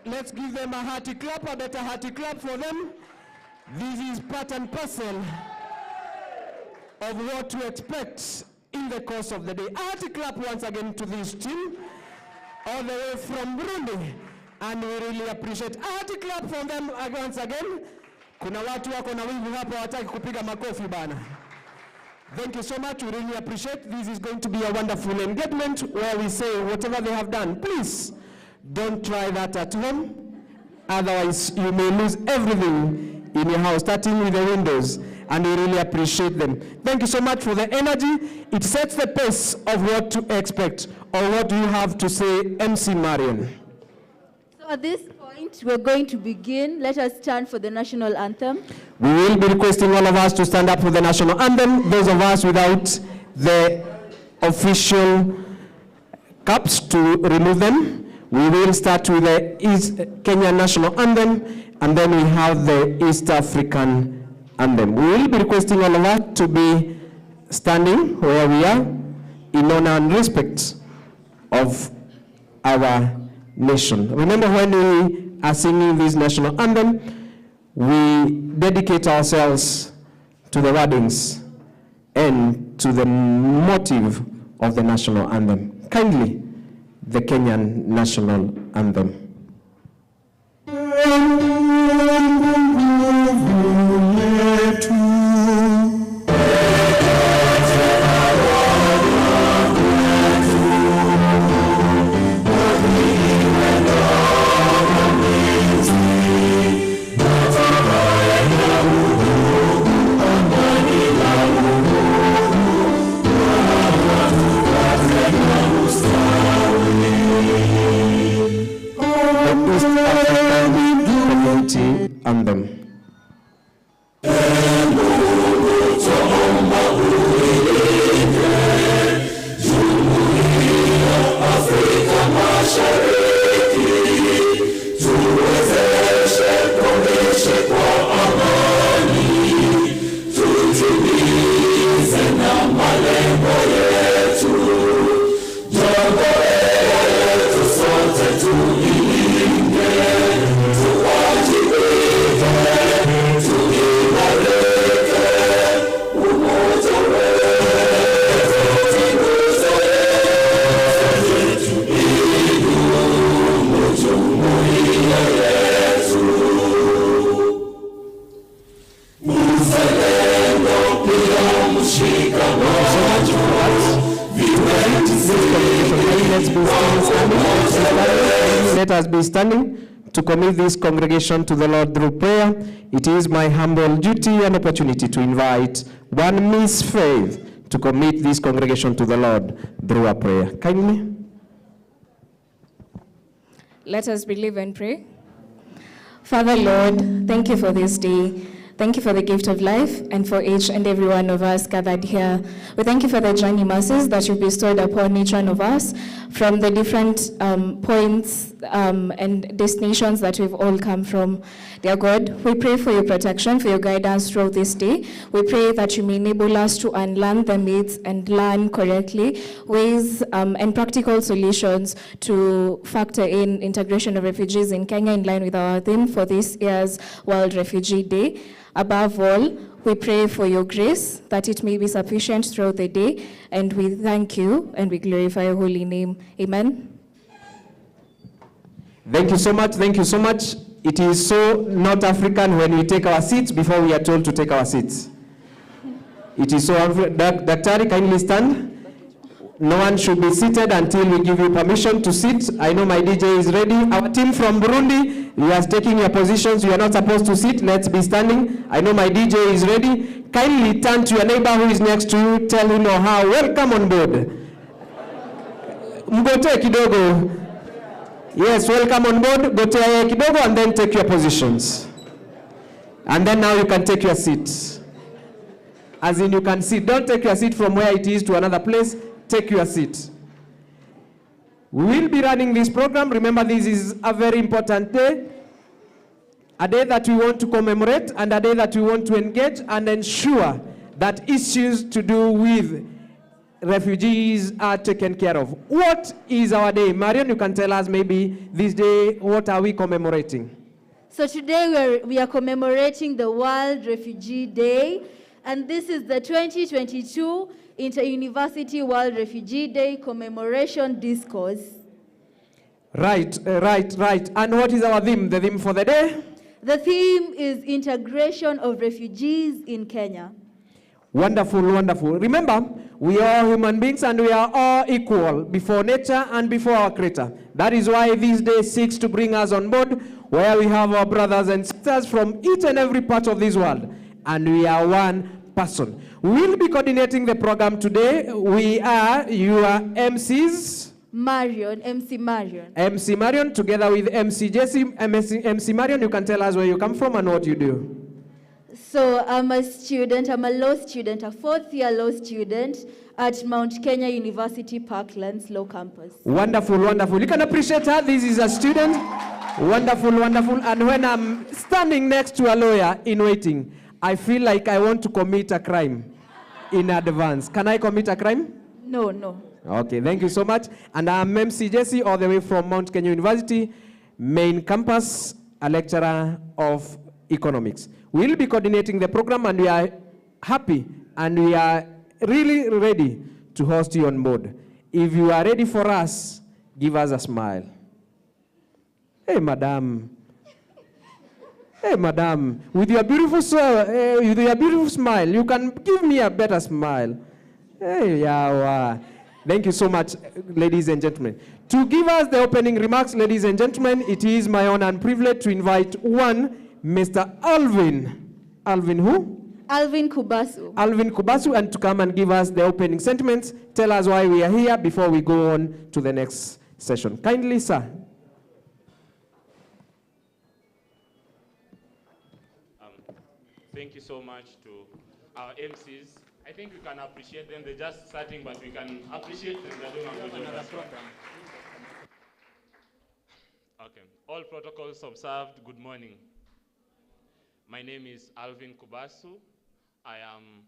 Let's give them a hearty clap, a better hearty clap for them. This is part and parcel of what to expect in the course of the day. A hearty clap once again to this team, all the way from Burundi, and we really appreciate. A hearty clap from them once again. Kuna watu wako na wivu hapa wataki kupiga makofi bana. Thank you so much, we really appreciate. This is going to be a wonderful engagement where we say whatever they have done, please don't try that at home. Otherwise, you may lose everything in your house, starting with the windows, and we really appreciate them. Thank you so much for the energy. It sets the pace of what to expect, or what do you have to say, MC Marion? So at this point, we're going to begin. Let us stand for the national anthem. We will be requesting all of us to stand up for the national anthem. Those of us without the official caps to remove them. We will start with the Kenyan national anthem, and then we have the East African anthem. We will be requesting all of us to be standing where we are in honor and respect of our nation. Remember, when we are singing this national anthem, we dedicate ourselves to the wordings and to the motive of the national anthem. Kindly, the Kenyan national anthem. Anthem. Let us be standing to commit this congregation to the Lord through prayer. It is my humble duty and opportunity to invite one Miss Faith to commit this congregation to the Lord through a prayer. Kindly. Let us believe and pray. Father Lord, thank you for this day. Thank you for the gift of life and for each and every one of us gathered here. We thank you for the journey mercies that you've bestowed upon each one of us from the different points and destinations that we've all come from. Dear God, we pray for your protection, for your guidance throughout this day. We pray that you may enable us to unlearn the myths and learn correctly ways and practical solutions to factor in integration of refugees in Kenya in line with our theme for this year's World Refugee Day. Above all, we pray for your grace, that it may be sufficient throughout the day, and we thank you and we glorify your holy name. Amen. Thank you so much. Thank you so much. It is so not African when we take our seats before we are told to take our seats. It is so Daktari, kindly stand. No one should be seated until we give you permission to sit. I know my DJ is ready. Our team from Burundi, you are taking your positions. You are not supposed to sit. Let's be standing. I know my DJ is ready. Kindly turn to your neighbor who is next to you. Tell him or her, welcome on board. Mgote kidogo. Yes, welcome on board. Gote kidogo and then take your positions. And then now you can take your seat. As in you can sit. Don't take your seat from where it is to another place. Take your seat. We will be running this program. Remember, this is a very important day. A day that we want to commemorate and a day that we want to engage and ensure that issues to do with refugees are taken care of. What is our day? Marion, you can tell us maybe this day, what are we commemorating? So today we are commemorating the World Refugee Day, and this is the 2022 Interuniversity World Refugee Day Commemoration Discourse. Right. And what is our theme? The theme for the day? The theme is integration of refugees in Kenya. Wonderful. Remember, we are human beings and we are all equal before nature and before our Creator. That is why this day seeks to bring us on board, where we have our brothers and sisters from each and every part of this world, and we are one person. We will be coordinating the program today. We are your MCs. MC Marion. MC Marion, together with MC Jesse. MC Marion, you can tell us where you come from and what you do. So I'm a law student, a fourth-year law student at Mount Kenya University Parklands Law Campus. Wonderful. You can appreciate her. This is a student. Wonderful. And when I'm standing next to a lawyer in waiting, I feel like I want to commit a crime in advance. Can I commit a crime? No. Okay, thank you so much. And I'm MC Jesse, all the way from Mount Kenya University, main campus, a lecturer of economics. We'll be coordinating the program, and we are happy and we are really ready to host you on board. If you are ready for us, give us a smile. Hey, madam, with your beautiful smile, you can give me a better smile. Hey, yawa. Thank you so much, ladies and gentlemen. To give us the opening remarks, ladies and gentlemen, it is my honor and privilege to invite Mr. Alvin who? Alvin Kubasu, and to come and give us the opening sentiments, tell us why we are here before we go on to the next session. Kindly, sir. Thank you so much to our MCs. I think we can appreciate them. They're just starting, but we can appreciate them. They're doing a good job. Okay. All protocols observed. Good morning. My name is Alvin Kubasu. I am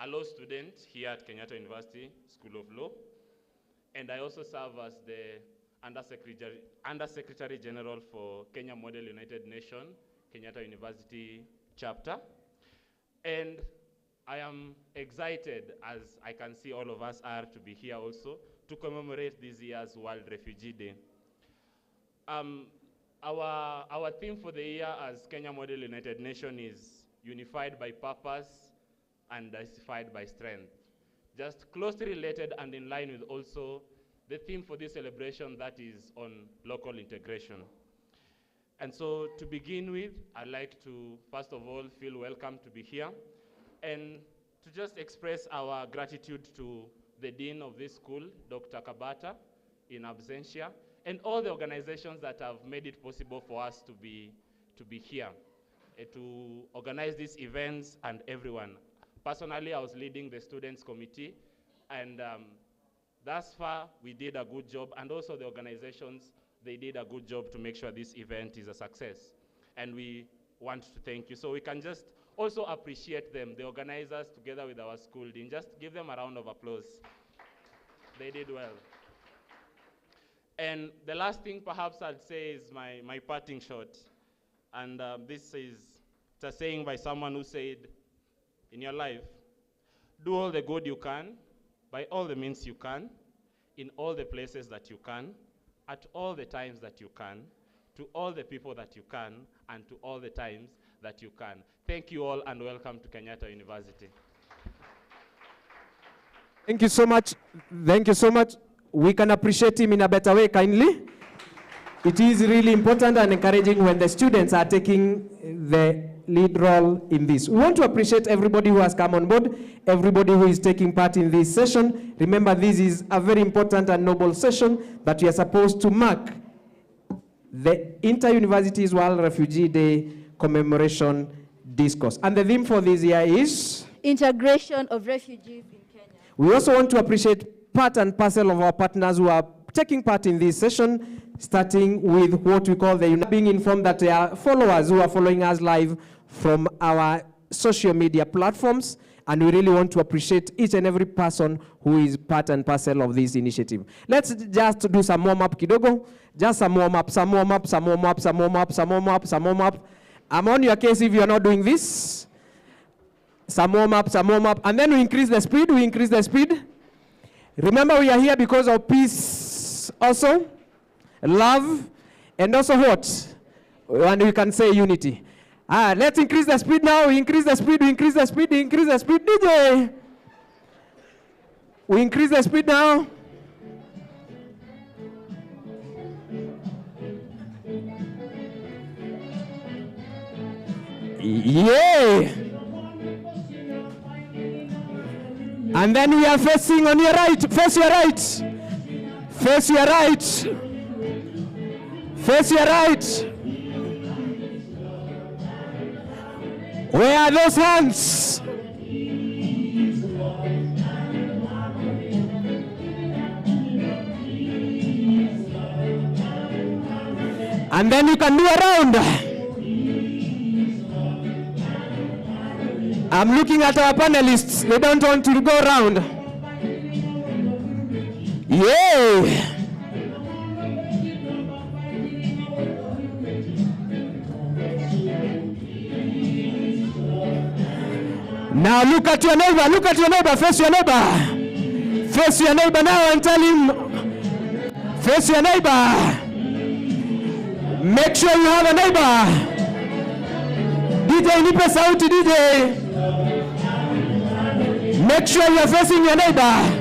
a law student here at Kenyatta University School of Law, and I also serve as the Undersecretary General for Kenya Model United Nations, Kenyatta University chapter. And I am excited, as I can see all of us are, to be here also to commemorate this year's World Refugee Day. Our theme for the year as Kenya Model United Nations is unified by purpose and diversified by strength. Just closely related and in line with also the theme for this celebration, that is on local integration. And so to begin with, I'd like to first of all feel welcome to be here and to just express our gratitude to the Dean of this school, Dr. Kabata, in absentia, and all the organizations that have made it possible for us to be here, to organize these events, and everyone. Personally, I was leading the students committee, and thus far we did a good job, and also the organizations, they did a good job to make sure this event is a success. And we want to thank you. So we can just also appreciate them, the organizers, together with our school dean. Just give them a round of applause. They did well. And the last thing perhaps I'd say is my parting shot. And this is a saying by someone who said, in your life, do all the good you can, by all the means you can, in all the places that you can, at all the times that you can, to all the people that you can, and to all the times that you can. Thank you all, and welcome to Kenyatta University. Thank you so much. Thank you so much. We can appreciate him in a better way, kindly. It is really important and encouraging when the students are taking the lead role in this. We want to appreciate everybody who has come on board, everybody who is taking part in this session. Remember, this is a very important and noble session that we are supposed to mark the Interuniversity's World Refugee Day commemoration discourse. And the theme for this year is? Integration of refugees in Kenya. We also want to appreciate part and parcel of our partners who are taking part in this session, starting with what we call the being informed that there are followers who are following us live from our social media platforms, And we really want to appreciate each and every person who is part and parcel of this initiative. Let's just do some warm-up kidogo. Just some warm-up, some warm-up, some warm-up, some warm-up, some warm-up, some warm-up. I'm on your case if you are not doing this. Some warm-up, some warm-up. And then we increase the speed, we increase the speed. Remember, we are here because of peace also, love, and also what? And we can say unity. Let's increase the speed now. We increase the speed, we increase the speed, we increase the speed. DJ! We increase the speed now. Yay! And then we are facing on your right. Face your right. Face your right. Face your right. Where are those hands? And then you can do a round. I'm looking at our panelists. They don't want to go around. Yay! Now look at your neighbor, look at your neighbor, face your neighbor. Face your neighbor now and tell him, face your neighbor. Make sure you have a neighbor. DJ, nipe sauti DJ. Make sure you're facing your neighbor.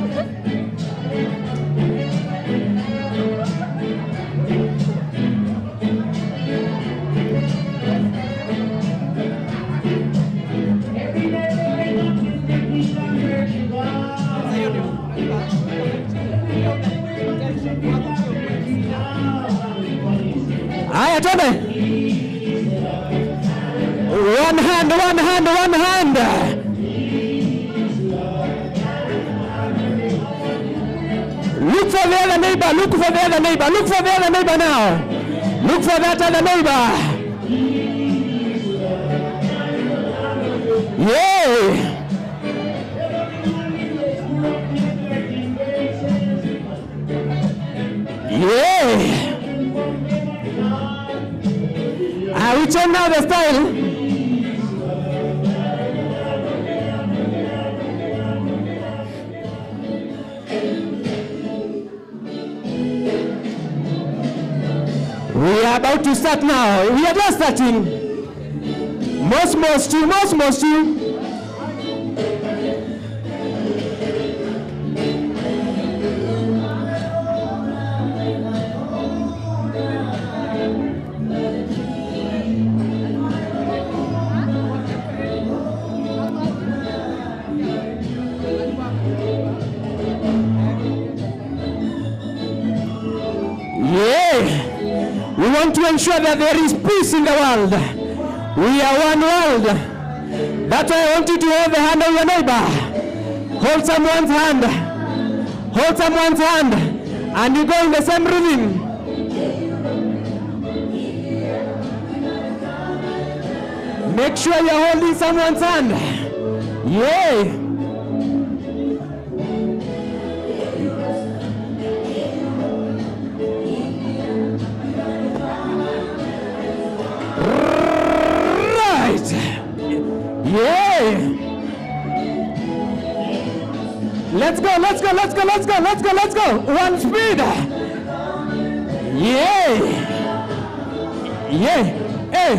Aya, twende. One hand, one hand, one hand. Look for the other neighbor, look for the other neighbor, look for the other neighbor now. Look for that other neighbor. Yay! Yay! We change now the style. We are about to start now. We are just starting. Most you. We want to ensure that there is peace in the world. We are one world. That's why I want you to hold the hand of your neighbor. Hold someone's hand. Hold someone's hand. And you go in the same rhythm. Make sure you're holding someone's hand. Yay! Yeah! Let's go. One speed. Yeah! Hey!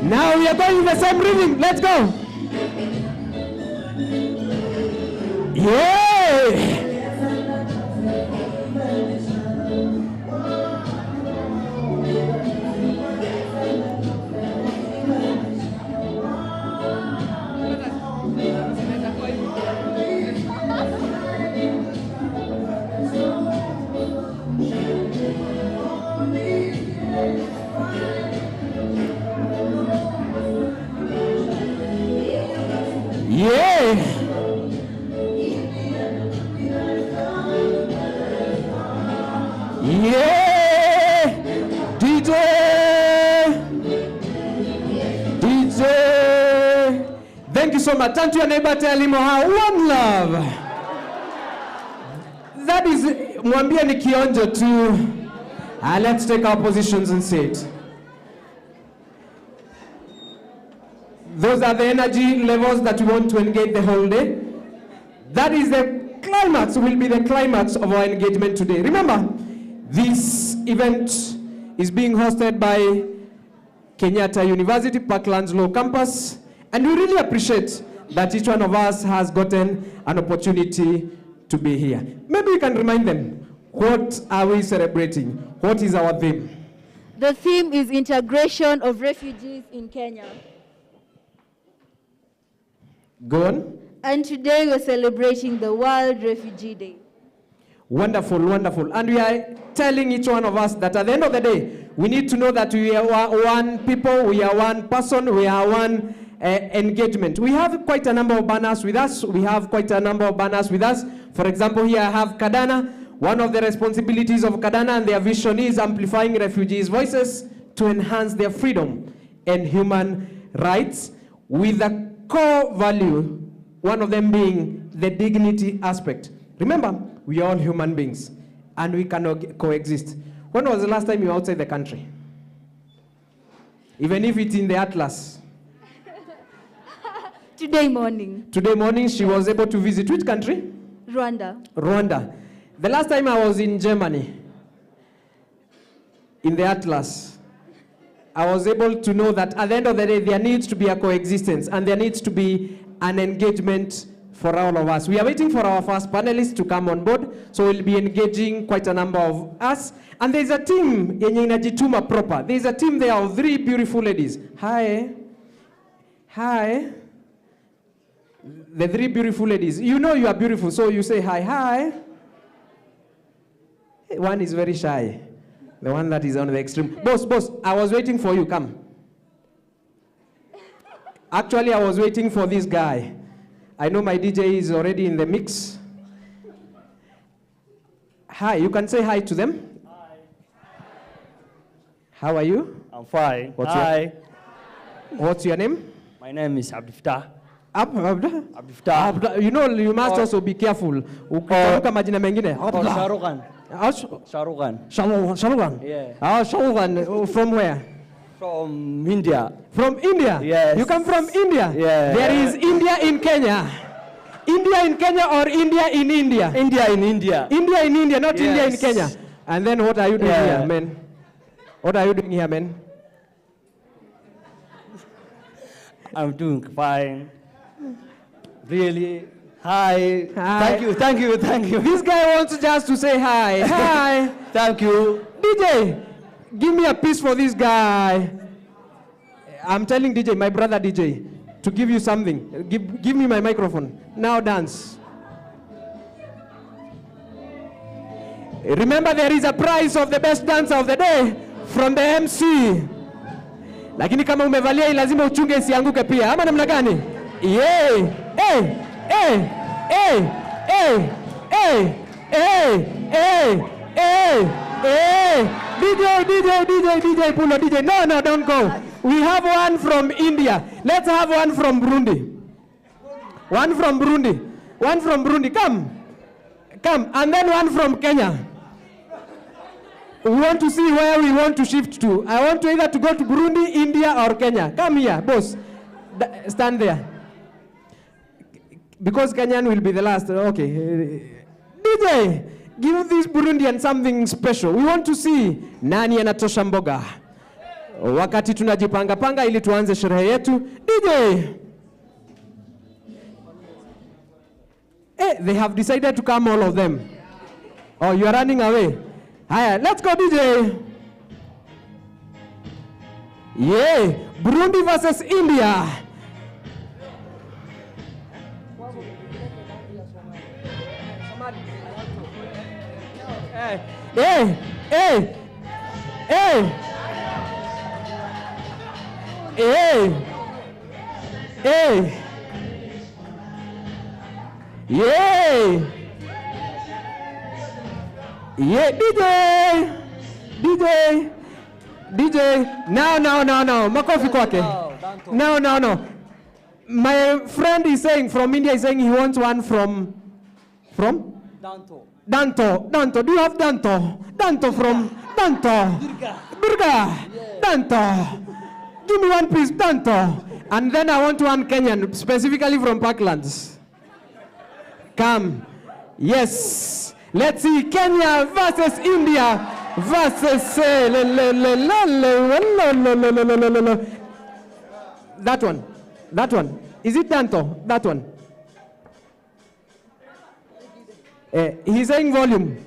Now we are going in the same rhythm. Let's go. Yeah! Yeah! Yeah! so much. Turn to your neighbor, tell him how. One love. That is mwambie ni kionjo tu. Let's take our positions and say it. Those are the energy levels that we want to engage the whole day. That is the climax, will be the climax of our engagement today. Remember, this event is being hosted by Kenyatta University, Parklands Law Campus, and we really appreciate that each one of us has gotten an opportunity to be here. Maybe we can remind them, what are we celebrating? What is our theme? The theme is integration of refugees in Kenya. Go on. And today we're celebrating the World Refugee Day. Wonderful, wonderful. And we are telling each one of us that at the end of the day, we need to know that we are one people, we are one person, we are one engagement. We have quite a number of banners with us. For example, here I have Kadana. One of the responsibilities of Kadana and their vision is amplifying refugees' voices to enhance their freedom and human rights with a core value, one of them being the dignity aspect. Remember, we are all human beings and we cannot coexist. When was the last time you were outside the country? Even if it's in the Atlas. Today morning. Today morning, she was able to visit which country? Rwanda. The last time I was in Germany, in the Atlas, I was able to know that at the end of the day, there needs to be a coexistence and there needs to be an engagement for all of us. We are waiting for our first panelists to come on board, so we'll be engaging quite a number of us. And there's a team, yenye inajituma proper. There's a team there of 3 beautiful ladies. Hi. The 3 beautiful ladies. You know you are beautiful, so you say hi. One is very shy. The one that is on the extreme. Boss, I was waiting for you, come. Actually, I was waiting for this guy. I know my DJ is already in the mix. Hi, you can say hi to them. Hi. How are you? I'm fine. What's your name? My name is Abdifta. You know, you must also be careful. Ukitamka majina mengine. Sharugan. Yeah. Sharugan. From where? From India. From India? Yes. You come from India? Yeah. There is India in Kenya. India in Kenya or India in India? India in India. India in India, not Yes. India in Kenya. And then what are you doing here, man? What are you doing here, man? I'm doing fine. Really. Hi. Hi. Thank you. This guy wants just to say hi. Hi. Thank you. DJ, give me a piece for this guy. I'm telling DJ, my brother DJ, to give you something. Give me my microphone. Now dance. Remember, there is a prize of the best dancer of the day from the MC. Lakini kama umevalia lazima uchunge isianguke pia. Ama namna gani? Yeah. DJ, pull up, DJ. No, don't go. We have one from India. Let's have one from Burundi. One from Burundi. Come. And then one from Kenya. We want to see where we want to shift to. I want to either to go to Burundi, India, or Kenya. Come here, boss. Stand there. Because Kenyan will be the last. Okay. DJ, give this Burundian something special. We want to see nani anatosha mboga. Wakati tunajipanga ili tuanze sherehe yetu. DJ. They have decided to come, all of them. Oh, you are running away. Hiya, let's go, DJ. Yeah, Burundi versus India. Hey. Yeah, DJ. No. Makofi kwake. No. My friend is saying from India is saying he wants one from Danto. Do you have Danto? Danto from Danto. Durga. Danto. Give me one piece, Danto. And then I want one Kenyan, specifically from Parklands. Come. Yes. Let's see Kenya versus India versus that one. That one. Is it Danto? That one. He's saying volume.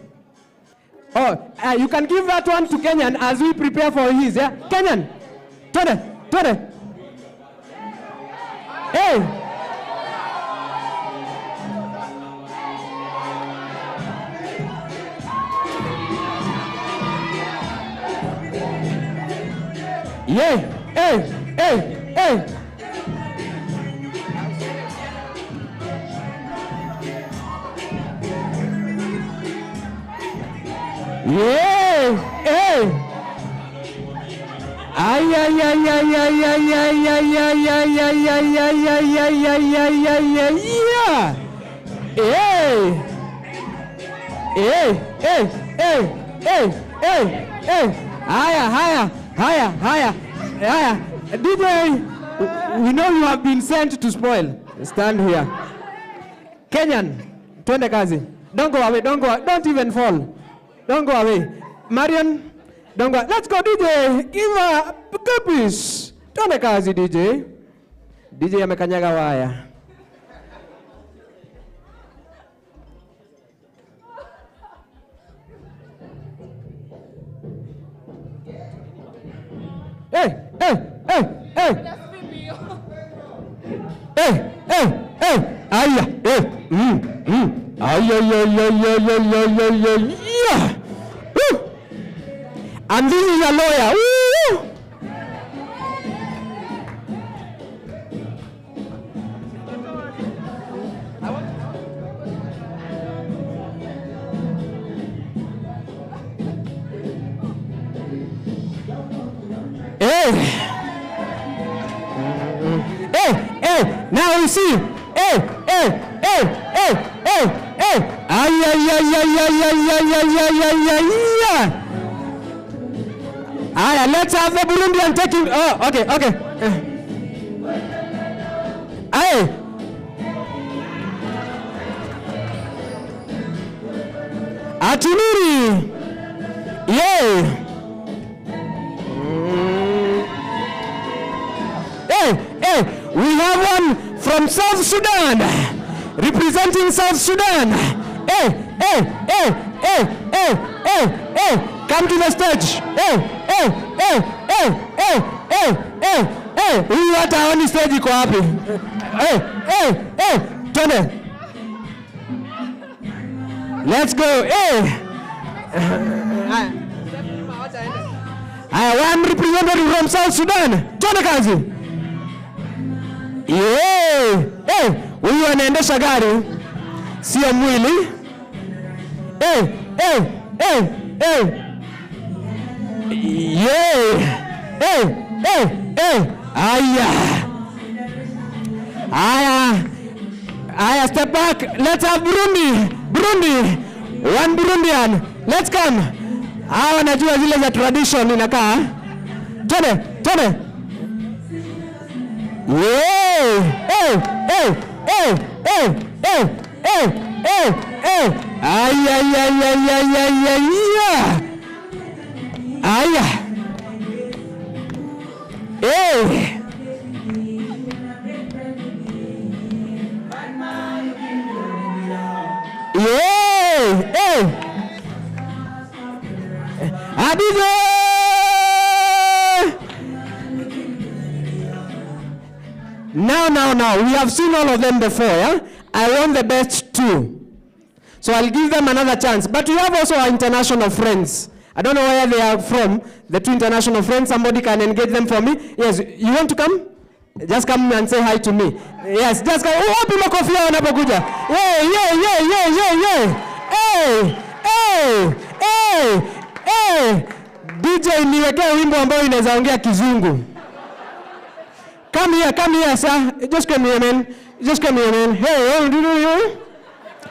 Oh, you can give that one to Kenyan as we prepare for his. Yeah, Kenyan. Twende. Hey. Yeah. Hey. Yeah, hey. Ay. Higher. DJ, we know you have been sent to spoil. Stand here. Kenyan, twende kazi. Don't go away, don't even fall. Don't go away. Marion, don't go. Let's go, DJ. Give a good piece. Twende kazi, DJ. DJ amekanyaga waya. Hey. Aya. Yeah. And this is a lawyer. Woo! Hey. Now we see. Hey. Ay. Let's have the Burundian taking. Oh, okay. Hey. Atuniri. Yeah. Hey. We have one from South Sudan, representing South Sudan. Hey. Come to the stage. Hey. Huyu hata haoni stage iko wapi? Hey. Twende. Let's go. Hey. One representative from South Sudan. Twende kazi. Yeah. Hey. Huyu anaendesha gari. Sio mwili. Hey. Yeah. Hey. Aya, step back. Let's have Burundi. One Burundian. Let's come. Hawa najua zile za tradition inakaa. Twende. Yeah. Hey. Aya. Hey. Hey. Adigo. Now. We have seen all of them before, yeah? I want the best two. So I'll give them another chance. But we have also our international friends. I don't know where they are from. The two international friends. Somebody can engage them for me. Yes, you want to come? Just come and say hi to me. Yes, just come. Wapi makofia wanapokuja? Yeah. Hey. DJ niwekea wimbo ambao inaweza ongea kizungu. Come here, sir. Just come here, man. Just come here, man. Hey, do you hear?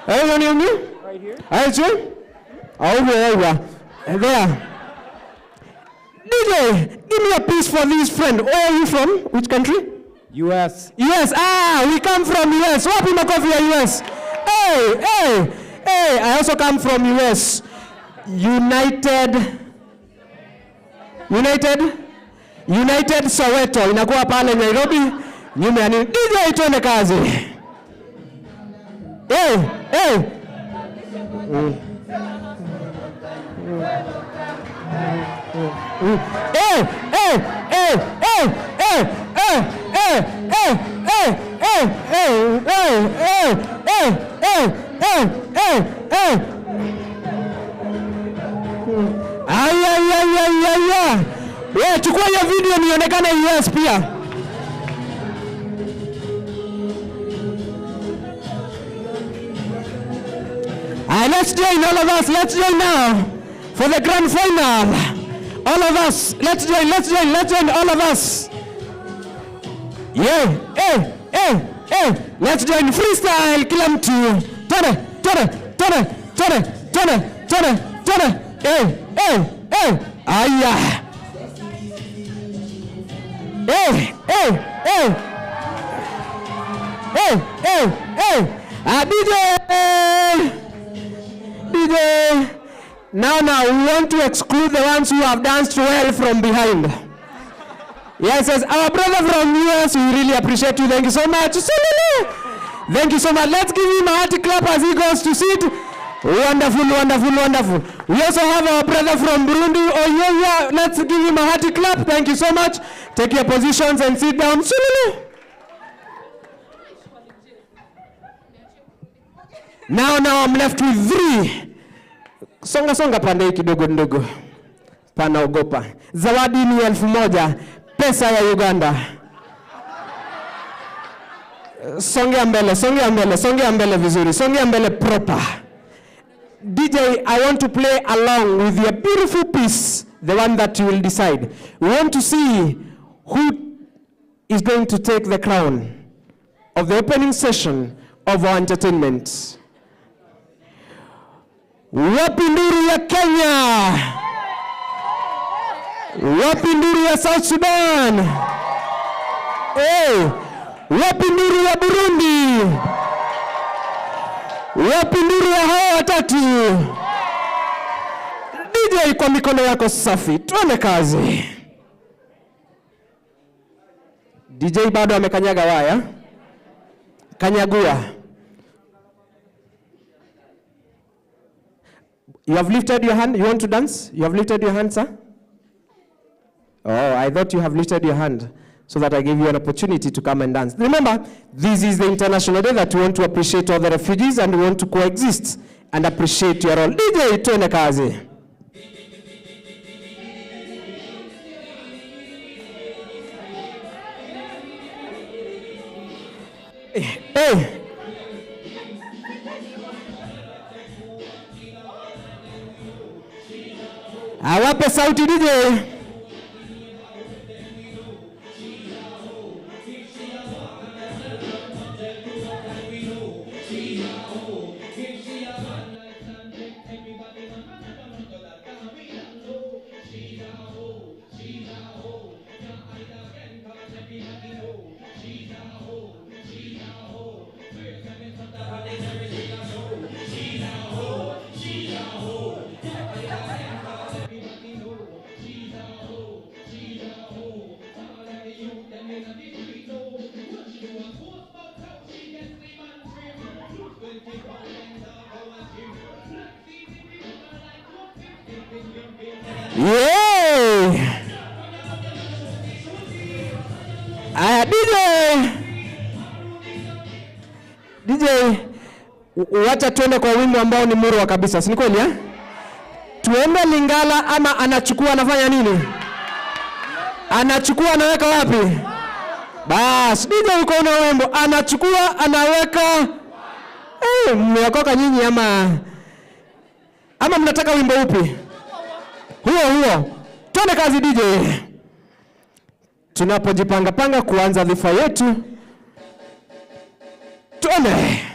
Anyone hear me? Right here. Right here? Over there. There. DJ, give me a piece for this friend. Where are you from? Which country? US. US. We come from US. Wapi makofi ya US. Hey. I also come from US. United Soweto. Inakuwa pale Nairobi. Nyume ya nini? DJ, tuende kazi. Hey. Chukua hiyo video nionekane US pia. Let's join all of us. Let's join now for the grand final. All of us. Let's join all of us. Yeah. Let's join freestyle kila mtu. Tone. Aya. DJ. Now, we want to exclude the ones who have danced well from behind. Yes, our brother from US, we really appreciate you. Thank you so much. Thank you so much. Let's give him a hearty clap as he goes to sit. Wonderful. We also have our brother from Burundi. Oh, yeah. Let's give him a hearty clap. Thank you so much. Take your positions and sit down. Now I'm left with 3. Songa pande kidogo ndogo. Panaogopa. Zawadi ni 1,000. Pesa ya Uganda. Songea mbele vizuri. Songea mbele proper. DJ, I want to play along with your beautiful piece, the one that you will decide. We want to see who is going to take the crown of the opening session of our entertainment. Wapi nduru ya Kenya? Wapi nduru ya South Sudan? Wapi nduru ya Burundi? Wapi nduru ya hao watatu? DJ, kwa mikono yako safi, tuone kazi. DJ bado amekanyaga waya. Kanyagua. You have lifted your hand. You want to dance? You have lifted your hand, sir? Oh, I thought you have lifted your hand so that I gave you an opportunity to come and dance. Remember, this is the International Day that we want to appreciate all the refugees and we want to coexist and appreciate your role. DJ, tuone kazi. Awape sauti DJ. Yeah. DJ, wacha tuende kwa wimbo ambao ni murwa kabisa. Si ni kweli Tuende Lingala ama anachukua anafanya nini? Anachukua anaweka wapi? Bas, DJ uko na wimbo anachukua anaweka mmeokoka nyinyi ama mnataka wimbo upi? Huo. Tuende kazi DJ. tunapojipanga kuanza dhifa yetu. Tuone.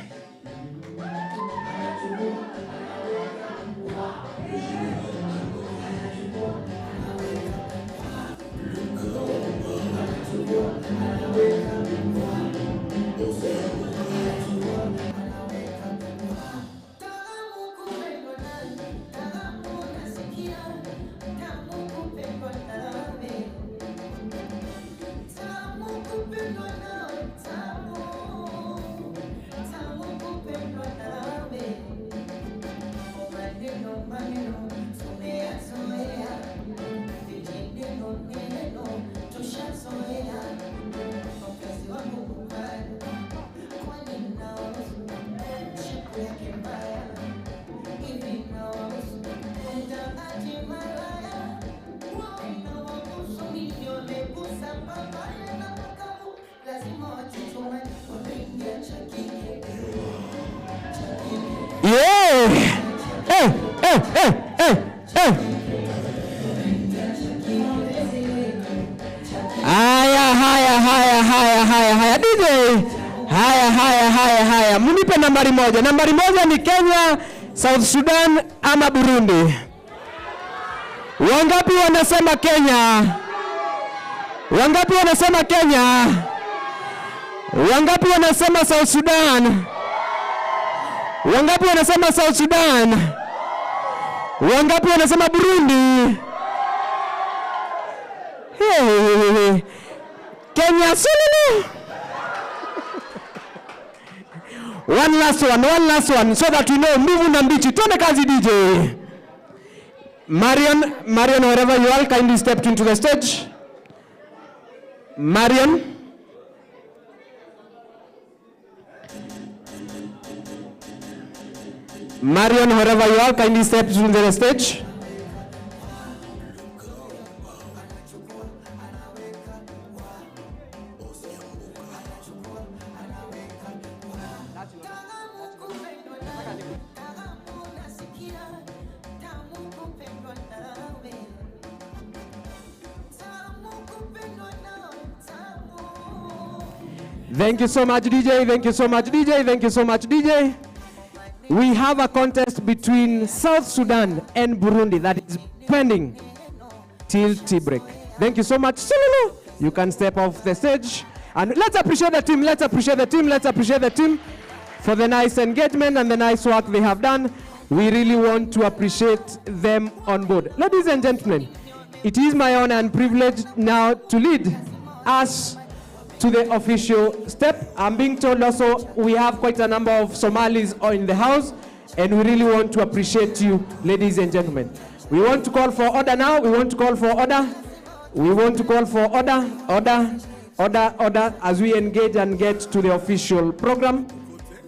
Haya DJ. Haya. Munipe nambari moja. Nambari moja ni Kenya, South Sudan ama Burundi? Wangapi wanasema Kenya? Wangapi wanasema Kenya? Wangapi wanasema South Sudan? Wangapi wanasema South Sudan? Wangapi wanasema Burundi? Hey. Kenya sulu. One last one so that we know. Move na mbichi. Tuone kazi DJ. Marion, wherever you are, kindly step into the stage. Marion, wherever you are, kindly step into the stage. Thank you so much, DJ. We have a contest between South Sudan and Burundi that is pending till tea break. Thank you so much. You can step off the stage. And let's appreciate the team for the nice engagement and the nice work they have done. We really want to appreciate them on board. Ladies and gentlemen, it is my honor and privilege now to lead us to the official step. I'm being told also we have quite a number of Somalis in the house, and we really want to appreciate you, ladies and gentlemen. We want to call for order now. Order as we engage and get to the official program.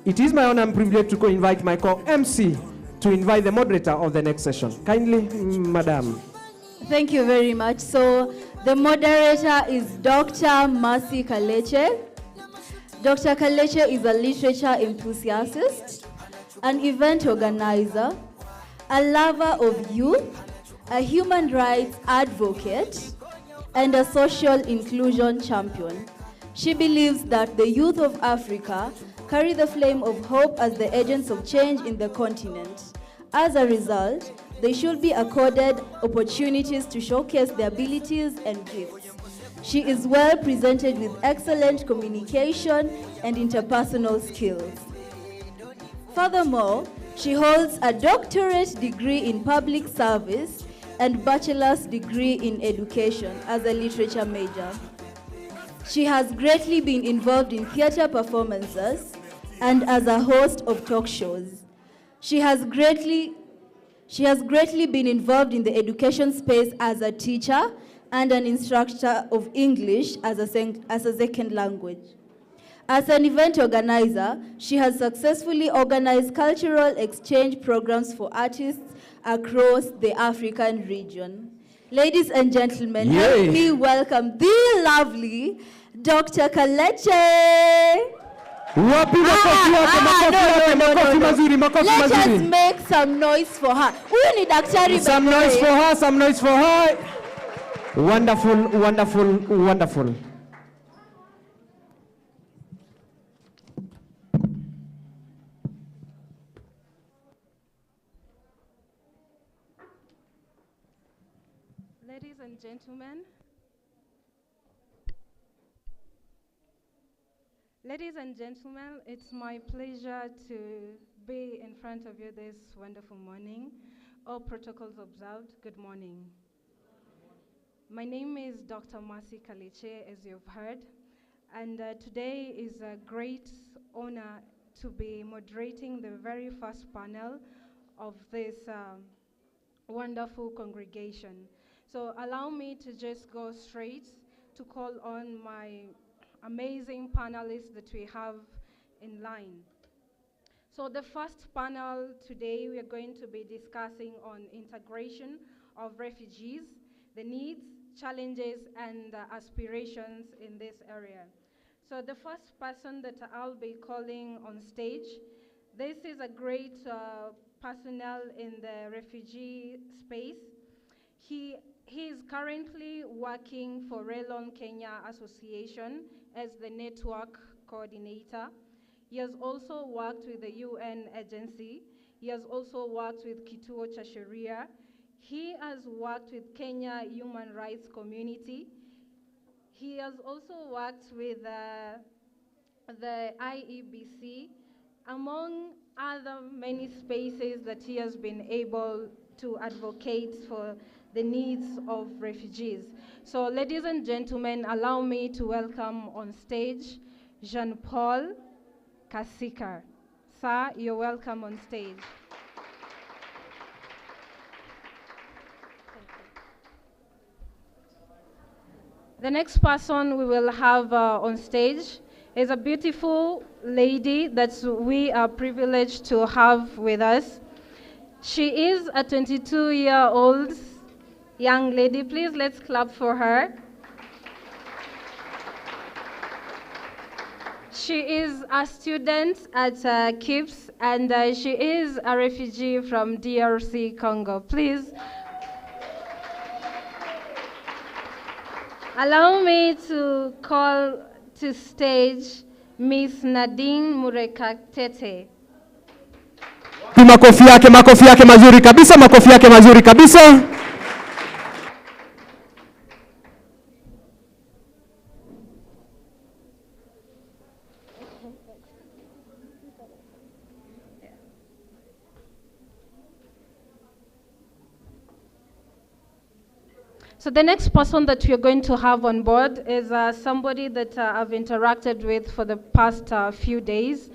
It is my honor and privilege to invite my co-MC to invite the moderator of the next session. Kindly, Madam. Thank you very much. So the moderator is Dr. Mercy Kaleche. Dr. Kaleche is a literature enthusiast, an event organizer, a lover of youth, a human rights advocate, and a social inclusion champion. She believes that the youth of Africa carry the flame of hope as the agents of change in the continent. As a result, they should be accorded opportunities to showcase their abilities and gifts. She is well presented with excellent communication and interpersonal skills. Furthermore, she holds a doctorate degree in public service and bachelor's degree in education as a literature major. She has greatly been involved in theater performances and as a host of talk shows. She has greatly been involved in the education space as a teacher and an instructor of English as a second language. As an event organizer, she has successfully organized cultural exchange programs for artists across the African region. Ladies and gentlemen, help me welcome the lovely Dr. Kaleche. Let us make some noise for her. Some noise for her. Wonderful, wonderful, wonderful. Ladies and gentlemen, it's my pleasure to be in front of you this wonderful morning. All protocols observed, good morning. My name is Dr. Mercy Kaliche, as you've heard, and today is a great honor to be moderating the very first panel of this wonderful congregation. So allow me to just go straight to call on my amazing panelists that we have in line. So the first panel today, we are going to be discussing on integration of refugees, the needs, challenges, and aspirations in this area. So the first person that I'll be calling on stage, this is a great personnel in the refugee space. He is currently working for Relon Kenya Association as the network coordinator. He has also worked with the UN agency. He has also worked with Kituo cha Sheria. He has worked with Kenya Human Rights Community. He has also worked with the IEBC, among other many spaces that he has been able to advocate for the needs of refugees. So ladies and gentlemen, allow me to welcome on stage Jean-Paul Kasika. Sir, you're welcome on stage. The next person we will have on stage is a beautiful lady that we are privileged to have with us. She is a 22-year-old young lady. Please, let's clap for her. She is a student at KIPS, and she is a refugee from DRC Congo. Please, allow me to call to stage Miss Nadine Murekatete. Makofi yake mazuri kabisa, makofi yake mazuri kabisa. So the next person that we're going to have on board is somebody that I've interacted with for the past few days.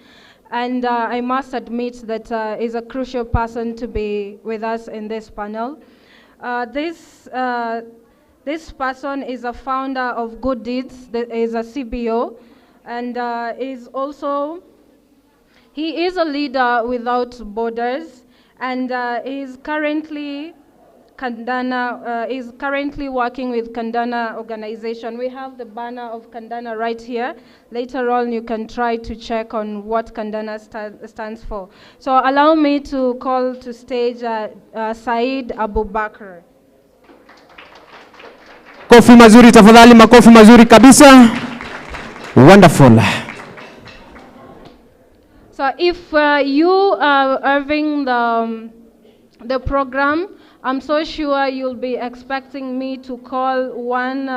And I must admit that is a crucial person to be with us in this panel. This person is a founder of Good Deeds, that is a CBO, and he is a leader without borders, and is currently working with Kandana organization. We have the banner of Kandana right here. Later on, you can try to check on what Kandana stands for. So allow me to call to stage Said Abubakar. Makofi mazuri tafadhali, makofi mazuri kabisa. Wonderful. So if you are having the program, I'm so sure you'll be expecting me to call one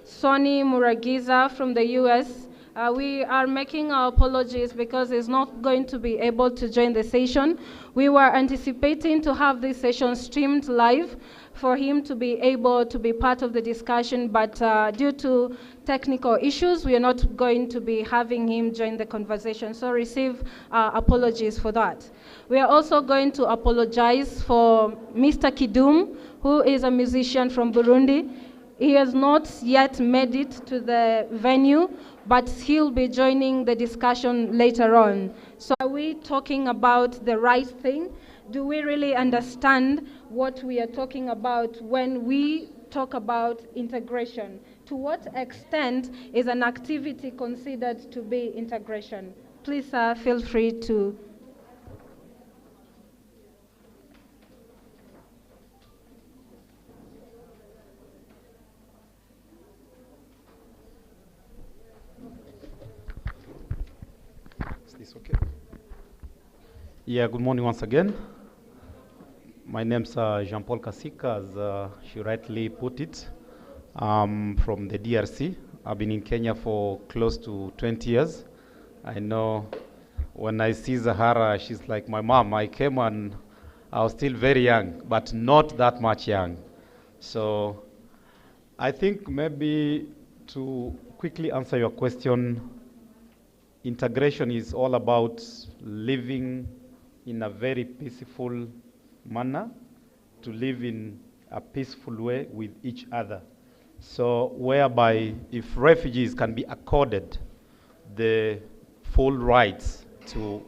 Sonny Muragiza from the US. We are making our apologies because he's not going to be able to join the session. We were anticipating to have this session streamed live for him to be able to be part of the discussion, but due to technical issues, we are not going to be having him join the conversation. So receive apologies for that. We are also going to apologize for Mr. Kidum, who is a musician from Burundi. He has not yet made it to the venue, but he'll be joining the discussion later on. So are we talking about the right thing? Do we really understand what we are talking about when we talk about integration? To what extent is an activity considered to be integration? Please feel free to. this, okay? Yeah, good morning once again. My name's Jean-Paul Kasika, as she rightly put it. From the DRC. I've been in Kenya for close to 20 years. I know when I see Zahara, she's like my mom. I came and I was still very young, but not that much young. So I think maybe to quickly answer your question, integration is all about living in a very peaceful manner, to live in a peaceful way with each other. So whereby if refugees can be accorded the full rights to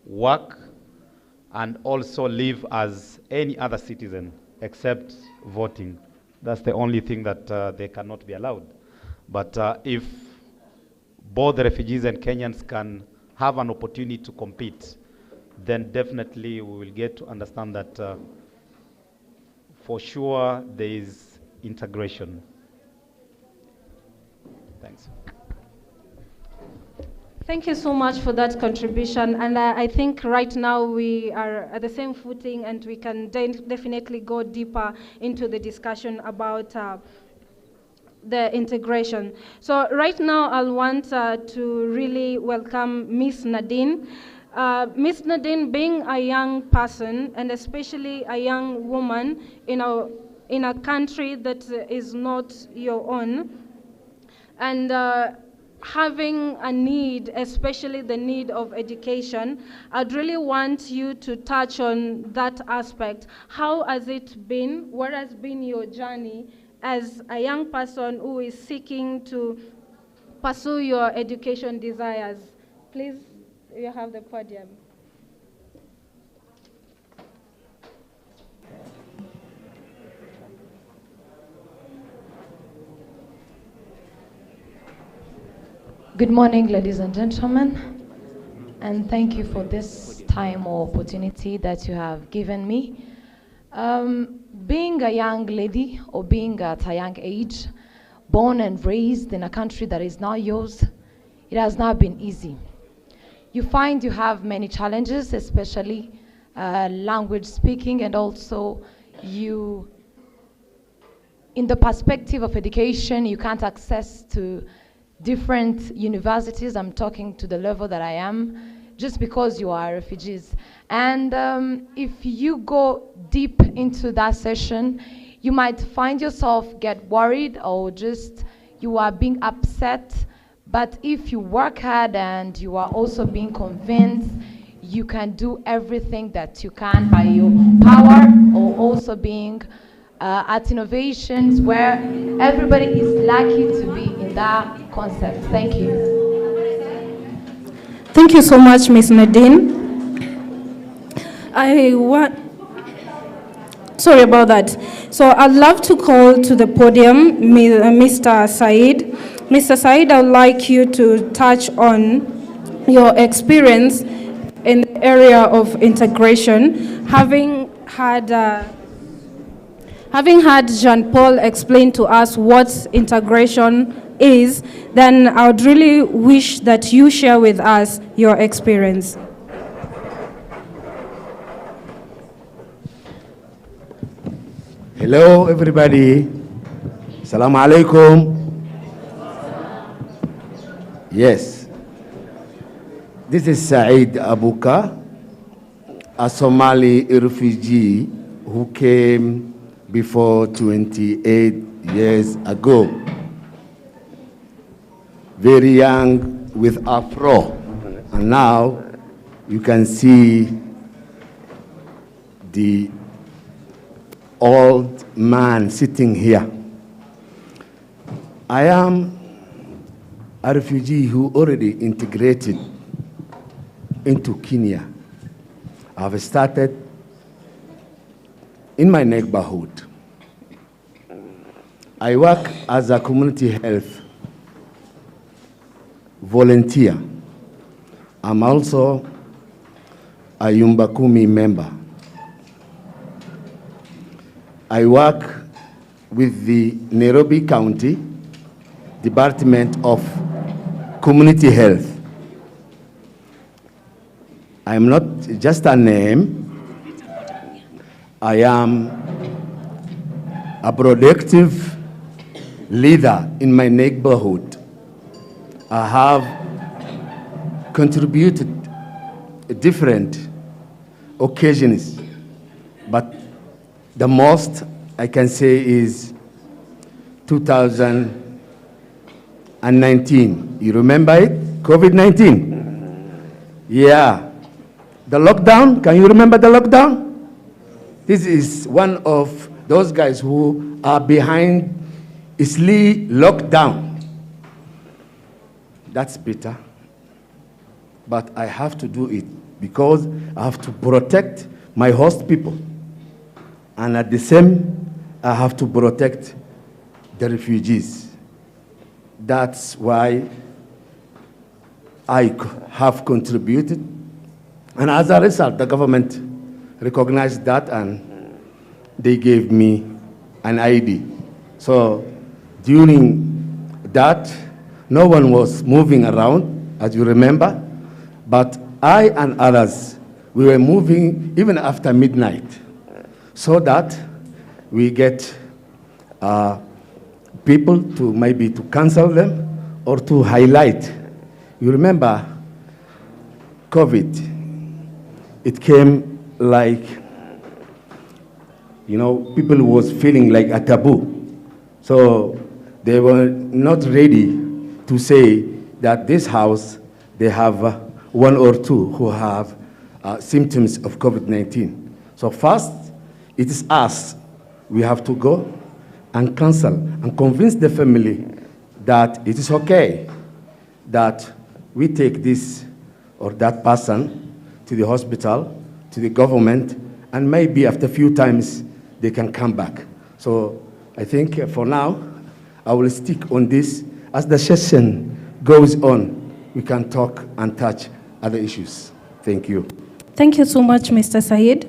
work and also live as any other citizen except voting. That's the only thing that they cannot be allowed. But if both the refugees and Kenyans can have an opportunity to compete, then definitely we will get to understand that for sure there is integration. Thanks. Thank you so much for that contribution. And I think right now we are at the same footing, and we can definitely go deeper into the discussion about the integration. So right now I'll want to really welcome Miss Nadine. Miss Nadine, being a young person, and especially a young woman in a country that is not your own, and having a need, especially the need of education, I'd really want you to touch on that aspect. How has it been? What has been your journey as a young person who is seeking to pursue your education desires? Please, you have the podium. Good morning, ladies and gentlemen, and thank you for this time or opportunity that you have given me. Being a young lady, or being at a young age, born and raised in a country that is not yours, it has not been easy. You find you have many challenges, especially language speaking, and also in the perspective of education, you can't access to different universities. I'm talking to the level that I am, just because you are refugees. And if you go deep into that session, you might find yourself get worried, or just you are being upset. But if you work hard and you are also being convinced, you can do everything that you can by your power, or also being at innovations where everybody is lucky to be in that concept. Thank you. Thank you so much, Ms. Nadine. Sorry about that. So I'd love to call to the podium Mr. Said. Mr. Said, I'd like you to touch on your experience in the area of integration, having had Jean-Paul explain to us what integration is, then I would really wish that you share with us your experience. Hello, everybody. Assalamu alaikum. Yes. This is Said Abuka, a Somali refugee who came before 28 years ago. Very young with afro. And now you can see the old man sitting here. I am a refugee who already integrated into Kenya. I've started in my neighborhood. I work as a community health volunteer. I'm also a Yumbakumi member. I work with the Nairobi County Department of Community Health. I'm not just a name. I am a productive leader in my neighborhood. I have contributed different occasions, but the most I can say is 2019. You remember it? COVID-19. Yeah. The lockdown, can you remember the lockdown? This is one of those guys who are behind Isli lockdown. That's bitter. But I have to do it because I have to protect my host people. And at the same, I have to protect the refugees. That's why I have contributed. And as a result, the government recognized that and they gave me an ID. So during that, no one was moving around, as you remember, but I and others, we were moving even after midnight so that we get people to maybe to cancel them or to highlight. You remember COVID, it came like, people was feeling like a taboo. So they were not ready to say that this house, they have one or two who have symptoms of COVID-19. So first, it is us. We have to go and counsel and convince the family that it is okay that we take this or that person to the hospital, to the government, and maybe after a few times they can come back. So I think for now, I will stick on this. As the session goes on, we can talk and touch other issues. Thank you. Thank you so much, Mr. Said.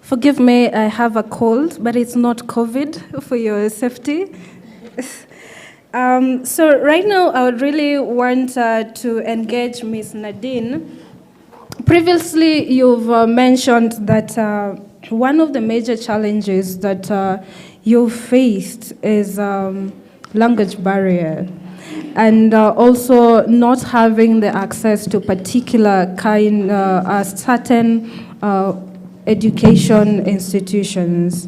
Forgive me, I have a cold, but it's not COVID, for your safety. So right now, I would really want to engage Ms. Nadine. Previously, you've mentioned that one of the major challenges that you faced is language barrier, and also not having the access to particular certain education institutions.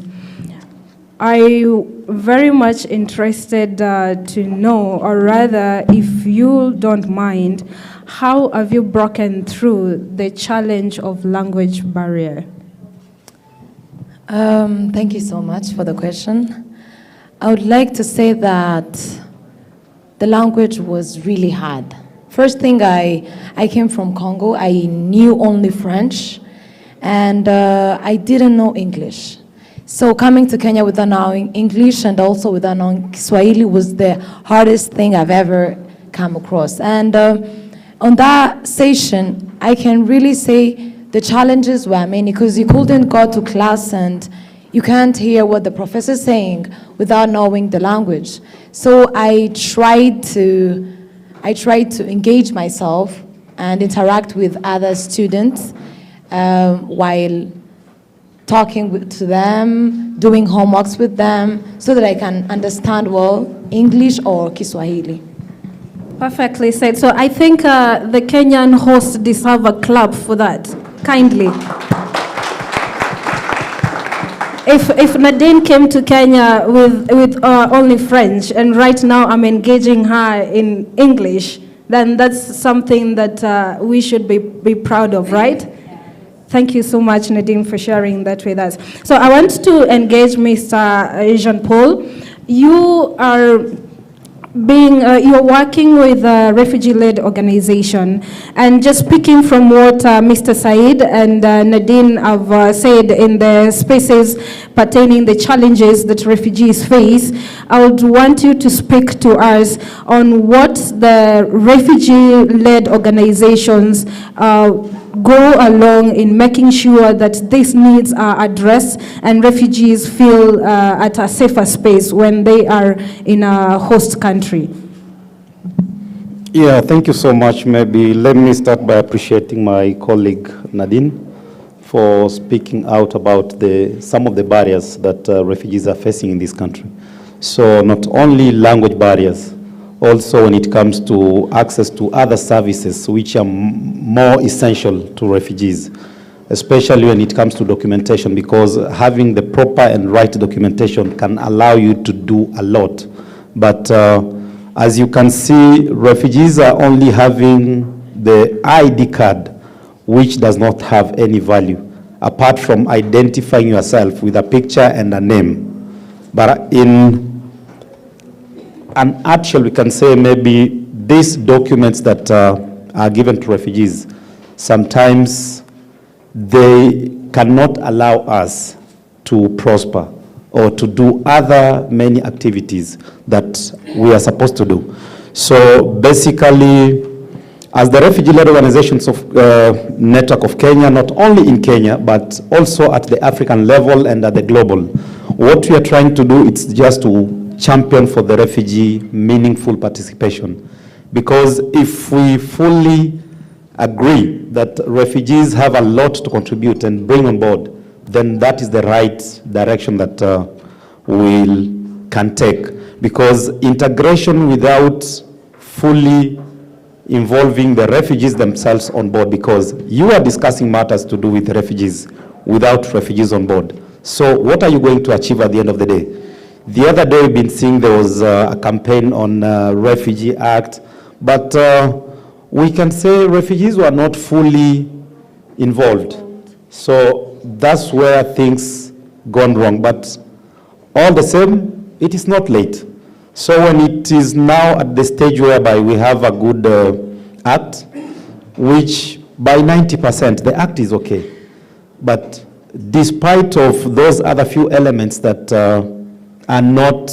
I'm very much interested to know, or rather, if you don't mind, how have you broken through the challenge of language barrier? Thank you so much for the question. I would like to say that the language was really hard. First thing, I came from Congo. I knew only French, and I didn't know English. So coming to Kenya without knowing English and also without knowing Swahili was the hardest thing I've ever come across. And on that session, I can really say the challenges were many, because you couldn't go to class and you can't hear what the professor is saying without knowing the language. So I tried to engage myself and interact with other students while talking to them, doing homeworks with them, so that I can understand well English or Kiswahili. Perfectly said. So I think the Kenyan hosts deserve a clap for that. Kindly. If Nadine came to Kenya with only French, and right now I'm engaging her in English, then that's something that we should be proud of, right? Thank you so much, Nadine, for sharing that with us. So I want to engage Mr. Jean-Paul. You are you're working with a refugee-led organization, and just speaking from what Mr. Said and Nadine have said in the spaces pertaining the challenges that refugees face, I would want you to speak to us on what the refugee-led organizations go along in making sure that these needs are addressed and refugees feel at a safer space when they are in a host country. Yeah, thank you so much. Maybe let me start by appreciating my colleague Nadine for speaking out about some of the barriers that refugees are facing in this country. So not only language barriers, also when it comes to access to other services which are more essential to refugees, especially when it comes to documentation, because having the proper and right documentation can allow you to do a lot. But as you can see, refugees are only having the ID card, which does not have any value, apart from identifying yourself with a picture and a name. But in an actual, we can say maybe these documents that are given to refugees, sometimes they cannot allow us to prosper or to do other many activities that we are supposed to do. So basically, as the refugee-led organizations of network of Kenya, not only in Kenya, but also at the African level and at the global, what we are trying to do is just to champion for the refugee meaningful participation. Because if we fully agree that refugees have a lot to contribute and bring on board, then that is the right direction that we can take. Because integration without fully involving the refugees themselves on board, because you are discussing matters to do with refugees without refugees on board. So what are you going to achieve at the end of the day? The other day we've been seeing there was a campaign on Refugee Act, but we can say refugees were not fully involved. So that's where things gone wrong. But all the same, it is not late. So when it is now at the stage whereby we have a good act, which by 90%, the act is okay. But despite of those other few elements that are not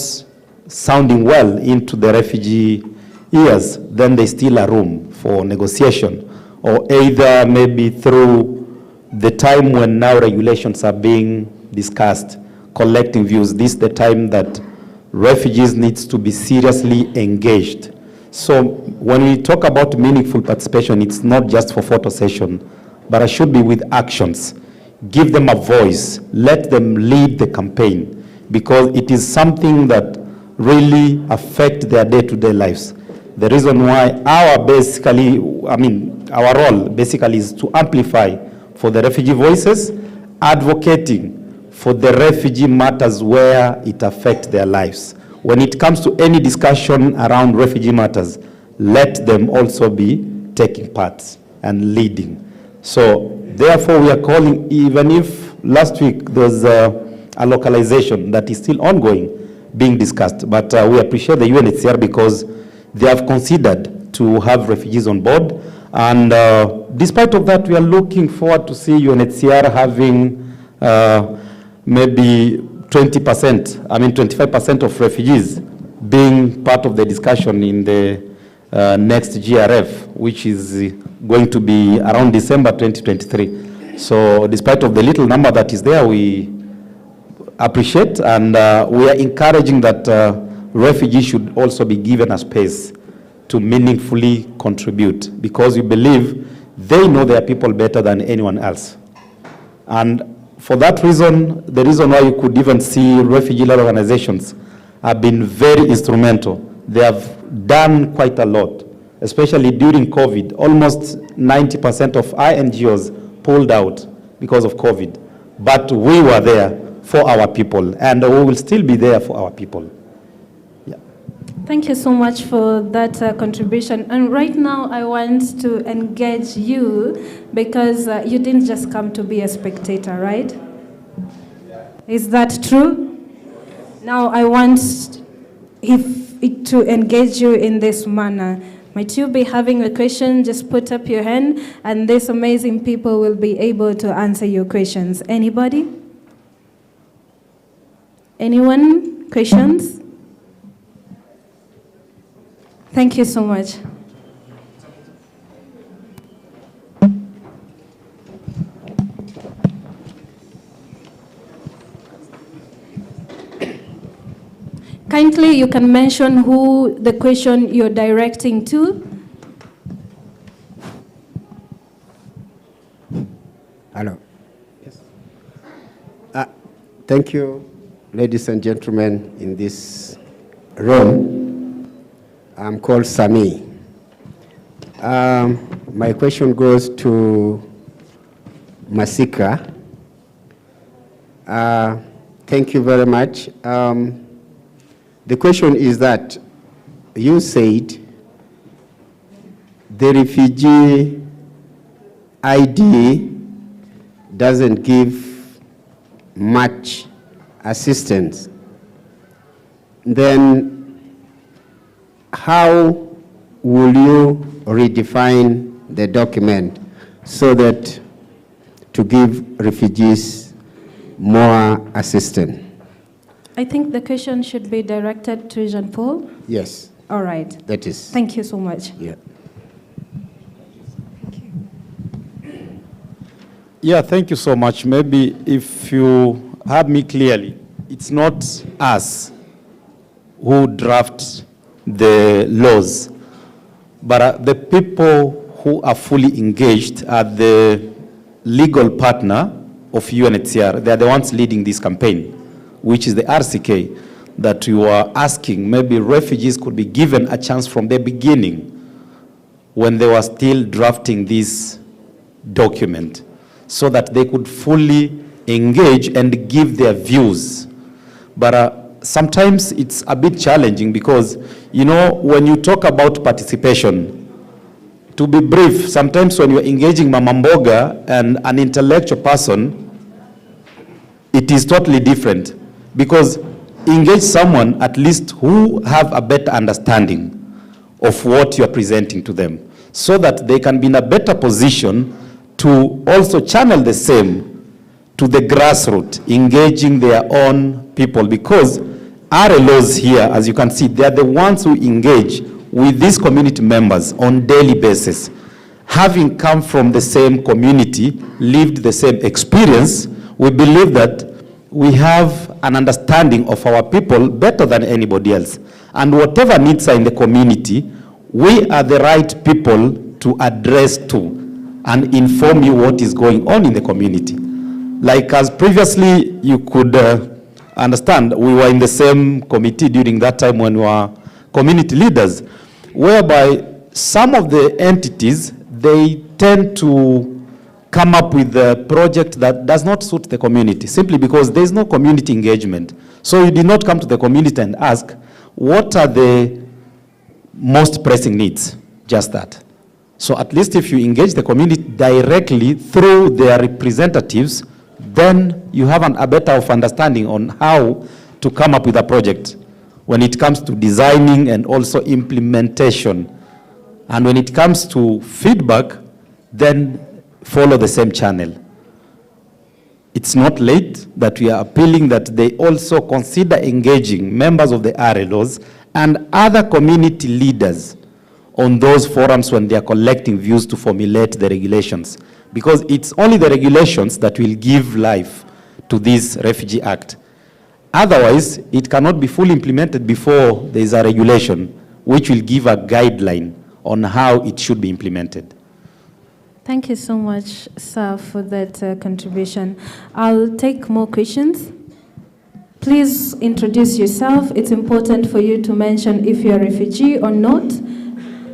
sounding well into the refugee ears, then there's still a room for negotiation, or either maybe through the time when now regulations are being discussed, collecting views. This is the time that refugees needs to be seriously engaged. So when we talk about meaningful participation, it's not just for photo session, but it should be with actions. Give them a voice, let them lead the campaign, because it is something that really affects their day-to-day lives. The reason why our role basically is to amplify for the refugee voices, advocating for the refugee matters where it affects their lives. When it comes to any discussion around refugee matters, let them also be taking part and leading. So therefore we are calling, even if last week there was a localization that is still ongoing, being discussed, but we appreciate the UNHCR because they have considered to have refugees on board. And despite of that, we are looking forward to see UNHCR having maybe 25% of refugees being part of the discussion in the next GRF, which is going to be around December 2023. So despite of the little number that is there, we appreciate, and we are encouraging that refugees should also be given a space to meaningfully contribute, because we believe they know their people better than anyone else. And for that reason, the reason why you could even see refugee-led organizations have been very instrumental. They have done quite a lot, especially during COVID. Almost 90% of our NGOs pulled out because of COVID. But we were there for our people, and we will still be there for our people. Yeah. Thank you so much for that contribution. And right now, I want to engage you, because you didn't just come to be a spectator, right? Is that true? Now, I want to engage you in this manner. Might you be having a question? Just put up your hand, and these amazing people will be able to answer your questions. Anybody? Anyone? Questions? Thank you so much. Kindly, you can mention who the question you're directing to, Thank you, ladies and gentlemen in this room. I'm called Sami. My question goes to Masika. Thank you very much. The question is that you said the refugee ID doesn't give much assistance. Then how will you redefine the document so that to give refugees more assistance? I think the question should be directed to Jean-Paul. Yes. All right. That is. Thank you so much. Yeah. Yeah, thank you so much. Maybe if you heard me clearly, it's not us who draft the laws, but the people who are fully engaged are the legal partner of UNHCR. They are the ones leading this campaign, which is the RCK that you are asking. Maybe refugees could be given a chance from the beginning when they were still drafting this document, so that they could fully engage and give their views. But sometimes it's a bit challenging because, you know, when you talk about participation, to be brief, sometimes when you're engaging Mama Mboga and an intellectual person, it is totally different. Because engage someone at least who have a better understanding of what you're presenting to them, so that they can be in a better position to also channel the same to the grassroots, engaging their own people. Because RLOs here, as you can see, they are the ones who engage with these community members on daily basis. Having come from the same community, lived the same experience, we believe that we have an understanding of our people better than anybody else. And whatever needs are in the community, we are the right people to address to and inform you what is going on in the community. Like as previously you could understand, we were in the same committee during that time when we were community leaders, whereby some of the entities, they tend to come up with a project that does not suit the community, simply because there is no community engagement. So you did not come to the community and ask, what are the most pressing needs? Just that. So at least if you engage the community directly through their representatives, then you have a better of understanding on how to come up with a project when it comes to designing and also implementation. And when it comes to feedback, then follow the same channel. It's not late that we are appealing that they also consider engaging members of the RLOs and other community leaders on those forums when they are collecting views to formulate the regulations. Because it's only the regulations that will give life to this Refugee Act. Otherwise, it cannot be fully implemented before there is a regulation which will give a guideline on how it should be implemented. Thank you so much, sir, for that contribution. I'll take more questions. Please introduce yourself. It's important for you to mention if you're a refugee or not,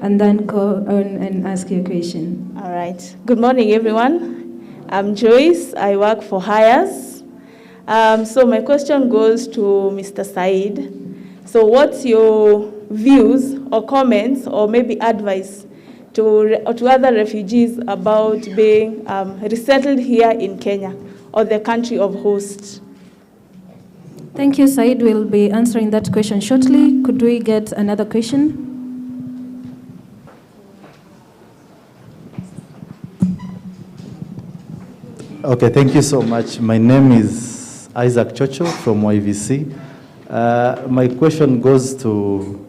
and then go on and ask your question. All right. Good morning, everyone. I'm Joyce. I work for Hires. So my question goes to Mr. Said. So what's your views or comments or maybe advice to other refugees about being resettled here in Kenya or the country of host? Thank you, Said. We'll be answering that question shortly. Could we get another question? Okay, thank you so much. My name is Isaac Chocho from YVC. My question goes to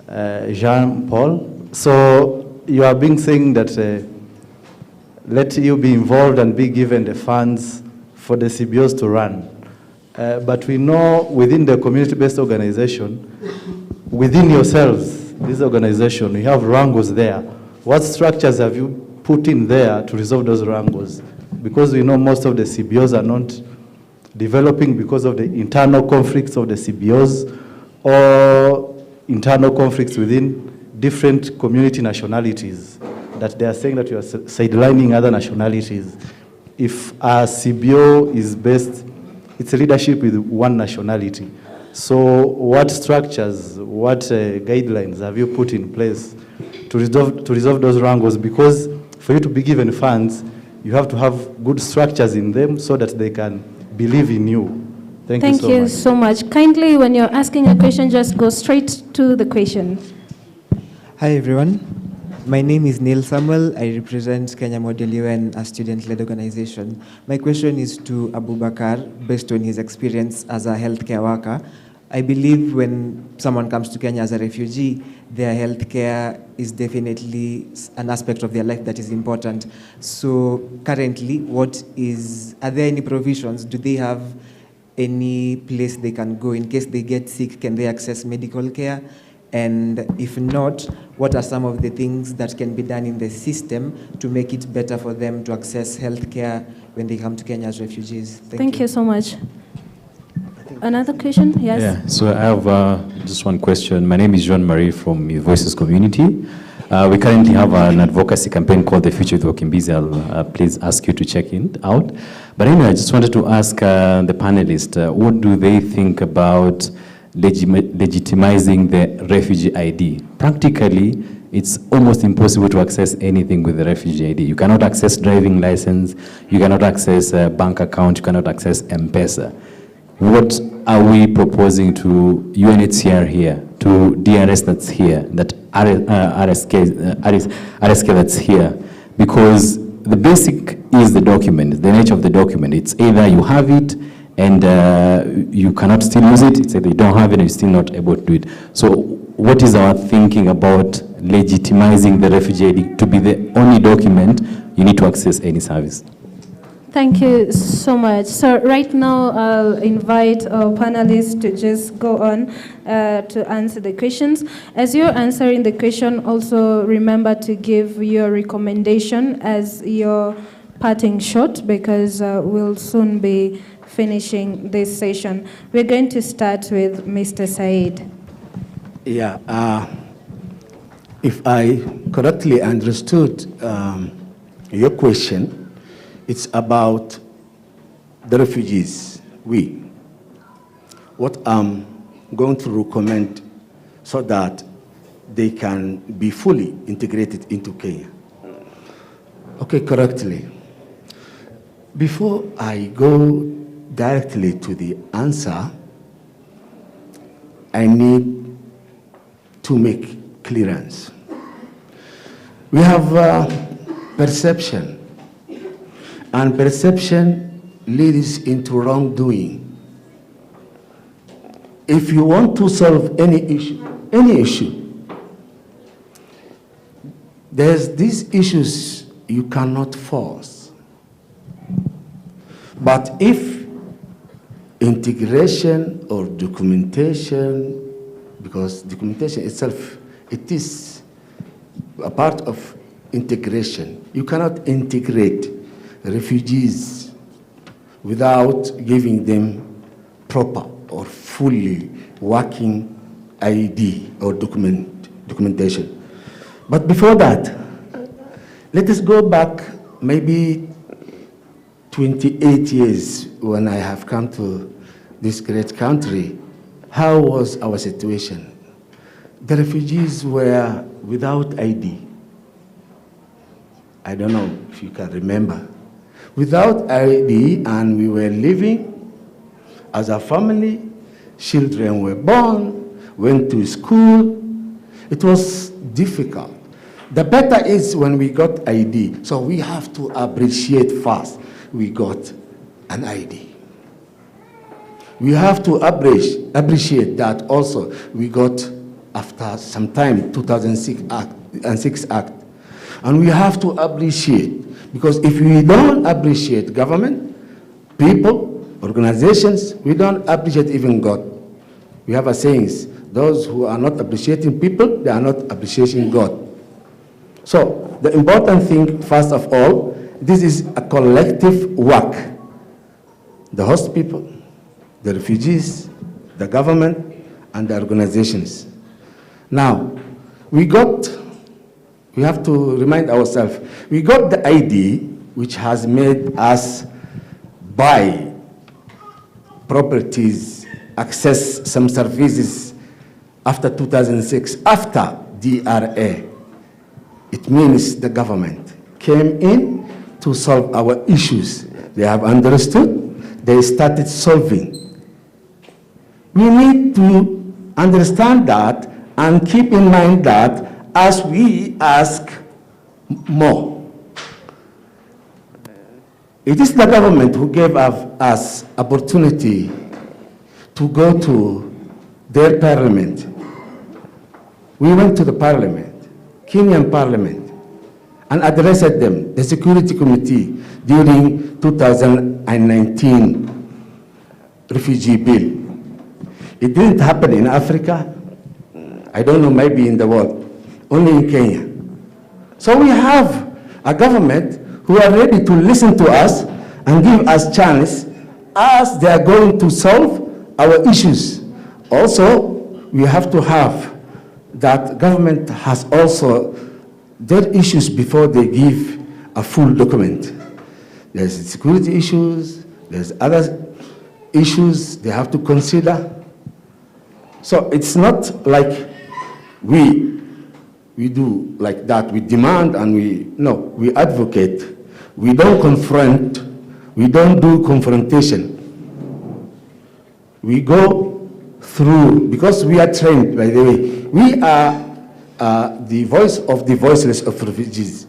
Jean-Paul. So you are being saying that let you be involved and be given the funds for the CBOs to run. But we know within the community-based organization, within yourselves, this organization, you have wrangles there. What structures have you put in there to resolve those wrangles? Because we know most of the CBOs are not developing because of the internal conflicts of the CBOs or internal conflicts within different community nationalities, that they are saying that you are sidelining other nationalities. If a CBO is based, it's a leadership with one nationality. So what structures, what guidelines have you put in place to resolve those wrangles? Because for you to be given funds, you have to have good structures in them so that they can believe in you. Thank you so much. Kindly, when you're asking a question, just go straight to the question. Hi, everyone. My name is Neil Samuel. I represent Kenya Model UN, a student-led organization. My question is to Abubakar, based on his experience as a healthcare worker. I believe when someone comes to Kenya as a refugee, their healthcare is definitely an aspect of their life that is important. So currently, are there any provisions? Do they have any place they can go in case they get sick? Can they access medical care? And if not, what are some of the things that can be done in the system to make it better for them to access healthcare when they come to Kenya as refugees? Thank you so much. Another question? Yes. Yeah, so I have just one question. My name is Jean-Marie from the Voices community. We currently have an advocacy campaign called The Future with Wakimbizi. I'll please ask you to check it out. But anyway, I just wanted to ask the panelists, what do they think about legitimizing the refugee ID? Practically, it's almost impossible to access anything with the refugee ID. You cannot access driving license, you cannot access a bank account, you cannot access Mpesa. What are we proposing to UNHCR here, to DRS that's here, that RSK that's here? Because the basic is the document, the nature of the document. It's either you have it and you cannot still use it, it's either you don't have it and you're still not able to do it. So what is our thinking about legitimizing the refugee ID to be the only document you need to access any service? Thank you so much. So right now, I'll invite our panelists to just go on to answer the questions. As you're answering the question, also remember to give your recommendation as your parting shot, because we'll soon be finishing this session. We're going to start with Mr. Said. Yeah, if I correctly understood your question, it's about the refugees. What I'm going to recommend so that they can be fully integrated into Kenya. Okay, correctly. Before I go directly to the answer, I need to make clearance. We have perception. And perception leads into wrongdoing. If you want to solve any issue, there's these issues you cannot force. But if integration or documentation, because documentation itself, it is a part of integration. You cannot integrate refugees without giving them proper or fully working ID or documentation. But before that, let us go back maybe 28 years when I have come to this great country. How was our situation? The refugees were without ID. I don't know if you can remember. Without ID, and we were living as a family. Children were born, went to school. It was difficult. The better is when we got ID. So we have to appreciate first we got an ID. We have to appreciate that also we got, after some time, 2006 Act. And we have to appreciate, because if we don't appreciate government, people, organizations, we don't appreciate even God. We have a saying, those who are not appreciating people, they are not appreciating God. So the important thing, first of all, this is a collective work the host people, the refugees, the government, and the organizations. Now, we have to remind ourselves, we got the ID which has made us buy properties, access some services after 2006, after DRA. It means the government came in to solve our issues. They have understood, they started solving. We need to understand that and keep in mind that as we ask more, it is the government who gave us opportunity to go to their parliament. We went to the parliament, Kenyan parliament, and addressed them, the Security Committee, during 2019 refugee bill. It didn't happen in Africa, I don't know, maybe in the world, only in Kenya. So we have a government who are ready to listen to us and give us chance as they are going to solve our issues. Also, we have to have that government has also their issues before they give a full document. There's security issues, there's other issues they have to consider. So it's not like we do like that. We demand and we advocate. We don't confront. We don't do confrontation. We go through, because we are trained, by the way. We are the voice of the voiceless of refugees.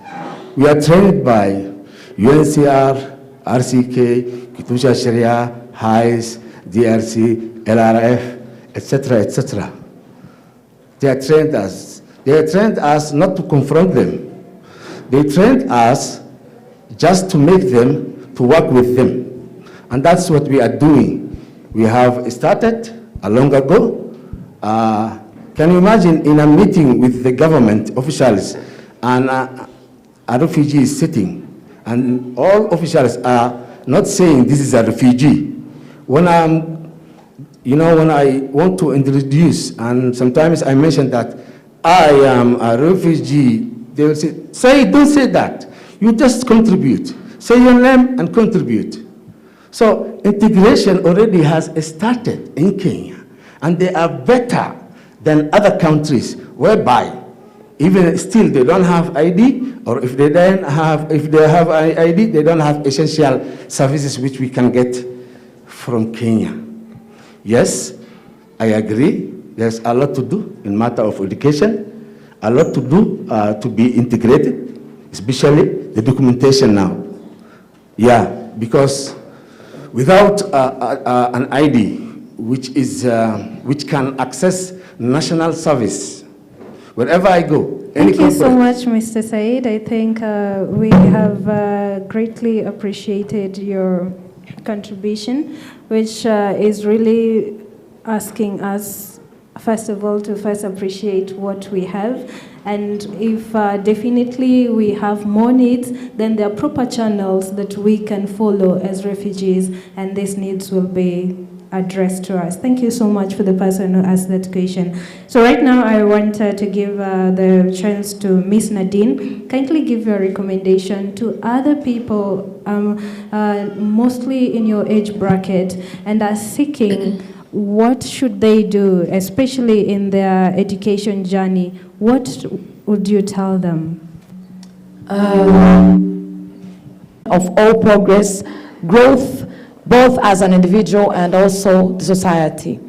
We are trained by UNHCR, RCK, Kitusha Sharia, HICE, DRC, LRF, etc., etc. They are trained us. They are trained us not to confront them. They trained us just to make them, to work with them. And that's what we are doing. We have started long ago. Can you imagine in a meeting with the government officials and a refugee is sitting, and all officials are not saying this is a refugee. When when I want to introduce, and sometimes I mention that I am a refugee, they will say, don't say that. You just contribute. Say your name and contribute. So integration already has started in Kenya, and they are better than other countries, whereby even still they don't have ID, or if they have ID, they don't have essential services which we can get from Kenya. Yes, I agree. There's a lot to do in matter of education, a lot to do to be integrated, especially the documentation now. Yeah, because without an ID which can access national service, wherever I go. Thank you so much, Mr. Said. I think we have greatly appreciated your contribution, which is really asking us, first of all, to first appreciate what we have. And if definitely we have more needs, then there are proper channels that we can follow as refugees, and these needs will be addressed to us. Thank you so much for the person who asked that question. So right now I want to give the chance to Miss Nadine. Kindly give your recommendation to other people, mostly in your age bracket, and are seeking what should they do, especially in their education journey. What would you tell them? Of all progress, growth, both as an individual and also the society.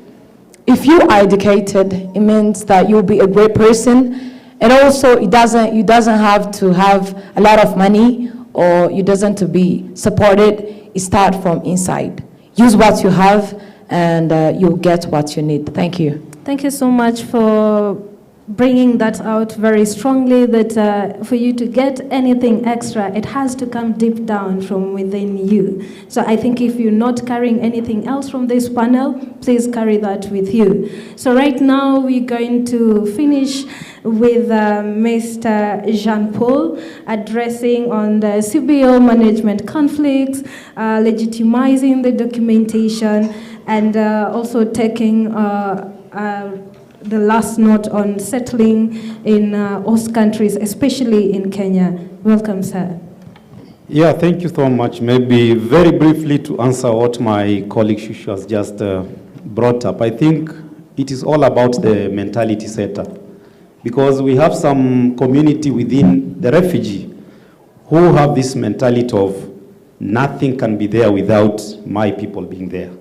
If you are educated, it means that you'll be a great person, and also you doesn't have to have a lot of money, or you doesn't to be supported. You start from inside. Use what you have, and you'll get what you need. Thank you. Thank you so much for bringing that out very strongly, that for you to get anything extra, it has to come deep down from within you. So I think if you're not carrying anything else from this panel, please carry that with you. So right now we're going to finish with Mr. Jean-Paul addressing on the CBO management conflicts, legitimizing the documentation, and also taking the last note on settling in host countries, especially in Kenya. Welcome, sir. Yeah, thank you so much. Maybe very briefly to answer what my colleague Shushu has just brought up. I think it is all about the mentality setup, because we have some community within the refugee who have this mentality of nothing can be there without my people being there.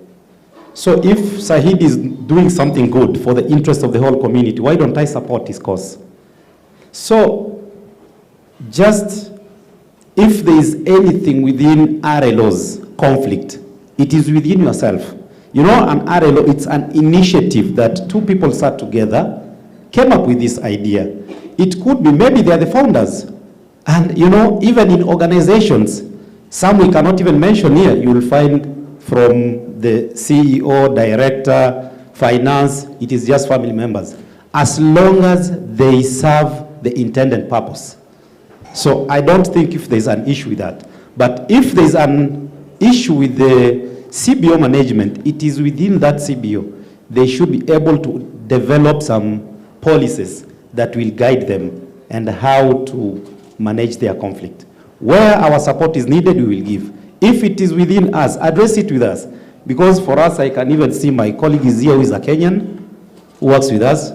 So if Sahid is doing something good for the interest of the whole community, why don't I support his cause? So just if there is anything within RLO's conflict, it is within yourself. You know, an RLO, it's an initiative that two people sat together, came up with this idea. It could be, maybe they are the founders. And you know, even in organizations, some we cannot even mention here, you will find from the CEO, director, finance, it is just family members, as long as they serve the intended purpose. So I don't think if there's an issue with that. But if there's an issue with the CBO management, it is within that CBO. They should be able to develop some policies that will guide them and how to manage their conflict. Where our support is needed, we will give. If it is within us, address it with us. Because for us, I can even see my colleague is here who is a Kenyan, who works with us.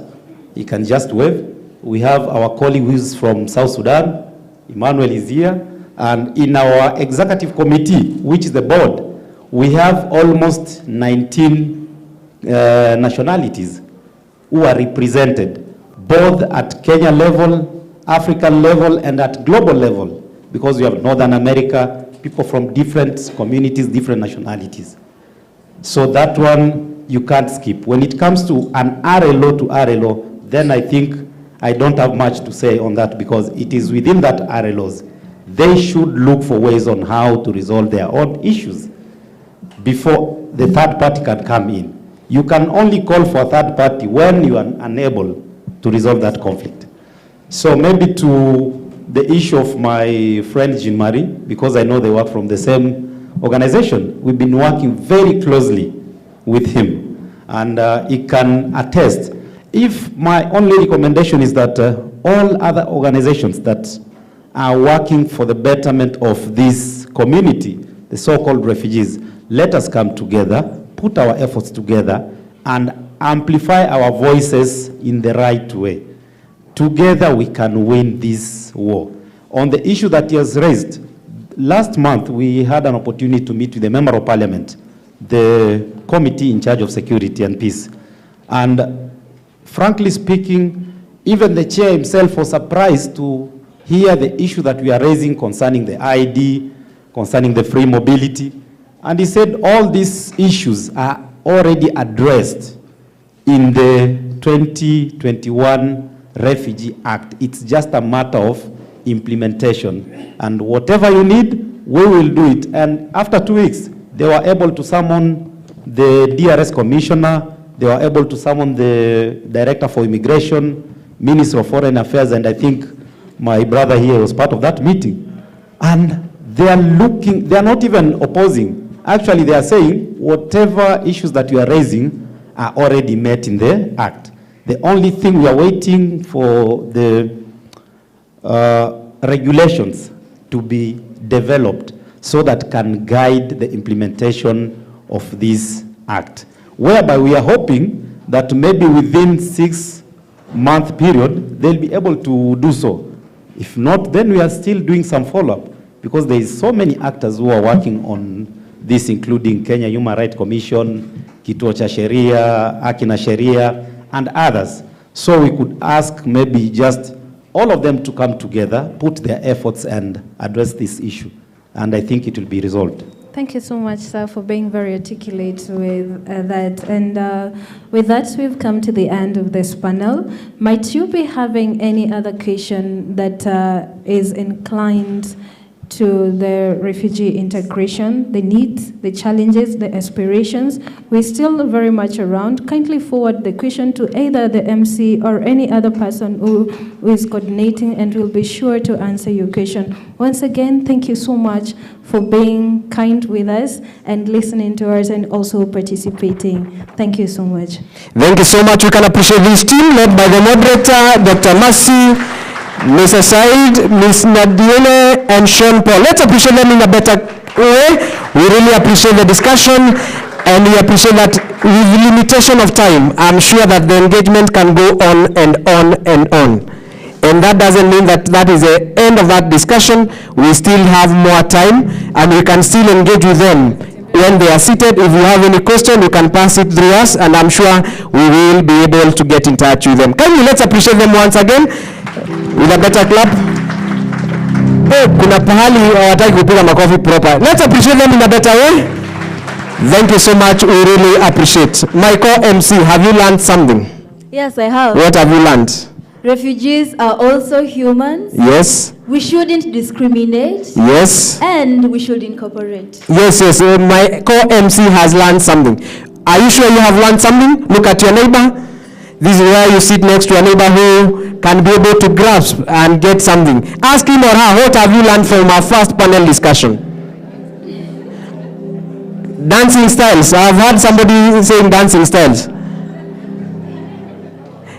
He can just wave. We have our colleague who is from South Sudan. Emmanuel is here. And in our executive committee, which is the board, we have almost 19 nationalities who are represented, both at Kenya level, African level, and at global level. Because we have Northern America, people from different communities, different nationalities. So that one you can't skip. When it comes to an RLO to RLO, then I think I don't have much to say on that, because it is within that RLOs. They should look for ways on how to resolve their own issues before the third party can come in. You can only call for a third party when you are unable to resolve that conflict. So maybe to the issue of my friend Jean-Marie, because I know they work from the same organization, we've been working very closely with him, and he can attest. If my only recommendation is that all other organizations that are working for the betterment of this community, the so-called refugees, let us come together, put our efforts together, and amplify our voices in the right way. Together we can win this war. On the issue that he has raised, last month we had an opportunity to meet with the Member of Parliament, the committee in charge of security and peace. And frankly speaking, even the chair himself was surprised to hear the issue that we are raising concerning the ID, concerning the free mobility. And he said all these issues are already addressed in the 2021 Refugee Act. It's just a matter of implementation. And whatever you need, we will do it. And after 2 weeks, they were able to summon the DRS commissioner, they were able to summon the director for immigration, Minister of Foreign Affairs, and I think my brother here was part of that meeting. And they are looking, they are not even opposing. Actually, they are saying whatever issues that you are raising are already met in the Act. The only thing we are waiting for the regulations to be developed so that can guide the implementation of this Act. Whereby we are hoping that maybe within 6-month period, they'll be able to do so. If not, then we are still doing some follow-up, because there is so many actors who are working on this, including Kenya Human Rights Commission, Kituo cha Sheria, Haki na Sheria, and others. So we could ask maybe just all of them to come together, put their efforts and address this issue. And I think it will be resolved. Thank you so much, sir, for being very articulate with that. And with that, we've come to the end of this panel. Might you be having any other question that is inclined to the refugee integration, the needs, the challenges, the aspirations. We're still very much around. Kindly forward the question to either the MC or any other person who is coordinating, and we'll be sure to answer your question. Once again, thank you so much for being kind with us and listening to us and also participating. Thank you so much. Thank you so much. We can appreciate this team led by the moderator, Dr. Mercy, Mr. Said, Ms. Nadiene, and Sean Paul. Let's appreciate them in a better way. We really appreciate the discussion, and we appreciate that with limitation of time, I'm sure that the engagement can go on and on and on. And that doesn't mean that that is the end of that discussion. We still have more time, and we can still engage with them when they are seated. If you have any question, you can pass it through us, and I'm sure we will be able to get in touch with them. Kindly, let's appreciate them once again with a better clap. Kuna pahali hawataki kupiga makofi proper. Let's appreciate them in a better way. Thank you so much. We really appreciate. My co-MC, have you learned something? Yes, I have. What have you learned? Refugees are also humans. Yes. We shouldn't discriminate. Yes. And we should incorporate. Yes, yes. My co-MC has learned something. Are you sure you have learned something? Look at your neighbor. This is where you sit next to a neighbor who can be able to grasp and get something. Ask him or her, what have you learned from our first panel discussion? Dancing styles. I've heard somebody saying dancing styles.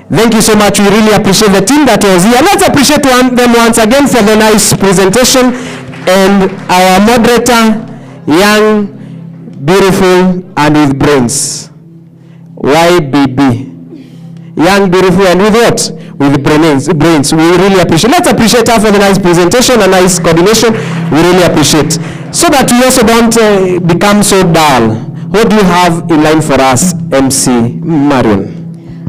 Thank you so much. We really appreciate the team that was here. Let's appreciate them once again for the nice presentation. And our moderator, young, beautiful, and with brains. YBB. Young, beautiful, and with what? With brains. We really appreciate. Let's appreciate her for the nice presentation and nice coordination. We really appreciate. So that we also don't become so dull. What do you have in line for us, MC Marion?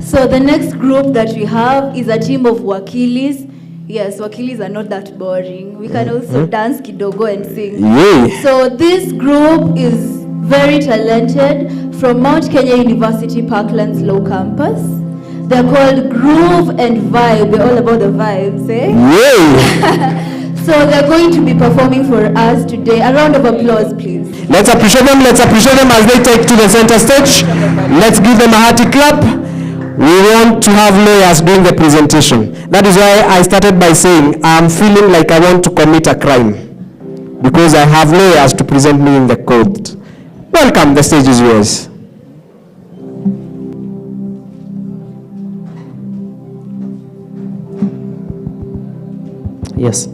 So the next group that we have is a team of wakilis. Yes, wakilis are not that boring. We can also dance kidogo and sing. Yeah. So this group is very talented from Mount Kenya University Parklands Law Campus. They're called Groove and Vibe. They're all about the vibes, eh? Yeah. So they're going to be performing for us today. A round of applause, please. Let's appreciate them. Let's appreciate them as they take to the center stage. Let's give them a hearty clap. We want to have lawyers doing the presentation. That is why I started by saying I'm feeling like I want to commit a crime because I have lawyers to present me in the court. Welcome. The stage is yours. Yes.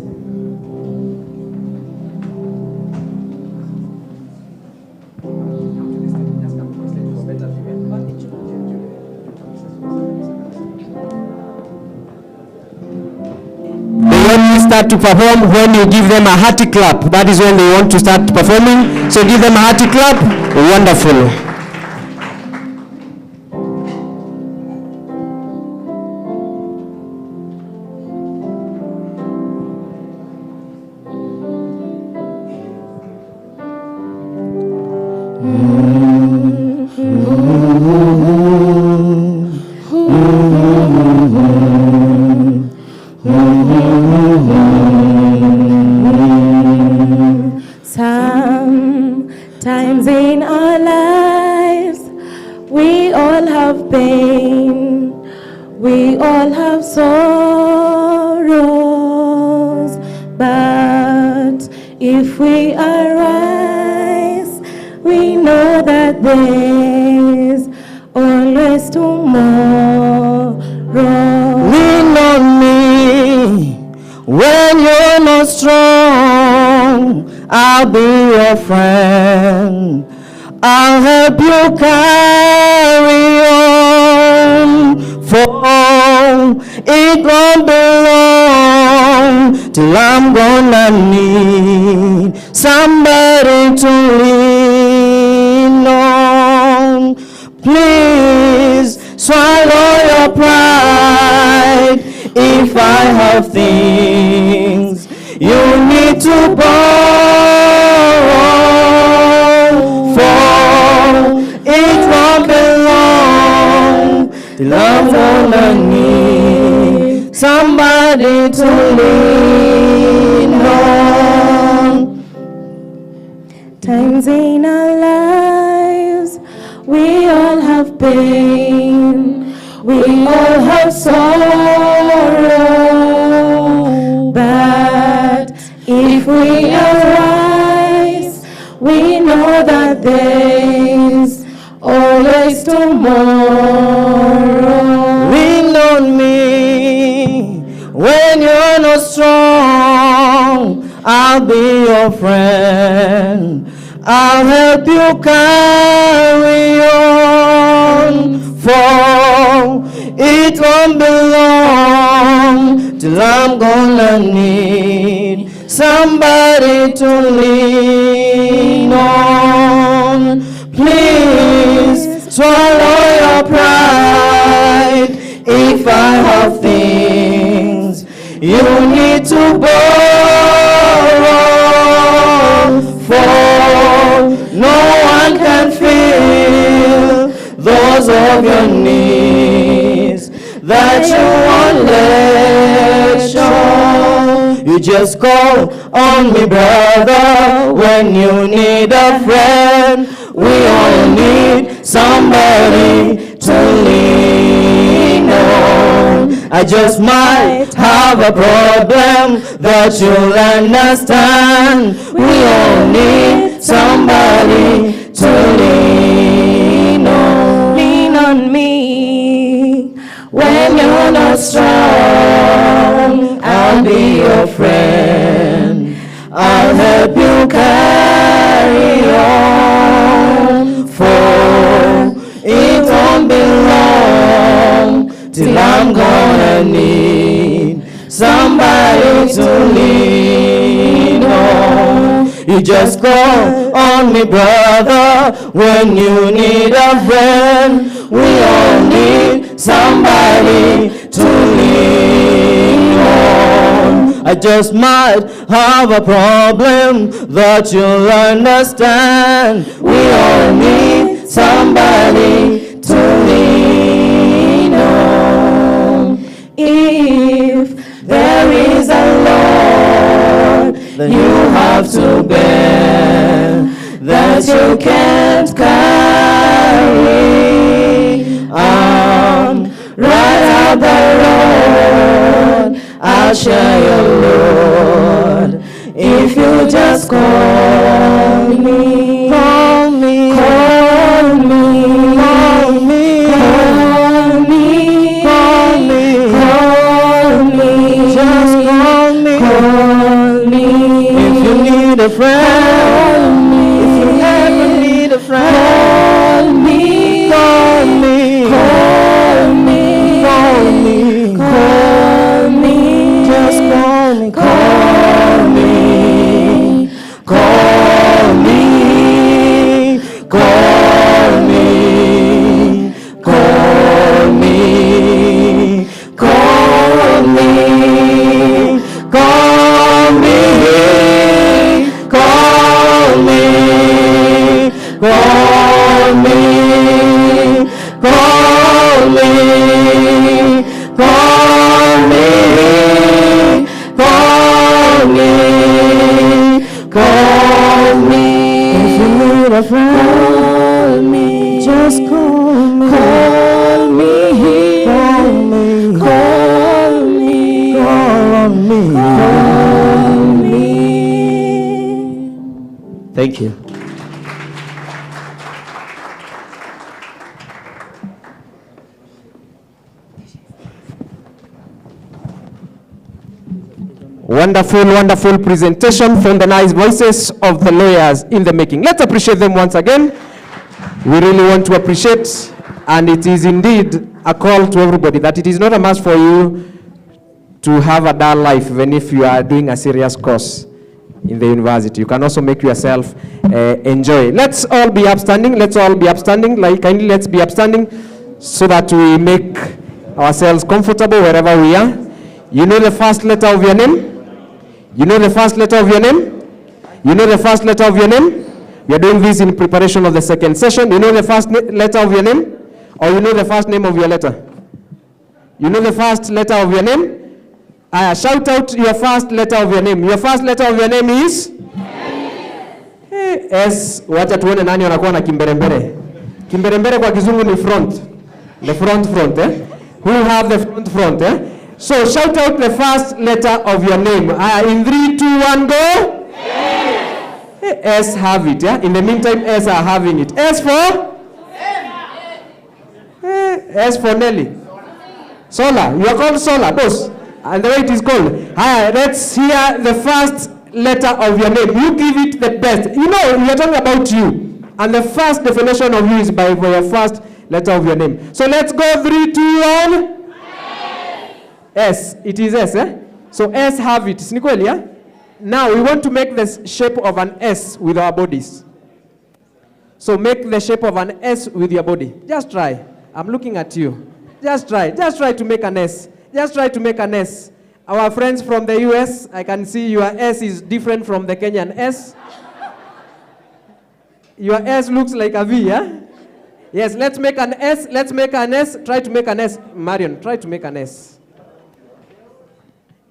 When you start to perform, when you give them a hearty clap, that is when they want to start performing. So give them a hearty clap. Wonderful. Sometimes in our lives, we all have pain, we all have sorrows, but if we arise, we know that there's always tomorrow. Lean on me when you're not strong. I'll be your friend. I'll help you carry on. For it won't be long till I'm gonna need somebody to lean on. Please swallow your pride. If I have things you need to borrow, for it won't be long till I'm gonna need somebody to lean on. Times in our lives, we all have pain, we all have sorrow, but if we arise, we know that there's always tomorrow. Lean on me when you're not strong. I'll be your friend. I'll help you carry on. For it won't be long till I'm gonna need somebody to lean on. Please swallow your pride. If I have things you need to borrow, for no one can fill those of your needs that you won't let show. You just call on me, brother, when you need a friend. We all need somebody to lean on. I just might have a problem that you'll understand. We all need somebody to lean on. Lean on me when you're not strong. I'll be your friend. I'll help you carry on. For it won't be long till I'm gonna need somebody to lean on. You just call on me, brother, when you need a friend. We all need somebody to lean on. I just might have a problem that you'll understand. We all need somebody to lean on. If there is a load that you have to bear, that you can't carry, I'm right up the road. I'll share your load if you just call me. Call me. Call me. Call me. Call me. Call me. Call me. Just call me. Call me. If you need a friend, call me. If you ever need a friend, call me. Call me. Call me. Call me. Call me. Just call me. Call me. Call me. Call me. Call me. Call me. Call me. Call me. Call me. Call me. Call me. Call me. Call me. If you need a friend, call me. Just call me. Call me. Call me. Call me. Call on me. Call me. Thank you. Wonderful, wonderful presentation from the nice voices of the lawyers in the making. Let's appreciate them once again. We really want to appreciate, and it is indeed a call to everybody that it is not a must for you to have a dull life, even if you are doing a serious course in the university. You can also make yourself enjoy. Let's all be upstanding. Let's all be upstanding. Kindly, let's be upstanding so that we make ourselves comfortable wherever we are. You know the first letter of your name? You know the first letter of your name? You know the first letter of your name? We are doing this in preparation of the second session. You know the first letter of your name? Or you know the first name of your letter? You know the first letter of your name? Shout out your first letter of your name. Your first letter of your name is? Yes. Hey, S, wacha tuone nani wanakuwa na kimberembere. Kimberembere kwa kizungu ni front. The front, eh? Who have the front, eh? So shout out the first letter of your name. In 3, 2, 1, go. S have it, yeah? In the meantime, S are having it. S for? S for Nelly. Sola. You are called Sola, boss. And the way it is called. Let's hear the first letter of your name. You give it the best. You know, we are talking about you. And the first definition of you is by your first letter of your name. So let's go 3, 2, 1. S. It is S, eh? So S have it. Snikweli, yeah? Now we want to make the shape of an S with our bodies. So make the shape of an S with your body. Just try. I'm looking at you. Just try. Just try to make an S. Just try to make an S. Our friends from the US, I can see your S is different from the Kenyan S. Your S looks like a V, yeah? Yes, let's make an S. Let's make an S. Try to make an S. Marion, try to make an S.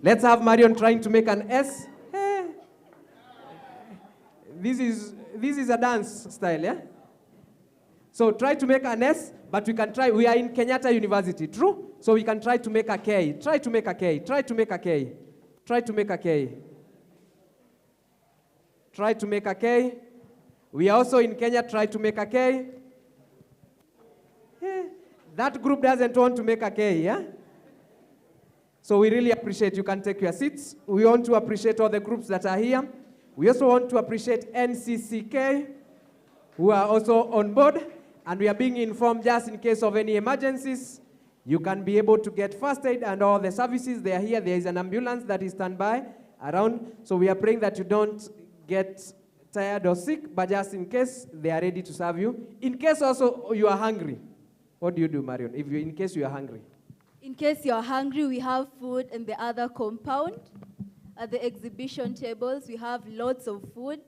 Let's have Marion trying to make an S. This is a dance style, yeah? So try to make an S, but we can try. We are in Kenyatta University, true? So we can try to make a K. Try to make a K. Try to make a K. Try to make a K. Try to make a K. We are also in Kenya. Try to make a K. That group doesn't want to make a K, yeah? So we really appreciate. You can take your seats. We want to appreciate all the groups that are here. We also want to appreciate NCCK, who are also on board, and we are being informed just in case of any emergencies, you can be able to get first aid and all the services. They are here. There is an ambulance that is standby around, so we are praying that you don't get tired or sick, but just in case, they are ready to serve you. In case also you are hungry, what do you do, Marion, in case you are hungry? In case you're hungry, we have food in the other compound. At the exhibition tables, we have lots of food.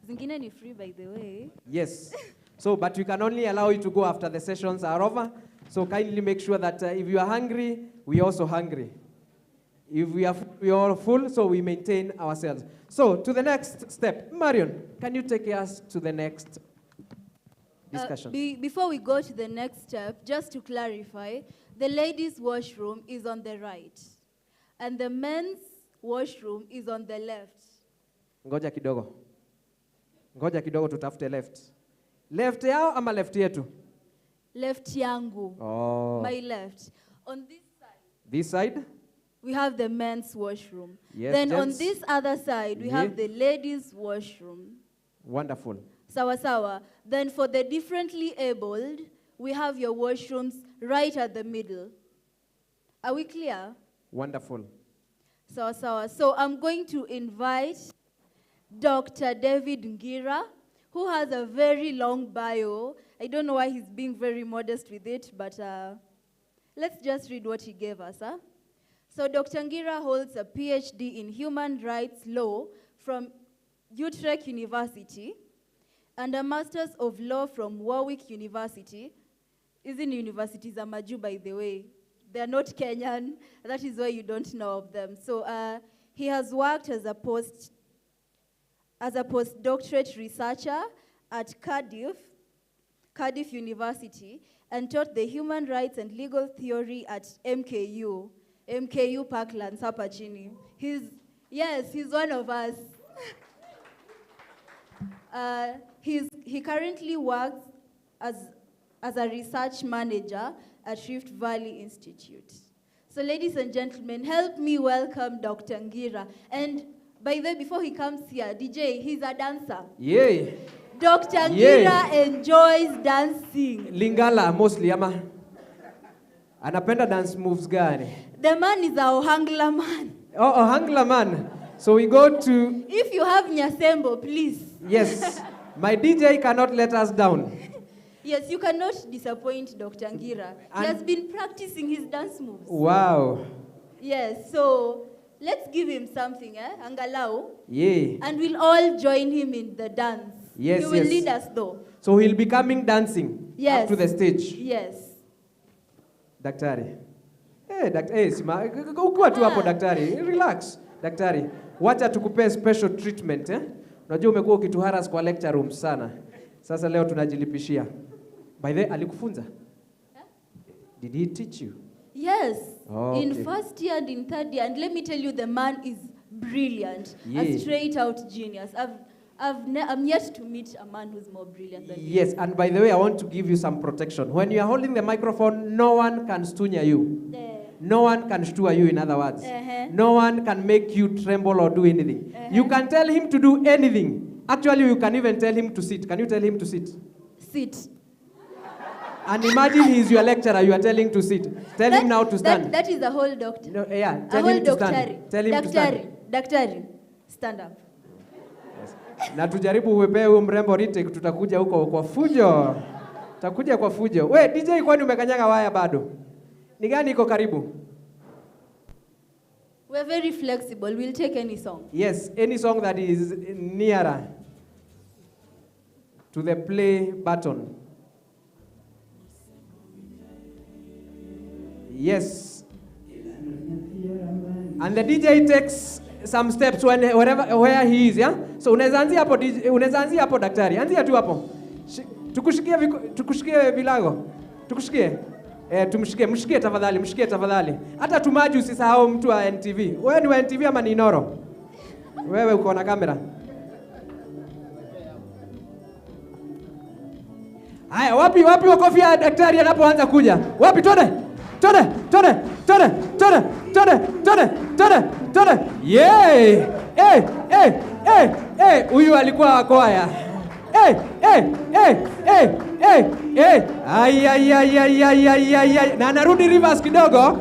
Zingine ni free, by the way. Yes. So, but we can only allow you to go after the sessions are over. So kindly make sure that if you are hungry, we are also hungry. If we are full, so we maintain ourselves. So, to the next step. Marion, can you take us to the next discussion? Before we go to the next step, just to clarify, the ladies' washroom is on the right, and the men's washroom is on the left. Ngoja kidogo tutafute left. Left yao ama left yetu? Left yangu. Oh. My left. On this side. This side? We have the men's washroom. Yes, then gents. on this other side, we have the ladies' washroom. Wonderful. Sawa sawa. Then for the differently abled, we have your washrooms right at the middle. Are we clear? Wonderful. Sawa sawa. So I'm going to invite Dr. David Ngira, who has a very long bio. I don't know why he's being very modest with it, but let's just read what he gave us. Huh? So Dr. Ngira holds a PhD in human rights law from Utrecht University and a Master's of Law from Warwick University. Isn't universities are Maju, by the way? They're not Kenyan. That is why you don't know of them. So he has worked as a postdoctorate researcher at Cardiff University and taught the human rights and legal theory at MKU Parklands, hapa chini. He's one of us. He currently works as a research manager at Rift Valley Institute. So ladies and gentlemen, help me welcome Dr. Ngira. And by the way, before he comes here, DJ, he's a dancer. Yay. Dr. Ngira enjoys dancing. Lingala mostly, ama. Anapenda dance moves gani? The man is our Ohangla man. Oh, Ohangla man. So we go to... If you have Nyasembo, please. Yes. My DJ cannot let us down. Yes, you cannot disappoint Dr. Ngira. He has been practicing his dance moves. Wow. Yes, so let's give him something, Angalau. Yeah. And we'll all join him in the dance. Yes, He will lead us though. So he'll be coming dancing up to the stage. Yes. Daktari. Sima, ukiwa tu hapo daktari. Relax, daktari. Wacha tukupe special treatment, Unajua umekuwa ukituharas kwa lecture room sana. Sasa leo tunajilipishia. By the way, alikufunza? Did he teach you? Yes, Okay. in first year and in third year, and let me tell you, the man is brilliant, Yeah. a straight out genius. I'm yet to meet a man who's more brilliant than him. Yes, and by the way, I want to give you some protection. When you are holding the microphone, no one can stunya you. No one can stua you, in other words. No one can make you tremble or do anything. You can tell him to do anything. Actually, you can even tell him to sit. Can you tell him to sit? Sit. And imagine he's your lecturer, you are telling to sit. Tell him now to stand. That is a whole doctor. No, yeah, A tell whole him to doctor. stand. Tell him to stand. Daktari, stand up. Na tujaribu uwepee huyo mrembo retake, tutakuja huko kwa fujo. Tutakuja kwa fujo. We, DJ kwani umekanyaga waya bado? Ni gani iko karibu? We're very flexible. We'll take any song. Yes, any song that is nearer to the play button. Yes. And the DJ takes some steps where he is, yeah? So unaweza anzia hapo daktari. Anzia tu hapo. Tukushikie vilago. Tukushikie. Mshikie tafadhali. Hata tumaji usisahau mtu wa NTV. Wewe ni wa NTV ama ni Inoro? Wewe uko na kamera. Haya, wapi wakofi ya daktari anapoanza kuja? Wapi twende? Yeah! Huyu alikuwa akoaya. Ay. Na narudi reverse kidogo.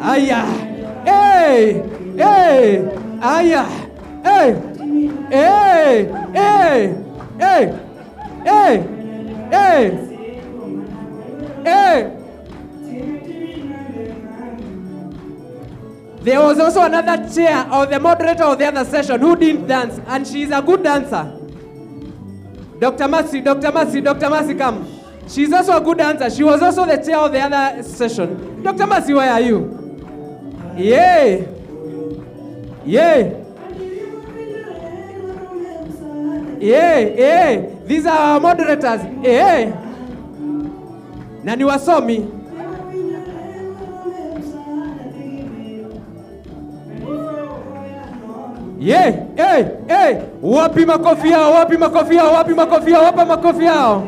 Aya. Aya. There was also another chair of the moderator of the other session who didn't dance, and she is a good dancer. Dr. Mercy, come. She's also a good dancer. She was also the chair of the other session. Dr. Mercy, where are you? Yeah. These are our moderators. Na ni wasomi. Wapi makofi yao? Wapa makofi yao.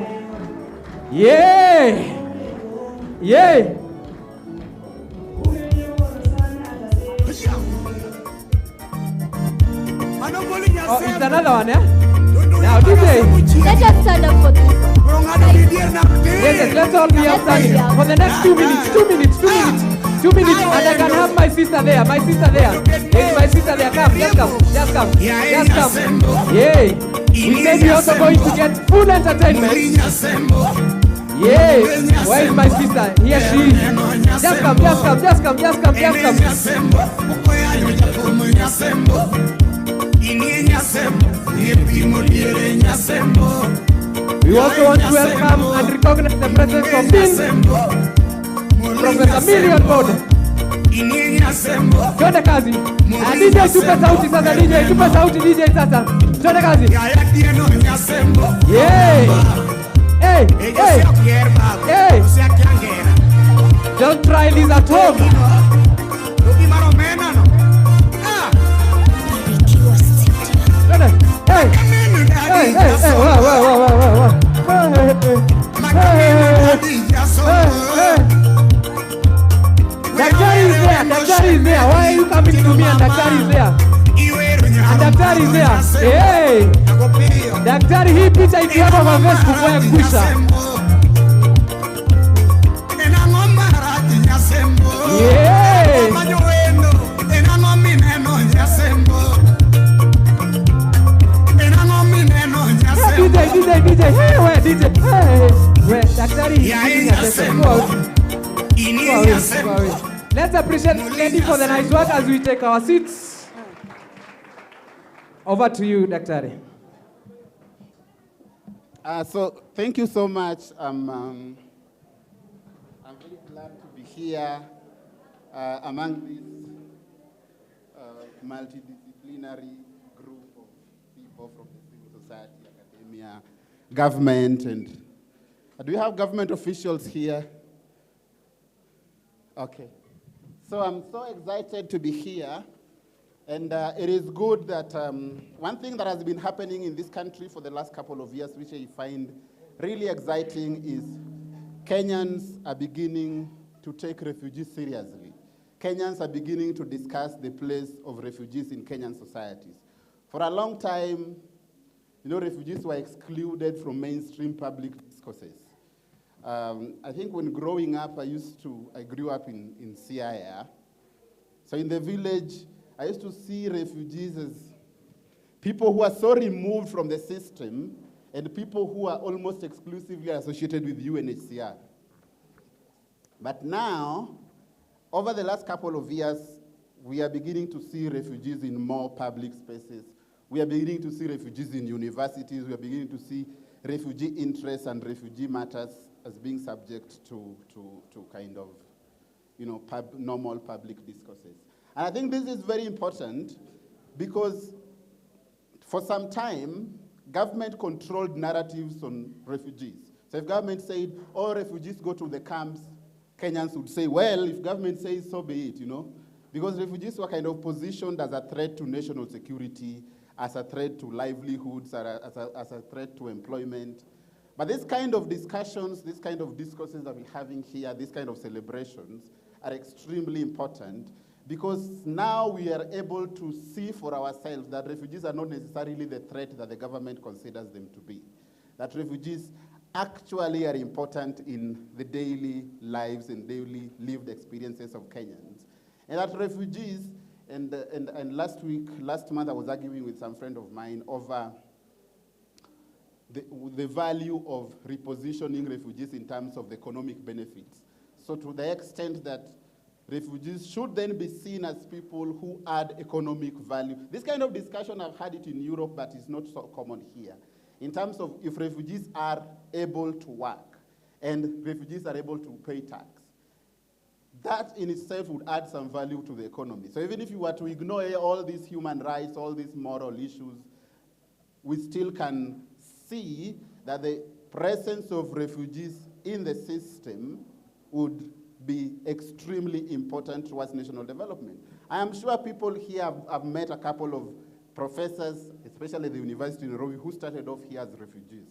Oh, it's another one, yeah? Now, DJ. Let us stand up for this. Yes, let's all be outstanding. For the next 2 minutes. 2 minutes, and I can have my sister there. Yes, my sister there. Come. Yeah. We said we're also going to get full entertainment. Yes. Where is my sister? Here she is. Just come. We also want to welcome and recognize the presence of Professor Million Bode. Twende kazi. DJ tupe sauti sasa, DJ sasa. Twende kazi. Don't try this at home. Daktari is there. Why are you coming to me and Daktari is there? And Daktari is there. Hey! Daktari, hii picha ikiwekwa kwa Facebook wewe kusha. Yeah! DJ. Hey, where DJ? Hey, where Daktari is giving attention. Go away. Let's appreciate Lady for the nice work as we take our seats. Over to you, Daktari. So thank you so much. I'm very glad to be here among this multidisciplinary or from the civil society, academia, government, and do we have government officials here? Okay. So I'm so excited to be here, and it is good that one thing that has been happening in this country for the last couple of years, which I find really exciting, is Kenyans are beginning to take refugees seriously. Kenyans are beginning to discuss the place of refugees in Kenyan societies. For a long time, refugees were excluded from mainstream public discourses. I think when growing up, I grew up in Siaya. So in the village, I used to see refugees as people who are so removed from the system and people who are almost exclusively associated with UNHCR. But now, over the last couple of years, we are beginning to see refugees in more public spaces. We are beginning to see refugees in universities. We are beginning to see refugee interests and refugee matters as being subject to kind of, normal public discourses. And I think this is very important because for some time, government controlled narratives on refugees. So if government said, all refugees go to the camps, Kenyans would say, well, if government says so be it, because refugees were kind of positioned as a threat to national security, as a threat to livelihoods, as a threat to employment. But this kind of discussions, this kind of discourses that we're having here, these kind of celebrations are extremely important because now we are able to see for ourselves that refugees are not necessarily the threat that the government considers them to be. That refugees actually are important in the daily lives and daily lived experiences of Kenyans. And that refugees, and last month I was arguing with some friend of mine over the value of repositioning refugees in terms of the economic benefits. So to the extent that refugees should then be seen as people who add economic value. This kind of discussion, I've had it in Europe, but it's not so common here. In terms of if refugees are able to work and refugees are able to pay tax, that in itself would add some value to the economy. So even if you were to ignore all these human rights, all these moral issues, we still can see that the presence of refugees in the system would be extremely important towards national development. I am sure people here have met a couple of professors, especially the University in Nairobi, who started off here as refugees.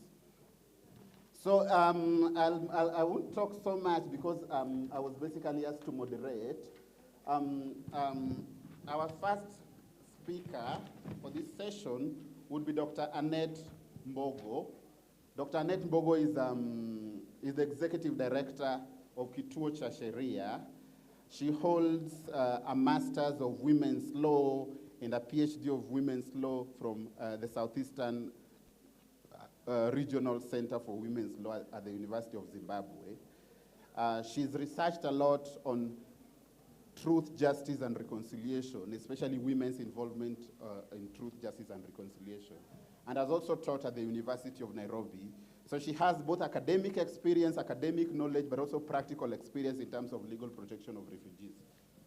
So I won't talk so much because I was basically asked to moderate. Our first speaker for this session would be Dr. Annette Mbogo. Dr. Annette Mbogo is the Executive Director of Kituo Cha Sheria. She holds a Master's of Women's Law and a PhD of Women's Law from the Southeastern Regional Center for Women's Law at the University of Zimbabwe. She's researched a lot on truth, justice, and reconciliation, especially women's involvement in truth, justice, and reconciliation, and has also taught at the University of Nairobi. So she has both academic experience, academic knowledge, but also practical experience in terms of legal protection of refugees.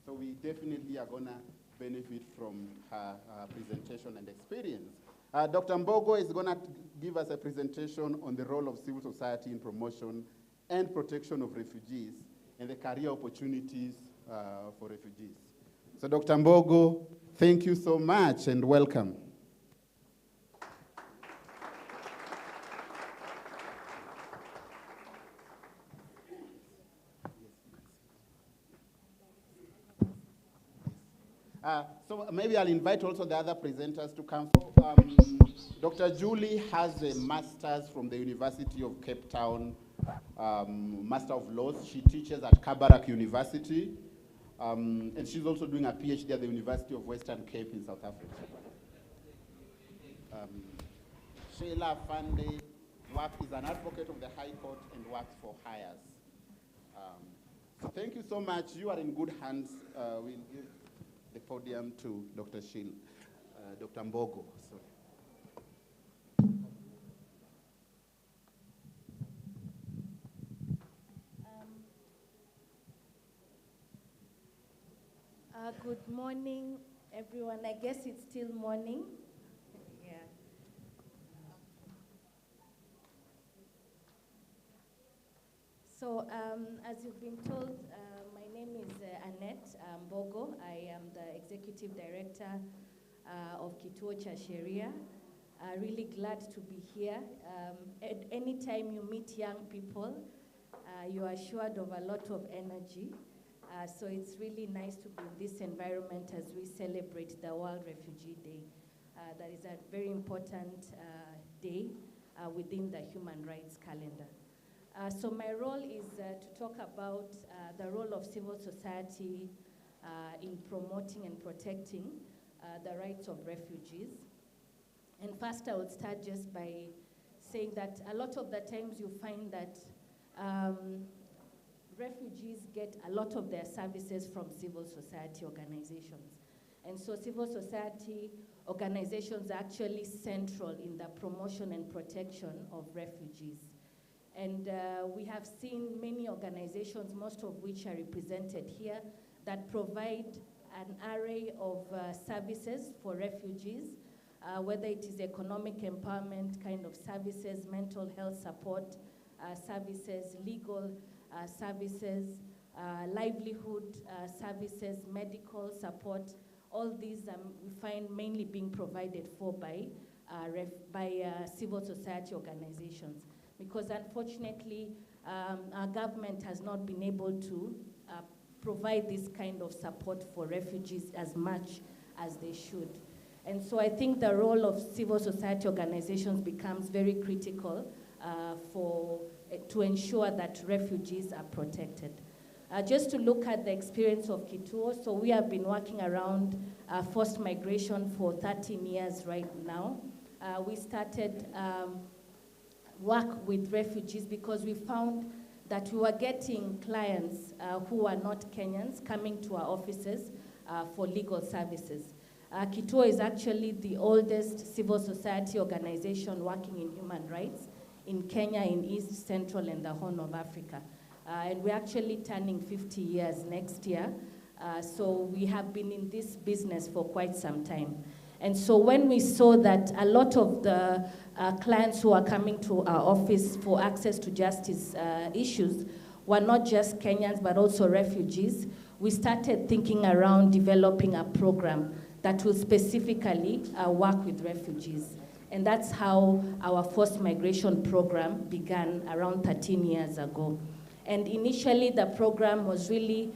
So we definitely are going to benefit from her presentation and experience. Dr. Mbogo is going to give us a presentation on the role of civil society in promotion and protection of refugees and the career opportunities for refugees. So Dr. Mbogo, thank you so much and welcome. So maybe I'll invite also the other presenters to come. Dr. Julie has a master's from the University of Cape Town, Master of Laws. She teaches at Kabarak University, and she's also doing a PhD at the University of Western Cape in South Africa. Sheila Fande is an advocate of the High Court and works for hires. So thank you so much. You are in good hands. We'll give the podium to Dr. Dr. Mbogo. Sorry. Good morning, everyone. I guess it's still morning. Yeah. So, as you've been told, my name is Annette Mbogo. I am the Executive Director of Kituo cha Sheria. Really glad to be here. At any time you meet young people, you are assured of a lot of energy. So it's really nice to be in this environment as we celebrate the World Refugee Day. That is a very important day within the human rights calendar. So my role is to talk about the role of civil society in promoting and protecting the rights of refugees. And first I would start just by saying that a lot of the times you find that refugees get a lot of their services from civil society organizations. And so civil society organizations are actually central in the promotion and protection of refugees. And we have seen many organizations, most of which are represented here, that provide an array of services for refugees, whether it is economic empowerment kind of services, mental health support services, legal services, livelihood services, medical support. All these we find mainly being provided for by civil society organizations. Because unfortunately, our government has not been able to provide this kind of support for refugees as much as they should. And so I think the role of civil society organizations becomes very critical to ensure that refugees are protected. Just to look at the experience of Kituo, so we have been working around forced migration for 13 years right now. We started work with refugees because we found that we were getting clients who are not Kenyans coming to our offices for legal services. Kituo is actually the oldest civil society organization working in human rights in Kenya, in East, Central, and the Horn of Africa. And we're actually turning 50 years next year. So we have been in this business for quite some time. And so when we saw that a lot of the clients who are coming to our office for access to justice issues were not just Kenyans, but also refugees, we started thinking around developing a program that will specifically work with refugees. And that's how our forced migration program began around 13 years ago. And initially, the program was really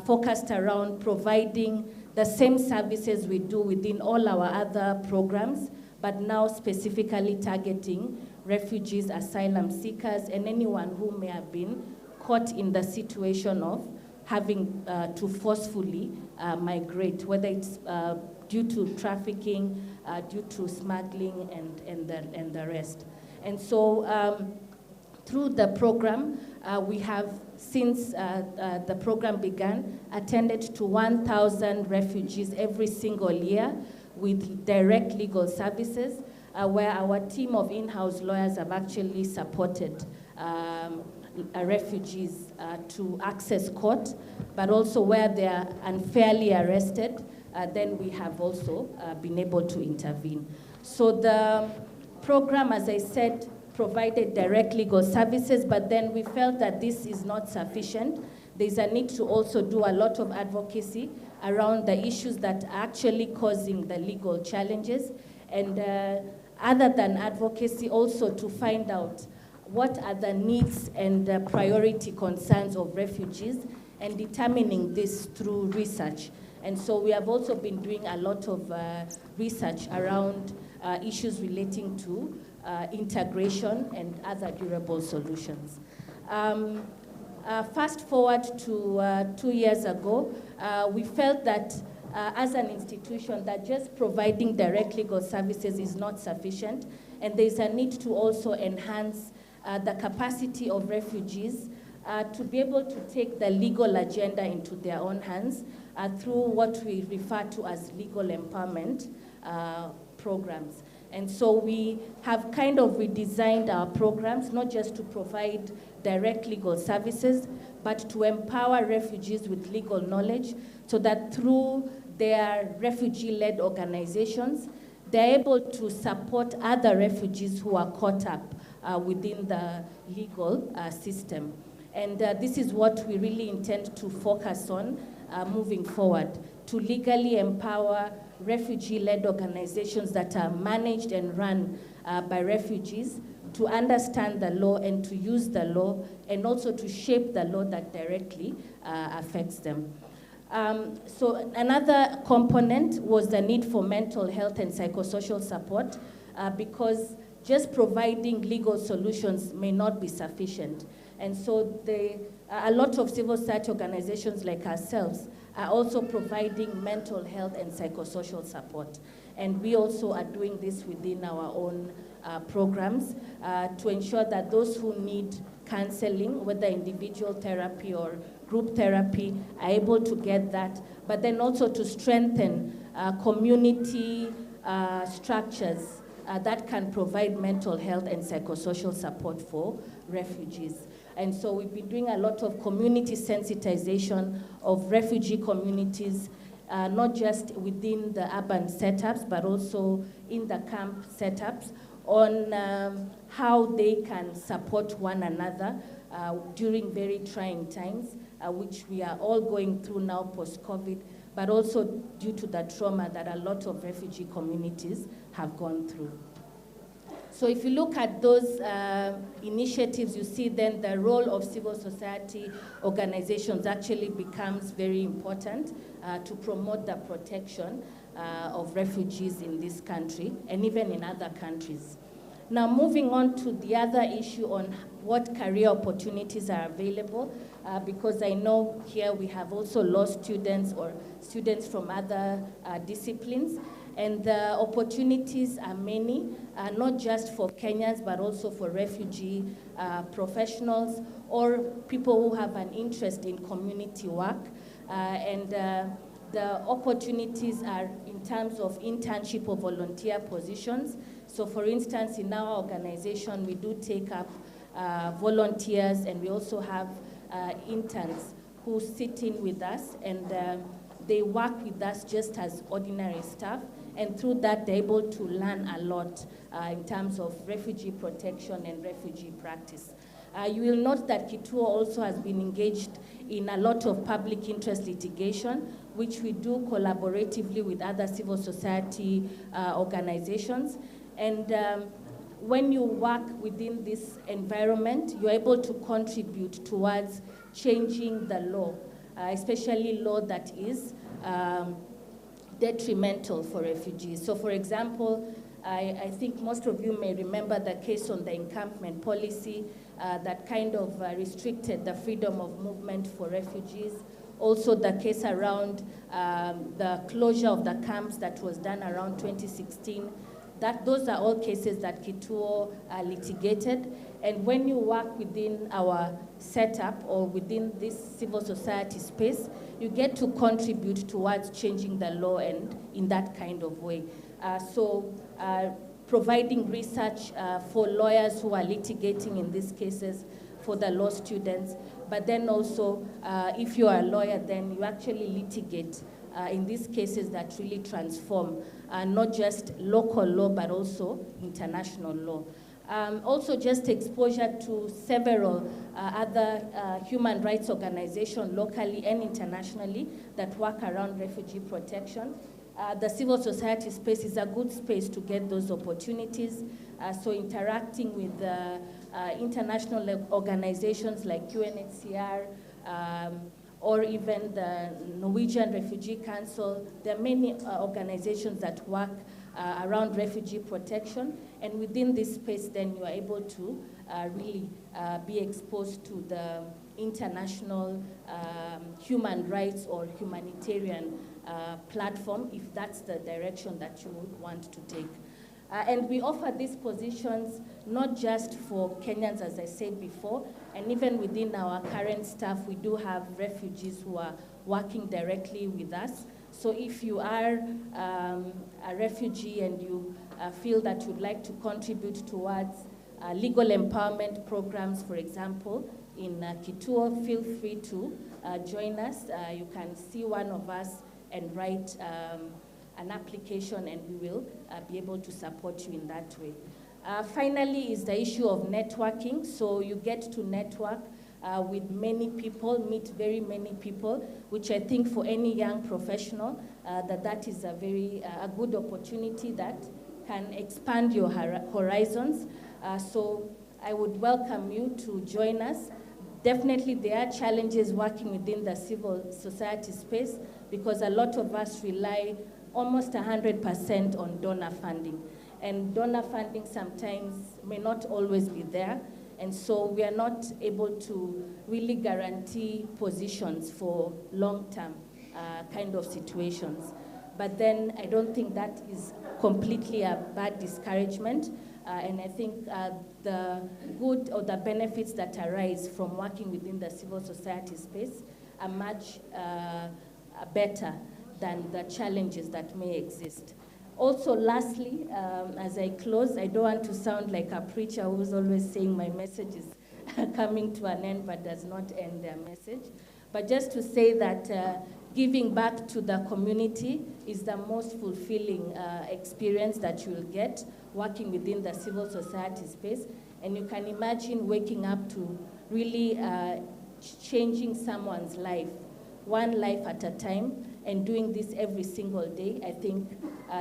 focused around providing the same services we do within all our other programs, but now specifically targeting refugees, asylum seekers, and anyone who may have been caught in the situation of having to forcefully migrate, whether it's due to trafficking, due to smuggling, and the rest. And so through the program, we have, since the program began, attended to 1,000 refugees every single year with direct legal services, where our team of in-house lawyers have actually supported refugees to access court, but also where they are unfairly arrested, then we have also been able to intervene. So the program, as I said, provided direct legal services, but then we felt that this is not sufficient. There's a need to also do a lot of advocacy around the issues that are actually causing the legal challenges, and other than advocacy, also to find out what are the needs and priority concerns of refugees, and determining this through research. And so we have also been doing a lot of research around issues relating to integration and other durable solutions. Fast forward to 2 years ago, we felt that as an institution that just providing direct legal services is not sufficient, and there's a need to also enhance the capacity of refugees to be able to take the legal agenda into their own hands through what we refer to as legal empowerment programs. And so we have kind of redesigned our programs, not just to provide direct legal services, but to empower refugees with legal knowledge so that through their refugee-led organizations, they're able to support other refugees who are caught up within the legal system. And this is what we really intend to focus on moving forward, to legally empower refugee-led organizations that are managed and run by refugees to understand the law and to use the law, and also to shape the law that directly affects them. So another component was the need for mental health and psychosocial support, because just providing legal solutions may not be sufficient. And so a lot of civil society organizations like ourselves are also providing mental health and psychosocial support. And we also are doing this within our own programs to ensure that those who need counseling, whether individual therapy or group therapy, are able to get that, but then also to strengthen community structures that can provide mental health and psychosocial support for refugees. And so we've been doing a lot of community sensitization of refugee communities, not just within the urban setups, but also in the camp setups, on how they can support one another during very trying times, which we are all going through now post-COVID, but also due to the trauma that a lot of refugee communities have gone through. So if you look at those initiatives, you see then the role of civil society organizations actually becomes very important to promote the protection of refugees in this country and even in other countries. Now moving on to the other issue on what career opportunities are available, because I know here we have also law students or students from other disciplines. And the opportunities are many, not just for Kenyans, but also for refugee professionals or people who have an interest in community work. The opportunities are in terms of internship or volunteer positions. So for instance, in our organization, we do take up volunteers, and we also have interns who sit in with us, and they work with us just as ordinary staff. And through that, they're able to learn a lot in terms of refugee protection and refugee practice. You will note that Kituo also has been engaged in a lot of public interest litigation, which we do collaboratively with other civil society organizations. And when you work within this environment, you're able to contribute towards changing the law, especially law that is detrimental for refugees. So for example, I think most of you may remember the case on the encampment policy that kind of restricted the freedom of movement for refugees. Also the case around the closure of the camps that was done around 2016. Those are all cases that Kituo litigated. And when you work within our setup or within this civil society space, you get to contribute towards changing the law and in that kind of way. Providing research for lawyers who are litigating in these cases, for the law students, but then also if you are a lawyer, then you actually litigate in these cases that really transform not just local law, but also international law. Also just exposure to several other human rights organizations locally and internationally that work around refugee protection. The civil society space is a good space to get those opportunities. So interacting with international organizations like UNHCR, or even the Norwegian Refugee Council. There are many organizations that work around refugee protection, and within this space then you are able to really be exposed to the international human rights or humanitarian platform, if that's the direction that you would want to take. And we offer these positions not just for Kenyans, as I said before, and even within our current staff, we do have refugees who are working directly with us. So if you are a refugee and you feel that you'd like to contribute towards legal empowerment programs, for example, in Kituo, feel free to join us. You can see one of us and write an application, and we will be able to support you in that way. Finally is the issue of networking. So you get to network with many people, meet very many people, which I think for any young professional, that is a very a good opportunity that can expand your horizons. So I would welcome you to join us. Definitely there are challenges working within the civil society space because a lot of us rely almost 100% on donor funding. And donor funding sometimes may not always be there. And so we are not able to really guarantee positions for long-term kind of situations. But then I don't think that is completely a bad discouragement. And I think the good or the benefits that arise from working within the civil society space are much better than the challenges that may exist. Also, lastly, as I close, I don't want to sound like a preacher who's always saying my message is coming to an end but does not end their message. But just to say that giving back to the community is the most fulfilling experience that you'll get working within the civil society space. And you can imagine waking up to really changing someone's life, one life at a time, and doing this every single day. I think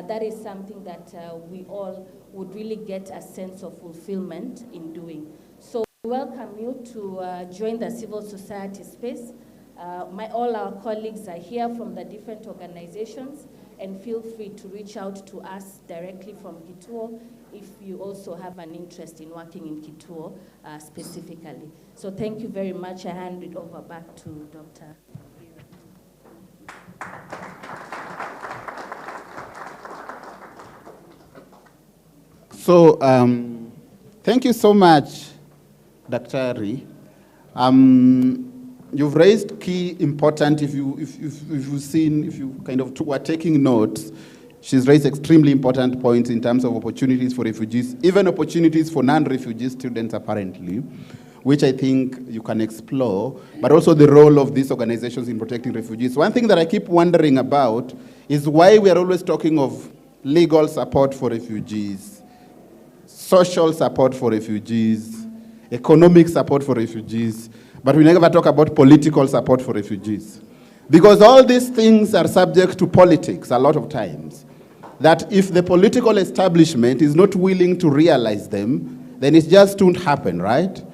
that is something that we all would really get a sense of fulfillment in doing. So we welcome you to join the civil society space. All our colleagues are here from the different organizations, and feel free to reach out to us directly from Kituo if you also have an interest in working in Kituo specifically. So thank you very much. I hand it over back to Dr. So thank you so much, Dr. Ari. You've raised key important, if you were taking notes, she's raised extremely important points in terms of opportunities for refugees, even opportunities for non-refugee students apparently, which I think you can explore, but also the role of these organizations in protecting refugees. One thing that I keep wondering about is why we are always talking of legal support for refugees, social support for refugees, economic support for refugees, but we never talk about political support for refugees. Because all these things are subject to politics a lot of times. That if the political establishment is not willing to realize them, then it just won't happen, right?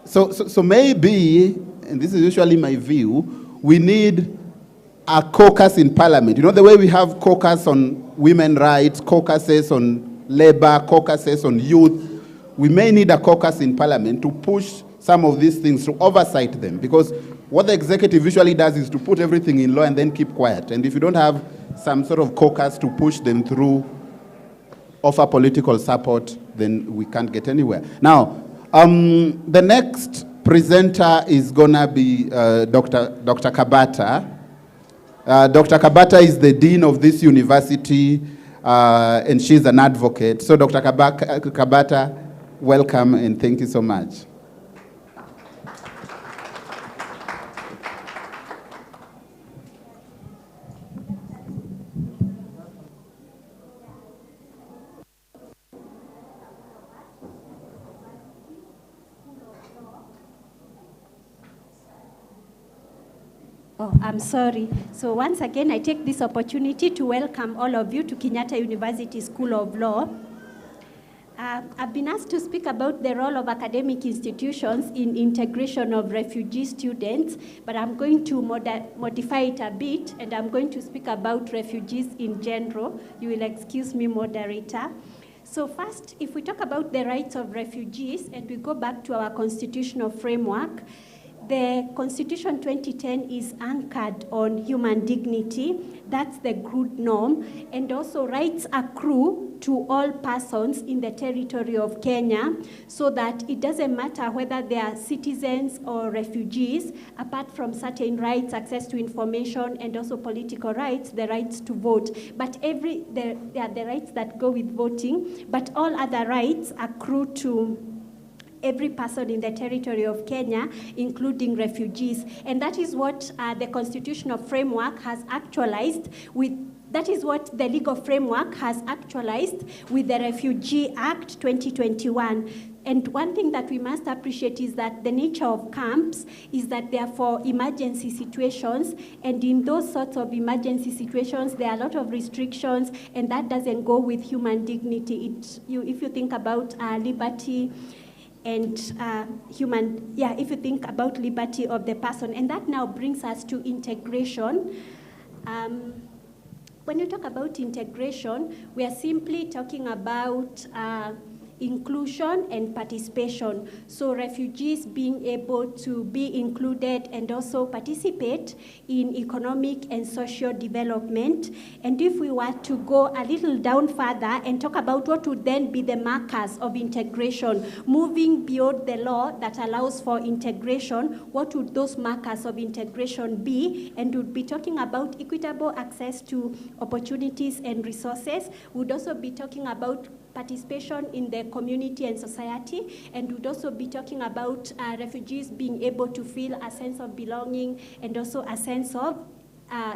So maybe, and this is usually my view, we need a caucus in parliament. You know the way we have caucus on women rights, caucuses on labor, caucuses on youth. We may need a caucus in parliament to push some of these things, to oversight them, because what the executive usually does is to put everything in law and then keep quiet. And if you don't have some sort of caucus to push them through, offer political support, then we can't get anywhere. Now, the next presenter is gonna be Dr. Kabata. Dr. Kabata is the dean of this university, and she's an advocate. So Dr. Kabata, welcome and thank you so much. Oh, I'm sorry. So once again, I take this opportunity to welcome all of you to Kenyatta University School of Law. I've been asked to speak about the role of academic institutions in integration of refugee students, but I'm going to modify it a bit, and I'm going to speak about refugees in general. You will excuse me, moderator. So first, if we talk about the rights of refugees, and we go back to our constitutional framework, the Constitution 2010 is anchored on human dignity. That's the good norm. And also rights accrue to all persons in the territory of Kenya, so that it doesn't matter whether they are citizens or refugees, apart from certain rights, access to information, and also political rights, the rights to vote. But there are the rights that go with voting, but all other rights accrue to every person in the territory of Kenya, including refugees. And that is what the constitutional framework has actualized with, that is what the legal framework has actualized with the Refugee Act 2021. And one thing that we must appreciate is that the nature of camps is that they are for emergency situations, and in those sorts of emergency situations, there are a lot of restrictions, and that doesn't go with human dignity. If you think about liberty and if you think about liberty of the person, and that now brings us to integration. When you talk about integration, we are simply talking about inclusion and participation. So refugees being able to be included and also participate in economic and social development. And if we were to go a little down further and talk about what would then be the markers of integration, moving beyond the law that allows for integration, what would those markers of integration be? And we'd be talking about equitable access to opportunities and resources. We'd also be talking about participation in the community and society, and we'd also be talking about refugees being able to feel a sense of belonging and also a sense of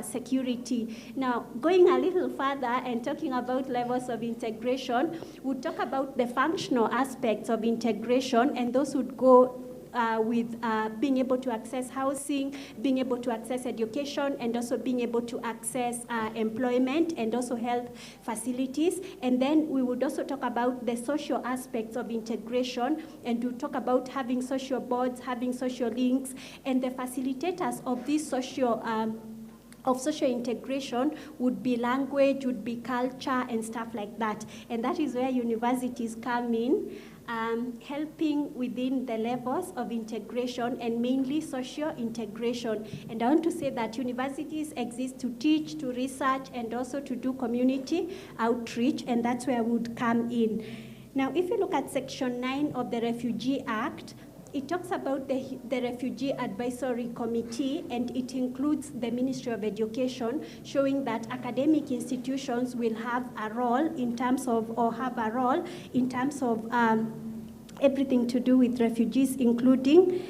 security. Now, going a little further and talking about levels of integration, we'll talk about the functional aspects of integration, and those would go with being able to access housing, being able to access education, and also being able to access employment and also health facilities. And then we would also talk about the social aspects of integration, and we'll talk about having social boards, having social links, and the facilitators of this social integration would be language, would be culture, and stuff like that. And that is where universities come in, helping within the levels of integration and mainly social integration. And I want to say that universities exist to teach, to research, and also to do community outreach, and that's where I would come in. Now, if you look at Section 9 of the Refugee Act, it talks about the Refugee Advisory Committee, and it includes the Ministry of Education, showing that academic institutions will have a role in terms of, everything to do with refugees, including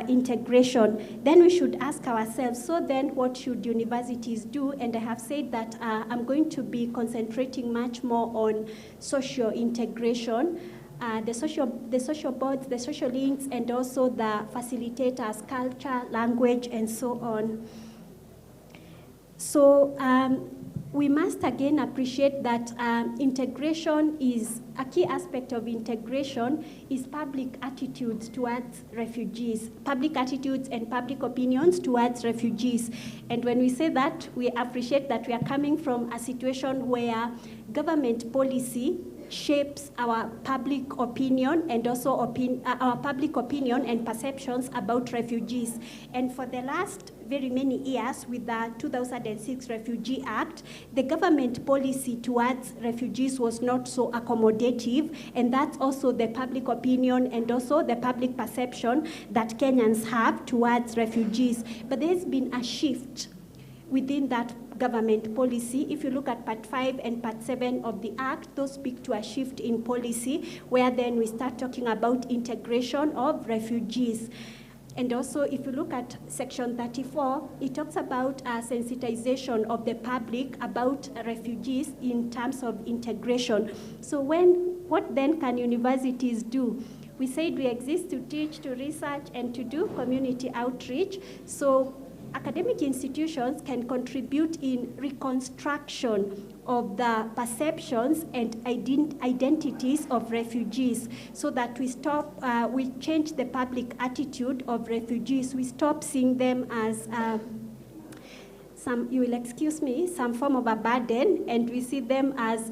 integration. Then we should ask ourselves, so then what should universities do? And I have said that I'm going to be concentrating much more on social integration. The social boards, the social links, and also the facilitators, culture, language, and so on. So we must again appreciate that integration is a key aspect of integration is public attitudes towards refugees, public attitudes and public opinions towards refugees. And when we say that, we appreciate that we are coming from a situation where government policy shapes our public opinion and also our public opinion and perceptions about refugees. And for the last very many years, with the 2006 Refugee Act, the government policy towards refugees was not so accommodative, and that's also the public opinion and also the public perception that Kenyans have towards refugees. But there's been a shift within that government policy. If you look at Part 5 and Part 7 of the Act, those speak to a shift in policy, where then we start talking about integration of refugees. And also, if you look at Section 34, it talks about sensitization of the public about refugees in terms of integration. So what then can universities do? We said we exist to teach, to research, and to do community outreach. So academic institutions can contribute in reconstruction of the perceptions and identities of refugees, so that we change the public attitude of refugees. We stop seeing them as some form of a burden, and we see them as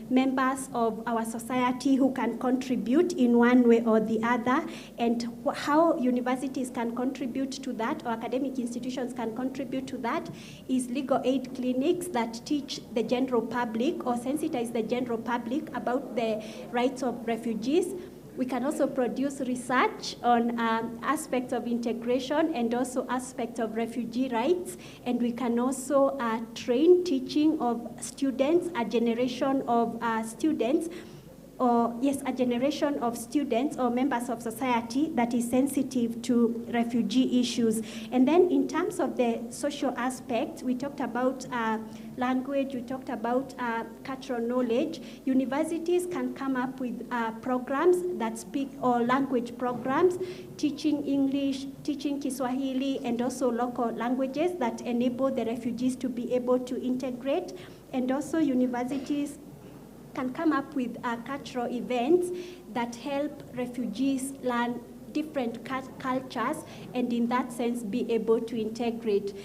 members of our society who can contribute in one way or the other. And how universities can contribute to that, or academic institutions can contribute to that, is legal aid clinics that teach the general public or sensitize the general public about the rights of refugees. We can also produce research on aspects of integration and also aspects of refugee rights. And we can also train teaching of students, a generation of students a generation of students or members of society that is sensitive to refugee issues. And then in terms of the social aspect, we talked about language, we talked about cultural knowledge. Universities can come up with programs that speak, or language programs, teaching English, teaching Kiswahili, and also local languages that enable the refugees to be able to integrate. And also universities can come up with cultural events that help refugees learn different cultures and in that sense be able to integrate.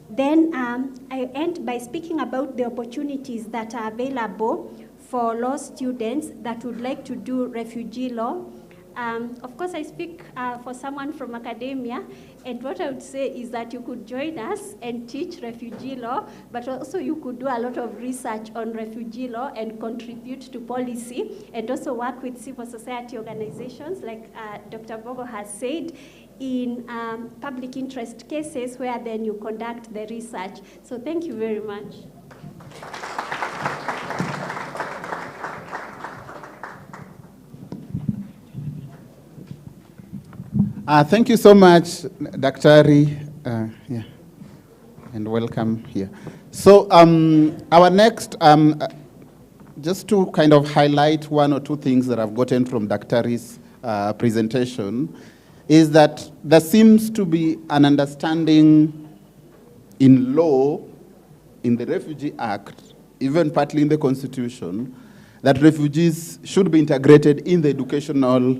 Then I end by speaking about the opportunities that are available for law students that would like to do refugee law. Of course, I speak for someone from academia, and what I would say is that you could join us and teach refugee law, but also you could do a lot of research on refugee law and contribute to policy, and also work with civil society organizations, like Dr. Bogo has said, in public interest cases where then you conduct the research. So thank you very much. Thank you so much, Daktari, and welcome here. So our next, just to kind of highlight one or two things that I've gotten from Daktari's presentation, is that there seems to be an understanding in law, in the Refugee Act, even partly in the Constitution, that refugees should be integrated in the educational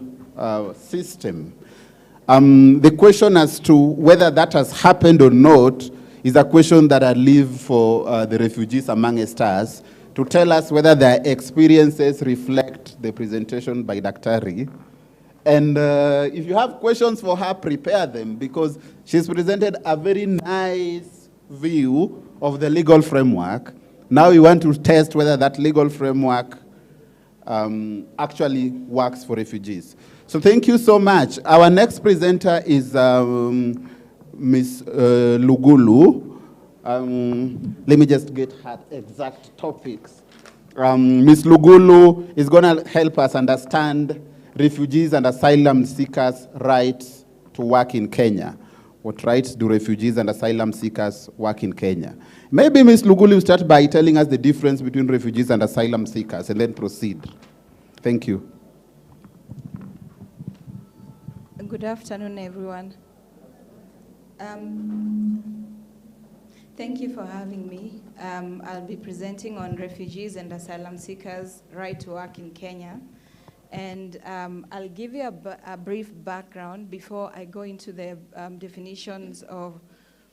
system. The question as to whether that has happened or not is a question that I leave for the refugees amongst us to tell us whether their experiences reflect the presentation by Daktari. And if you have questions for her, prepare them, because she's presented a very nice view of the legal framework. Now we want to test whether that legal framework actually works for refugees. So thank you so much. Our next presenter is Ms. Lugulu. Let me just get her exact topics. Ms. Lugulu is going to help us understand refugees and asylum seekers' rights to work in Kenya. What rights do refugees and asylum seekers work in Kenya? Maybe Ms. Lugulu will start by telling us the difference between refugees and asylum seekers, and then proceed. Thank you. Good afternoon, everyone. Thank you for having me. I'll be presenting on refugees and asylum seekers' right to work in Kenya. And I'll give you a brief background before I go into the definitions of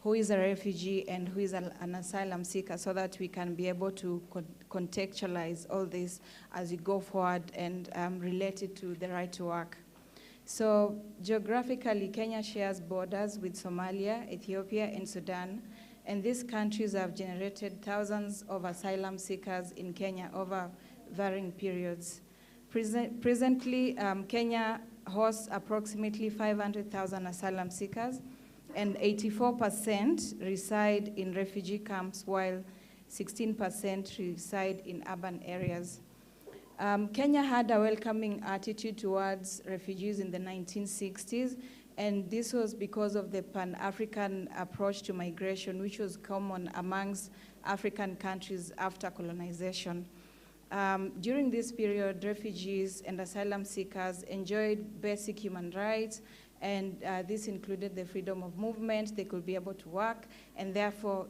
who is a refugee and who is an asylum seeker, so that we can be able to contextualize all this as we go forward and relate it to the right to work. So geographically, Kenya shares borders with Somalia, Ethiopia, and Sudan, and these countries have generated thousands of asylum seekers in Kenya over varying periods. Presently, Kenya hosts approximately 500,000 asylum seekers, and 84% reside in refugee camps, while 16% reside in urban areas. Kenya had a welcoming attitude towards refugees in the 1960s, and this was because of the Pan-African approach to migration, which was common amongst African countries after colonization. During this period, refugees and asylum seekers enjoyed basic human rights, and this included the freedom of movement. They could be able to work and therefore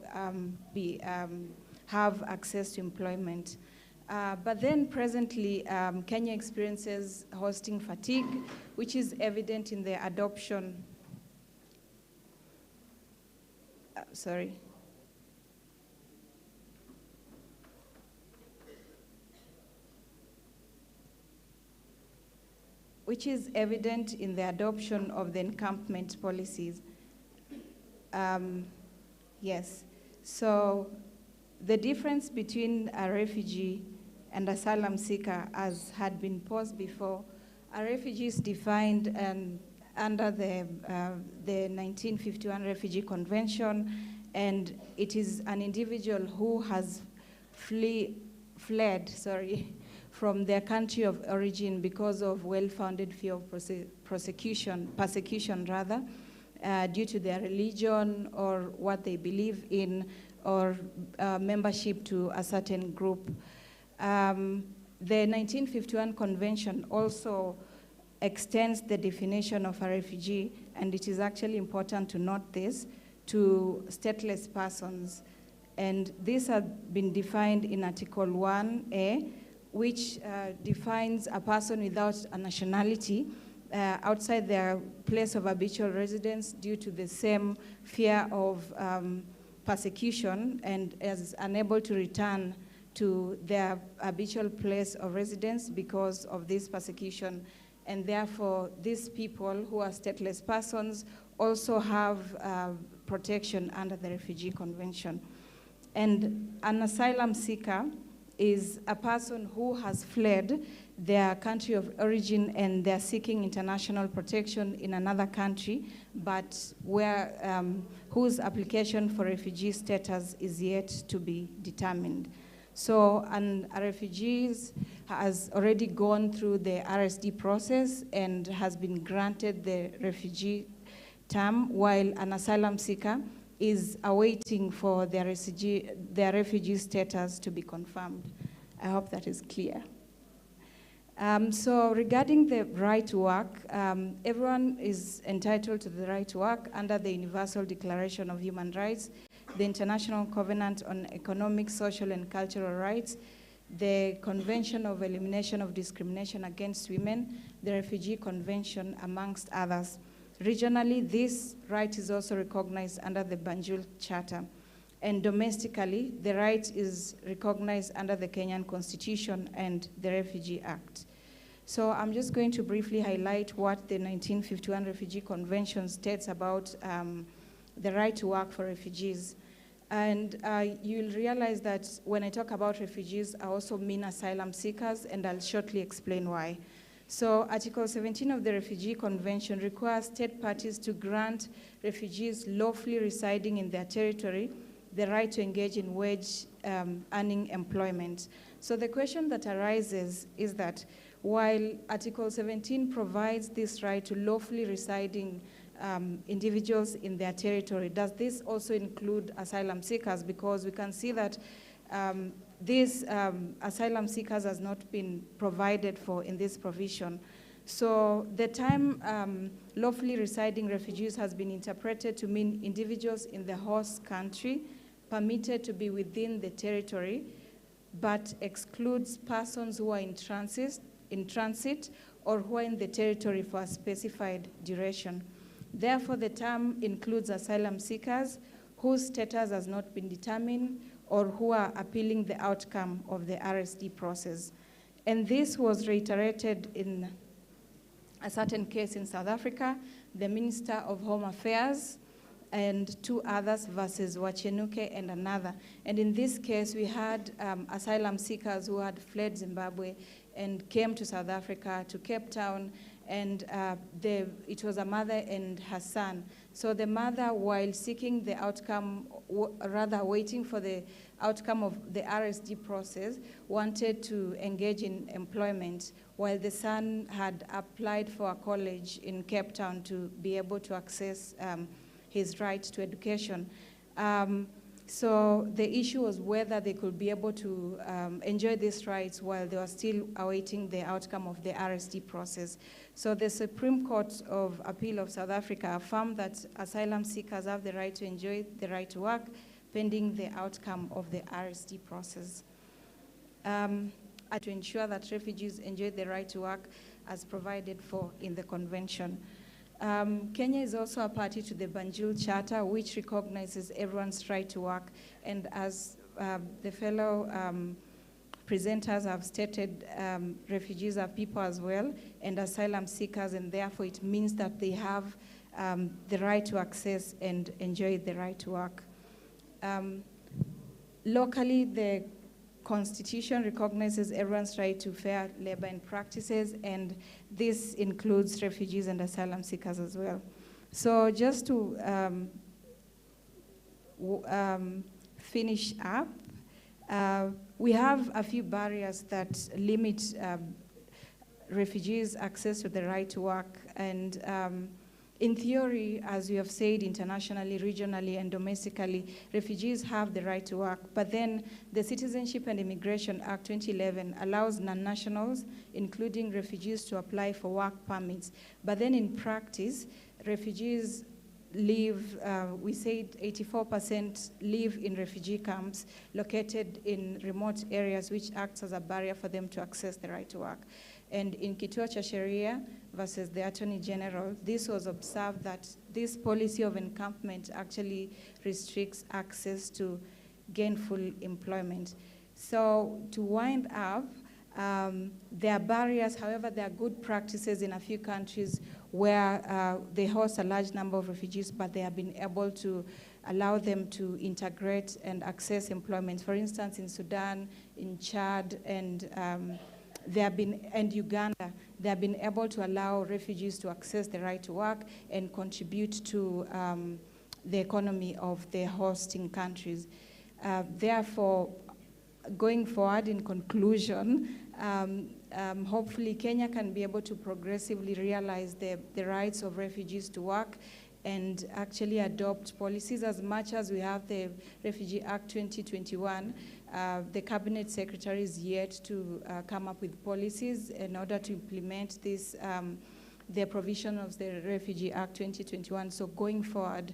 have access to employment. But then presently, Kenya experiences hosting fatigue, which is evident in the adoption. Which is evident in the adoption of the encampment policies. Yes, so the difference between a refugee and asylum seeker, as had been posed before, a refugee is defined under the 1951 Refugee Convention, and it is an individual who has fled from their country of origin because of well-founded fear of persecution rather, due to their religion or what they believe in, or membership to a certain group. The 1951 Convention also extends the definition of a refugee, and it is actually important to note this, to stateless persons. And these have been defined in Article 1A, which defines a person without a nationality outside their place of habitual residence due to the same fear of persecution and is unable to return to their habitual place of residence because of this persecution. And therefore, these people who are stateless persons also have protection under the Refugee Convention. And an asylum seeker is a person who has fled their country of origin and they're seeking international protection in another country, but whose application for refugee status is yet to be determined. So a refugee has already gone through the RSD process and has been granted the refugee term, while an asylum seeker is awaiting for their refugee status to be confirmed. I hope that is clear. So regarding the right to work, everyone is entitled to the right to work under the Universal Declaration of Human Rights, the International Covenant on Economic, Social, and Cultural Rights, the Convention of Elimination of Discrimination Against Women, the Refugee Convention, amongst others. Regionally, this right is also recognized under the Banjul Charter. And domestically, the right is recognized under the Kenyan Constitution and the Refugee Act. So I'm just going to briefly highlight what the 1951 Refugee Convention states about the right to work for refugees. And you'll realize that when I talk about refugees, I also mean asylum seekers, and I'll shortly explain why. So Article 17 of the Refugee Convention requires state parties to grant refugees lawfully residing in their territory the right to engage in wage-earning employment. So the question that arises is that while Article 17 provides this right to lawfully residing individuals in their territory, does this also include asylum seekers? Because we can see that these asylum seekers has not been provided for in this provision. So the term lawfully residing refugees has been interpreted to mean individuals in the host country permitted to be within the territory, but excludes persons who are in transit or who are in the territory for a specified duration. Therefore, the term includes asylum seekers whose status has not been determined or who are appealing the outcome of the RSD process. And this was reiterated in a certain case in South Africa, the Minister of Home Affairs and two others versus Wachenuke and another. And in this case, we had asylum seekers who had fled Zimbabwe and came to South Africa, to Cape Town, and it was a mother and her son. So the mother, while seeking the outcome, rather waiting for the outcome of the RSD process, wanted to engage in employment, while the son had applied for a college in Cape Town to be able to access his right to education. So the issue was whether they could be able to enjoy these rights while they were still awaiting the outcome of the RSD process. So the Supreme Court of Appeal of South Africa affirmed that asylum seekers have the right to enjoy the right to work pending the outcome of the RSD process. To ensure that refugees enjoy the right to work as provided for in the convention. Kenya is also a party to the Banjul Charter, which recognizes everyone's right to work. And as the fellow presenters have stated, refugees are people as well, and asylum seekers, and therefore it means that they have the right to access and enjoy the right to work. Locally, the Constitution recognizes everyone's right to fair labor and practices, and this includes refugees and asylum seekers as well. So just to finish up, we have a few barriers that limit refugees' access to the right to work. And in theory, as we have said, internationally, regionally, and domestically, refugees have the right to work. But then the Citizenship and Immigration Act 2011 allows non-nationals, including refugees, to apply for work permits. But then in practice, refugees live, we said 84% live in refugee camps located in remote areas, which acts as a barrier for them to access the right to work. And in Kituo cha Sheria versus the Attorney General, this was observed that this policy of encampment actually restricts access to gainful employment. So to wind up, there are barriers, however, there are good practices in a few countries where they host a large number of refugees, but they have been able to allow them to integrate and access employment. For instance, in Sudan, in Chad, and Uganda, they have been able to allow refugees to access the right to work and contribute to the economy of the hosting countries. Therefore, going forward, in conclusion, hopefully Kenya can be able to progressively realize the rights of refugees to work and actually adopt policies. As much as we have the Refugee Act 2021, the Cabinet Secretary is yet to come up with policies in order to implement this, the provision of the Refugee Act 2021. So going forward,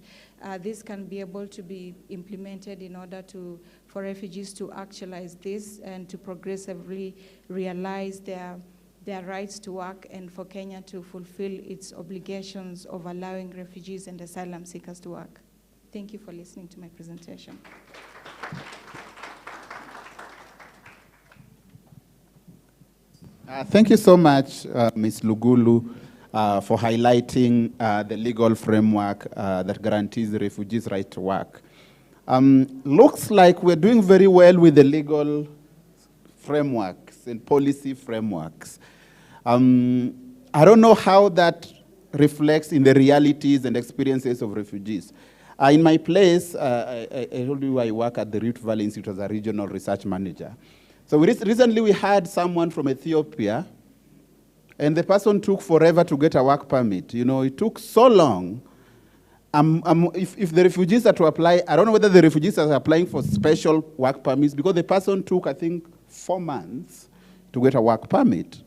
this can be able to be implemented in order for refugees to actualize this and to progressively realize their rights to work, and for Kenya to fulfill its obligations of allowing refugees and asylum seekers to work. Thank you for listening to my presentation. Thank you so much, Ms. Lugulu, for highlighting the legal framework that guarantees the refugees' right to work. Looks like we're doing very well with the legal frameworks and policy frameworks. I don't know how that reflects in the realities and experiences of refugees. In my place, I told you I work at the Rift Valley Institute as a regional research manager. So recently we had someone from Ethiopia, and the person took forever to get a work permit. You know, it took so long. If the refugees are to apply, I don't know whether the refugees are applying for special work permits, because the person took, I think, 4 months to get a work permit.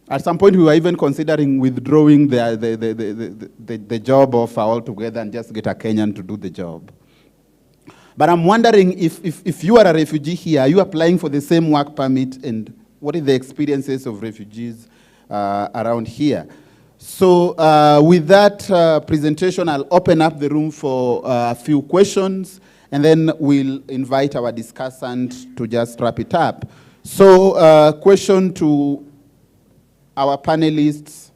At some point, we were even considering withdrawing the job offer altogether and just get a Kenyan to do the job. But I'm wondering if you are a refugee here, are you applying for the same work permit, and what are the experiences of refugees around here? So with that presentation, I'll open up the room for a few questions, and then we'll invite our discussant to just wrap it up. So question to our panelists,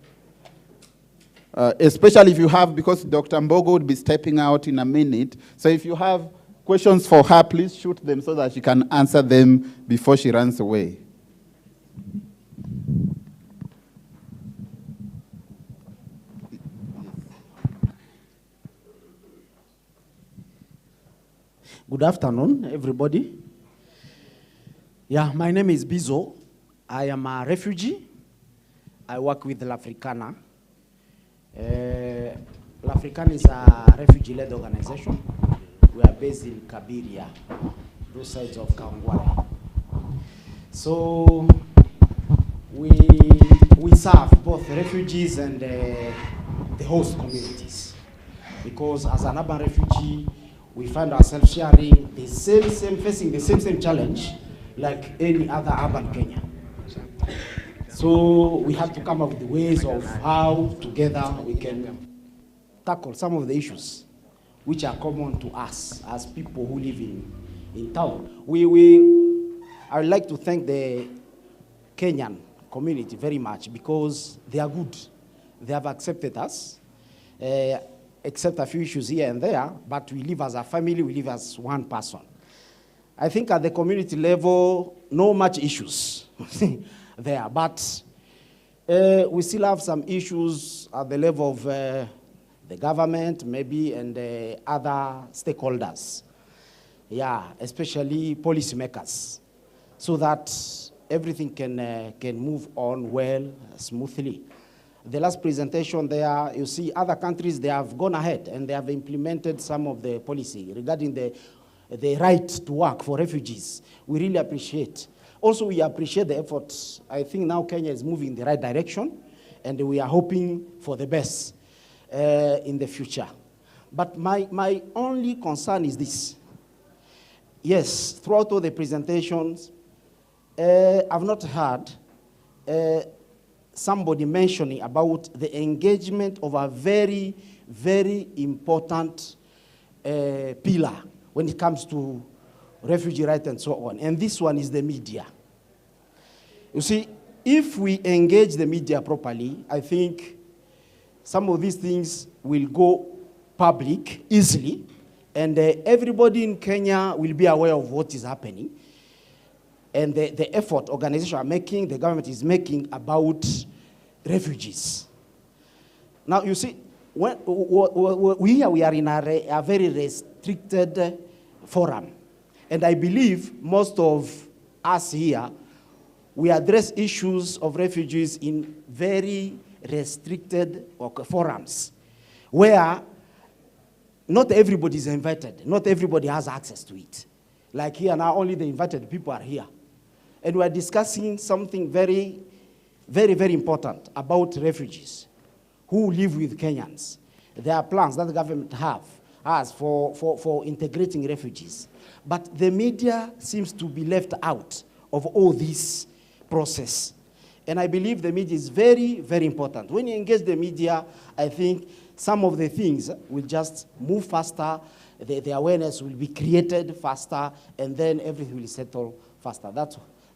especially if you have, because Dr. Mbogo would be stepping out in a minute, so if you have questions for her, please shoot them so that she can answer them before she runs away. Good afternoon, everybody. Yeah, my name is Bizo. I am a refugee. I work with L'Africana. L'Africana is a refugee-led organization. We are based in Kabiria, those sides of Kangwale. So we serve both refugees and the host communities. Because as an urban refugee, we find ourselves sharing the facing the same challenge like any other urban Kenyan. So we have to come up with ways of how together we can tackle some of the issues which are common to us as people who live in town. I would like to thank the Kenyan community very much because they are good. They have accepted us, except a few issues here and there, but we live as a family, we live as one person. I think at the community level, no much issues there, but we still have some issues at the level of the government, maybe, and other stakeholders. Yeah, especially policymakers. so that everything can move on well, smoothly. The last presentation there, you see other countries, they have gone ahead and they have implemented some of the policy regarding the right to work for refugees. We really appreciate. Also, we appreciate the efforts. I think now Kenya is moving in the right direction, and we are hoping for the best in the future. But my only concern is this. Yes, throughout all the presentations, I've not heard somebody mentioning about the engagement of a very, very important pillar when it comes to refugee rights and so on. And this one is the media. You see, if we engage the media properly, I think some of these things will go public easily, and everybody in Kenya will be aware of what is happening and the effort organizations are making, the government is making about refugees. Now, you see, we are in a very restricted forum. And I believe most of us here, we address issues of refugees in very restricted forums, where not everybody is invited. Not everybody has access to it. Like here now, only the invited people are here. And we are discussing something very, very, very important about refugees who live with Kenyans. There are plans that the government has for integrating refugees. But the media seems to be left out of all this process. And I believe the media is very, very important. When you engage the media, I think some of the things will just move faster, the awareness will be created faster, and then everything will settle faster.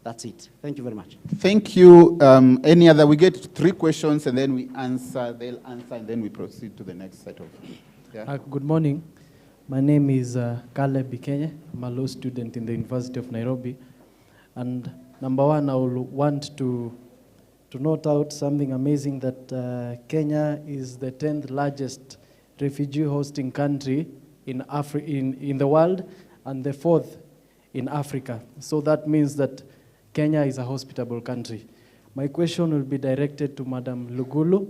That's it. Thank you very much. Thank you. Any other? We get 3 questions, and then we answer, they'll answer, and then we proceed to the next set of... Yeah? Good morning. My name is Caleb Bikenye. I'm a law student in the University of Nairobi. And number one, I will want to note out something amazing, that Kenya is the 10th largest refugee hosting country in the world, and the 4th in Africa. So that means that Kenya is a hospitable country. My question will be directed to Madam Lugulu.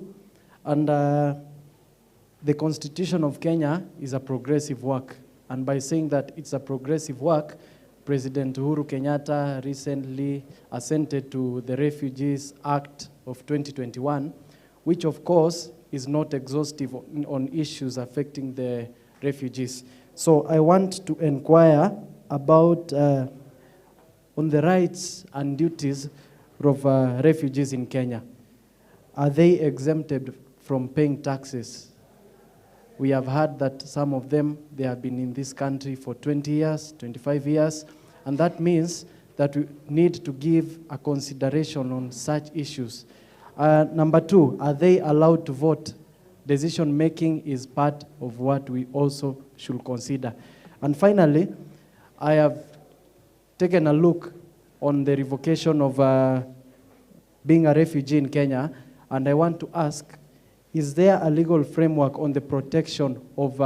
And the Constitution of Kenya is a progressive work. And by saying that it's a progressive work, President Uhuru Kenyatta recently assented to the Refugees Act of 2021, which of course is not exhaustive on issues affecting the refugees. So I want to inquire about on the rights and duties of refugees in Kenya. Are they exempted from paying taxes? We have heard that some of them, they have been in this country for 20 years, 25 years, and that means that we need to give a consideration on such issues. Number 2, are they allowed to vote? Decision making is part of what we also should consider. And finally, I have taken a look on the revocation of being a refugee in Kenya, and I want to ask, is there a legal framework on the protection of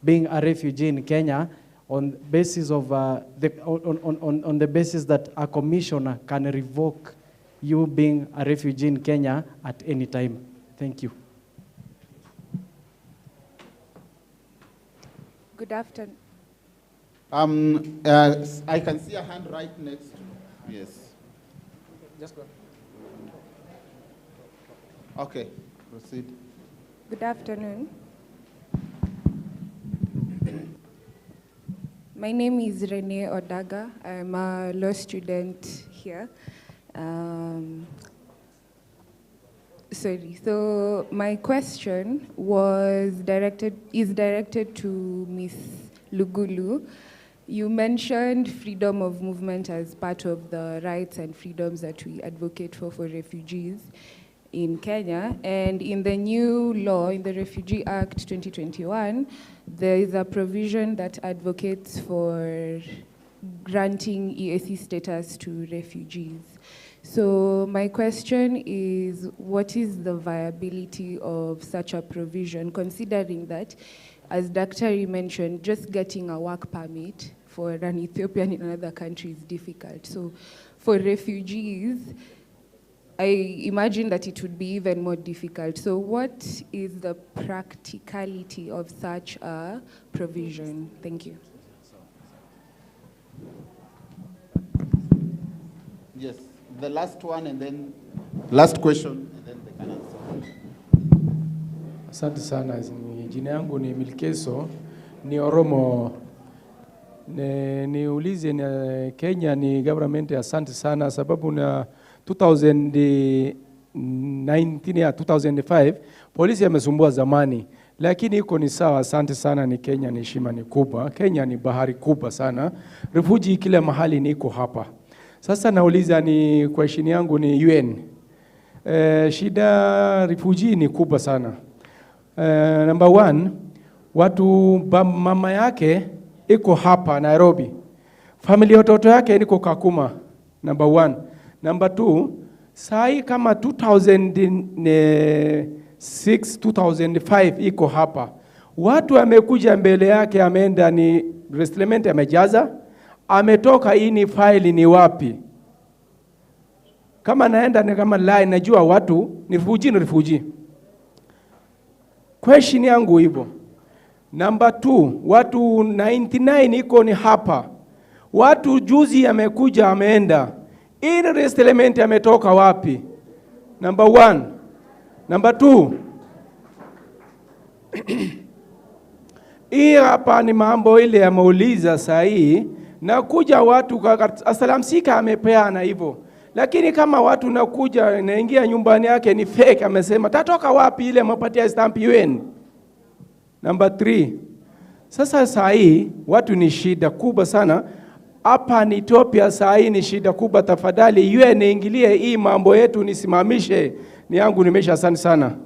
being a refugee in Kenya on basis of on the basis that a commissioner can revoke you being a refugee in Kenya at any time? Thank you. Good afternoon. I can see a hand right next to you. Yes. Just go. Okay, proceed. Good afternoon. My name is Renee Odaga. I'm a law student here. So my question is directed to Ms. Lugulu. You mentioned freedom of movement as part of the rights and freedoms that we advocate for refugees in Kenya. And in the new law, in the Refugee Act 2021, there is a provision that advocates for granting EAC status to refugees. So my question is, what is the viability of such a provision, considering that, as Dr. mentioned, just getting a work permit for an Ethiopian in another country is difficult. So for refugees, I imagine that it would be even more difficult. So what is the practicality of such a provision? Thank you. Yes, the last one and then last question and then they can answer. Asante sana. Jina yangu ni Milkeso, ni Oromo. Niulize ni Kenya ni government asante sana sababu na 2019 ya 2005 polisi amesumbua zamani, lakini iko ni sawa. Asante sana, ni Kenya, ni heshima ni kubwa. Kenya ni bahari kubwa sana, refugee kila mahali niko hapa. Sasa nauliza ni question yangu ni UN. Shida refugee ni kubwa sana. Number one, watu mama yake iko hapa Nairobi, familia watoto yake niko Kakuma. Number one. Number two, sai kama 2006, 2005 iko hapa. Watu wamekuja mbele yake, ameenda ni resettlement amejaza, ametoka ini file ni wapi? Kama naenda ni kama line, najua watu ni refugee. Question yangu hivyo. Number two, watu 99 iko ni hapa. Watu juzi amekuja ameenda. In resettlement ametoka wapi? Number one. Number two. Hii hapa ni mambo ile ameuliza sahi, na kuja watu Asylum seeker amepeana hivyo. Lakini kama watu nakuja naingia nyumbani yake ni fake, amesema tatoka wapi ile mapatia stamp UN. Number three. Sasa sahi watu ni shida kubwa sana. Hapa ni Ethiopia sahi ni shida kubwa, tafadhali UN ingilie hii mambo yetu nisimamishe. Ni yangu nimesha, asante sana.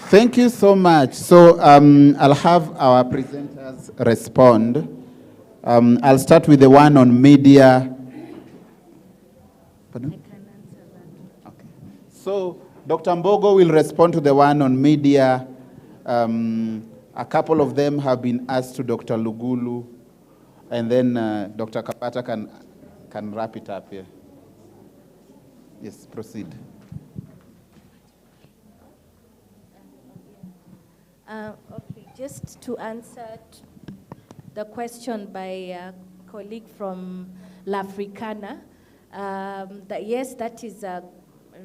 Thank you so much. So I'll have our presenters respond. I'll start with the one on media. Pardon? I can answer that. Okay. So Dr. Mbogo will respond to the one on media. A couple of them have been asked to Dr. Lugulu, and then Dr. Kapata can wrap it up here. Yes, proceed. Okay, just to answer the question by a colleague from L'Africana, yes, that is a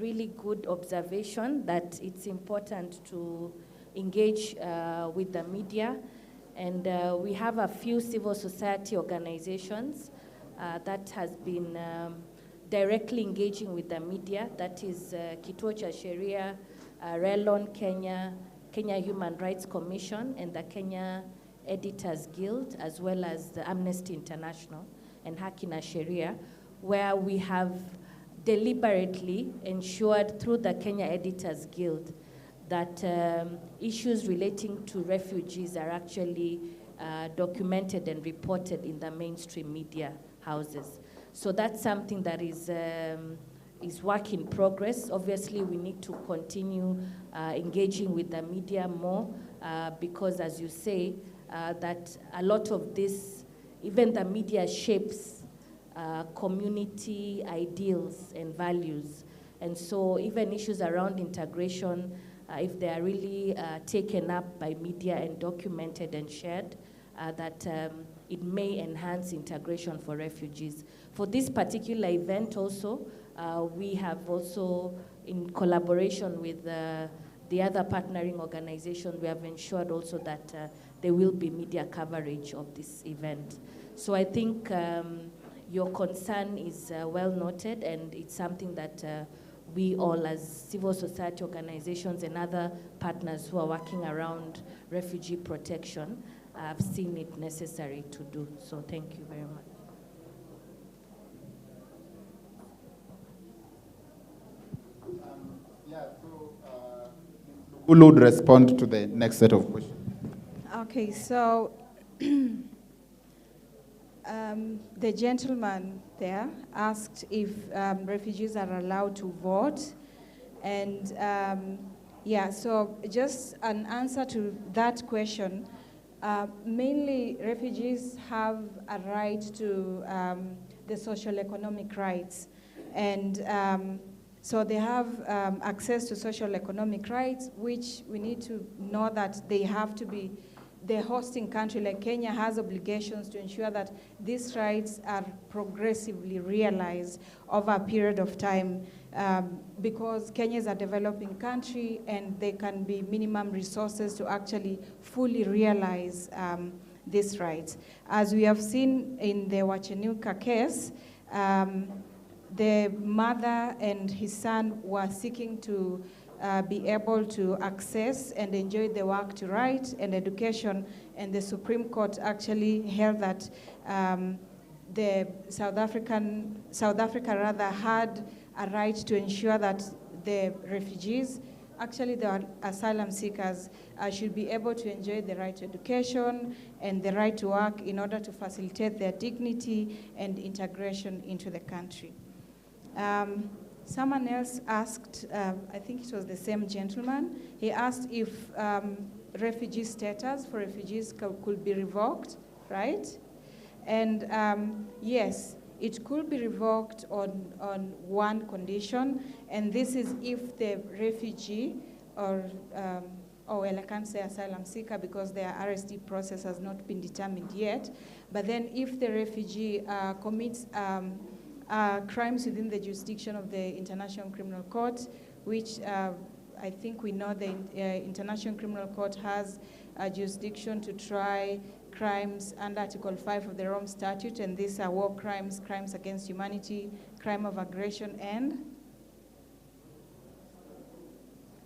really good observation, that it's important to engage with the media. And we have a few civil society organizations that has been directly engaging with the media. That is Kituo cha Sheria, Relon Kenya, Kenya Human Rights Commission, and the Kenya Editors Guild, as well as the Amnesty International and Haki na Sheria, where we have deliberately ensured through the Kenya Editors Guild that issues relating to refugees are actually documented and reported in the mainstream media houses. So that's something that is work in progress. Obviously, we need to continue engaging with the media more because, as you say, that a lot of this, even the media shapes community ideals and values. And so even issues around integration, if they are really taken up by media and documented and shared, that it may enhance integration for refugees. For this particular event also, we have also, in collaboration with the other partnering organizations, we have ensured also that there will be media coverage of this event. So I think your concern is well noted, and it's something that we all as civil society organizations and other partners who are working around refugee protection have seen it necessary to do. So thank you very much. Who would respond to the next set of questions? Okay, so the gentleman there asked if refugees are allowed to vote. And yeah, so just an answer to that question, Mainly, refugees have a right to the social economic rights. And so they have access to social economic rights, which we need to know that they have to be, the hosting country like Kenya has obligations to ensure that these rights are progressively realized over a period of time, because Kenya is a developing country and there can be minimum resources to actually fully realize these rights. As we have seen in the Wachenuka case, the mother and his son were seeking to be able to access and enjoy the work to right and education, and the Supreme Court actually held that the South Africa had a right to ensure that the refugees, actually the asylum seekers, should be able to enjoy the right to education and the right to work in order to facilitate their dignity and integration into the country. Someone else asked, I think it was the same gentleman, he asked if refugee status for refugees could be revoked, right? And yes, it could be revoked on one condition, and this is if the refugee or well, I can't say asylum seeker because their RSD process has not been determined yet, but then if the refugee commits crimes within the jurisdiction of the International Criminal Court, which I think we know the International Criminal Court has a jurisdiction to try crimes under Article 5 of the Rome Statute, and these are war crimes, crimes against humanity, crime of aggression, and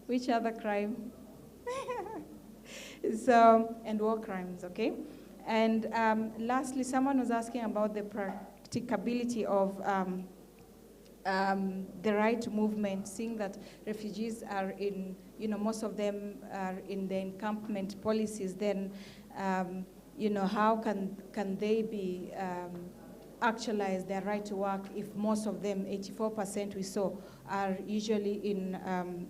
which other crime? So, and war crimes, okay? And lastly, someone was asking about the practicability of the right to movement, seeing that refugees are in, most of them are in the encampment policies, then, how can they be actualize their right to work if most of them, 84% we saw, are usually in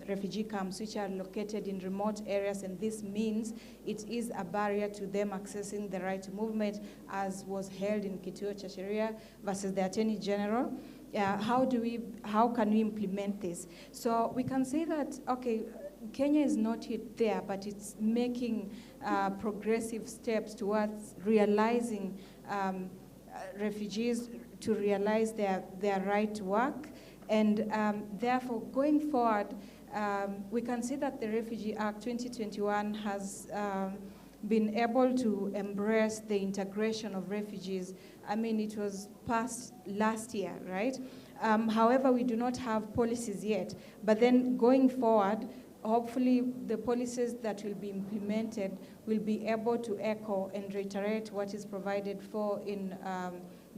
refugee camps which are located in remote areas, and this means it is a barrier to them accessing the right to movement, as was held in Kituo cha Sheria versus the Attorney General. How can we implement this? So we can say that, okay, Kenya is not yet there, but it's making progressive steps towards realizing refugees to realize their right to work. And therefore, going forward, we can see that the Refugee Act 2021 has been able to embrace the integration of refugees. I mean, it was passed last year, right? However, we do not have policies yet. But then going forward, hopefully the policies that will be implemented will be able to echo and reiterate what is provided for in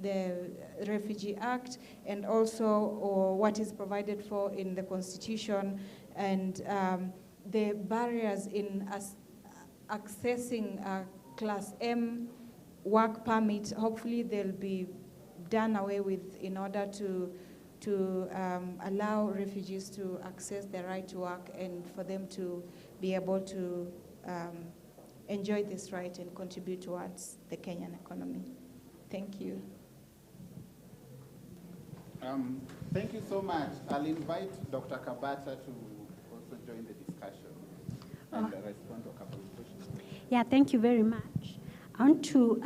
the Refugee Act, and also what is provided for in the Constitution, and the barriers in accessing Class M work permit, hopefully they'll be done away with in order to allow refugees to access their right to work and for them to be able to enjoy this right and contribute towards the Kenyan economy. Thank you. Thank you so much. I'll invite Dr. Kabata to also join the discussion and respond to a couple of questions. Yeah, thank you very much. I want to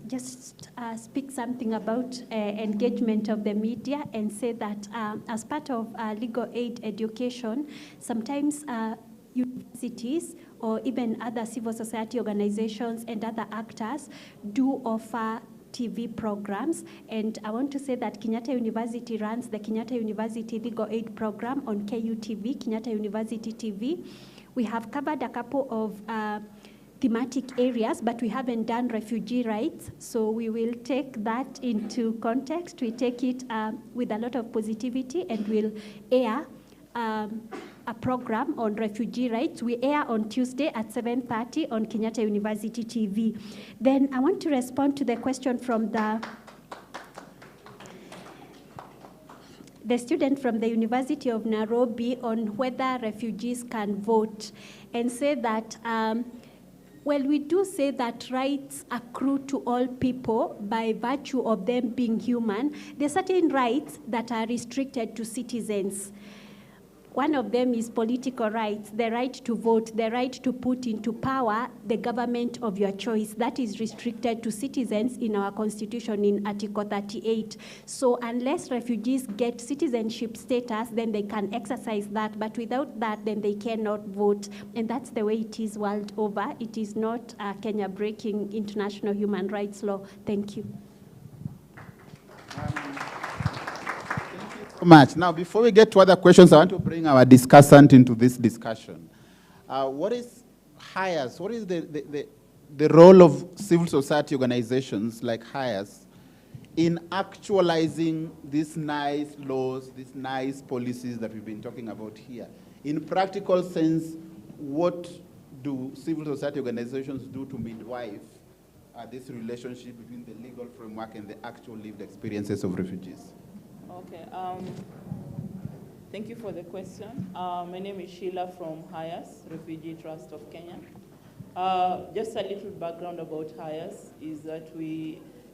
just speak something about engagement of the media and say that as part of legal aid education, sometimes universities or even other civil society organizations and other actors do offer TV programs, and I want to say that Kenyatta University runs the Kenyatta University Legal Aid Program on KUTV, Kenyatta University TV. We have covered a couple of thematic areas, but we haven't done refugee rights, so we will take that into context. We take it with a lot of positivity, and we'll air a program on refugee rights. We air on Tuesday at 7:30 on Kenyatta University TV. Then I want to respond to the question from the student from the University of Nairobi on whether refugees can vote, and say that Well, we do say that rights accrue to all people by virtue of them being human. There are certain rights that are restricted to citizens. One of them is political rights, the right to vote, the right to put into power the government of your choice. That is restricted to citizens in our constitution in Article 38. So unless refugees get citizenship status, then they can exercise that. But without that, then they cannot vote. And that's the way it is world over. It is not Kenya breaking international human rights law. Thank you. Much. Now, before we get to other questions, I want to bring our discussant into this discussion. What is HIAS? What is the role of civil society organizations like HIAS in actualizing these nice laws, these nice policies that we've been talking about here? In practical sense, what do civil society organizations do to midwife this relationship between the legal framework and the actual lived experiences of refugees? Okay, thank you for the question. My name is Sheila from HIAS, Refugee Trust of Kenya. Just a little background about HIAS is that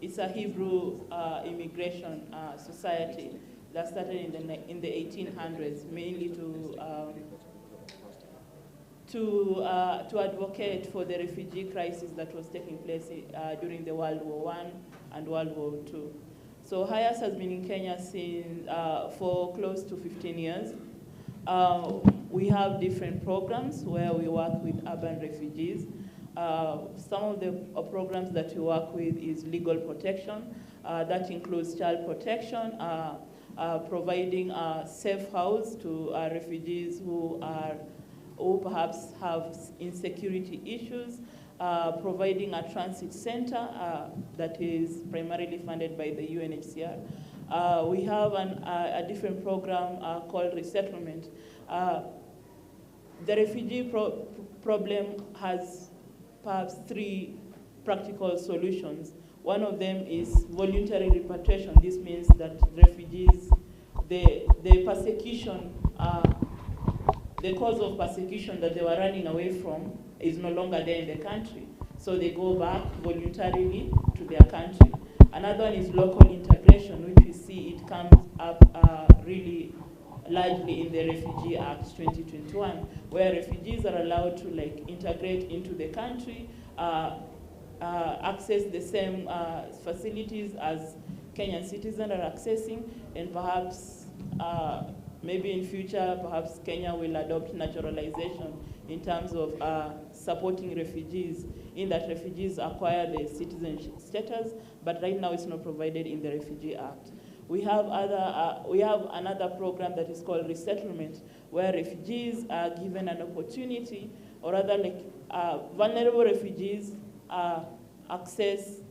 it's a Hebrew immigration society that started in the 1800s, mainly to advocate for the refugee crisis that was taking place during the World War I and World War II. So HIAS has been in Kenya since, for close to 15 years. We have different programs where we work with urban refugees. Some of the programs that we work with is legal protection. That includes child protection, providing a safe house to refugees who perhaps have insecurity issues, providing a transit center that is primarily funded by the UNHCR. We have a different program called resettlement. The refugee problem has perhaps three practical solutions. One of them is voluntary repatriation. This means that refugees, the persecution, the cause of persecution that they were running away from is no longer there in the country. So they go back voluntarily to their country. Another one is local integration, which we see it comes up really largely in the Refugee Act 2021, where refugees are allowed to integrate into the country, access the same facilities as Kenyan citizens are accessing, and perhaps maybe in future, perhaps Kenya will adopt naturalization in terms of supporting refugees, in that refugees acquire the citizenship status, but right now it's not provided in the Refugee Act. We have another program that is called resettlement, where refugees are given an opportunity, or rather vulnerable refugees access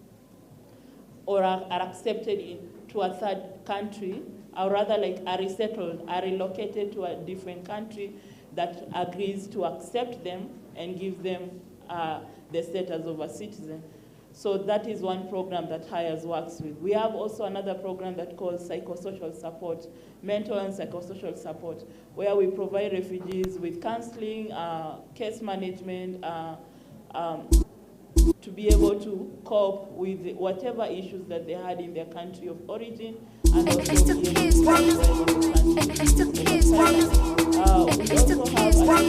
or are accepted into a third country, or rather are resettled, are relocated to a different country that agrees to accept them and give them the status of a citizen. So that is one program that HIAS works with. We have also another program that calls psychosocial support, mental and psychosocial support, where we provide refugees with counseling, case management, to be able to cope with whatever issues that they had in their country of origin, and also be able to survive in the country of asylum. We also have a different program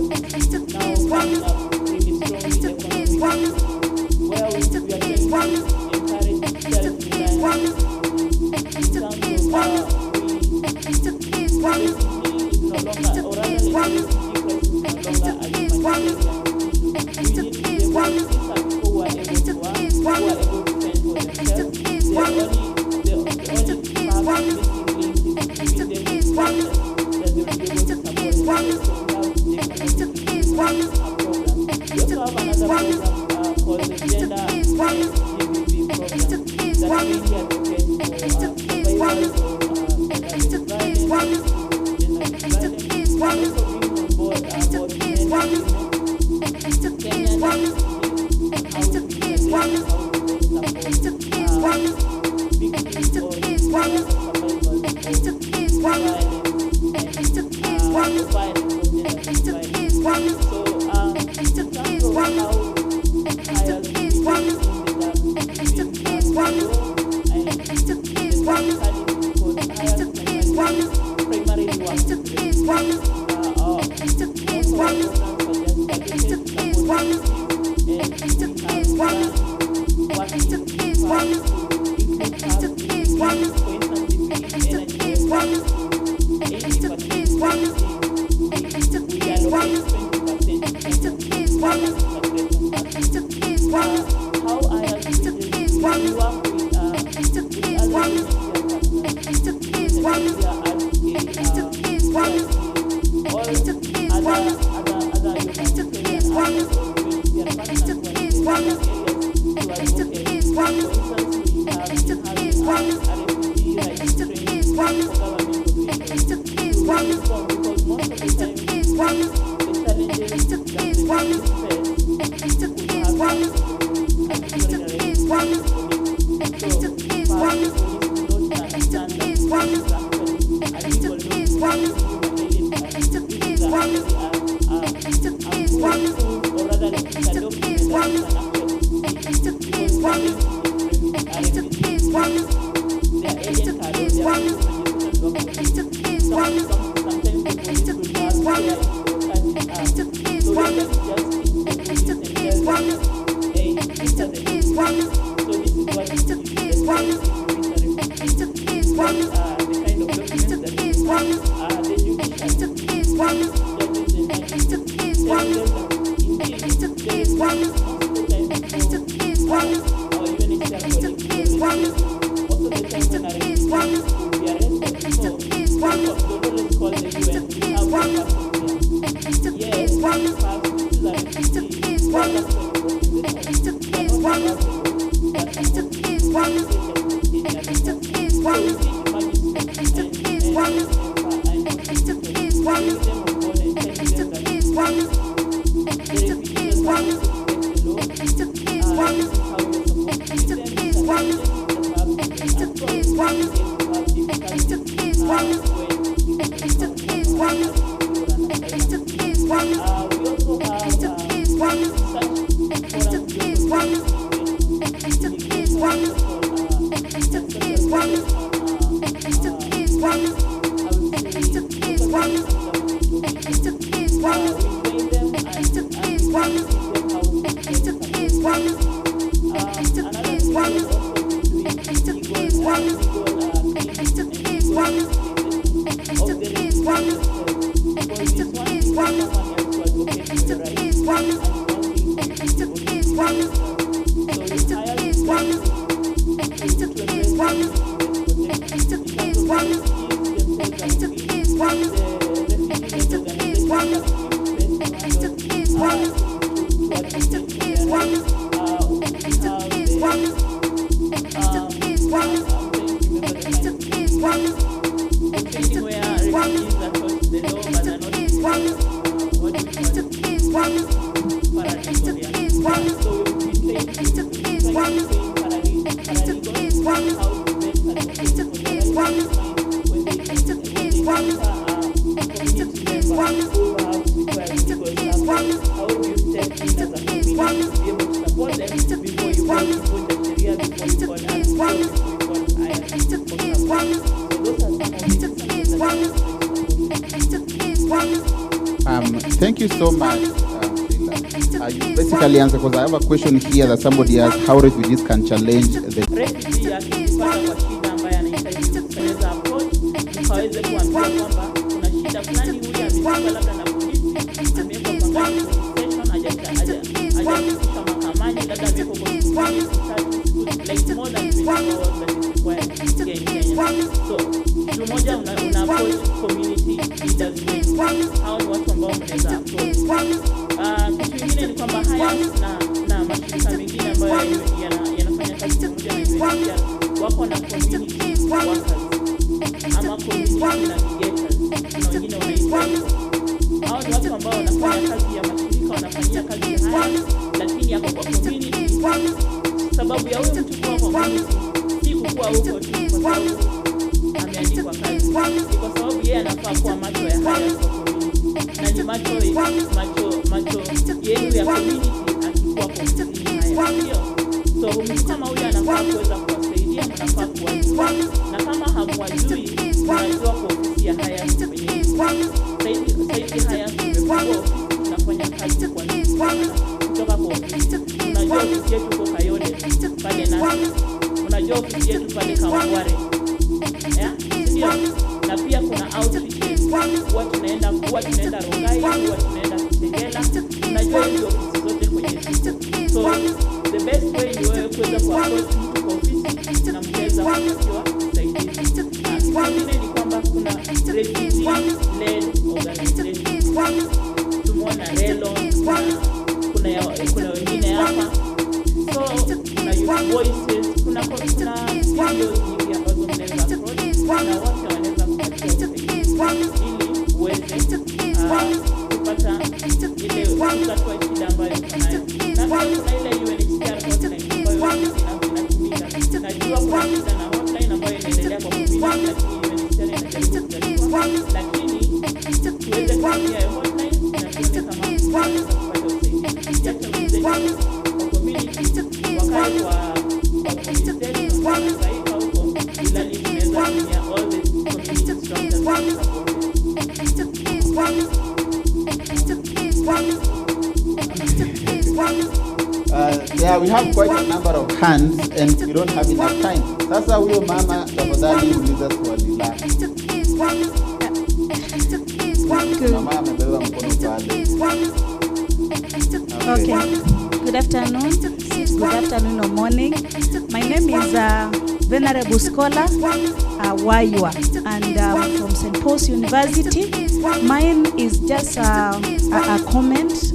that is now coming up really strongly, where we are trying to encourage self-reliance in terms of refugee is no longer, or rather refugee crisis is no longer a humanitarian. We need to be able to see some people who are able to work, who are able to fend for themselves. The only perhaps missing link is giving them the structure that they will be able to support themselves. So we have a program. We also have another program called the Gender and GBV program that really advocates for survivors of gender violence, and also brings on board both men and women, Kenyan how we integrate, how we support victims or survivors of violence and violence of gender violence. So in terms of how Thank you so much. You basically answer, because I have a question here that somebody asked how refugees can challenge the refugee akipata kwa shida ambaye anahitaji kueleza approach, ukaweze kuambia kwamba kuna shida fulani, huyu amefika labda na polisi, amewekwa kwa ngani station, hajafikishwa mahakamani, labda amewekwa kwa like more than 24 hours that is required here in Kenya. So kitu moja una approach community leaders wengi, hao ni watu ambao mnaweza approach. Kitu kingine ni kwamba haya na mashirika mengine ambayo yanafanya kazi pamoja na UNHCR wako na community workers ama community navigators, na wengine wanaitwa hao ni watu ambao wanafanya kazi ya mashirika, wanafanyia kazi haya, lakini yako kwa community. Sababu ya huyo mtu kuwa kwa community si kukua huko tu kwa sababu ameandikwa kazi, ni kwa sababu yeye anafaa kuwa macho ya haya kwa community, na ni macho yenu ya community akikuwa kwa community haya, ndio. So mtu kama huyo anafaa kuweza kuwasaidia pia mnafaa kuwajua, na kama hamwajui mnajua kwa ofisi ya haya kwenye saidi haya tumefungua ofisi, tunafanya kazi kwa kutoka kwa ofisi. Unajua ofisi yetu kwa Kayole pale nasi, unajua ofisi yetu pale Kawangware, ndio, na pia kuna outreach, huwa tunaenda Rongai, huwa tunaenda Kitengela, unajua hizo ofisi zote kwenye sisi. So the best way ni wewe kuweza kuapproach mtu kwa ofisi na mkeza kupatiwa usaidizi. Kingine ni kwamba kuna refugee-led organizations. Tumeona Relo, kuna wengine hapa. So kuna Youth Voices, kuna videos nyingi ambazo mnaweza approach na wote wanaweza kupatia usaidizi ili uweze kupata ile kutatua shida ambayo unayo. Na pia kuna ile UNHCR hotline ambayo inatumika. Najua kuna shida na hotline ambayo inaendelea kwa community, lakini UNHCR inajaribu kutatua, lakini tuweze kutumia hiyo hotline na tuone kama tunaweza kupata usaidizi. Jacha mzee kwa community, wakae kwa community na wanasaidia huko, ila ni tunaweza kutumia all the community structures to support it. Yeah, we have quite a number of hands and we don't have enough time. Sasa huyo mama tafadhali uliza swali lako. Mama amebeba mkono pale. Okay. Good afternoon. Good afternoon or morning. My name is Venerable Scholar Waywa, and from St. Paul's University. Mine is just a comment,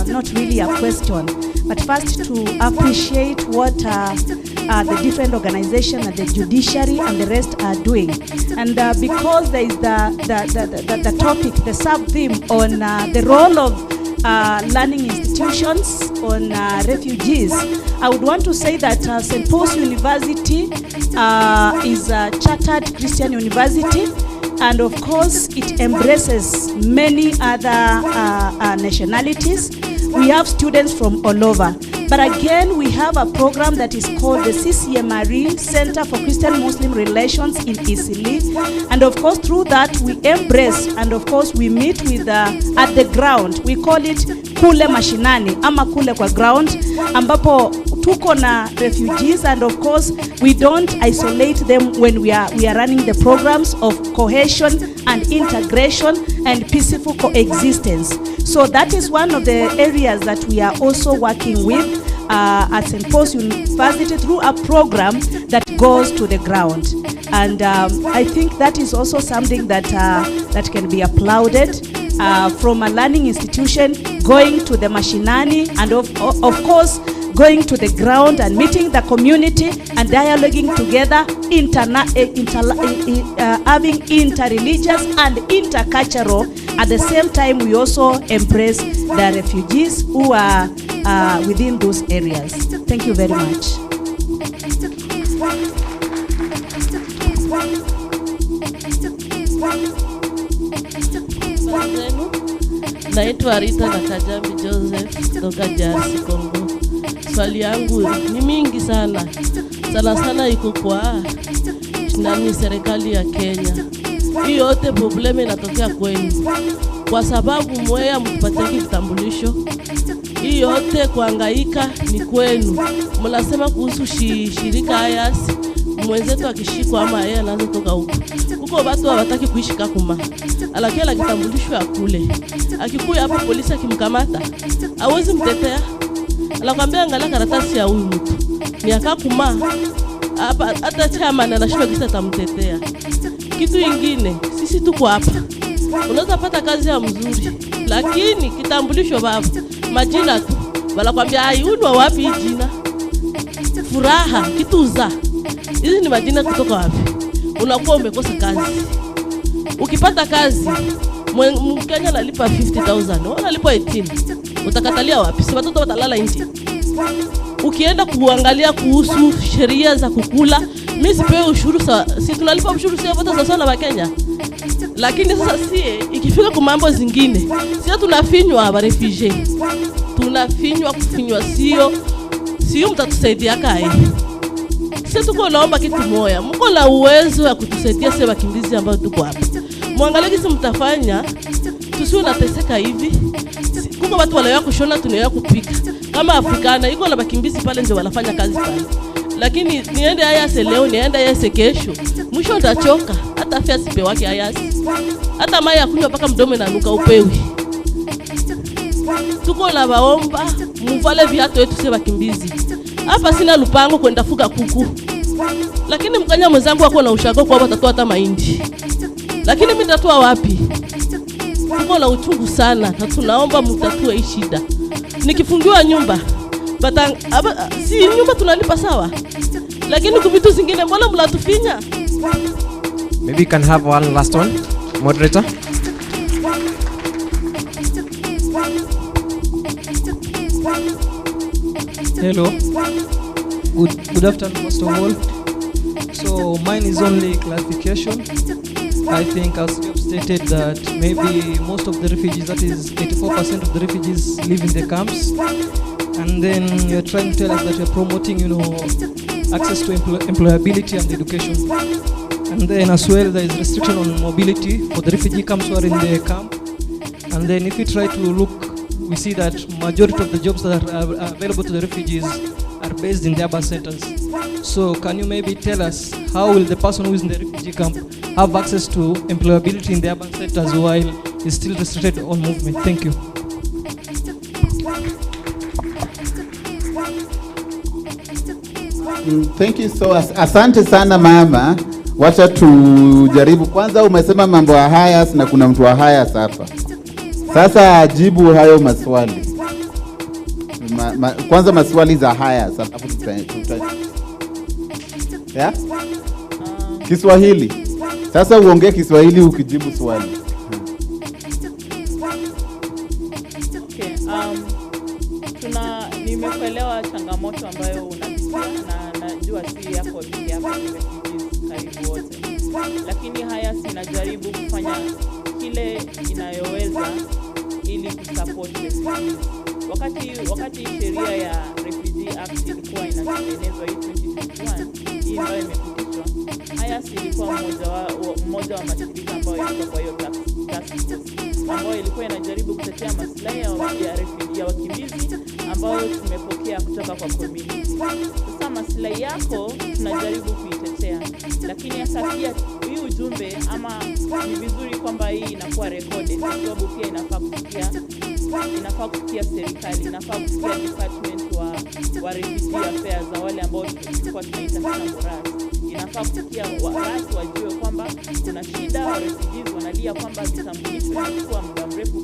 not really a question, but first to appreciate what the different organizations and the judiciary and the rest are doing. And because there is the topic, the sub-theme on the role of learning institutions on refugees, I would want to say that St. Paul's University is a chartered Christian university, and of course it embraces many other nationalities. We have students from all over. But again, we have a program that is called the CCMRE, Center for Christian-Muslim Relations in Isili. And of course, through that, we embrace, and of course, we meet with at the ground. We call it kule mashinani, ama kule kwa ground, ambapo tuko na refugees, and of course, we don't isolate them when we are running the programs of cohesion and integration and peaceful coexistence. So that is one of the areas that we are also working with at St. Paul's University through a program that goes to the ground. And I think that is also something that can be applauded from a learning institution going to the mashinani, and of course going to the ground and meeting the community and dialoguing together, having interreligious and intercultural. At the same time, we also embrace the refugees who are within those areas. Thank you very much. Naitwa Rita na Kajambi Joseph kutoka Jerusha Kongo. Swali yangu ni mingi sana. Sana iko kwa nani serikali ya Kenya. Hii yote probleme inatokea kwenu. Kwa sababu mwea mtupatie kitambulisho. Hii yote kuhangaika ni kwenu. Mnasema kuhusu shirika haya mwenzetu akishikwa ama yeye anaanza toka huko. Huko watu hawataki kuishi kakuma. Alakia kitambulisho ya kule. Akikuya hapa polisi akimkamata, hawezi mtetea. Anakuambia angalia karatasi ya huyu mtu. Ni akakuma. Hapa hata chama anashindwa kisa tamtetea. Kitu kingine, sisi tuko hapa. Unaweza pata kazi ya mzuri, lakini kitambulisho baba, majina tu. Wanakuambia unwa wapi jina? Furaha, kituza. Hizi ni majina kutoka wapi? Unakuwa umekosa kazi. Ukipata kazi, Mkenya analipa 50,000, unalipa 18. Utakatalia wapi? Si watoto watalala nje. Ukienda kuangalia kuhusu sheria za kukula, mimi sipewe ushuru si tunalipa ushuru sio wote sawa na Kenya. Lakini sasa ikifika kwa mambo zingine, tunafinywa ba refugee. Tunafinywa sio mtatusaidia kai. Sisi tuko naomba kitu moja. Mko na uwezo wa kutusaidia sisi wakimbizi ambao tuko hapa. Muangalie kisi mtafanya tusiwe nateseka hivi. Kuko watu wale kushona tunaweza kupika. Kama Afrikana iko na wakimbizi pale ndio wanafanya kazi pale. Lakini niende Ayase leo, niende Ayase kesho. Mwisho utachoka. Hata afya sipe wake Ayase. Hata mai akunywa mpaka mdomo inanuka upewi. Tuko na waomba mvale viatu wetu sisi wakimbizi. Hapa sina lupango kwenda fuga kuku. Lakini mkanya mwenzangu wako na ushago kwa watatoa hata mahindi. Lakini mimi nitatoa wapi? Tuko na uchungu sana na tunaomba mtatue hii shida. Nikifungiwa nyumba, si nyumba tunalipa sawa. Lakini kwa vitu zingine mbona mnatufinya? Maybe you can have one last one, moderator. Hello. Good afternoon, first of all. So mine is only clarification. I think as you have stated that maybe most of the refugees, that is 84% of the refugees live in the camps. And then you're trying to tell us that you're promoting, access to employability and education. And then as well, there is restriction on mobility for the refugee camps who are in the camp. And then if we try to look, we see that majority of the jobs that are available to the refugees are based in the urban centers. So can you maybe tell us how will the person who is in the refugee camp have access to employability in the urban centers while he's still restricted on movement? Thank you. Thank you so much. Asante sana mama. Wacha tujaribu. Kwanza umesema mambo ya hires na kuna mtu wa hires hapa. Sasa jibu hayo maswali. Kwanza maswali za hires. Yeah? Kiswahili. Sasa uongee Kiswahili ukijibu swali. Okay, nimekuelewa changamoto ambayo unapitia na najua si yako pekee hapa ni refugees karibu wote. Lakini haya sinajaribu kufanya kile inayoweza ili kusupport refugees. Wakati sheria ya Refugee Act ilikuwa inatengenezwa hii 2021, hii ambayo imepitishwa, haya ilikuwa mmoja wa mashirika ambayo ilikuwa kwa hiyo task force ambayo ilikuwa inajaribu kutetea maslahi ya wakimbizi ambao tumepokea kutoka kwa community. Sasa maslahi yako tunajaribu kuitetea, lakini hasa pia hii ujumbe ama ni vizuri kwamba hii inakuwa recorded kwa sababu pia inafaa kufikia serikali, inafaa kufikia department wa refugee affairs na wale ambao tulikuwa tunaita samurati. Inafaa kufikia watu wajue kwamba kuna shida, wa refugees wanalia kwamba vitambulisho inachukua muda mrefu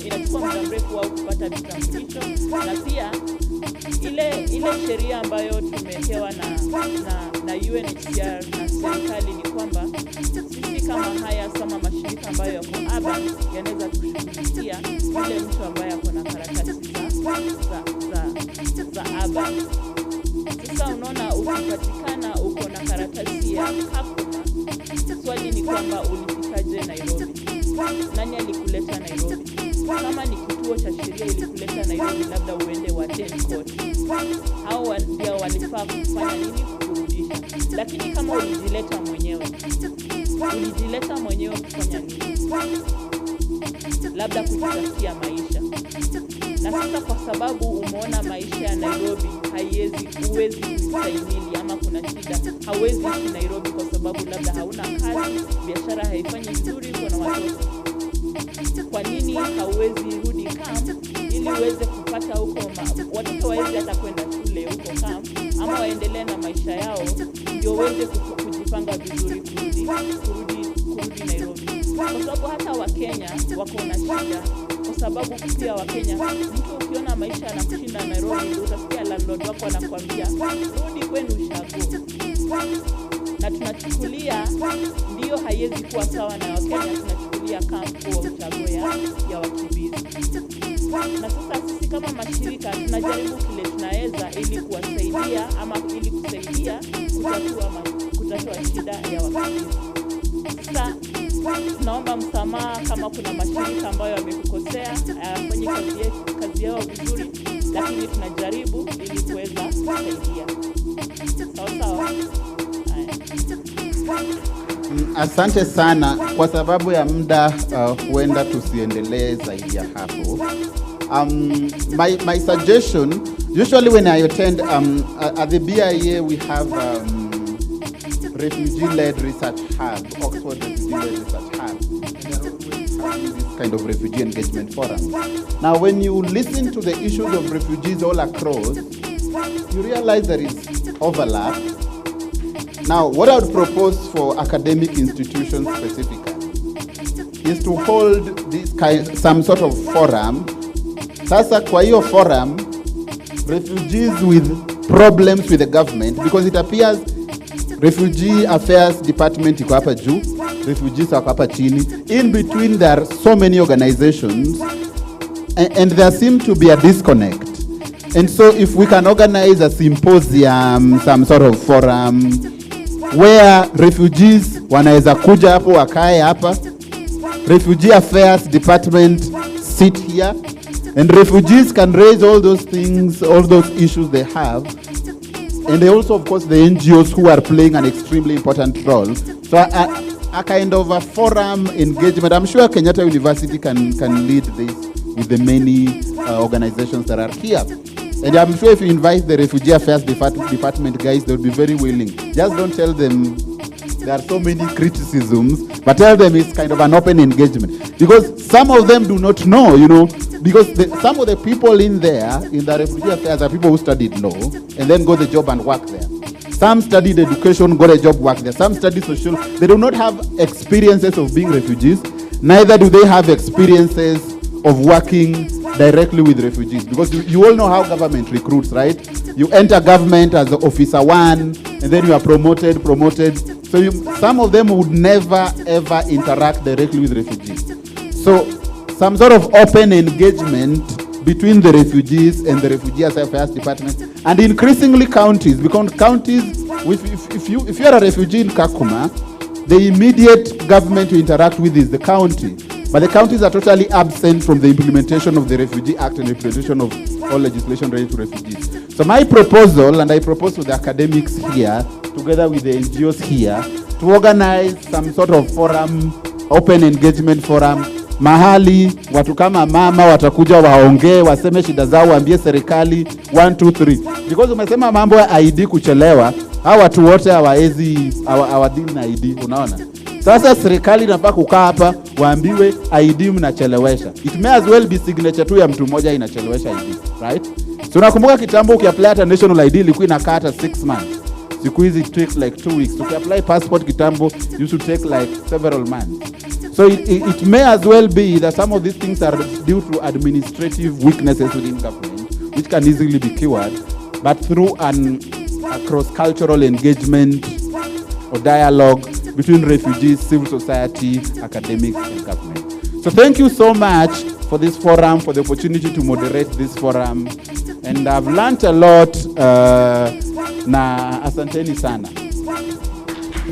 inachukua muda mrefu au kupata vitambulisho, na pia ile sheria ambayo tumepewa na UNHCR na serikali ni kwamba sisi kama haya sama mashirika ambayo yako urban yanaweza kushughulikia yule mtu ambaye ako na karatasi za urban. Sasa unaona ukipatikana uko na karatasi ya Kakuma, swali ni kwamba ulifikaje Nairobi? Nani alikuleta Nairobi? Kama ni kituo cha sheria ilikuleta Nairobi, labda uende wa 10 court. Hao ndio walifaa kufanya nini kukurudisha. Lakini kama ulijileta mwenyewe kufanya nini? Labda kujitafutia maisha. Na sasa kwa sababu umeona maisha ya Nairobi huwezi kustahimili ama kuna shida, hauwezi ishi Nairobi kwa sababu labda hauna kazi, biashara haifanyi vizuri, kuna watoto. Kwa nini hauwezi rudi camp ili uweze kupata huko watoto waweze hata kwenda shule huko camp ama waendelee na maisha yao, ndio uweze kujipanga vizuri kurudi Nairobi. Kwa sababu hata Wakenya wako na shida, kwa sababu pia Wakenya mtu ukiona maisha yanakushinda Nairobi, utasikia landlord wako anakuambia rudi kwenu ushago. Na tunachukulia ndio haiwezi kuwa sawa na Wakenya, tunachukulia camp kwa ushago ya wakimbizi. Na sasa sisi kama mashirika tunajaribu kile tunaweza ili kuwasaidia ama ili kusaidia kutatua shida ya wakimbizi. Sasa naomba msamaha kama kuna mashirika ambayo yamekukosea, hayafanye kazi yao vizuri. lakini tunajaribu ili kuweza kusaidia. Sawa sawa. Asante sana. Kwa sababu ya muda huenda tusiendelee zaidi ya hapo. My suggestion, usually when I attend at the BIA we have refugee-led research hub, Oxford refugee-led research hub. This kind of refugee engagement forum. Now, when you listen to the issues of refugees all across, you realize there is overlap. Now, what I would propose for academic institutions specifically is to hold some sort of forum. Sasa kwa hiyo forum, refugees with problems with the government, because it appears Refugee Affairs Department iko hapa juu, refugees wako hapa chini. In between there are so many organizations and there seems to be a disconnect. And so if we can organize a symposium, some sort of forum where refugees wanaweza kuja hapo wakae hapa, Refugee Affairs Department sit here, and refugees can raise all those things, all those issues they have. And they also, of course, the NGOs who are playing an extremely important role. So a kind of a forum engagement. I'm sure Kenyatta University can lead this with the many organizations that are here. And I'm sure if you invite the Refugee Affairs Department guys, they'll be very willing. Just don't tell them there are so many criticisms, but tell them it's kind of an open engagement. Because some of them do not know, you know, because some of the people in there, in the Refugee Affairs, are people who studied law and then got the job and work there. Some studied education, got a job, work there. Some studied social. They do not have experiences of being refugees. Neither do they have experiences of working directly with refugees. Because you all know how government recruits, right? You enter government as officer one, and then you are promoted. So some of them would never, ever interact directly with refugees. So some sort of open engagement between the refugees and the Refugee Affairs Department, and increasingly counties, because counties, if you are a refugee in Kakuma, the immediate government you interact with is the county. But the counties are totally absent from the implementation of the Refugee Act and implementation of all legislation related to refugees. So my proposal, and I propose to the academics here, together with the NGOs here, to organize some sort of forum, open engagement forum, mahali watu kama mama watakuja waongee, waseme shida zao, waambie serikali 1 2 3. Because umesema mambo ya ID kuchelewa, hawa watu wote hawadili na ID, unaona? Sasa serikali inafaa kukaa hapa waambiwe ID mnachelewesha. It may as well be signature tu ya mtu mmoja inachelewesha ID, right? So nakumbuka kitambo ukiapply hata national ID ilikuwa inakaa hata 6 months. Siku hizi it takes like 2 weeks. Ukiapply passport kitambo you should take like several months. So it may as well be that some of these things are due to administrative weaknesses within government, which can easily be cured, but through a cross-cultural engagement or dialogue between refugees, civil society, academics, and government. So thank you so much for this forum, for the opportunity to moderate this forum. And I've learned a lot. Na asanteni sana.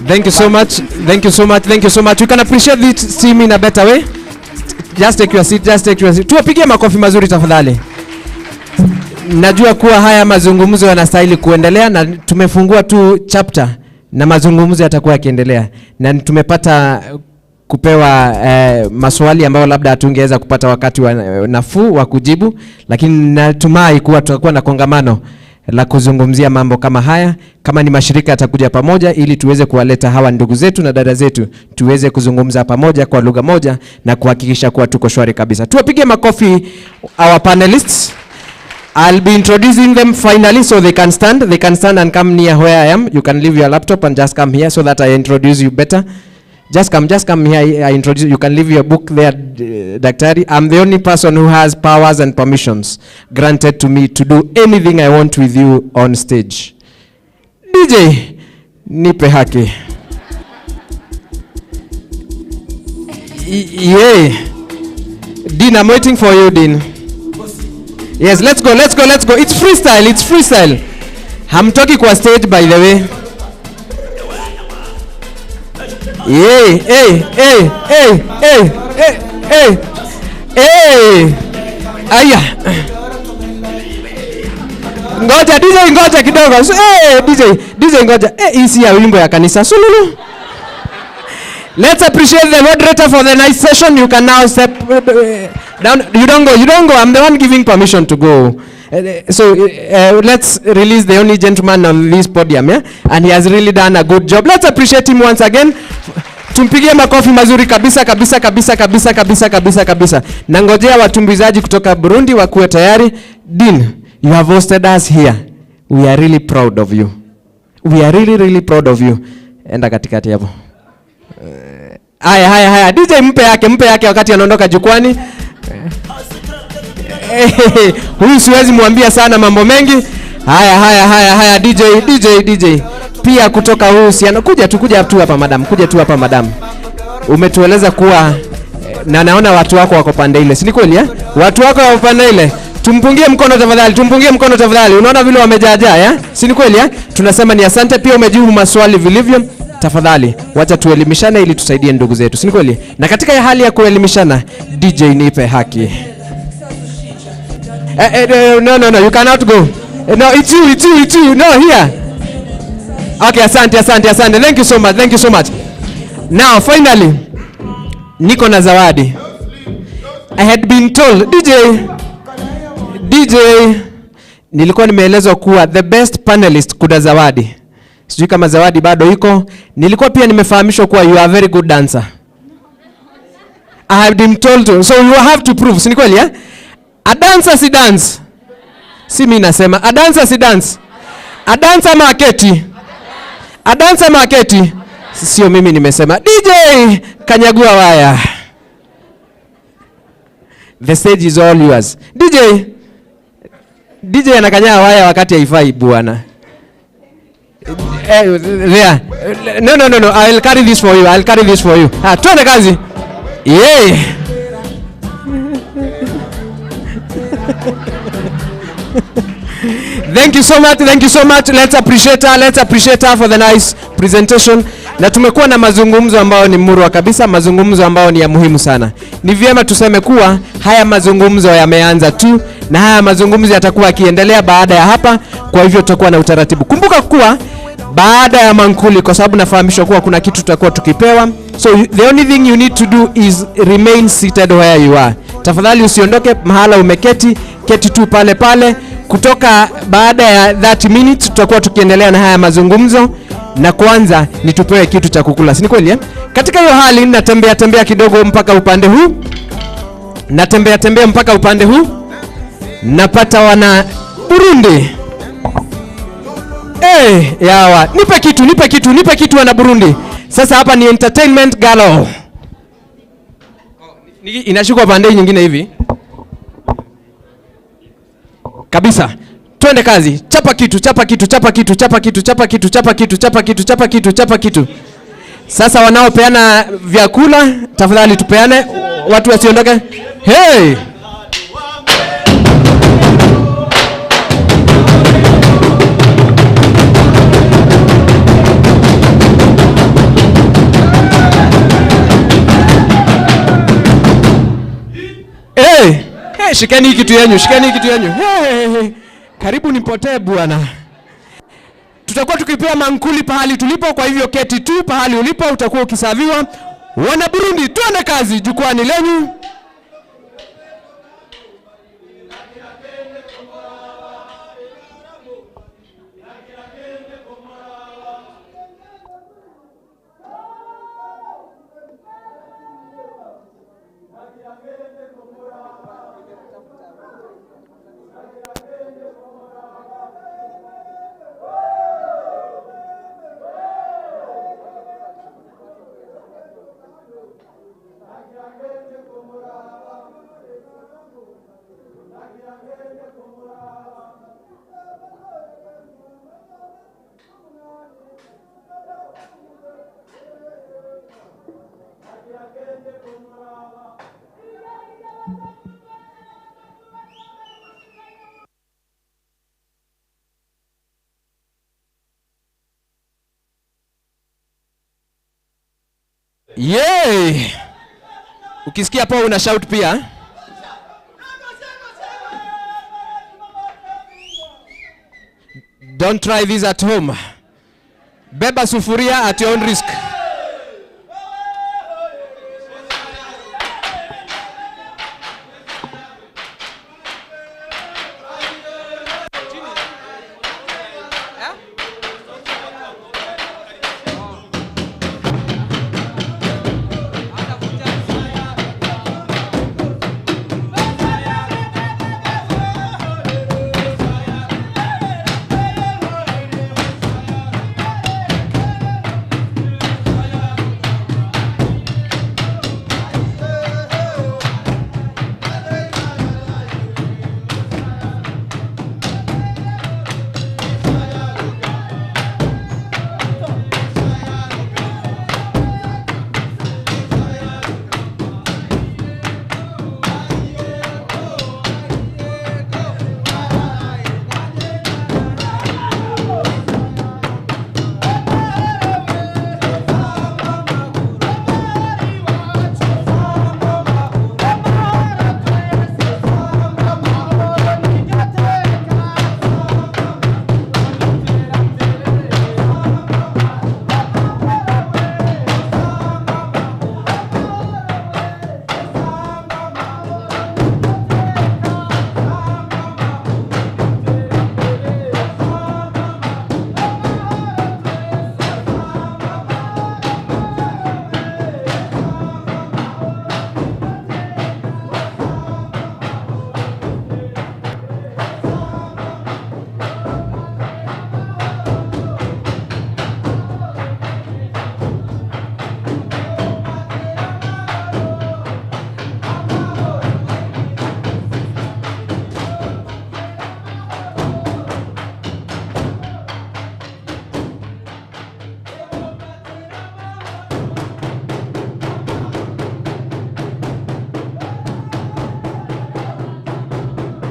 Thank you so much. Thank you so much. Thank you so much. We can appreciate this team in a better way. Just take your seat. Just take your seat. Tuwapigie makofi mazuri tafadhali. Najua kuwa haya mazungumzo yanastahili kuendelea, na tumefungua tu chapter na mazungumzo yatakuwa yakiendelea, na tumepata kupewa maswali ambayo labda hatungeweza kupata wakati wa nafuu wa kujibu, lakini natumai kuwa tutakuwa na kongamano la kuzungumzia mambo kama haya. Kama ni mashirika yatakuja pamoja ili tuweze kuwaleta hawa ndugu zetu na dada zetu, tuweze kuzungumza pamoja kwa lugha moja na kuhakikisha kuwa tuko shwari kabisa. Tuwapige makofi our panelists. I'll be introducing them finally so they can stand. They can stand and come near where I am. You can leave your laptop and just come here so that I introduce you better. Just come here. I introduce you. You can leave your book there, Daktari. I'm the only person who has powers and permissions granted to me to do anything I want with you on stage. DJ, nipe haki. Yeah. Dean, I'm waiting for you, Dean. Yes, let's go. It's freestyle. Hamtoki kwa stage, by the way. Hey. Aya. Ngoja DJ, ngoja kidogo. DJ ngoja. Hii si ya wimbo ya kanisa. Sululu. Let's appreciate the moderator for the nice session. You can now step down. You don't go. I'm the one giving permission to go. Let's release the only gentleman on this podium, yeah? And he has really done a good job. Let's appreciate him once again. Tumpigie makofi mazuri kabisa. Nangojea watumbizaji kutoka Burundi wakuwe tayari. Dean, you have hosted us here. We are really proud of you. We are really proud of you. Enda katikati hapo. Haya. DJ mpe yake wakati anaondoka jukwani. Huyu siwezi muambia sana mambo mengi. Haya DJ. Pia kutoka uhusiano. Kuja tu hapa madam. Umetueleza kuwa na naona watu wako wako pande ile. Si ni kweli eh? Watu wako wako pande ile. Tumpungie mkono tafadhali. Unaona vile wamejaajaa eh? Si ni kweli eh? Tunasema ni asante, pia umejibu maswali vilivyo. Tafadhali wacha tuelimishane ili tusaidie ndugu zetu. Si ni kweli? Na katika hali ya kuelimishana, DJ nipe haki. No, you cannot go. No, it's you. No, here. Okay, asante. Thank you so much. Now, finally, niko na zawadi. I had been told, DJ, nilikuwa nimeelezwa kuwa the best panelist kuna zawadi. Sijui kama zawadi bado iko. Nilikuwa pia nimefahamishwa kuwa you are a very good dancer. I have been told to, so you have to prove. Si ni kweli eh? A dancer si dance. Si mimi nasema, a dancer si dance. A dancer marketi. A dancer marketi. Sio mimi nimesema. DJ, kanyagua waya. The stage is all yours. DJ anakanyaga waya wakati haifai bwana. There. No. I'll carry this for you. Twende kazi. Yeah. Thank you so much. Let's appreciate her for the nice presentation. Na tumekuwa na mazungumzo ambayo ni murwa kabisa, mazungumzo ambayo ni ya muhimu sana. Ni vyema tuseme kuwa haya mazungumzo yameanza tu, na haya mazungumzo yatakuwa yakiendelea baada ya hapa. Kwa hivyo tutakuwa na utaratibu. Kumbuka kuwa baada ya mankuli, kwa sababu nafahamishwa kuwa kuna kitu tutakuwa tukipewa. So the only thing you need to do is remain seated where you are. Tafadhali usiondoke mahala umeketi, keti tu pale. Kutoka baada ya 30 minutes tutakuwa tukiendelea na haya mazungumzo, na kwanza nitupewe kitu cha kukula. Si ni kweli eh? Katika hiyo hali natembea kidogo mpaka upande huu. Mpaka upande huu. Napata wana Burundi. Yawa, nipe kitu wana Burundi. Sasa hapa ni entertainment galo. Inashuka pande nyingine hivi. Kabisa. Twende kazi. Chapa kitu. Sasa wanaopeana vyakula, tafadhali tupeane, watu wasiondoke. Hey! Hey, shikeni kitu yenyu. Hey. Karibu nipotee bwana. Tutakuwa tukipea mankuli pahali tulipo, kwa hivyo keti tu pahali ulipo, utakuwa ukisaviwa. Wana Burundi, tuende kazi, jukwani lenyu. Yay! Ukisikia hapo una shout pia. Don't try this at home. Beba sufuria at your own risk.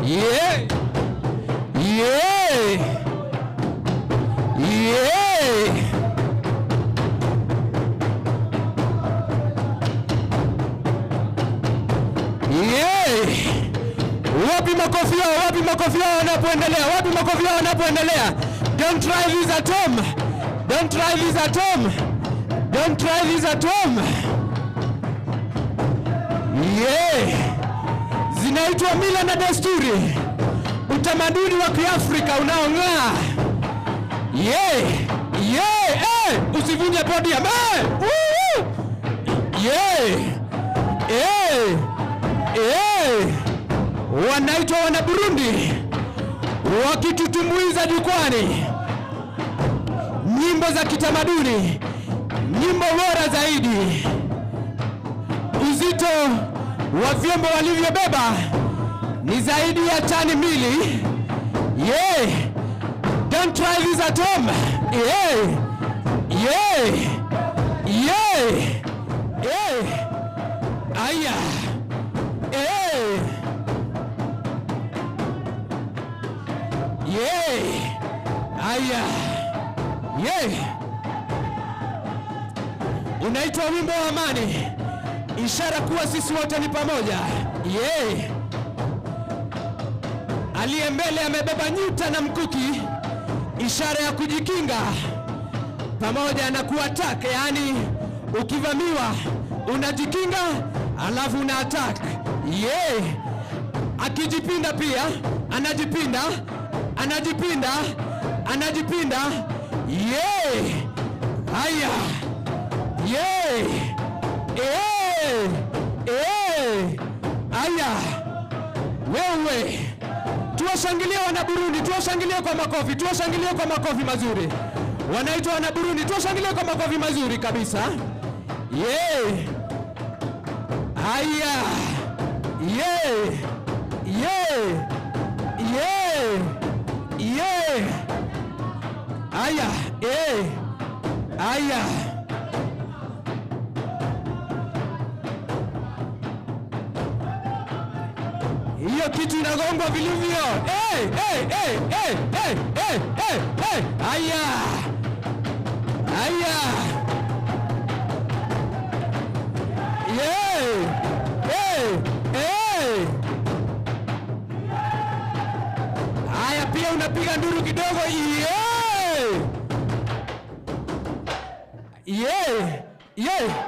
Yeah. Yeah. Yeah. Yeah. Wapi makofi yao, wapi makofi yao wanapoendelea, wapi makofi yao wanapoendelea. Don't try this at home. Don't try this at home. Don't try this at home. Yeah. Zinaitwa mila na desturi, utamaduni wa Kiafrika unaong'aa. Yeah, yeah, usivunje podium. Yeah, wanaitwa wana Burundi, wakitutumbuiza jukwani, nyimbo za kitamaduni, nyimbo bora zaidi. Uzito wa vyombo walivyobeba ni zaidi ya tani 2. Yeah. Don't try this at home. Yeah. Yeah. Yeah. Yeah. Aya. Yeah. Yeah. Aya. Yeah. Unaitwa wimbo wa amani, ishara kuwa sisi wote ni pamoja. Yeah. Aliye mbele amebeba nyuta na mkuki, ishara ya kujikinga pamoja na kuattack, yani ukivamiwa unajikinga alafu una attack. Yeah. Akijipinda pia anajipinda, anajipinda, anajipinda. Yeah. Haya. Yeah. Aya. Wewe. Tuwashangilie wana Burundi, tuwashangilie kwa makofi, tuwashangilie kwa makofi mazuri. Wanaitwa wana Burundi, tuwashangilie kwa makofi mazuri kabisa. Yeah. Aya. Yeah. Yeah. Yeah. Yeah. Aya. Aya. Hiyo kitu inagongwa vilivyo. Aya. Aya. Yeah. Aya, pia unapiga nduru kidogo. Yeah. Yeah. Yeah.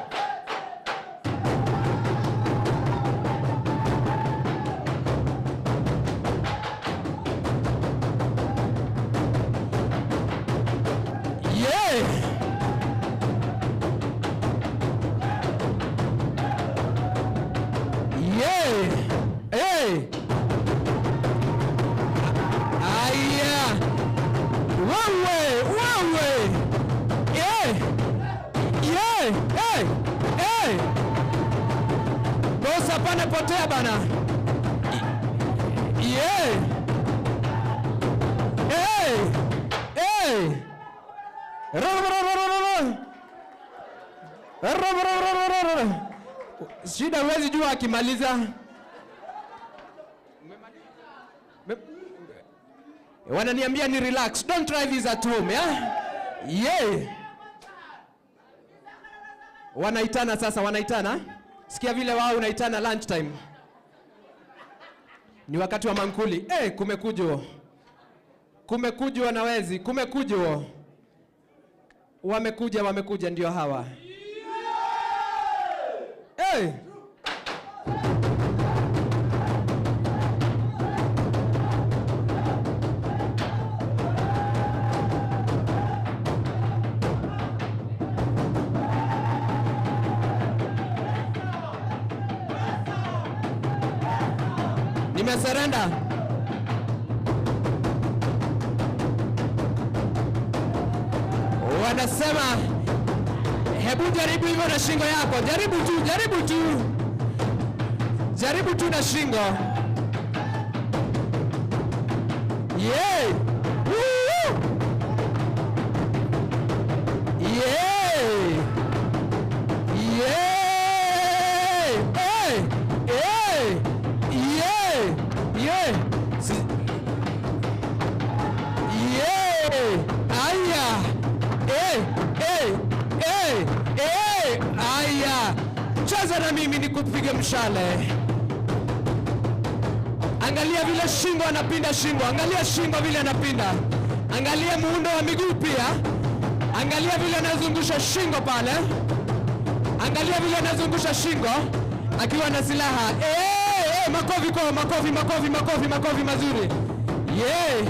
Potea bana. Yeah. Hey. Hey. Shida huwezi jua akimaliza. Wananiambia ni relax. Don't try this at home, yeah? Yeah. Wanaitana sasa, wanaitana. Sikia vile wao unaitana lunch time. Ni wakati wa mankuli. Kumekujwa. Kumekujwa na wezi. Kumekujwa. Wamekuja ndio hawa. Nimesurrender. Wanasema hebu jaribu hivyo na shingo yako. Jaribu tu. Jaribu tu na shingo. Yeah. Woo! Yeah. Yeah. Hey. Hey. Yeah. Yeah. Yeah. Aya. Aya. Cheza na mimi nikupige mshale. Angalia vile shingo anapinda shingo. Angalia shingo vile anapinda. Angalia muundo wa miguu pia. Angalia vile anazungusha shingo pale. Angalia vile anazungusha shingo akiwa na silaha. Makofi kwa makofi mazuri. Yeah.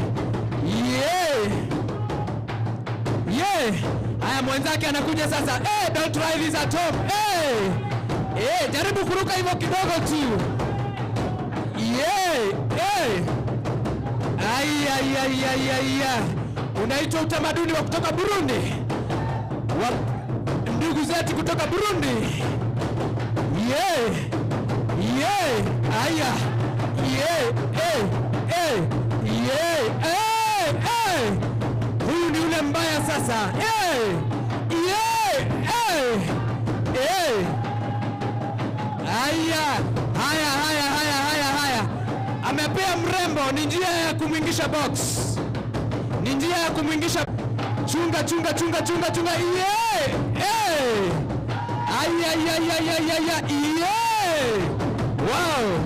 Haya, mwenzake anakuja sasa. Don't try this at home. Jaribu kuruka hivyo kidogo tu. Unaitwa utamaduni wa kutoka Burundi. Ndugu zetu kutoka Burundi. Aya. Huyu ni ule mbaya sasa. Haya. Amepea mrembo, ni njia ya kumwingisha box. Ni njia ya kumwingisha. Chunga. Wow.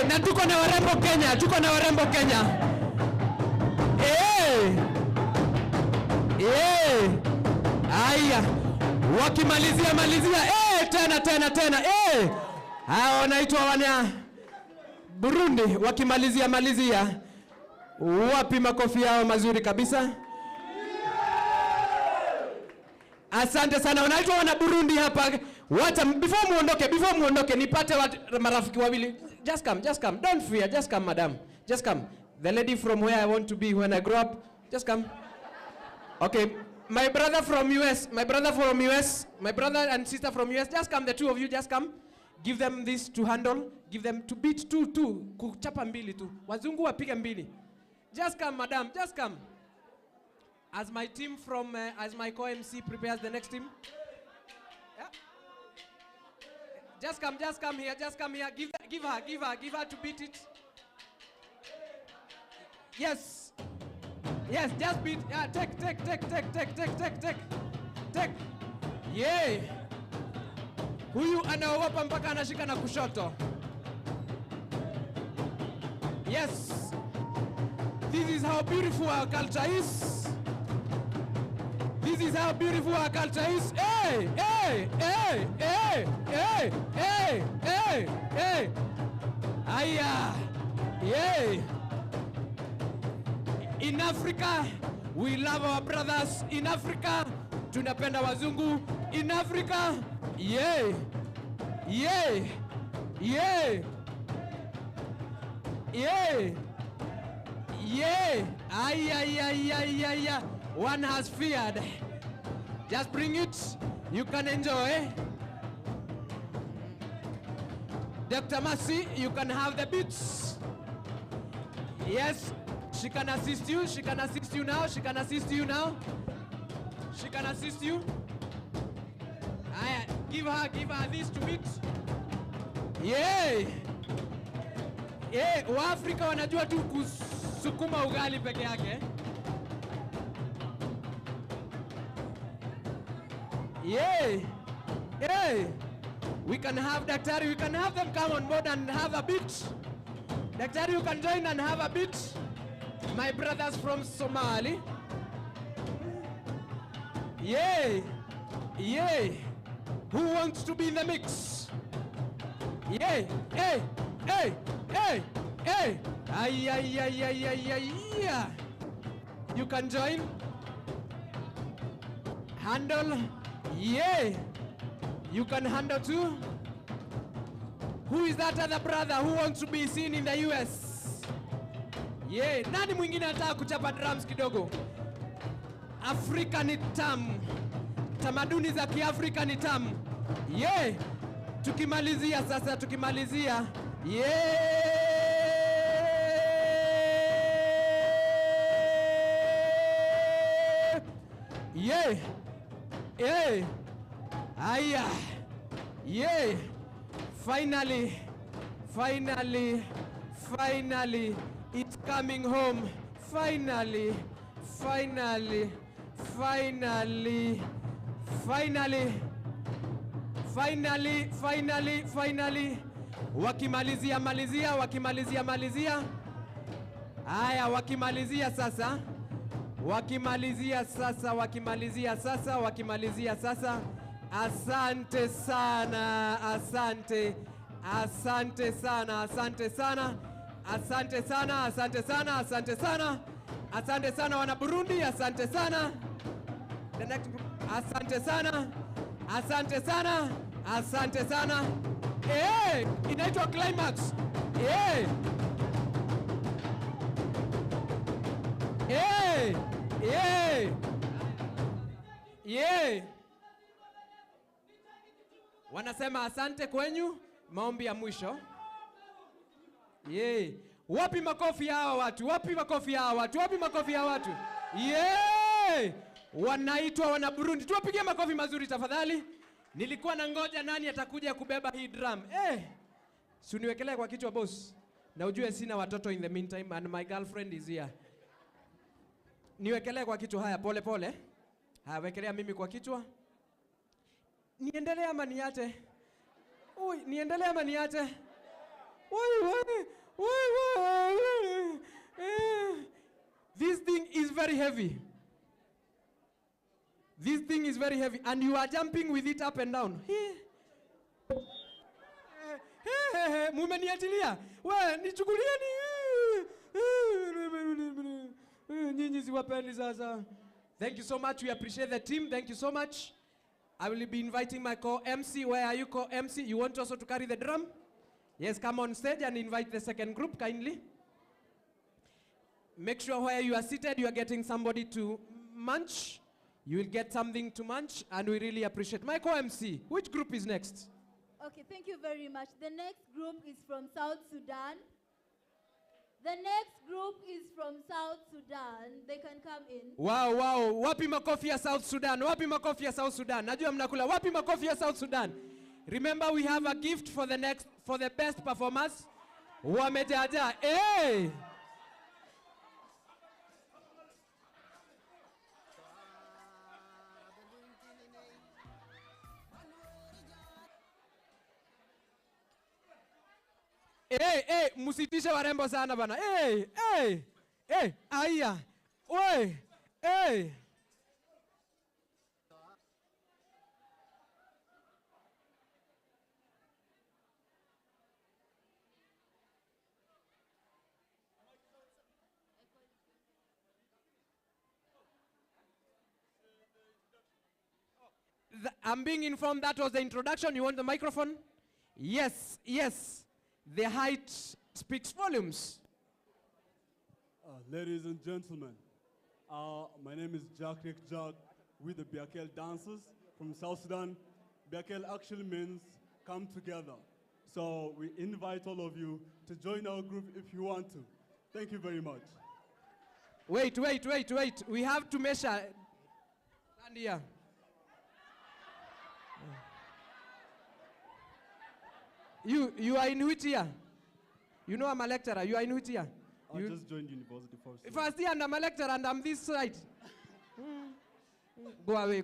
Na tuko na warembo Kenya. Aya. Wakimalizia. Tena. Hao wanaitwa wana Burundi. Wakimalizia. Wapi makofi yao mazuri kabisa. Asante sana. Wanaitwa wana Burundi hapa. Before muondoke nipate marafiki wawili. Just come. Don't fear. Just come, madam. Just come. The lady from where I want to be when I grow up. Just come. Okay. My brother from US, my brother and sister from US, just come, the two of you, just come. Give them this to handle, give them to beat two, kuchapa mbili tu. Wazungu wapiga mbili. Just come, madam, just come. As my team from, as my co-MC prepares the next team. Yeah. Just come here. Give her to beat it. Yes, just beat. Yeah, take. Yeah. Huyu anaogopa mpaka anashika na kushoto. Yes. This is how beautiful our culture is. This is how beautiful our culture is. Hey, hey, hey, hey, hey, hey, hey, hey. Aya, yay. In Africa, we love our brothers. In Africa, tunapenda wazungu. In Africa, yay, yay, yay, yay, yay. Ay, ay, ay, ay, ay, ay. One has feared. Just bring it. You can enjoy. Dr. Mercy, you can have the beats. Yes, she can assist you. She can assist you now. She can assist you now. She can assist you. Give her this to beat. Yay! Waafrika wanajua tu kusukuma ugali peke yake. Yay! Yay! We can have Daktari, we can have them come on board and have a beat. Daktari, you can join and have a beat. My brothers from Somali. Yay! Yay! Who wants to be in the mix? Yay! Hey! Hey! Hey! Hey! Ay, ay, ay, ay, ay, ay, yeah. You can join. Handle. Yay! You can handle too. Who is that other brother who wants to be seen in the US? Yay! Nani mwingine anataka kuchapa drums kidogo? Afrika ni tamu. Tamaduni za Kiafrika ni tamu. Yay! Tukimalizia sasa, tukimalizia. Yay! Yay! Yay! Aya! Yay! Finally, finally, finally, it's coming home. Finally, finally, finally, finally, finally, finally, finally. Wakimalizia malizia, wakimalizia malizia. Aya, wakimalizia sasa. Wakimalizia sasa, wakimalizia sasa, wakimalizia sasa. Asante sana, asante, asante sana, asante sana, asante sana, asante sana, asante sana, asante sana wana Burundi, asante sana. The next group, asante sana, asante sana, asante sana. Inaitwa climax. Wanasema asante kwenyu, maombi ya mwisho. Wapi makofi ya hawa watu? Wapi makofi ya hawa watu? Wapi makofi ya watu? Wanaitwa wana Burundi. Tuwapigie makofi mazuri tafadhali. Nilikuwa na ngoja nani atakuja kubeba hii drum. Si uniwekelea kwa kichwa boss. Na ujue sina watoto in the meantime and my girlfriend is here. Niwekelea kwa kichwa haya pole pole. Haya wekelea mimi kwa kichwa. Niendelee ama niache? Niendelee ama niache? This thing is very heavy. This thing is very heavy and you are jumping with it up and down. Mumeniachilia. Nichukulieni. Nyinyi siwapendi sasa. Thank you so much. We appreciate the team. Thank you so much. I will be inviting my co-MC. Where are you, co-MC? You want also to carry the drum? Yes, come on stage and invite the second group kindly. Make sure where you are seated, you are getting somebody to munch. You will get something to munch, and we really appreciate. My co-MC, which group is next? Okay, thank you very much. The next group is from South Sudan. The next group is from South Sudan. They can come in. Wow, wow. Wapi makofi ya South Sudan? Wapi makofi ya South Sudan? Najua mnakula. Wapi makofi ya South Sudan? Remember, we have a gift for the best performers. Wamejaja. Musitishe warembo sana bana. Hey, aya. Oi. Hey. I'm being informed that was the introduction. You want the microphone? Yes, yes. The height speaks volumes. Ladies and gentlemen, my name is Jack with the Biakel dancers from South Sudan. Biakel actually means come together. So we invite all of you to join our group if you want to. Thank you very much. Wait. We have to measure. Stand here. You are in which year? You know I'm a lecturer. You are in which year? I just joined university first. First year and I'm a lecturer and I'm this side. Go away.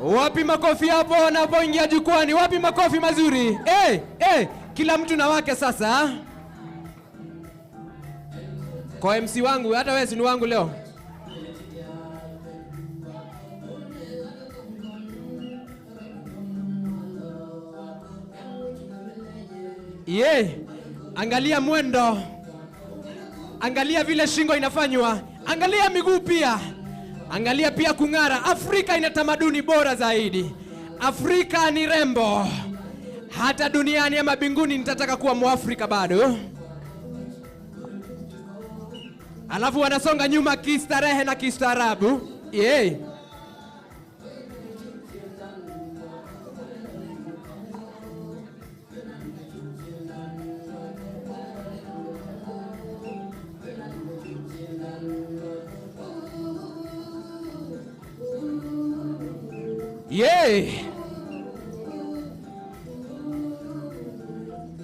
Wapi makofi hapo wanapoingia jukwani? Wapi makofi mazuri? Kila mtu na wake sasa. Kwa MC wangu, hata wewe si ni wangu leo. Angalia mwendo. Angalia vile shingo inafanywa. Angalia miguu pia. Angalia pia kung'ara. Afrika ina tamaduni bora zaidi. Afrika ni rembo. Hata duniani ama mbinguni nitataka kuwa Mwafrika bado. Alafu wanasonga nyuma kistarehe na kistaarabu.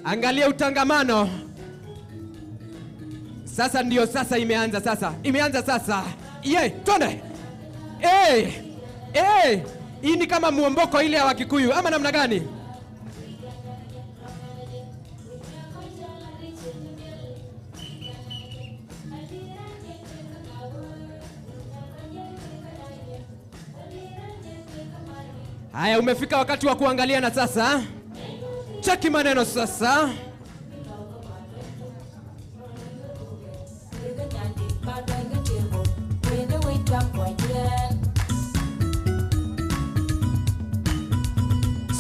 Angalia utangamano. Sasa ndio sasa imeanza sasa. Twende. Hii ni kama muomboko ile ya Wakikuyu ama namna gani? Haya, umefika wakati wa kuangalia na sasa. Cheki maneno sasa.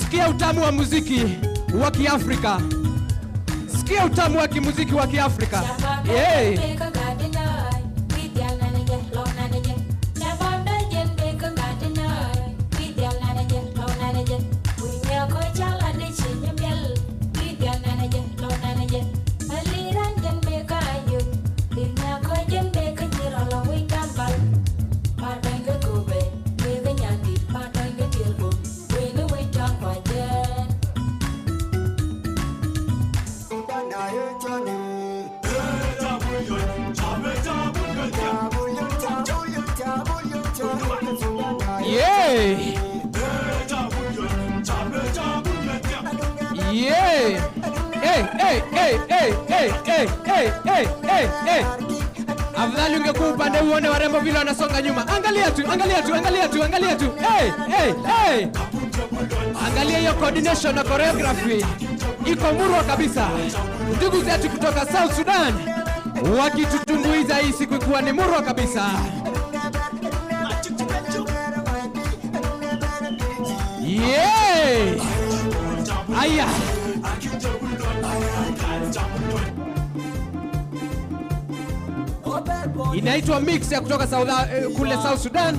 Sikia utamu wa muziki wa Kiafrika. Sikia utamu wa kimuziki wa Kiafrika. Afadhali ungekuwa upande uone warembo vile wanasonga nyuma. Angalia tu. Angalia hiyo coordination na choreography. Iko murwa kabisa. Ndugu zetu kutoka South Sudan wakitutumbuiza hii siku kuwa ni murwa kabisa. Yeah! Aya! Inaitwa mix ya kutoka kule South Sudan.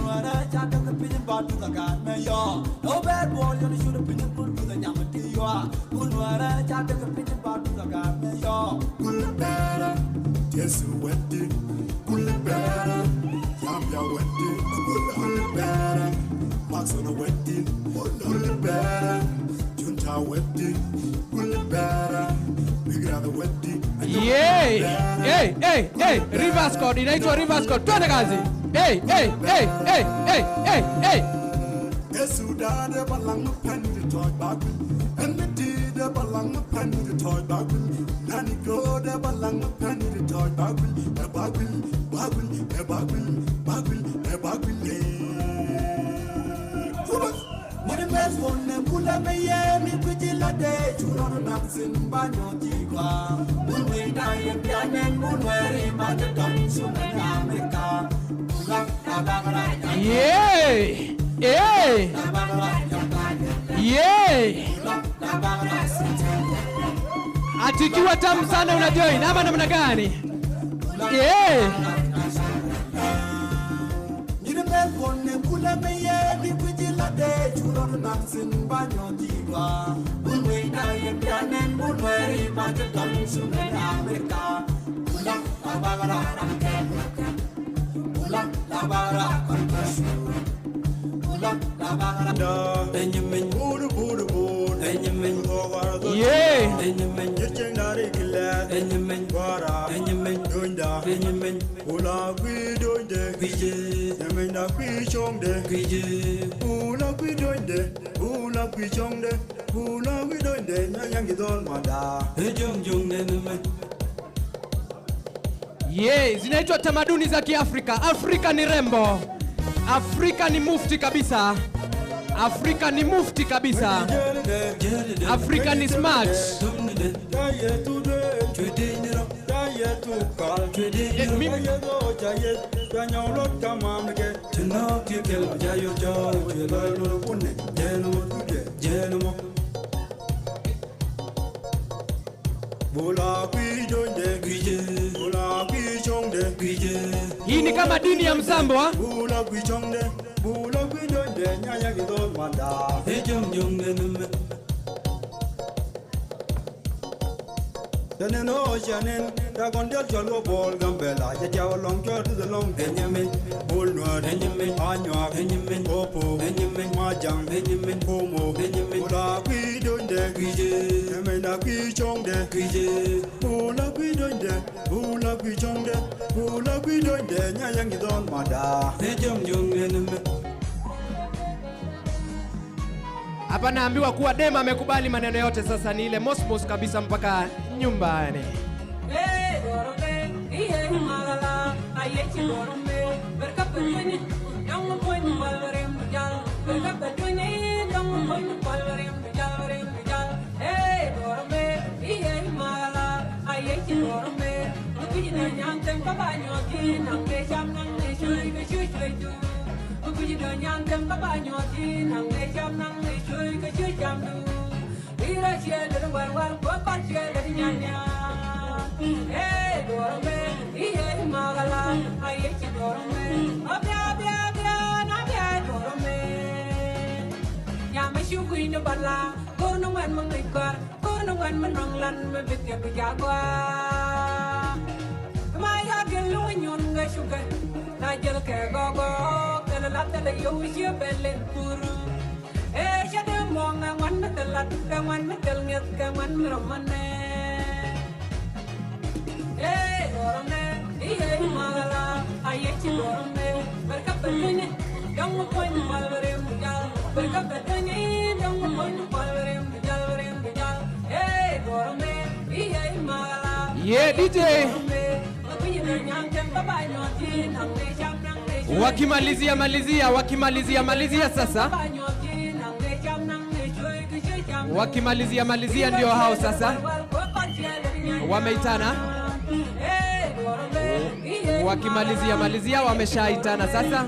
Hey, reverse chord, inaitwa reverse chord. Twende kazi. Hey. Sudan de balang penny the toy bag, and the tea de balang penny the toy bag, Nanny go de balang penny the toy bag, a bagul. What the best one, and Pula May, me Pujilla Day, Churon Naxin, Banyo Tigua, when we die in Pianen, Munwari, Mataton, Suman, America. Yeah! Atikiwa tamu sana unajoin ama namna gani? Yeah! Zinaitwa tamaduni za Kiafrika. Afrika ni rembo. Afrika ni mufti kabisa. Afrika ni mufti kabisa. Afrika ni smart. Hii ni kama dini ya msambo ha? Hapa naambiwa kuwa Dema amekubali maneno yote, sasa ni ile mosmos kabisa mpaka nyumbani. Yeah, DJ. Wakimalizia sasa. Wakimalizia ndio hao sasa. Wameitana. Wakimalizia wameshaitana sasa.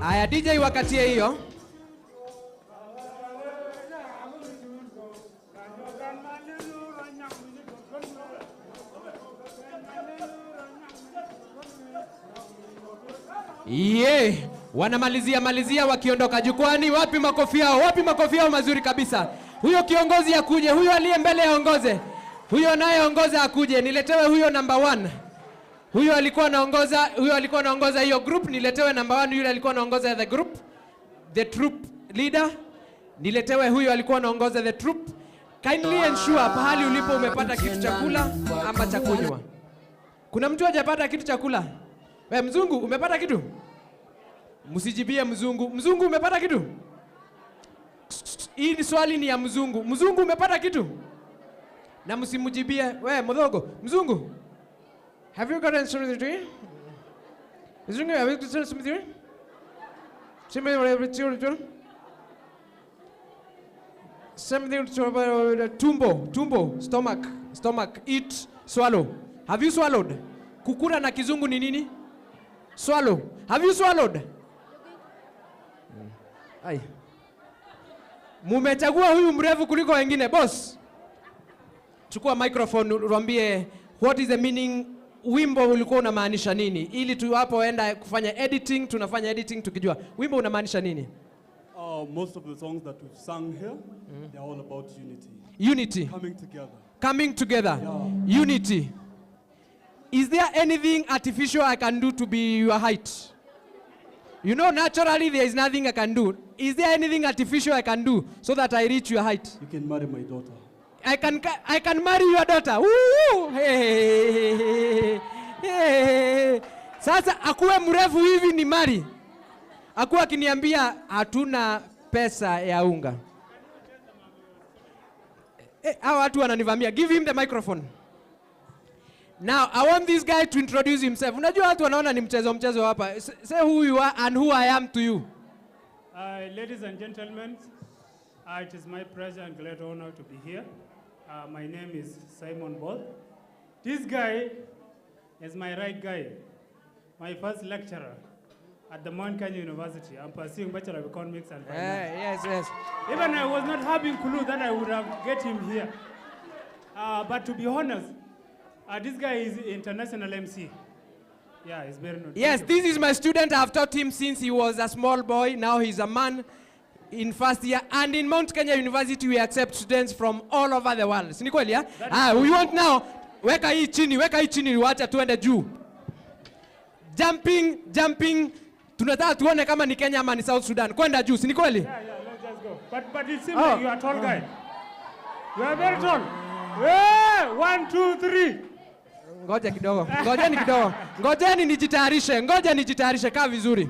Aya, DJ wakatie hiyo. Yeah, wanamalizia wakiondoka jukwani. Wapi makofi yao? Wapi makofi yao mazuri kabisa? Huyo kiongozi akuje, huyo aliye mbele aongoze. Huyo anayeongoza akuje. Niletewe huyo number 1. Huyo alikuwa anaongoza hiyo group, niletewe number 1. Yule alikuwa anaongoza the group, the troop leader. Niletewe huyo alikuwa anaongoza the troop. Kindly ensure pahali ulipo umepata kitu cha kula ama cha kunywa. Kuna mtu hajapata kitu cha kula? Wewe mzungu umepata kitu? Msijibie mzungu. Mzungu umepata kitu? Hii swali ni ya mzungu. Mzungu umepata kitu? Na msimujibie. Wewe mdogo, mzungu. Have you gotten something? Mzungu, have you gotten something? Something to tumbo, stomach, eat, swallow. Have you swallowed? Kukura na kizungu ni nini? Swallow. Have you swallowed? Ai. Mumechagua huyu mrefu kuliko wengine, boss. Chukua microphone uambie what is the meaning, wimbo ulikuwa unamaanisha nini? Ili tuwapoenda kufanya editing, tunafanya editing tukijua wimbo unamaanisha nini? Most of the songs that we've sung here, they're all about unity. Unity. Coming together. Yeah. Unity. Is there anything artificial I can do to be your height? You know, naturally there is nothing I can do. Is there anything artificial I can do so that I reach your height? You can marry my daughter. I can marry your daughter. Woo! Hey. Sasa akuwe mrefu hivi ni mari. Akuwa akiniambia hatuna pesa ya unga. Hao watu wananivamia. Give him the microphone. Now, I want this guy to introduce himself. Unajua watu wanaona ni mchezo hapa. Say who you are and who I am to you. Ladies and gentlemen, it is my pleasure and great honor to be here. My name is Simon Ball. This guy is my right guy, my first lecturer at the Mount Kenya University. I'm pursuing Bachelor of Economics and Finance. Yes. Even I was not having clue that I would have get him here. But to be honest, this guy is international MC. Yeah, he's very notable. Yes, this is my student. I've taught him since he was a small boy. Now he's a man in first year. And in Mount Kenya University, we accept students from all over the world. Si ni kweli ya? We want now, weka hii chini, wacha tuende juu. Jumping. Tunataka tuone kama ni Kenya ama ni South Sudan. Kwenda juu, si ni kweli? Yeah, let's just go. But it seems like you are a tall guy. You are very tall. Hey, 1, 2, 3. Ngoja kidogo. Ngojeni nijitayarishe. Kaa vizuri.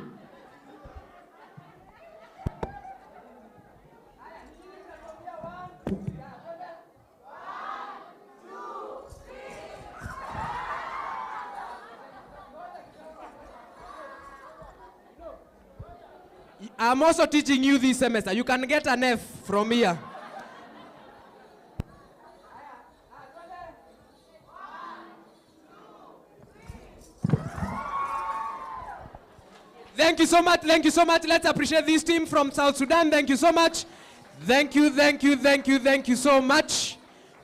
I'm also teaching you this semester. You can get an F from here. Thank you so much. Let's appreciate this team from South Sudan. Thank you so much. Thank you so much.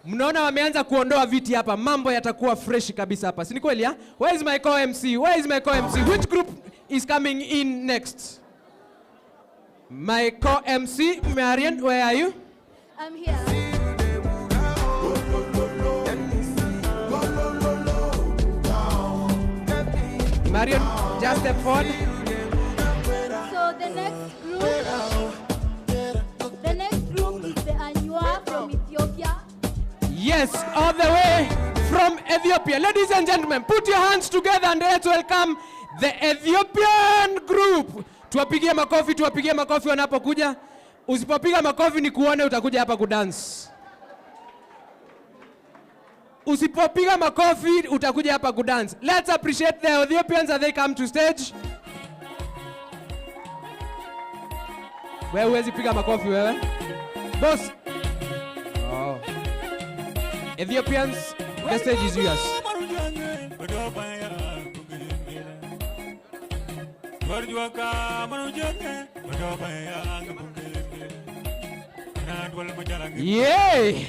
Mnaona wameanza kuondoa viti hapa. Mambo yatakuwa fresh kabisa hapa. Si ni kweli ya? Where is my co-MC? Which group is coming in next? My co-MC, Marian, where are you? I'm here. Marian, just step forward. So the next group is the Anywa from Ethiopia. Yes, all the way from Ethiopia. Ladies and gentlemen, put your hands together and let's welcome the Ethiopian group. Tuwapigie makofi wanapokuja. Usipopiga makofi ni kuone utakuja hapa kudance. Usipopiga makofi utakuja hapa kudance. Let's appreciate the Ethiopians as they come to stage. Wewe huwezi piga makofi wewe. Boss. Oh. Ethiopians, the stage is yours. Yay!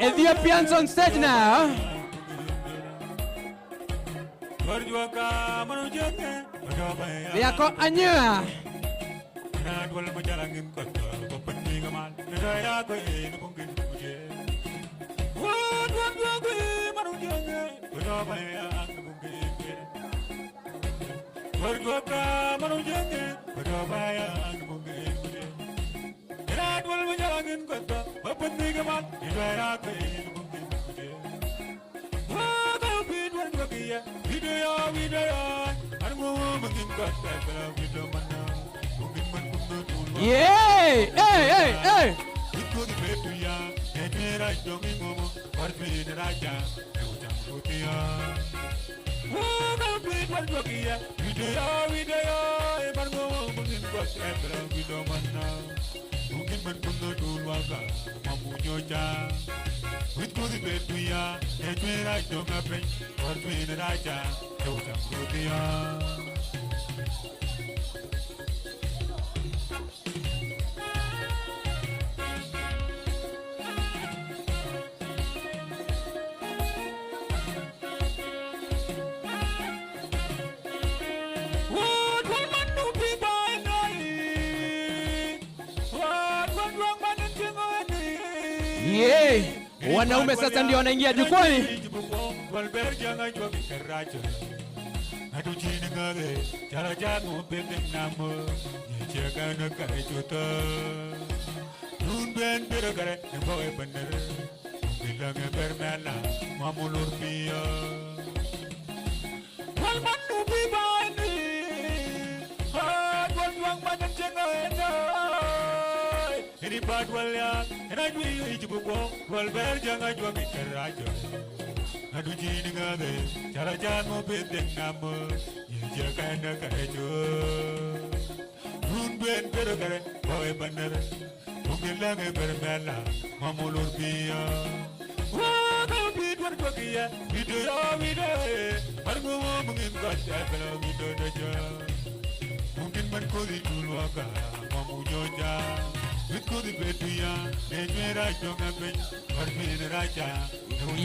Ethiopians on stage now. They are called Anya. Yay! Hey, hey, hey! Yeah. Wanaume sasa ndio wanaingia jukwani.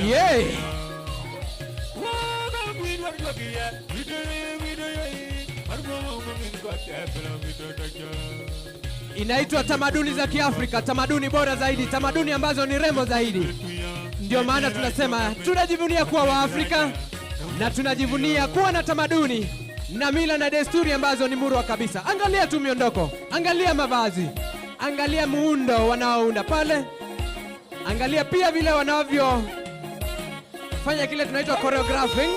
Yeah. Inaitwa tamaduni za Kiafrika, tamaduni bora zaidi, tamaduni ambazo ni rembo zaidi. Ndio maana tunasema tunajivunia kuwa Waafrika na tunajivunia kuwa na tamaduni na mila na desturi ambazo ni murwa kabisa. Angalia tu miondoko, angalia mavazi, angalia muundo wanaounda pale, angalia pia vile wanavyo fanya kile tunaitwa choreographing.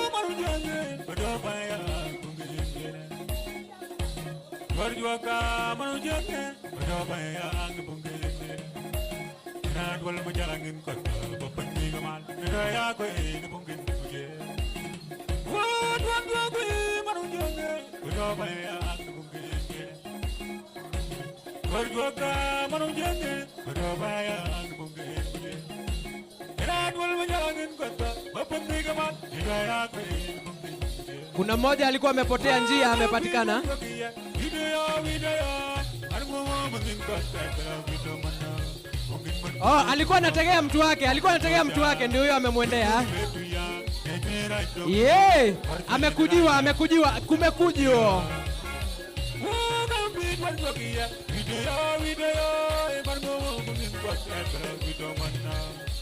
Kuna mmoja alikuwa amepotea njia, amepatikana. Oh, alikuwa anategea mtu wake, ndio huyo amemwendea. Yeah, amekujiwa, kumekujio.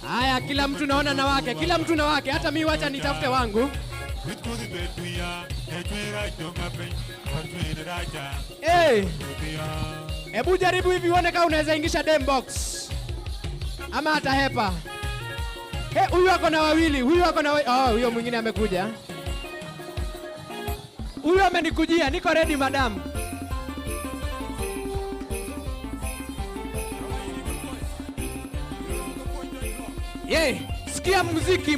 Haya, kila mtu naona na wake, hata mimi wacha nitafute wangu. Hey! Ebu jaribu hivi uone kama unaweza ingisha dem box. Ama hata hepa. Hey, huyu ako na wawili, huyu ako na huyo mwingine amekuja. Huyu amenikujia, niko ready madam. Sikia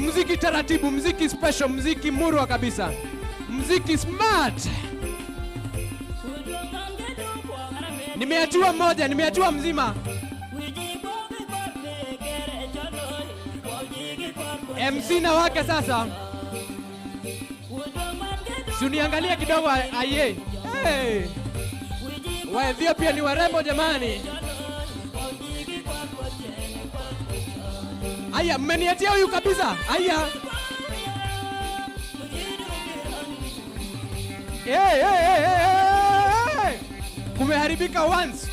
muziki taratibu, muziki special, muziki murwa kabisa. Muziki smart. Nimeachua mmoja, nimeachua mzima. MC na wake sasa. Suniangalia kidogo aye. Hey. Wa Ethiopia ni warembo jamani. Aya, mmeniatia huyu kabisa. Aya. Hey. Kumeharibika once.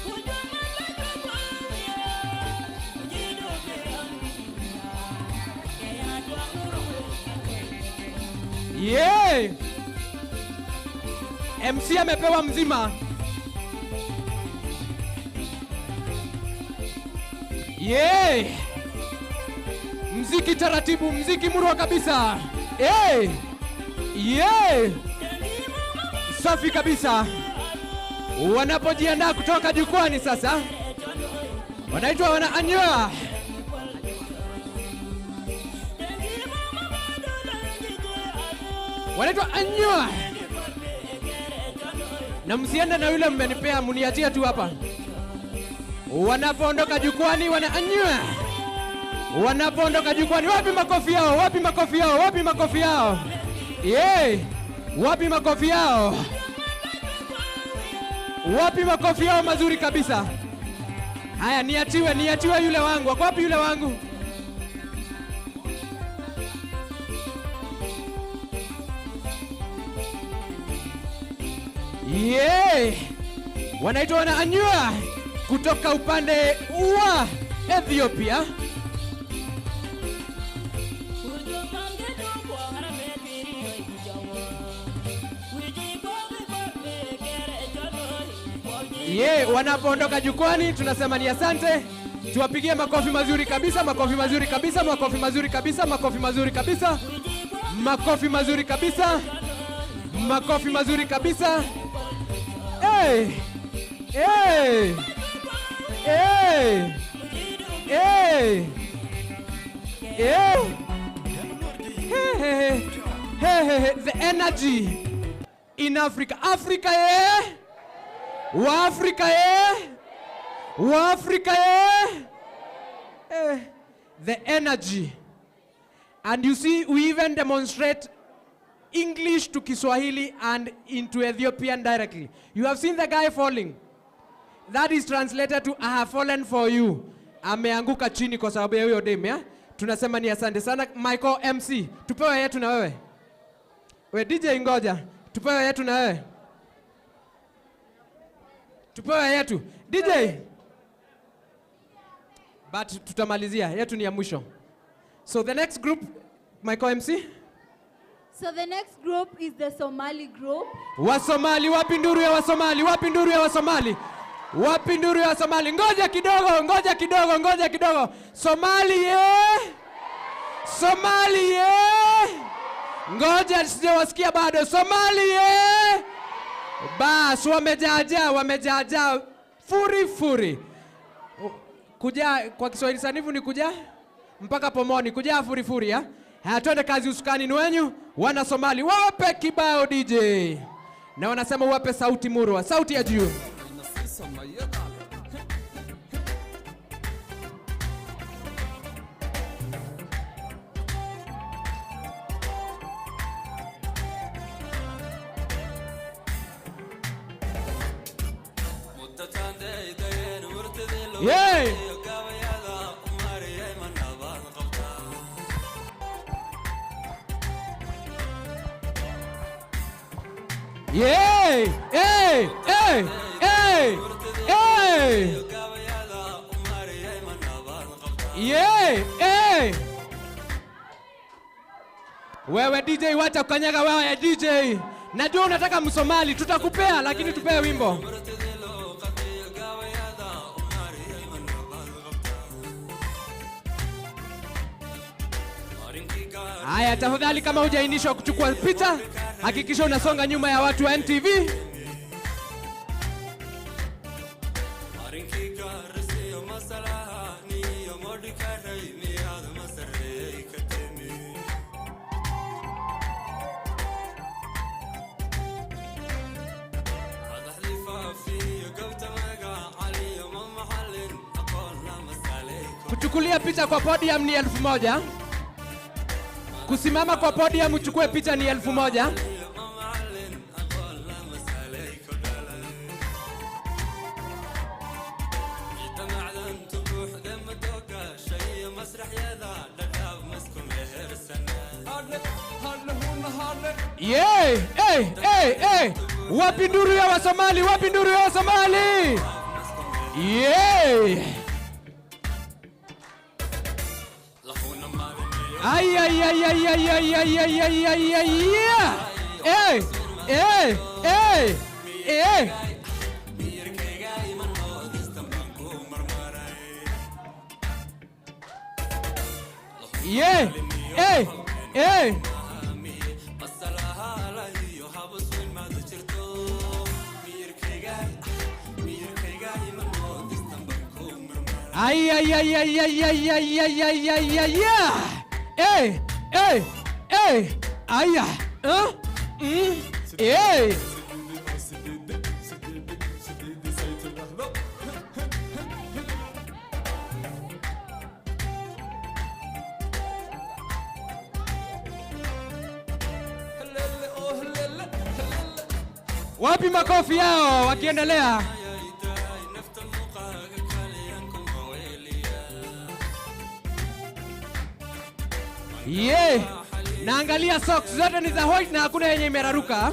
Yeah. MC amepewa mzima. Yeah. Mziki taratibu, mziki murwa kabisa. Hey. Yeah. Safi kabisa. Wanapojiandaa kutoka jukwani sasa. Wanaitwa wanaanywa. Wanaitwa anywa. Na msiende na yule mmenipea, muniachia tu hapa. Wanapoondoka jukwani wanaanywa. Wanapoondoka jukwani, wapi makofi yao? Wapi makofi yao? Wapi makofi yao? Yeah. Wapi makofi yao? Wapi makofi yao mazuri kabisa? Haya, niachiwe yule wangu. Wako wapi yule wangu? Yeah. Wanaitwa wanaanywa kutoka upande wa Ethiopia. Wanapoondoka jukwani tunasema ni asante. Tuwapigie makofi mazuri kabisa, makofi mazuri kabisa, makofi mazuri kabisa, makofi mazuri kabisa. Makofi mazuri kabisa. Makofi mazuri kabisa. Hey! Hey! Hey! Hey! Hey! The energy in Africa. Africa, yeah! Wa Africa, yeah! Wa Africa, yeah! The energy. And you see, we even demonstrate English to Kiswahili and into Ethiopian directly. You have seen the guy falling. That is translated to I have fallen for you. Ameanguka chini kwa sababu ya huyo dem, ya? Tunasema ni asante sana. Michael MC, tupewe yetu na wewe. We DJ ngoja, tupewe yetu na wewe. Tupewe yetu. DJ. But tutamalizia, yetu ni ya mwisho. So the next group, Michael MC. So the next group is the Somali group. Wasomali, wapi nduru ya Wasomali? Wapi nduru ya Wasomali? Wapi nduru ya Wasomali? Ngoja kidogo. Somali, yeah! Somali, yeah! Ngoja sijawasikia bado. Somali, yeah! Bas, wamejaja furi. Kuja kwa Kiswahili sanifu ni kuja mpaka pomoni, kuja furi, ya? Twende kazi, usukani ni wenyu. Wana Somali, wape kibao DJ. Na wanasema wape sauti murwa, sauti ya juu. Yeah! Yeah! Hey! Yeah! Wewe DJ, wacha kukanyaga wewe DJ. Najua unataka Msomali, tutakupea lakini tupee wimbo. Haya, tafadhali kama hujainishwa kuchukua picha, hakikisha unasonga nyuma ya watu wa NTV. Kuchukulia picha kwa podium ni 1000. Kusimama kwa podium uchukue picha ni 1000. Yeah, hey. Wapi nduru ya Wasomali? Wapi nduru ya Wasomali? Yeah. Ay. Yeah. Ay. Aya. Wapi makofi yao wakiendelea? Yeah. Naangalia socks zote ni za white na hakuna yenye imeraruka.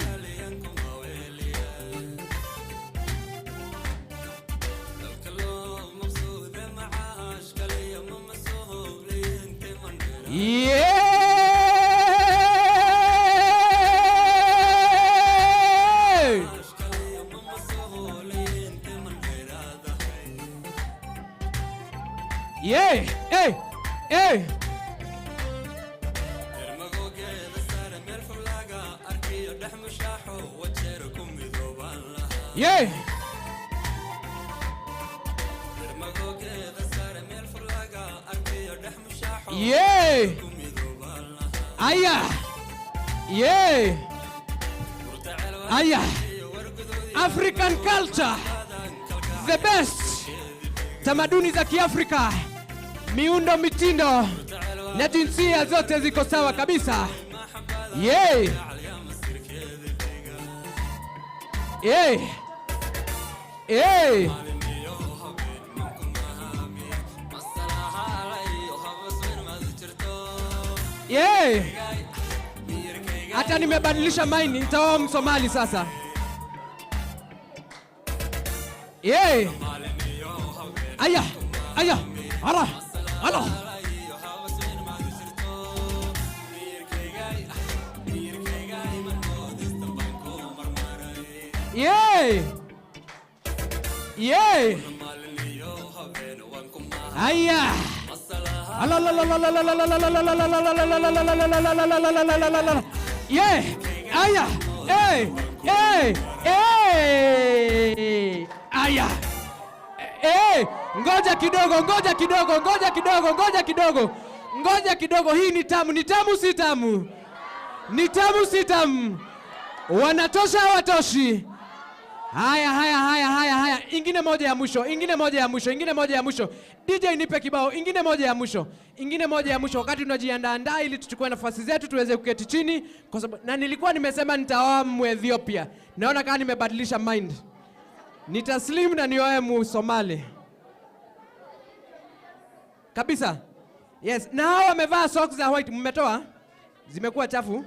Yeah. Yeah. Hey. Yeah. Yeah. Aya. Yeah. Aya. African culture. The best. Tamaduni za Kiafrika. Miundo, mitindo na jinsia zote ziko sawa kabisa. Yeah. Yeah. Yeah. Yeah. Hata nimebadilisha mind, nitaoa Msomali sasa. Yeah. Aya. Ala. Yeah. Aya. Yeah. Aya. Aya. Ngoja kidogo. Hii ni tamu si tamu? Ni tamu si tamu? Wanatosha watoshi? Haya. Ingine moja ya mwisho. DJ nipe kibao. Ingine moja ya mwisho. Wakati tunajiandaa ili tuchukue nafasi zetu tuweze kuketi chini, kwa sababu na nilikuwa nimesema nitaoa Mwethiopia. Naona kama nimebadilisha mind. Nitaslim na nioe Msomali. Kabisa. Yes. Na hao wamevaa socks za white, mmetoa? Zimekuwa chafu.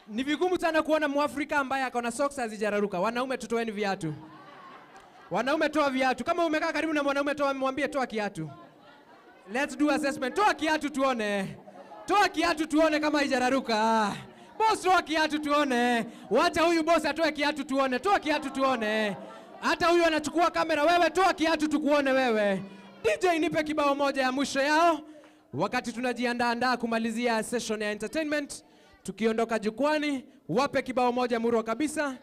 Ni vigumu sana kuona Mwafrika ambaye akona socks hazijararuka. Wanaume tutoeni viatu. Wanaume toa viatu. Kama umekaa karibu na mwanaume mwambie toa kiatu. Let's do assessment. Toa kiatu tuone kama haijararuka. Boss toa kiatu tuone. Wacha huyu boss atoe kiatu tuone. Toa kiatu tuone. Hata huyu anachukua kamera, wewe toa kiatu tukuone wewe. DJ nipe kibao moja ya mwisho yao. Wakati tunajiandaa kumalizia session ya entertainment, tukiondoka jukwani, wape kibao moja murwa kabisa.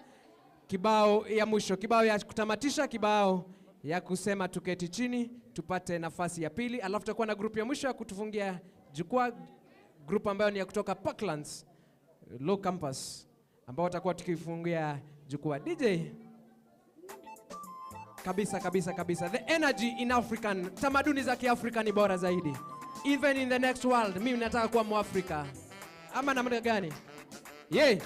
Kibao ya mwisho, kibao ya kutamatisha, kibao ya kusema tuketi chini, tupate nafasi ya pili. Alafu tutakuwa na group ya mwisho ya kutufungia jukwaa, group ambayo ni ya kutoka Parklands Low Campus, ambao watakuwa tukifungia jukwaa. DJ kabisa. The energy in African, tamaduni za Kiafrika ni bora zaidi. Even in the next world, mimi nataka kuwa Mwafrika. Ama namna gani? Yeah.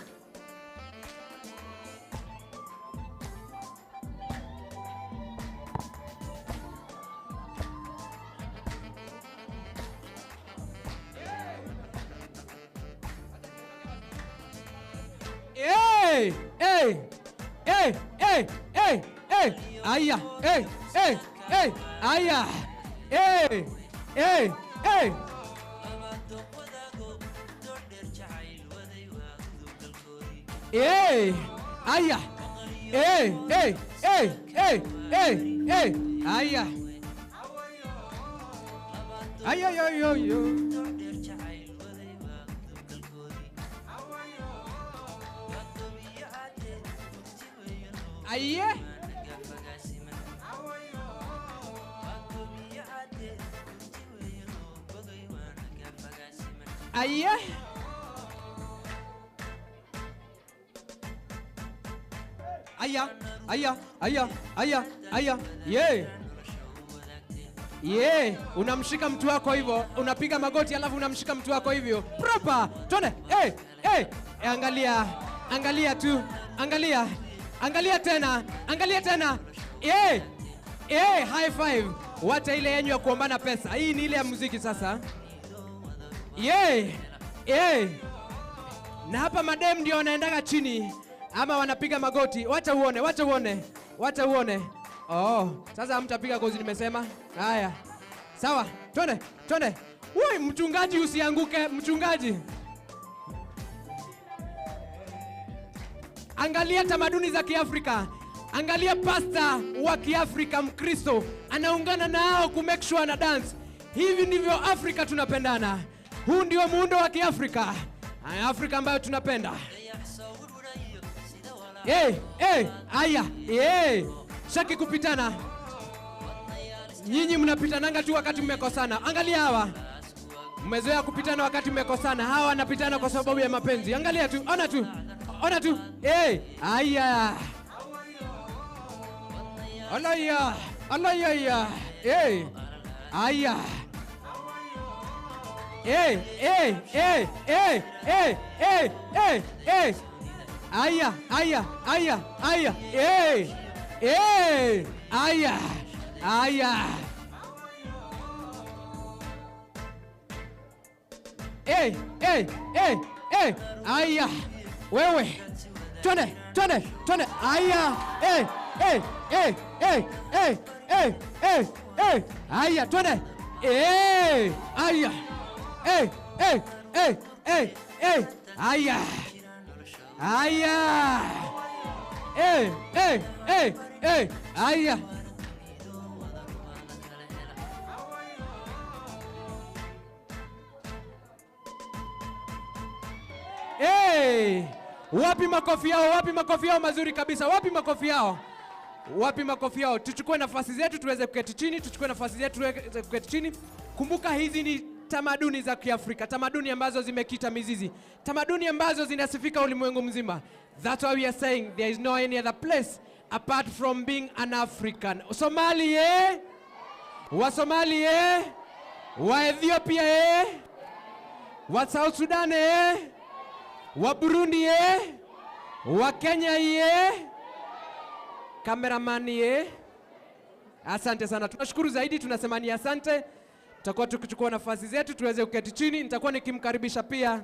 Hey, hey, hey, hey, hey, hey, aya, hey, hey, hey, aya, hey, hey, hey. Hey, aya, hey, hey, hey, hey, hey, hey, aya, aya, yo. Aye. Aye. Aya. Yeah. Unamshika mtu wako hivyo, unapiga magoti alafu unamshika mtu wako hivyo. Proper. Tone. Hey. Angalia tu. Angalia tena. High five. Wacha ile yenyu ya kuombana pesa. Hii ni ile ya muziki sasa. Na hapa madem ndio wanaendaga chini ama wanapiga magoti. Wacha uone. Oh, sasa hamtapiga kozi nimesema. Haya. Sawa. Twende. Woi, mchungaji usianguke, mchungaji. Angalia tamaduni za Kiafrika. Angalia pasta wa Kiafrika Mkristo anaungana nao ku make sure na dance. Hivi ndivyo Afrika tunapendana. Huu ndio muundo wa Kiafrika. Afrika ambayo tunapenda. Shaki kupitana. Nyinyi mnapitananga tu wakati mmekosana. Angalia hawa. Mmezoea kupitana wakati mmekosana. Hawa wanapitana kwa sababu ya mapenzi. Angalia tu, ona tu. Aya. Alaya. Aya. Aya. Wewe. Twende. Aya. Aya, twende. Aya. Aya. Aya. Wapi makofi yao mazuri kabisa? Wapi makofi yao? Tuchukue nafasi zetu tuweze kuketi chini. Kumbuka hizi ni tamaduni za Kiafrika, tamaduni ambazo zimekita mizizi, tamaduni ambazo zinasifika ulimwengu mzima. That's why we are saying there is no any other place apart from being an African. Somali wa Somali wa Ethiopia wa South Sudan wa Burundi wa Kenya cameraman Asante sana. Tunashukuru zaidi, tunasema ni asante. Tutakuwa tukichukua nafasi zetu tuweze kuketi chini. Nitakuwa nikimkaribisha pia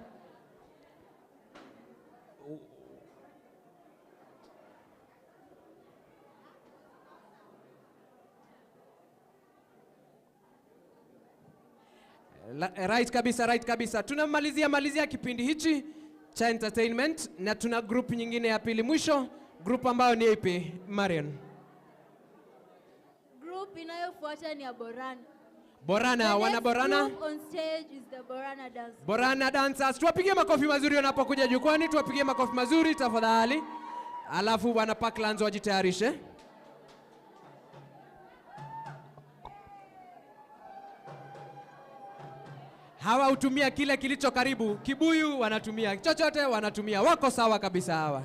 right kabisa. Tunamalizia kipindi hichi. cha entertainment, na tuna group nyingine ya pili mwisho, group ambayo ni ipi, Marion? Group inayofuata ni ya Borana. Borana, wana Borana? Group on stage is the Borana dance. Borana dancers. Tuwapigie makofi mazuri wanapokuja jukwani, tuwapigie makofi mazuri tafadhali. Alafu wana Parklands wajitayarishe. Hawa hutumia kile kilicho karibu, kibuyu wanatumia, chochote wanatumia, wako sawa kabisa hawa.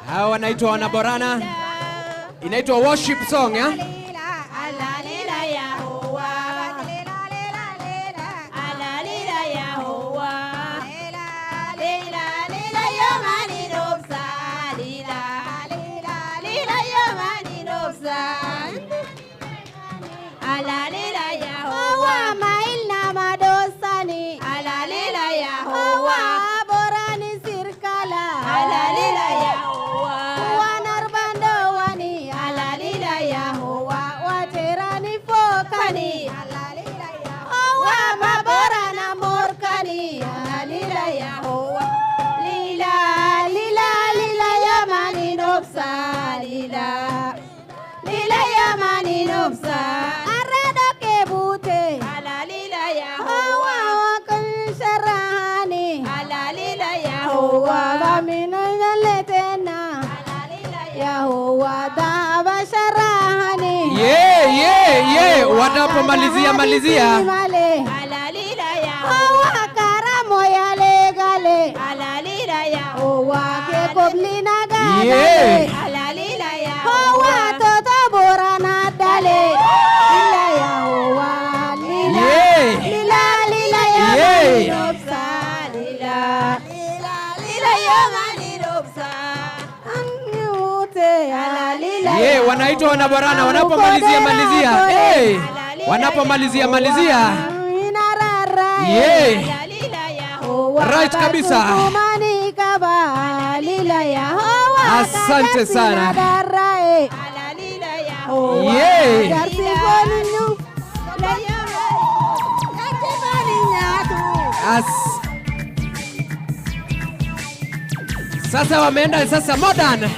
Hawa wanaitwa wana Borana. Inaitwa worship song, ya? sharahani. Wanapomalizia malizia. Alalila ya. Hawa karamo ya legale. Alalila ya. Hawa ke koblina gale. Alalila ya. Hawa toto borana dale. Lila ya hawa lila. Lila ya. Lila. Wanaitwa wanaborana wanapomalizia malizia. Wanapomalizia malizia. Right kabisa. Asante sana. Sasa wameenda sasa modern.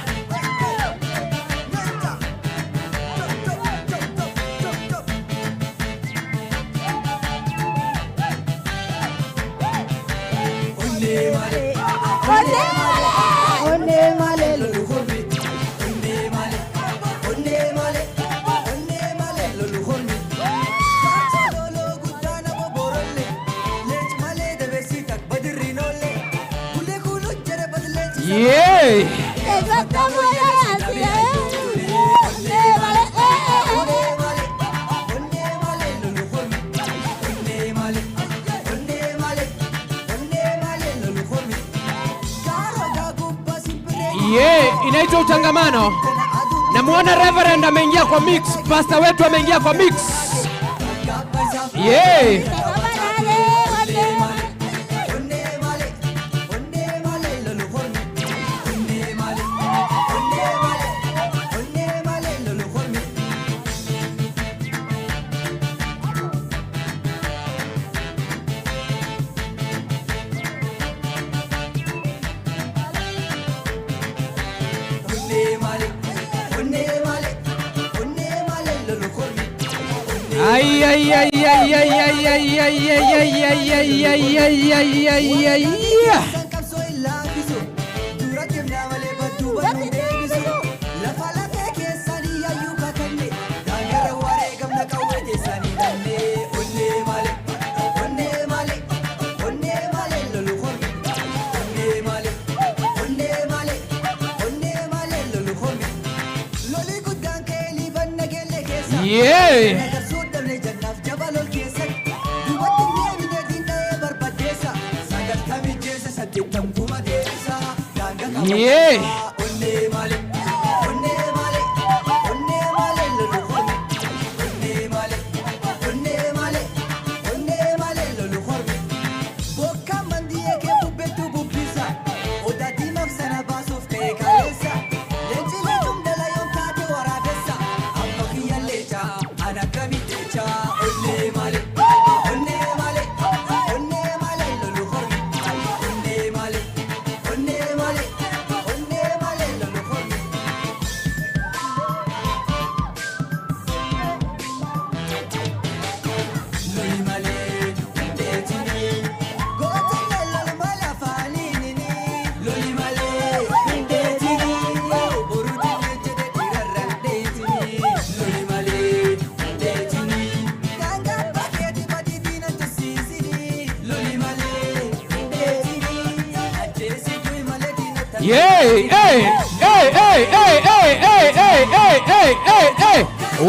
Inaitwa utangamano. Namuona Reverend ameingia kwa mix, pastor wetu ameingia kwa mix.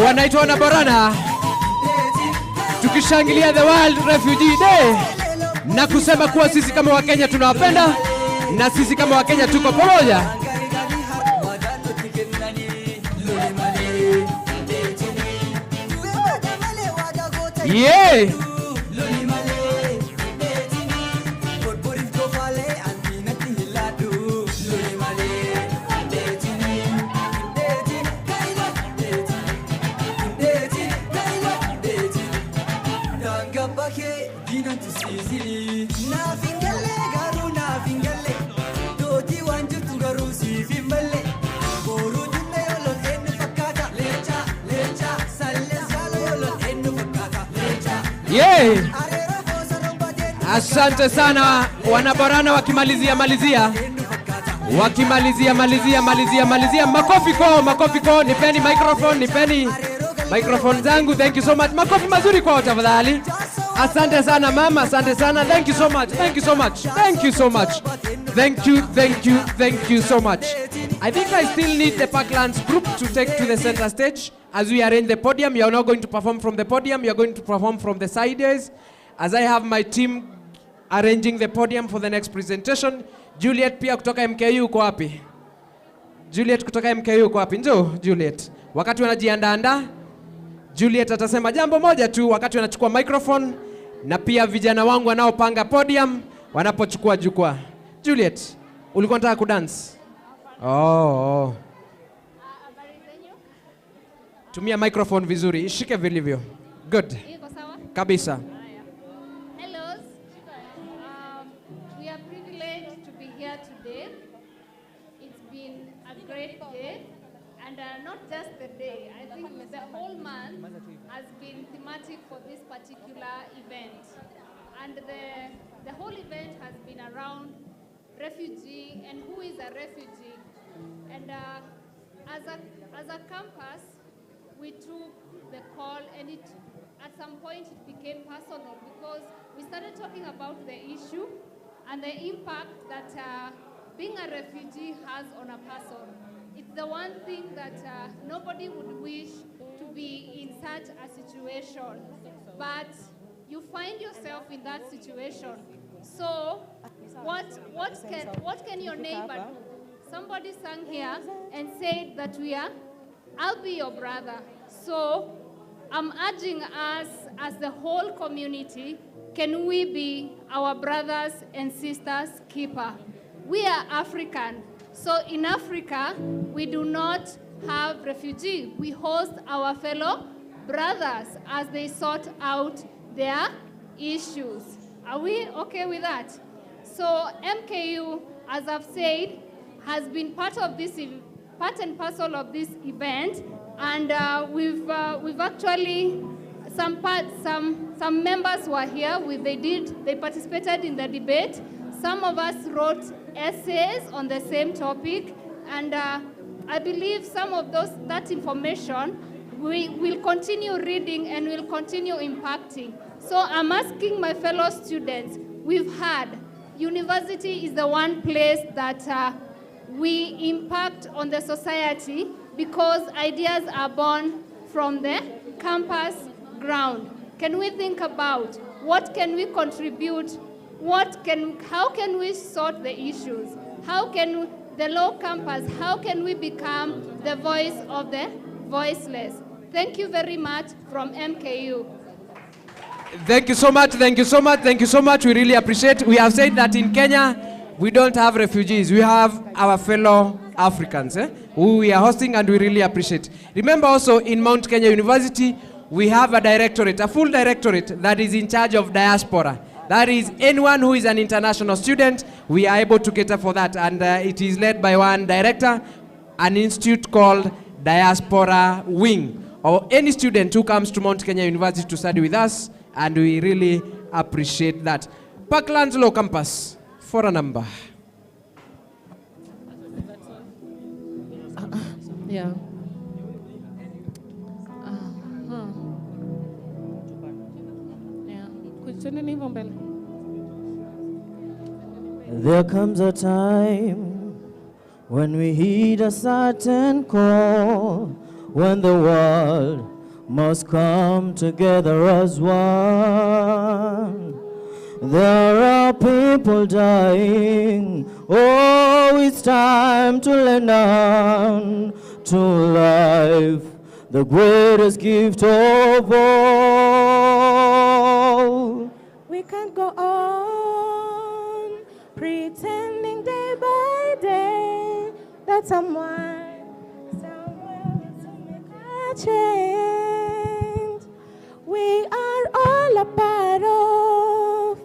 Wanaitwa wanaborana. Tukishangilia the World Refugee Day na kusema kuwa sisi kama Wakenya tunawapenda na sisi kama Wakenya tuko pamoja. Asante sana wanaborana wakimalizia. Wakimalizia makofi kwao, nipeni microphone zangu. Thank you so much. Makofi mazuri kwao tafadhali. Asante sana mama, asante sana. Thank you so much. Thank you so much. I think I still need the Parklands group to take to the center stage as we arrange the podium. You are not going to perform from the podium, you are going to perform from the sides. As I have my team arranging the podium for the next presentation. Juliet pia kutoka MKU uko wapi? Njoo Juliet. Wakati wanajiandaa, Juliet atasema jambo moja tu wakati wanachukua microphone, na pia vijana wangu wanaopanga podium wanapochukua jukwaa. Juliet, ulikuwa unataka kudance? Oh. Tumia microphone vizuri, ishike vilivyo. Good. Kabisa. Not just the day, I think the whole month has been thematic for this particular event. And the whole event has been around refugee and who is a refugee. And as a campus, we took the call, and at some point it became personal because we started talking about the issue and the impact that being a refugee has on a person. It's the one thing that nobody would wish to be in such a situation, but you find yourself in that situation. So what can your neighbor do? Somebody sang here and said that I'll be your brother. So I'm urging us as the whole community, can we be our brothers and sisters keeper? We are African. So in Africa, we do not have refugees. We host our fellow brothers as they sort out their issues. Are we okay with that? So MKU, as I've said, has been part and parcel of this event, and we've actually some members were here. They participated in the debate. Some of us wrote essays on the same topic, and I believe some of that information we will continue reading and will continue impacting. So I'm asking my fellow students, we've had university is the one place that we impact on the society because ideas are born from the campus ground. Can we think about what can we contribute? How can we sort the issues? How can the low campus, how can we become the voice of the voiceless? Thank you very much from MKU. Thank you so much. We really appreciate. We have said that in Kenya, we don't have refugees. We have our fellow Africans who we are hosting, and we really appreciate. Remember also in Mount Kenya University, we have a directorate, a full directorate that is in charge of diaspora. That is anyone who is an international student, we are able to cater for that. And it is led by one director, an institute called Diaspora Wing, or any student who comes to Mount Kenya University to study with us, and we really appreciate that. Parklands Law Campus, for a number. Yeah. There comes a time when we heed a certain call, when the world must come together as one. There are people dying. Oh, it's time to lend on to life, the greatest gift of all. We can't go on pretending day by day that someone, somewhere will make a change. We are all a part of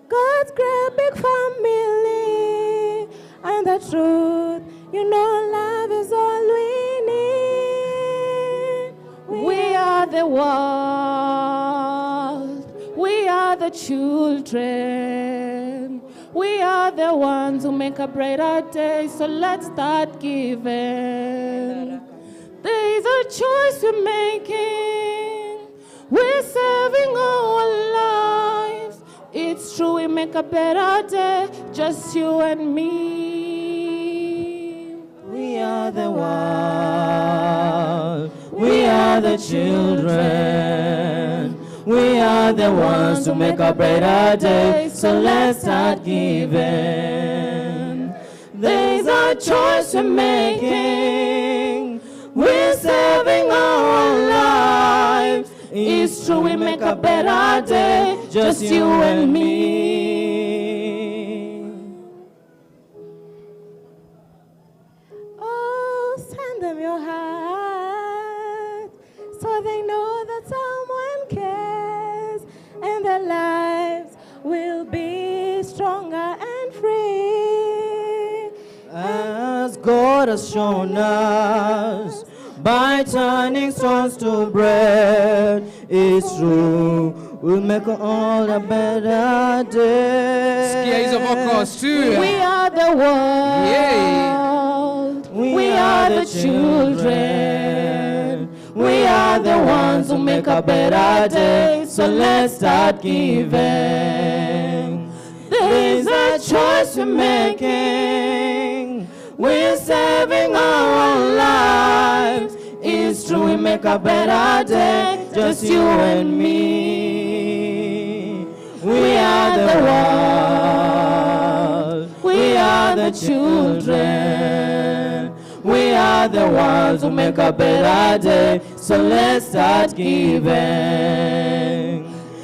God's great big family, and the truth, you know, love is all we need. We are the world, we are the children, We are the ones who make a brighter day, so let's start giving. There is a choice we're making. We're serving our lives. It's true, we make a better day, just you and me. We are the world. We are the children. We are the ones who make a better day, so let's start giving. There's a choice we're making. We're serving our lives. It's true, we make a better day, just you and me. Oh, send them your heart, so they know that someone cares, and their lives will be stronger and free. As God has shown us, by turning stones to bread, it's true, we'll make all a better day. We are the world. We are the children. We are the ones who make a better day, so let's start giving. There's a choice we're making. We're saving our lives. It's true, we make a better day, just you and me. We are the world. We are the children. We are the ones who make a better day, so let's start giving.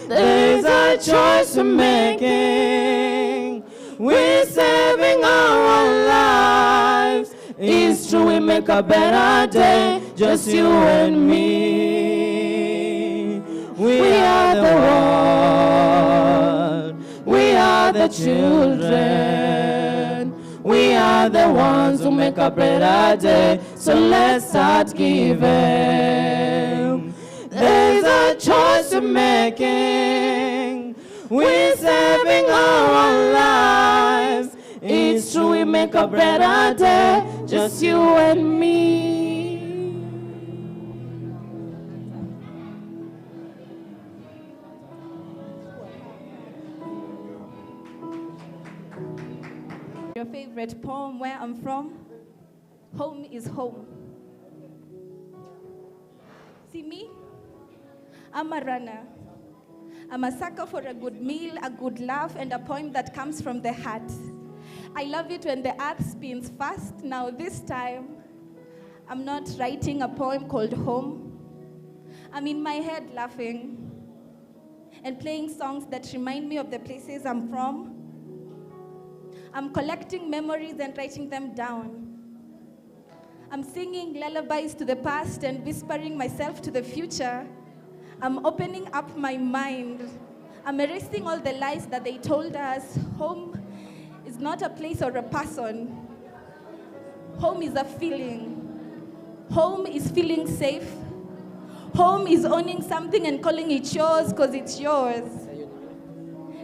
There's a choice we're making. We're saving our lives. It's true, we make a better day, just you and me. We are the world. We are the children. We are the ones who make a better day, so let's start giving. There's a choice we're making. We're saving our lives. It's true, we make a better day, just you and me. Your favorite poem, where I'm from? Home is home. See me? I'm a runner. I'm a sucker for a good meal, a good laugh, and a poem that comes from the heart. I love it when the earth spins fast. Now this time, I'm not writing a poem called Home. I'm in my head laughing and playing songs that remind me of the places I'm from. I'm collecting memories and writing them down. I'm singing lullabies to the past and whispering myself to the future. I'm opening up my mind. I'm erasing all the lies that they told us. Home is not a place or a person. Home is a feeling. Home is feeling safe. Home is owning something and calling it yours because it's yours.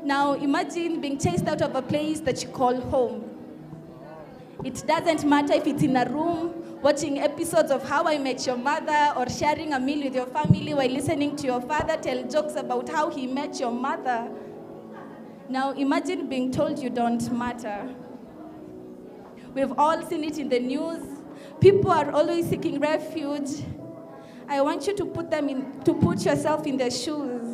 Now imagine being chased out of a place that you call home. It doesn't matter if it's in a room, watching episodes of How I Met Your Mother, or sharing a meal with your family while listening to your father tell jokes about how he met your mother. Now imagine being told you don't matter. We've all seen it in the news. People are always seeking refuge. I want you to put yourself in their shoes.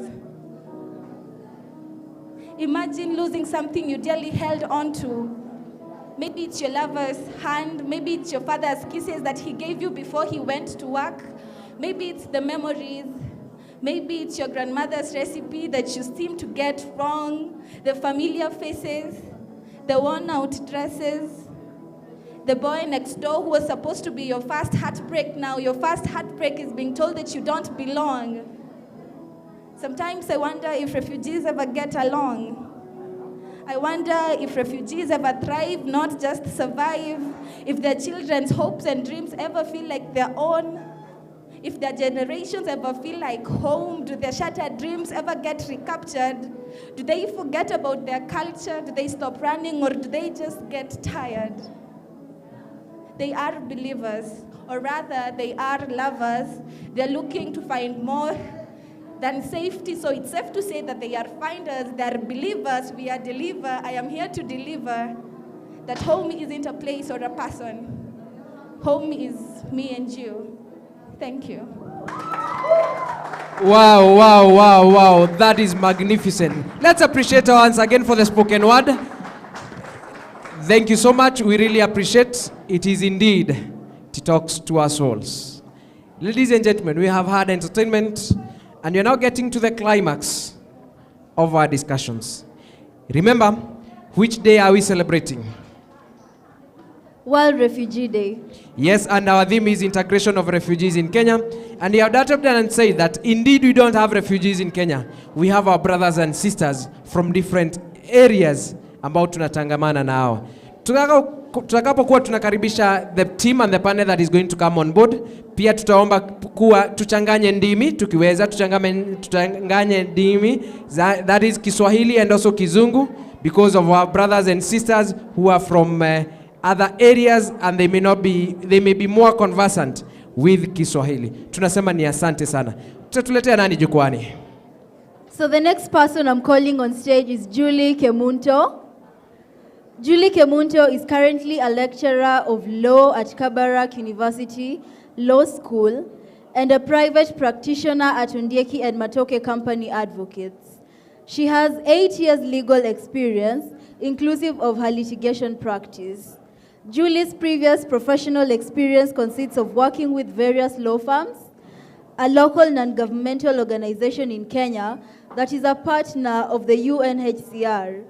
Imagine losing something you dearly held on to. Maybe it's your lover's hand. Maybe it's your father's kisses that he gave you before he went to work. Maybe it's the memories. Maybe it's your grandmother's recipe that you seem to get wrong. The familiar faces, the worn-out dresses. The boy next door who was supposed to be your first heartbreak now. Your first heartbreak is being told that you don't belong. Sometimes I wonder if refugees ever get along. I wonder if refugees ever thrive, not just survive. If their children's hopes and dreams ever feel like their own. If their generations ever feel like home. Do their shattered dreams ever get recaptured? Do they forget about their culture? Do they stop running, or do they just get tired? They are believers, or rather, they are lovers. They're looking to find more than safety. So it's safe to say that they are finders, they are believers, we are deliver. I am here to deliver that home isn't a place or a person. Home is me and you. Thank you. Wow, wow, wow, wow. That is magnificent. Let's appreciate her once again for the spoken word. Thank you so much. We really appreciate. It is indeed, it talks to our souls. Ladies and gentlemen, we have had entertainment, and we're now getting to the climax of our discussions. Remember, which day are we celebrating? World Refugee Day. Yes, and our theme is integration of refugees in Kenya. And we have dated and said that indeed we don't have refugees in Kenya. We have our brothers and sisters from different areas ambao tunatangamana nao. Tutakapokuwa tunakaribisha the team and the panel that is going to come on board, pia tutaomba kuwa tuchanganye ndimi, tukiweza tuchanganye ndimi, that is Kiswahili and also Kizungu, because of our brothers and sisters who are from other areas and they may be more conversant with Kiswahili. Tunasema ni asante sana. Tutatuletea nani jukwani? So the next person I'm calling on stage is Julie Kemunto. Julie Kemunto is currently a lecturer of law at Kabarak University Law School and a private practitioner at Ondieki and Matoke Company Advocates. She has 8 years legal experience, inclusive of her litigation practice. Julie's previous professional experience consists of working with various law firms, a local non-governmental organization in Kenya that is a partner of the UNHCR,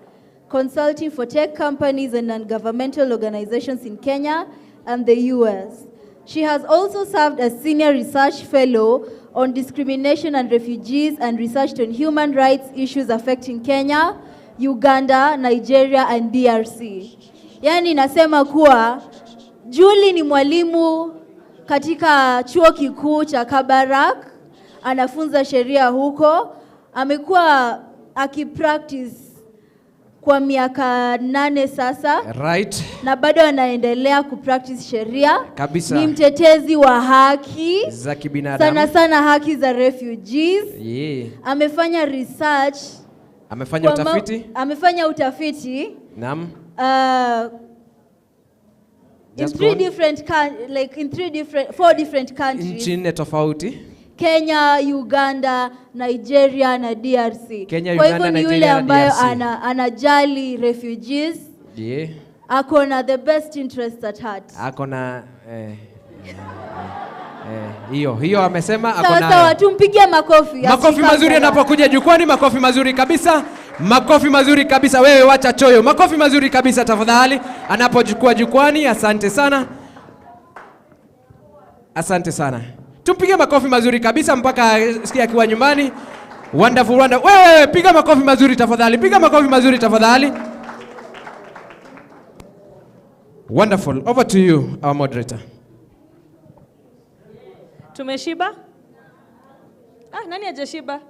consulting for tech companies and non-governmental organizations in Kenya and the US. She has also served as Senior Research Fellow on Discrimination and Refugees and researched on human rights issues affecting Kenya, Uganda, Nigeria, and DRC. Yani nasema kuwa Julie ni mwalimu katika chuo kikuu cha Kabarak, anafunza sheria huko, amekuwa akipractice kwa miaka 8 sasa. Right. Na bado anaendelea kupractice sheria. Kabisa. Ni mtetezi wa haki za kibinadamu. Sana haki za refugees. Yeah. Amefanya research. Amefanya utafiti. Amefanya utafiti. Naam. In 4 different countries. Nchi 4 tofauti. Kenya, Uganda, Nigeria na DRC. Kenya, kwa Uganda, hivyo ni yule ambayo anajali refugees. Yeah. Akona the best interest at heart. Akona hiyo amesema akona. Sawa, tumpigie makofi. Makofi mazuri anapokuja jukwani, makofi mazuri kabisa. Makofi mazuri kabisa. Wewe wacha choyo. Makofi mazuri kabisa tafadhali anapochukua jukwani. Asante sana. Asante sana. Tumpige makofi mazuri kabisa mpaka sikia akiwa nyumbani. Wonderful, wonderful. Wewe piga makofi mazuri tafadhali. Piga makofi mazuri tafadhali. Wonderful. Over to you, our moderator. Tumeshiba? Nani hajashiba?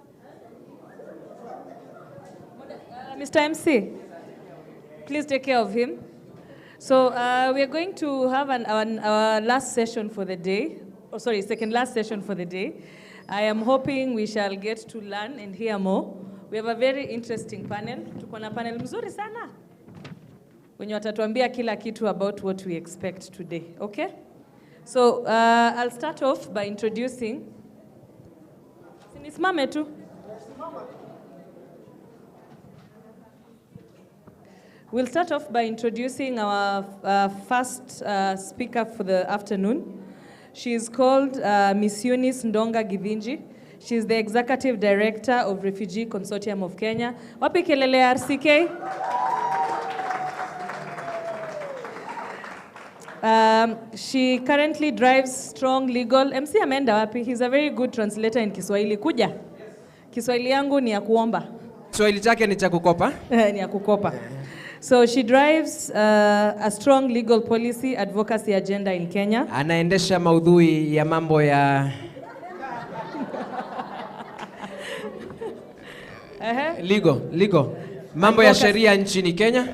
Mr. MC, please take care of him. So we are going to have our last session for the day. Oh, sorry, second last session for the day. I am hoping we shall get to learn and hear more. We have a very interesting panel. Tuko na panel mzuri sana. Wenye watatuambia kila kitu about what we expect today, okay? So I'll start off by introducing. Sinisimame tu. We'll start off by introducing our first speaker for the afternoon. She is called Miss Eunice Ndonga Githinji. She is the Executive Director of Refugee Consortium of Kenya. Wapi kelele RCK? She currently drives strong legal. MC ameenda wapi? He's a very good translator in Kiswahili. Kuja. Kiswahili yangu ni ya kuomba. Kiswahili chake ni cha kukopa? Ni ya kukopa. So she drives a strong legal policy advocacy agenda in Kenya. Anaendesha maudhui ya mambo ya Legal. Mambo ya sheria nchini Kenya.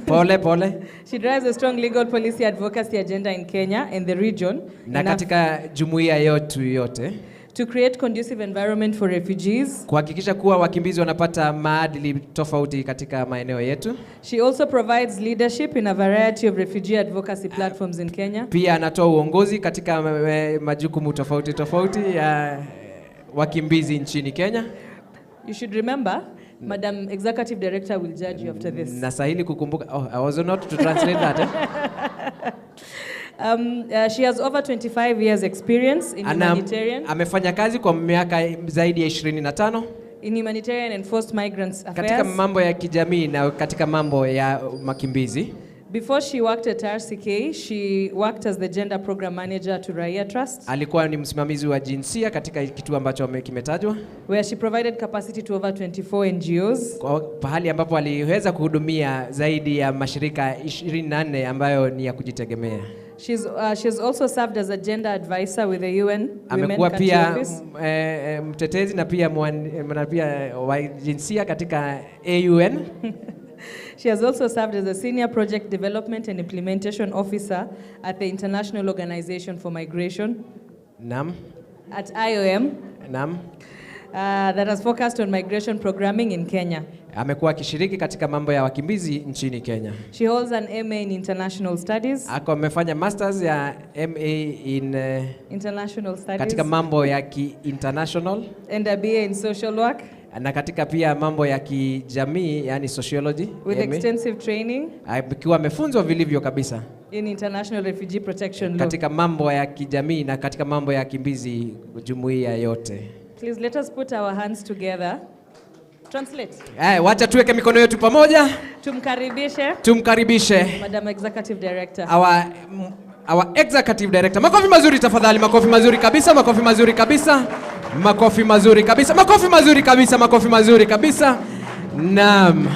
Pole. She drives a strong legal policy advocacy agenda in Kenya and the region. Na katika jumuiya yote. To create conducive environment for refugees. Kuhakikisha kuwa wakimbizi wanapata maadili tofauti katika maeneo yetu. She also provides leadership in a variety of refugee advocacy platforms in Kenya. Pia anatoa uongozi katika majukumu tofauti ya wakimbizi nchini Kenya. You should remember, Madam Executive Director will judge you after this. Nasahili kukumbuka. I was not to translate that. She has over 25 years experience in humanitarian. Amefanya kazi kwa miaka zaidi ya 25. In humanitarian and forced migrants affairs. Katika mambo ya kijamii na katika mambo ya makimbizi. Before she worked at RCK, she worked as the gender program manager to Raia Trust. Alikuwa ni msimamizi wa jinsia katika kituo ambacho kimetajwa. Where she provided capacity to over 24 NGOs. Kwa pahali ambapo aliweza kuhudumia zaidi ya mashirika 24 ambayo ni ya kujitegemea. She's also served as a gender advisor with the UN Amekuwa pia mtetezi na pia wa jinsia katika AUN. She has also served as a senior project development and implementation officer at the International Organization for Migration. Naam. At IOM. Naam. That has focused on migration programming in Kenya. Amekuwa akishiriki katika mambo ya wakimbizi nchini Kenya. She holds an MA in International Studies. Amefanya masters ya MA in International Studies. Katika mambo ya international. And a BA in Social Work. Na katika pia mambo ya kijamii, yani sociology. With extensive training. Akiwa amefunzwa vilivyo kabisa. In International Refugee Protection Law. Katika mambo ya kijamii na katika mambo ya kimbizi jumuiya yote. Please let us put our hands together. Translate. Wacha tuweke mikono yetu pamoja. Tumkaribishe. Madam Executive Director. Our Executive Director. Makofi mazuri tafadhali, makofi mazuri kabisa, makofi mazuri kabisa. Makofi mazuri kabisa, makofi mazuri kabisa, makofi mazuri kabisa. Naam.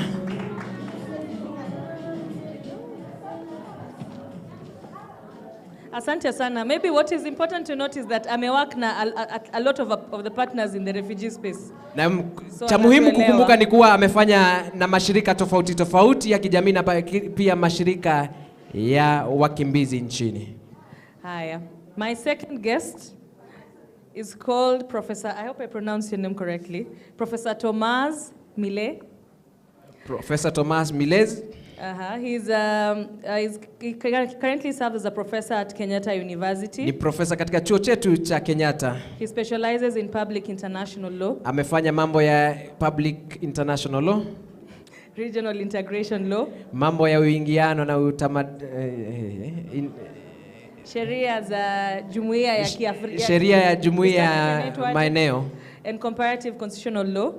Asante sana. Maybe what is important to note is that amewak na a lot of the partners in the refugee space. Na cha muhimu kukumbuka ni kuwa amefanya na mashirika tofauti ya kijamii na pia mashirika ya wakimbizi nchini. Haya. My second guest is called Professor, I hope I pronounce your name correctly, Professor Thomas Mile. Professor Thomas Milez. He currently serves as a professor at Kenyatta University. Ni profesa katika chuo chetu cha Kenyatta. He specializes in public international law. Amefanya mambo ya public international law. Regional integration law. Mambo ya uingiano na sheria za jumuiya ya Kiafrika. Sheria ya jumuiya ya maeneo. And comparative constitutional law.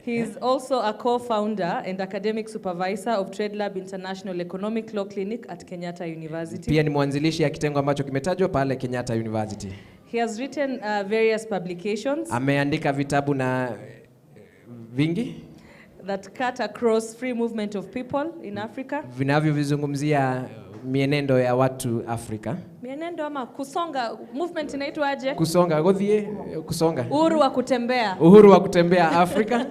He is also a co-founder and academic supervisor of Trade Lab International Economic Law Clinic at Kenyatta University. Pia ni mwanzilishi ya kitengo ambacho kimetajwa pale Kenyatta University. He has written various publications. Ameandika vitabu na vingi that cut across free movement of people in Africa. Vinavyovizungumzia mienendo ya watu Afrika. Mienendo ama kusonga, movement inaitwaje? Kusonga, kusonga. Uhuru wa kutembea. Uhuru wa kutembea Afrika.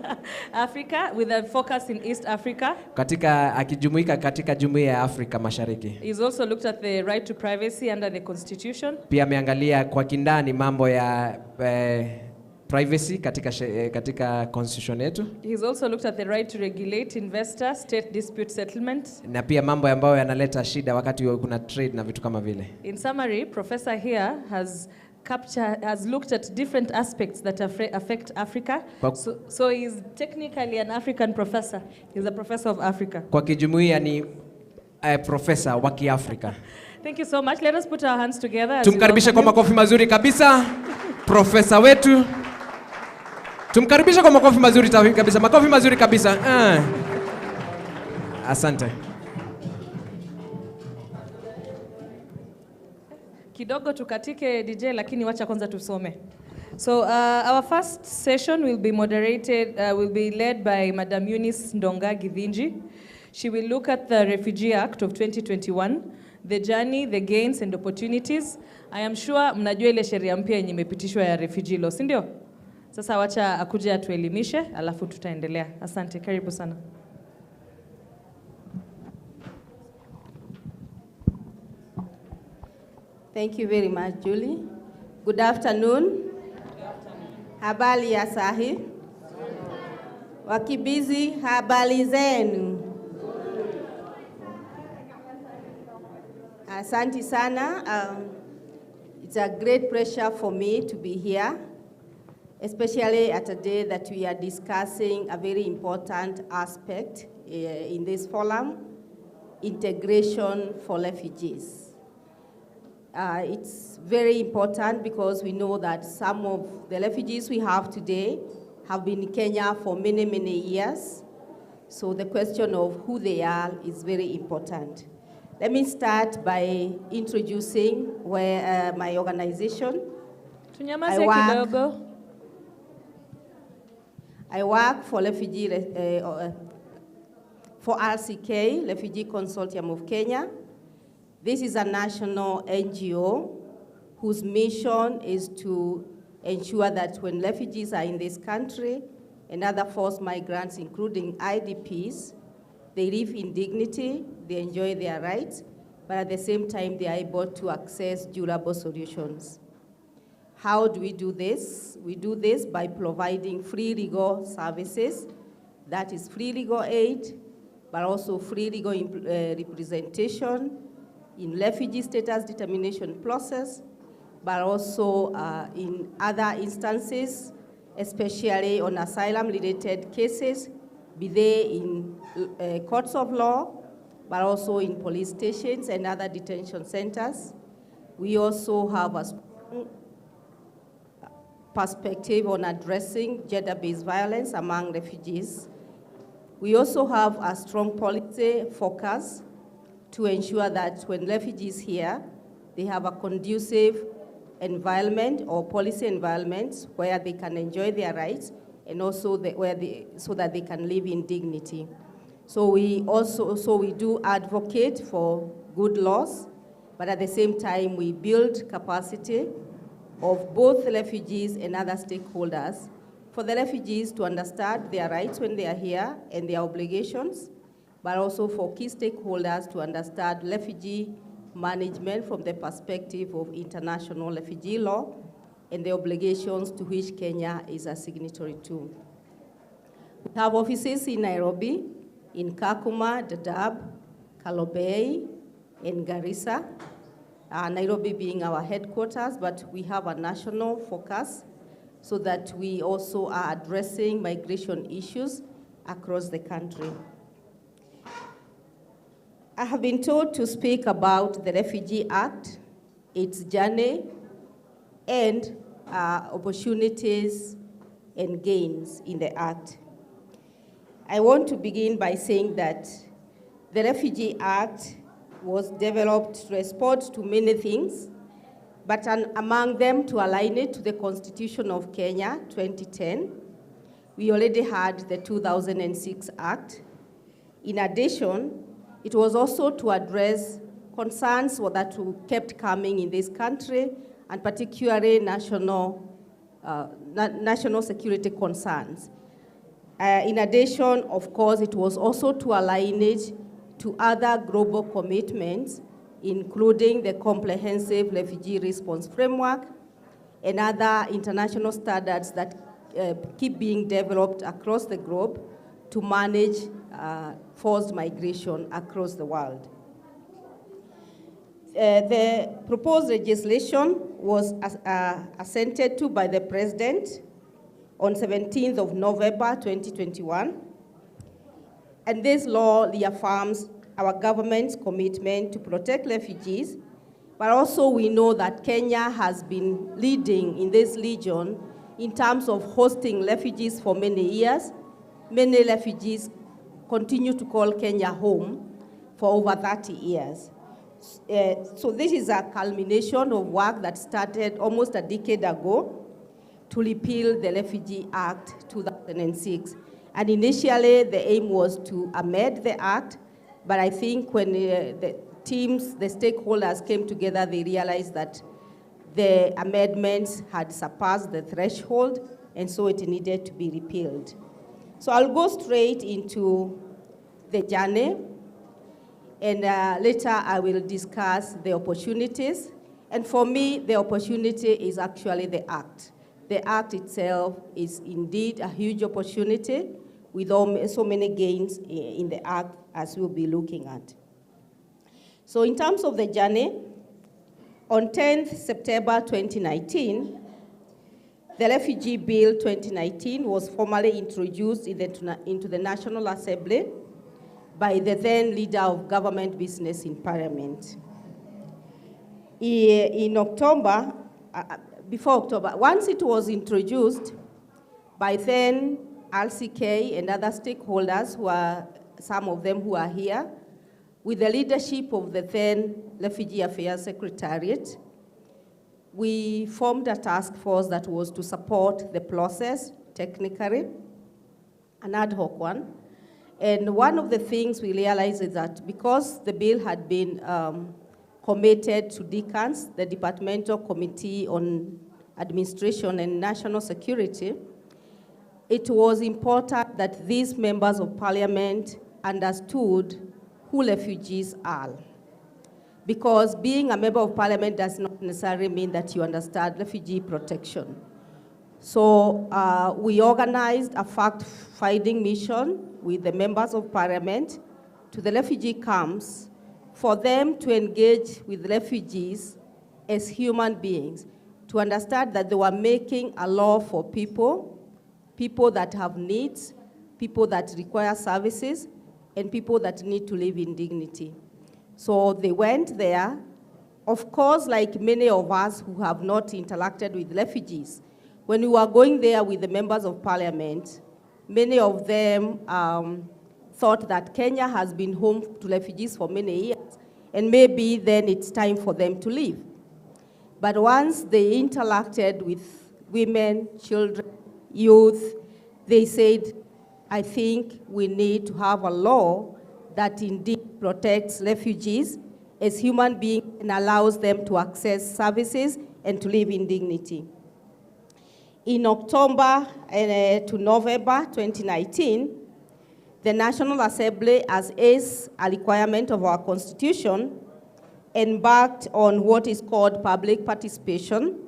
Africa with a focus in East Africa. Katika akijumuika katika jumuiya ya Afrika Mashariki. He's also looked at the right to privacy under the constitution. Pia ameangalia kwa kindani mambo ya privacy katika constitution yetu. He's also looked at the right to regulate investor state dispute settlement. Na pia mambo ambayo yanaleta shida wakati kuna trade na vitu kama vile. In summary, professor here has looked at different aspects that affect Africa. So he's technically an African professor. He's a professor of Africa. Kwa kijumuiya ni professor wa Kiafrika. Thank you so much. Let us put our hands together. Tumkaribishe kwa makofi mazuri kabisa profesa wetu. Tumkaribishe kwa makofi mazuri kabisa. Makofi mazuri kabisa. Asante. Kidogo tukatike DJ, lakini wacha kwanza tusome. So our first session will be led by Madam Eunice Ndonga Githinji. She will look at the Refugee Act of 2021, the journey, the gains and opportunities, I am sure mnajua ile sheria mpya yenye imepitishwa ya refugee law, si ndio? Sasa wacha akuje atuelimishe, alafu tutaendelea. Asante, karibu sana. Thank you very much, Julie. Good afternoon. Habari ya sahi. Wakibizi, habari zenu. Asante sana. It's a great pleasure for me to be here, especially at a day that we are discussing a very important aspect in this forum, integration for refugees. It's very important because we know that some of the refugees we have today have been in Kenya for many, many years. So the question of who they are is very important. Let me start by introducing my organization. I work for Refugee, for RCK, Refugee Consortium of Kenya. This is a national NGO whose mission is to ensure that when refugees are in this country and other forced migrants, including IDPs, they live in dignity, they enjoy their rights, but at the same time, they are able to access durable solutions. How do we do this? We do this by providing free legal services, that is free legal aid, but also free legal representation in refugee status determination process, but also in other instances, especially on asylum-related cases, be they in courts of law, but also in police stations and other detention centers. We also have a perspective on addressing gender-based violence among refugees. We also have a strong policy focus to ensure that when refugees here, they have a conducive environment or policy environment where they can enjoy their rights and also so that they can live in dignity. So we do advocate for good laws, but at the same time we build capacity of both refugees and other stakeholders for the refugees to understand their rights when they are here and their obligations, but also for key stakeholders to understand refugee management from the perspective of international refugee law and the obligations to which Kenya is a signatory to. We have offices in Nairobi, in Kakuma, Dadaab, Kalobey, and Garissa, Nairobi being our headquarters, but we have a national focus so that we also are addressing migration issues across the country. I have been told to speak about the Refugee Act, its journey, and opportunities and gains in the Act. I want to begin by saying that the Refugee Act was developed to respond to many things, but among them to align it to the Constitution of Kenya, 2010. We already had the 2006 Act. In addition, it was also to address concerns that kept coming in this country, and particularly national security concerns. In addition, of course, it was also to align it to other global commitments, including the Comprehensive Refugee Response Framework and other international standards that keep being developed across the globe to manage forced migration across the world. The proposed legislation was assented to by the President on 17th of November 2021. And this law reaffirms our government's commitment to protect refugees, but also we know that Kenya has been leading in this region in terms of hosting refugees for many years. Many refugees continue to call Kenya home for over 30 years. So this is a culmination of work that started almost a decade ago to repeal the Refugee Act 2006. And initially, the aim was to amend the act, but I think when the teams, the stakeholders came together, they realized that the amendments had surpassed the threshold, and so it needed to be repealed. So I'll go straight into the journey, and later I will discuss the opportunities. And for me, the opportunity is actually the act. The act itself is indeed a huge opportunity with so many gains in the act as we'll be looking at. So in terms of the journey, on 10th September 2019, the Refugee Bill 2019 was formally introduced into the National Assembly by the then leader of government business in Parliament. In October, before October, once it was introduced, by then RCK and other stakeholders, some of them who are here, with the leadership of the then Refugee Affairs Secretariat, we formed a task force that was to support the process technically, an ad hoc one. And one of the things we realized is that because the bill had been committed to DCANS, the Departmental Committee on Administration and National Security, it was important that these members of parliament understood who refugees are. Because being a member of parliament does not necessarily mean that you understand refugee protection. So we organized a fact-finding mission with the members of parliament to the refugee camps for them to engage with refugees as human beings, to understand that they were making a law for people that have needs, people that require services, and people that need to live in dignity. So they went there. Of course, like many of us who have not interacted with refugees, when we were going there with the members of parliament, many of them thought that Kenya has been home to refugees for many years, and maybe then it's time for them to leave. But once they interacted with women, children, youth, they said, I think we need to have a law that indeed protects refugees as human beings and allows them to access services and to live in dignity. In October to November 2019, the National Assembly, as is a requirement of our Constitution, embarked on what is called public participation.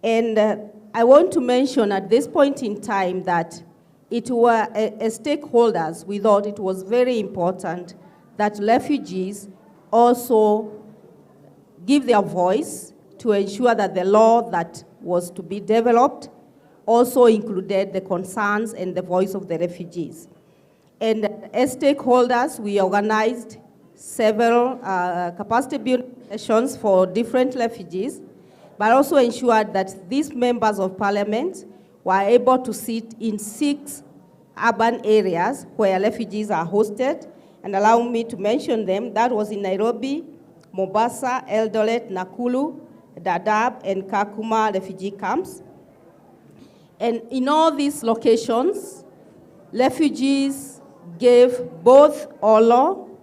And I want to mention at this point in time that it were as stakeholders, we thought it was very important that refugees also give their voice to ensure that the law that was to be developed also included the concerns and the voice of the refugees. And as stakeholders, we organized several capacity building sessions for different refugees, but also ensured that these members of parliament were able to sit in 6 urban areas where refugees are hosted. And allow me to mention them. That was in Nairobi, Mombasa, Eldoret, Nakuru, Dadaab, and Kakuma refugee camps. And in all these locations, refugees gave both oral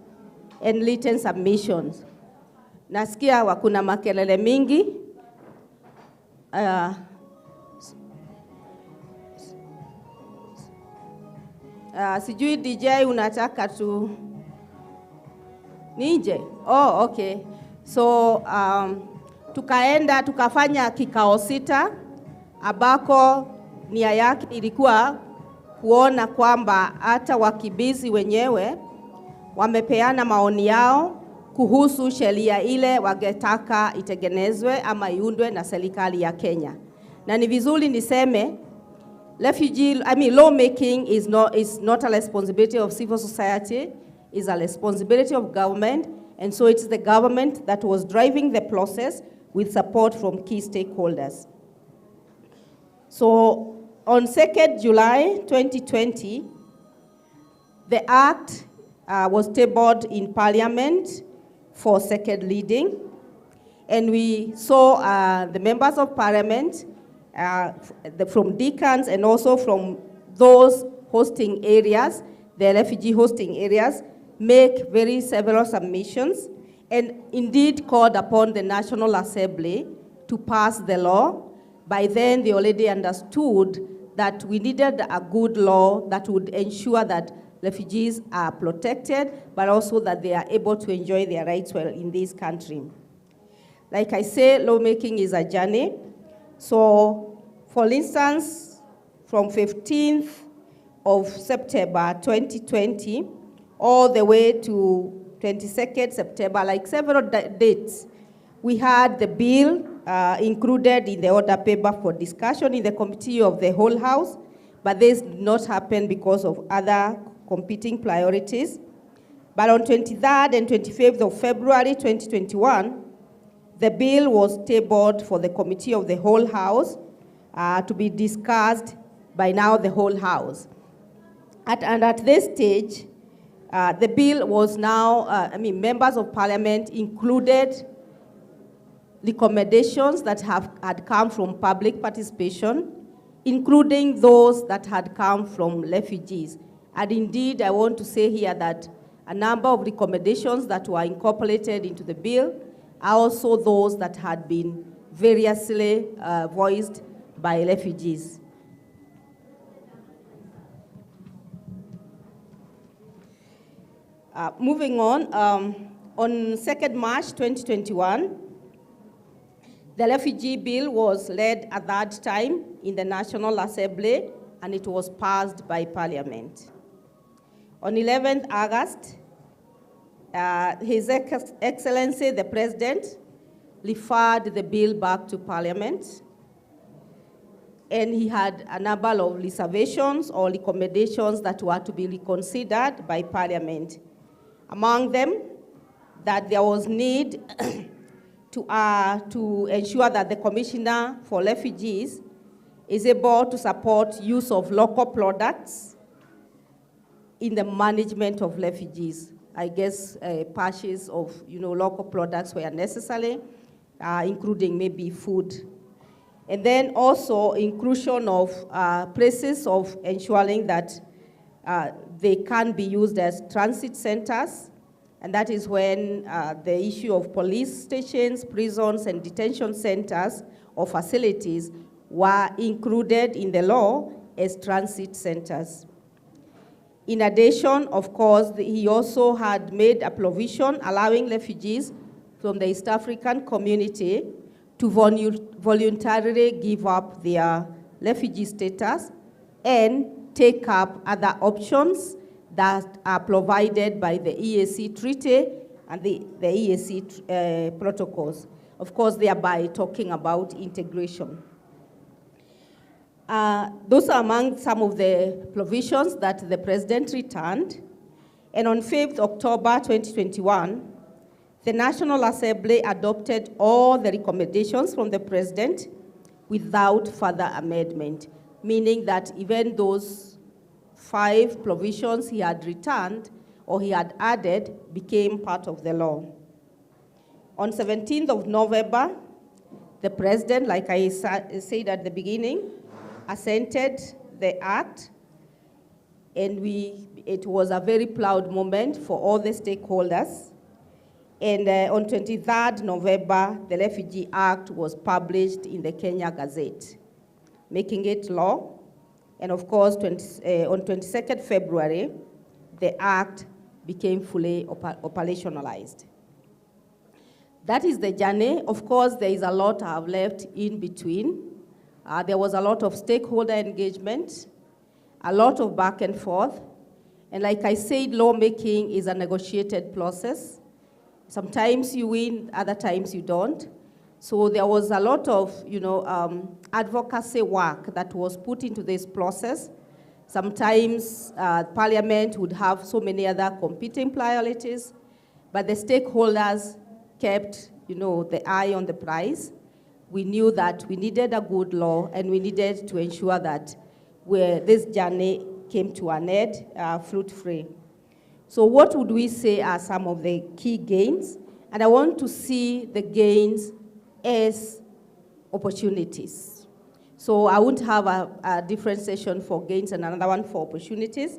and written submissions. Nasikia wakuna makelele mingi. Sijui DJ unataka tu nije? Oh, okay. So tukaenda tukafanya kikao 6 ambako nia yake ilikuwa kuona kwamba hata wakimbizi wenyewe wamepeana maoni yao kuhusu sheria ile wangetaka itengenezwe ama iundwe na serikali ya Kenya. Na ni vizuri niseme lawmaking is not a responsibility of civil society, it's a responsibility of government, and so it's the government that was driving the process with support from key stakeholders. So on 2nd July 2020, the Act was tabled in Parliament for second reading, and we saw the members of Parliament from DCANS and also from those hosting areas, the refugee hosting areas, make several submissions and indeed called upon the National Assembly to pass the law. By then, they already understood that we needed a good law that would ensure that refugees are protected, but also that they are able to enjoy their rights well in this country. Like I say, lawmaking is a journey. So, for instance, from 15th of September 2020, all the way to 22nd September, like several dates, we had the bill included in the order paper for discussion in the committee of the whole house, but this did not happen because of other competing priorities. But on 23rd and 25th of February 2021, the bill was tabled for the committee of the whole house to be discussed by now the whole house. And at this stage, the bill was now, members of parliament included recommendations that had come from public participation, including those that had come from refugees. And indeed, I want to say here that a number of recommendations that were incorporated into the bill are also those that had been variously voiced by refugees. Moving on 2nd March 2021, the refugee bill was led at that time in the National Assembly, and it was passed by Parliament. On 11th August, His Excellency the President referred the bill back to Parliament, and he had a number of reservations or recommendations that were to be reconsidered by Parliament. Among them, that there was need to ensure that the Commissioner for Refugees is able to support use of local products in the management of refugees. I guess purchase of local products were necessary, including maybe food. And then also inclusion of places of ensuring that they can be used as transit centers. And that is when the issue of police stations, prisons, and detention centers or facilities were included in the law as transit centers. In addition, of course, he also had made a provision allowing refugees from the East African community to voluntarily give up their refugee status and take up other options that are provided by the EAC Treaty and the EAC protocols. Of course, thereby talking about integration. Those are among some of the provisions that the President returned. And on 5th October 2021, the National Assembly adopted all the recommendations from the President without further amendment, meaning that even those 5 provisions he had returned or he had added became part of the law. On 17th of November, the President, like I said at the beginning, assented the act, and it was a very proud moment for all the stakeholders. And on 23rd November, the Refugee Act was published in the Kenya Gazette, making it law. And of course, on 22nd February, the act became fully operationalized. That is the journey. Of course, there is a lot I have left in between. There was a lot of stakeholder engagement, a lot of back and forth. And like I said, lawmaking is a negotiated process. Sometimes you win, other times you don't. So there was a lot of advocacy work that was put into this process. Sometimes Parliament would have so many other competing priorities, but the stakeholders kept the eye on the prize. We knew that we needed a good law, and we needed to ensure that this journey came to an end fruit-free. So what would we say are some of the key gains? And I want to see the gains as opportunities. So I won't have a different session for gains and another one for opportunities.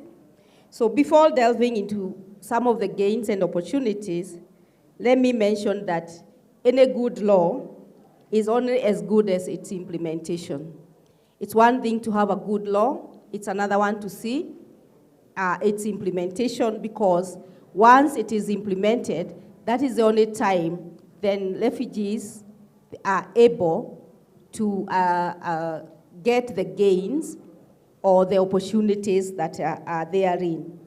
So before delving into some of the gains and opportunities, let me mention that any good law is only as good as its implementation. It's one thing to have a good law, it's another one to see its implementation, because once it is implemented, that is the only time then refugees are able to get the gains or the opportunities that are therein.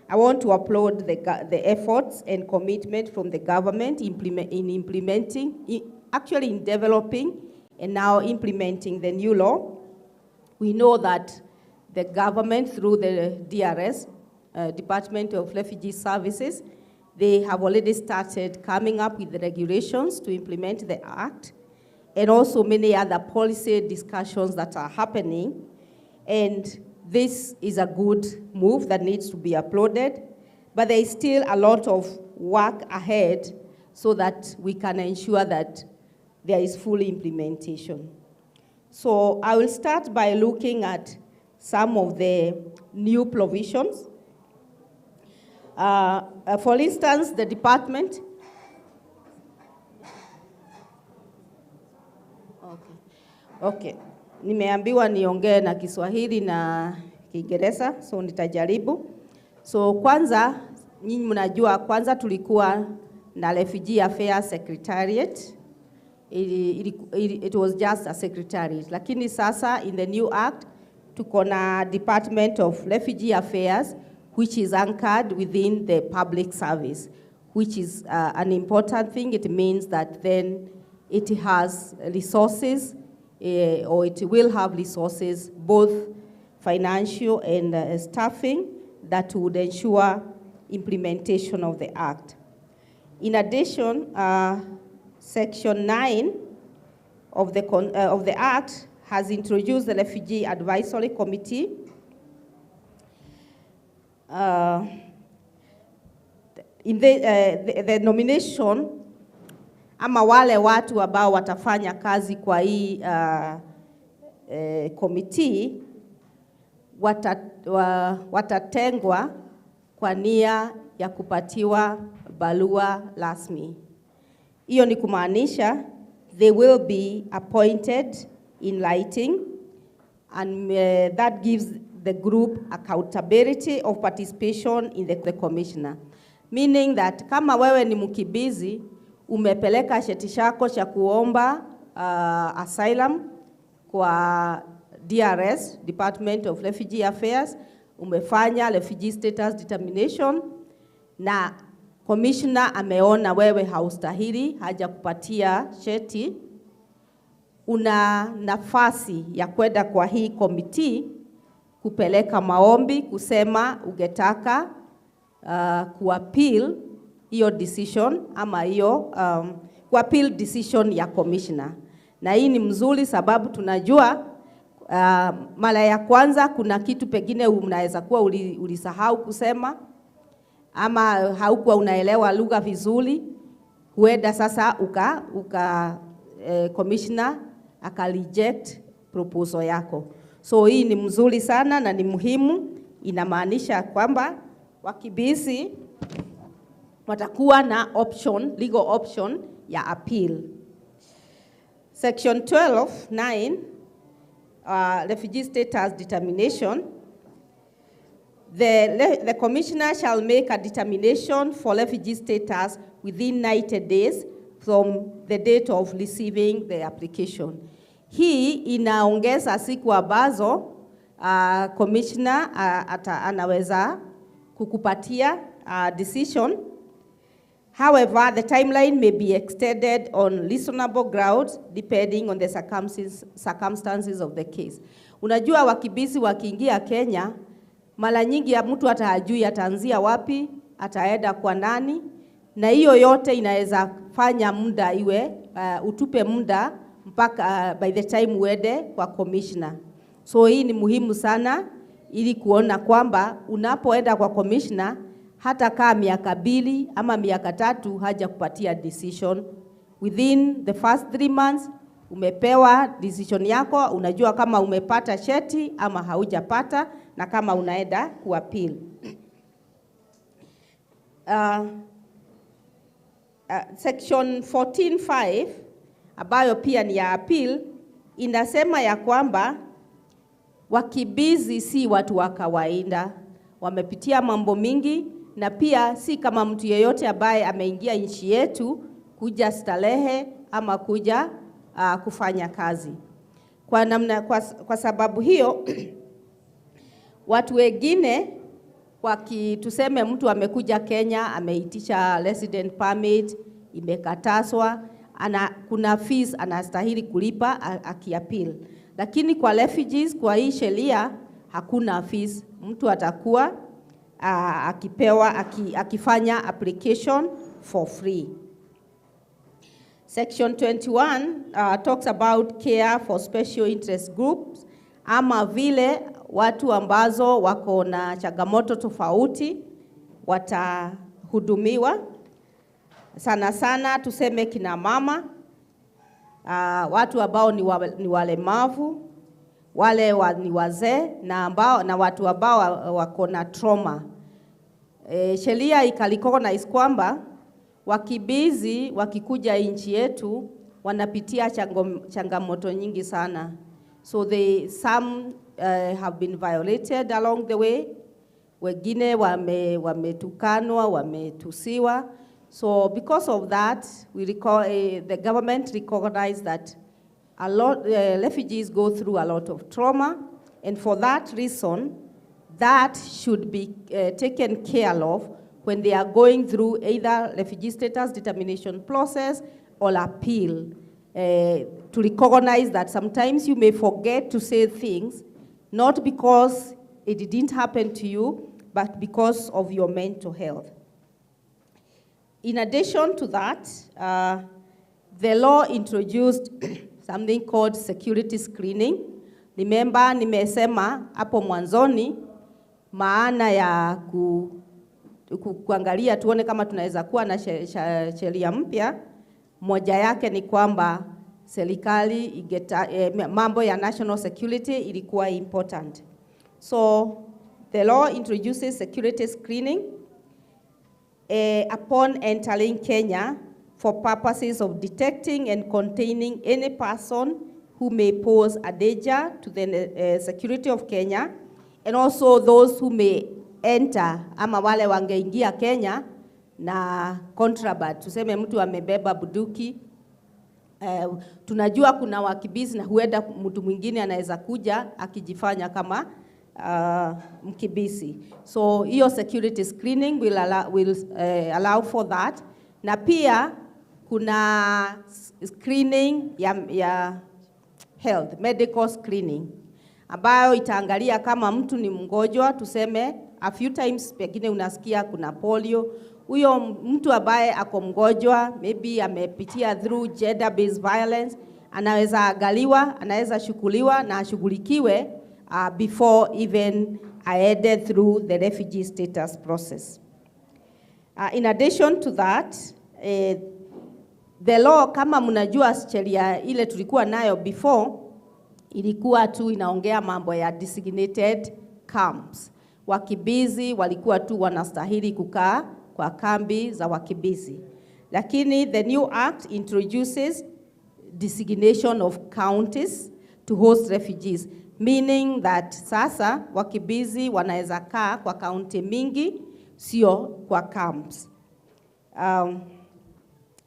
I want to applaud the efforts and commitment from the government in developing and now implementing the new law. We know that the government, through the DRS, Department of Refugee Services, they have already started coming up with the regulations to implement the Act, and also many other policy discussions that are happening. And this is a good move that needs to be applauded, but there is still a lot of work ahead so that we can ensure that there is full implementation. So I will start by looking at some of the new provisions. For instance, the department. Okay. Nimeambiwa niongee na Kiswahili na Kiingereza, so nitajaribu. So kwanza, nyinyi mnajua kwanza tulikuwa na Refugee Affairs Secretariat. It was just a secretariat. Lakini sasa in the new act, tuko na Department of Refugee Affairs, which is anchored within the public service, which is an important thing. It means that then it has resources, or it will have resources, both financial and staffing, that would ensure implementation of the act. In addition, Section 9 of the act has introduced the Refugee Advisory Committee. In the nomination, ama wale watu ambao watafanya kazi kwa hii committee watatengwa kwa nia ya kupatiwa barua rasmi. Hiyo ni kumaanisha they will be appointed in writing, and that gives the group accountability of participation in the commissioner. Meaning that kama wewe ni mkimbizi, umepeleka cheti chako cha kuomba asylum kwa DRS, Department of Refugee Affairs, umefanya refugee status determination, na commissioner ameona wewe haustahili, haja kupatia cheti, una nafasi ya kwenda kwa hii committee kupeleka maombi kusema ungetaka kuappeal hiyo decision, ama hiyo kuappeal decision ya commissioner. Na hii ni mzuri sababu tunajua mara ya kwanza kuna kitu pengine unaweza kuwa ulisahau kusema, ama haukuwa unaelewa lugha vizuri, huenda sasa commissioner aka-reject proposal yako. So hii ni mzuri sana na ni muhimu, inamaanisha kwamba wakimbizi watakuwa na option, legal option ya appeal. Section 12(9), refugee status determination. The commissioner shall make a determination for refugee status within 90 days from the date of receiving the application. Hii inaongeza siku ambazo commissioner anaweza kukupatia decision. However, the timeline may be extended on reasonable grounds depending on the circumstances of the case. Unajua wakimbizi wakiingia Kenya, mara nyingi ya mtu hajui ataanzia wapi, ataenda kwa nani, na hiyo yote inaweza fanya muda iwe utupe muda mpaka by the time uende kwa commissioner. So hii ni muhimu sana ili kuona kwamba unapoenda kwa commissioner, hata kama miaka 2 ama miaka 3 haja kupatia decision, within the first 3 months umepewa decision yako, unajua kama umepata cheti ama haujapata, na kama unaenda kuappeal. Section 14(5) ambayo pia ni ya appeal, inasema ya kwamba wakimbizi si watu wa kawaida, wamepitia mambo mingi, na pia si kama mtu yeyote ambaye ameingia nchi yetu kuja starehe ama kuja kufanya kazi. Kwa sababu hiyo watu wengine tuseme mtu amekuja Kenya, ameitisha resident permit, imekataswa, kuna fees anastahili kulipa akiappeal. Lakini kwa refugees, kwa hii sheria hakuna fees. Mtu atakuwa akipewa akifanya application for free. Section 21 talks about care for special interest groups, ama vile watu ambazo wako na changamoto tofauti watahudumiwa. Sana sana tuseme kina mama, watu ambao ni walemavu, wale ni wazee, na watu ambao wako na trauma. Sheria ikalicognize kwamba wakimbizi wakikuja nchi yetu wanapitia changamoto nyingi sana. So some have been violated along the way. Wengine wametukanwa, wametusiwa. So because of that, the government recognized that a lot refugees go through a lot of trauma, and for that reason, that should be taken care of when they are going through either refugee status determination process or appeal. To recognize that sometimes you may forget to say things, not because it didn't happen to you, but because of your mental health. In addition to that, the law introduced something called security screening. Remember, nimesema hapo mwanzoni maana ya kuangalia tuone kama tunaweza kuwa na sheria mpya. Moja yake ni kwamba serikali mambo ya national security ilikuwa important. So the law introduces security screening upon entering Kenya for purposes of detecting and containing any person who may pose a danger to the security of Kenya, and also those who may enter, ama wale wangeingia Kenya na contraband. Tuseme mtu amebeba bunduki. Tunajua kuna wakimbizi na huenda mtu mwingine anaweza kuja akijifanya kama mkimbizi. So hiyo security screening will allow for that. Na pia kuna screening ya health, medical screening, ambayo itaangalia kama mtu ni mgonjwa. Tuseme a few times pengine unasikia kuna polio. Huyo mtu ambaye ako mgonjwa, maybe amepitia through gender-based violence, anaweza angaliwa, anaweza shughuliwa na ashughulikiwe before even aende through the refugee status process. In addition to that, the law, kama mnajua sheria ile tulikuwa nayo before, ilikuwa tu inaongea mambo ya designated camps. Wakimbizi walikuwa tu wanastahili kukaa kwa kambi za wakimbizi. Lakini the new act introduces designation of counties to host refugees, meaning that sasa wakimbizi wanaweza kaa kwa county mingi, sio kwa camps.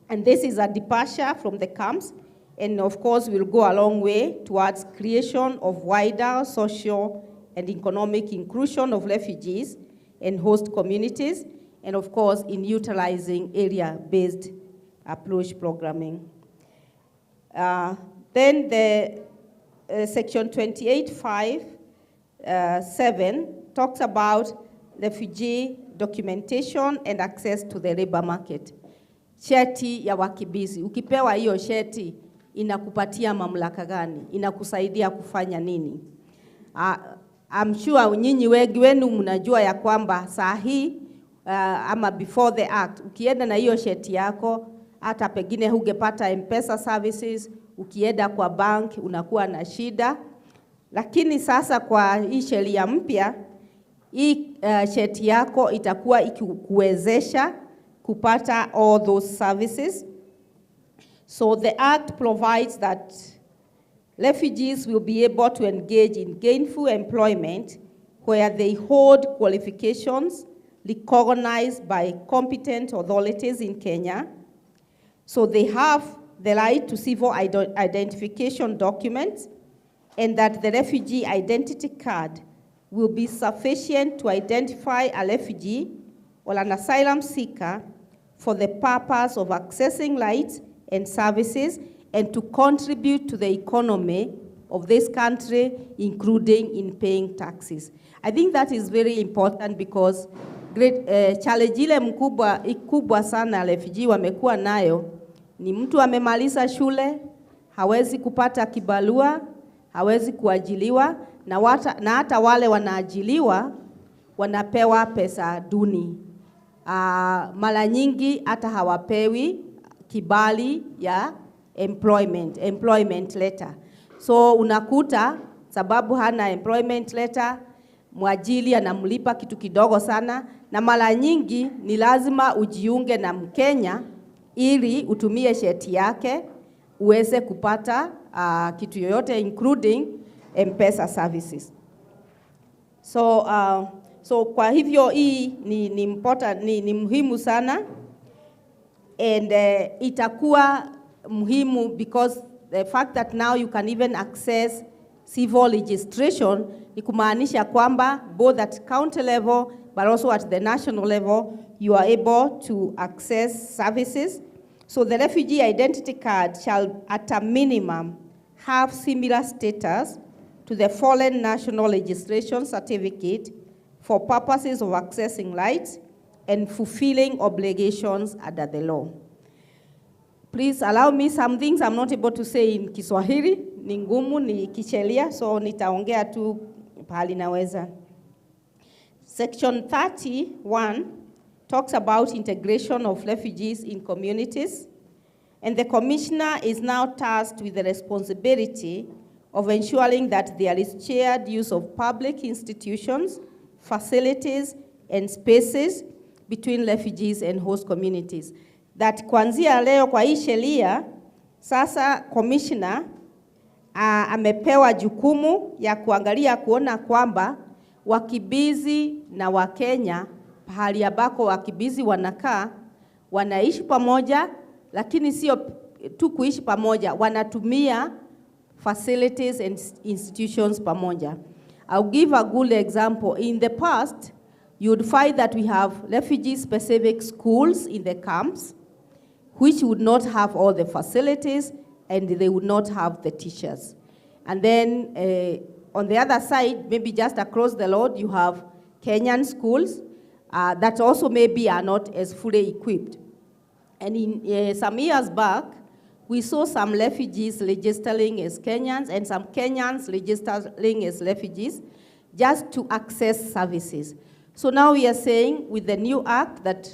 And this is a departure from the camps, and of course will go a long way towards creation of wider social and economic inclusion of refugees and host communities, and of course in utilizing area-based approach programming. Then the section 28.5.7 talks about refugee documentation and access to the labor market. Sheti ya wakimbizi. Ukipewa hiyo sheti, inakupatia mamlaka gani? Inakusaidia kufanya nini? I'm sure nyinyi wengi wenu mnajua ya kwamba saa hii ama before the act, ukienda na hiyo sheti yako, hata pengine hungepata Mpesa services, ukienda kwa bank unakuwa na shida. Lakini sasa kwa hii sheria mpya, hii sheti yako itakuwa ikikuwezesha kupata all those services. So the Act provides that refugees will be able to engage in gainful employment where they hold qualifications recognized by competent authorities in Kenya. So they have the right to civil identification documents, and that the refugee identity card will be sufficient to identify a refugee or an asylum seeker for the purpose of accessing rights and services and to contribute to the economy of this country, including in paying taxes. I think that is very important because challenge ile kubwa sana refugee wamekuwa nayo ni mtu amemaliza shule, hawezi kupata kibarua, hawezi kuajiliwa, na hata wale wanaajiliwa wanapewa pesa duni. Mara nyingi hata hawapewi kibali ya employment letter. So unakuta sababu hana employment letter, mwajili anamlipa kitu kidogo sana, na mara nyingi ni lazima ujiunge na Mkenya ili utumie sheti yake uweze kupata kitu yoyote including Mpesa services. So kwa hivyo hii ni important, ni muhimu sana, and itakuwa muhimu because the fact that now you can even access civil registration ni kumaanisha kwamba both at county level but also at the national level you are able to access services. So the refugee identity card shall at a minimum have similar status to the foreign national registration certificate for purposes of accessing rights and fulfilling obligations under the law. Please allow me some things I'm not able to say in Kiswahili, ni ngumu, ni kisheria, so nitaongea tu pahali naweza. Section 31 talks about integration of refugees in communities, and the commissioner is now tasked with the responsibility of ensuring that there is shared use of public institutions, facilities, and spaces between refugees and host communities. That kuanzia leo kwa hii sheria, sasa commissioner amepewa jukumu ya kuangalia kuona kwamba wakimbizi na Wakenya pahali ambako wakimbizi wanakaa wanaishi pamoja, lakini sio tu kuishi pamoja, wanatumia facilities and institutions pamoja. I'll give a good example. In the past, you would find that we have refugee-specific schools in the camps, which would not have all the facilities and they would not have the teachers. And then on the other side, maybe just across the road, you have Kenyan schools that also maybe are not as fully equipped. And in some years back, we saw some refugees registering as Kenyans and some Kenyans registering as refugees just to access services. So now we are saying with the new act that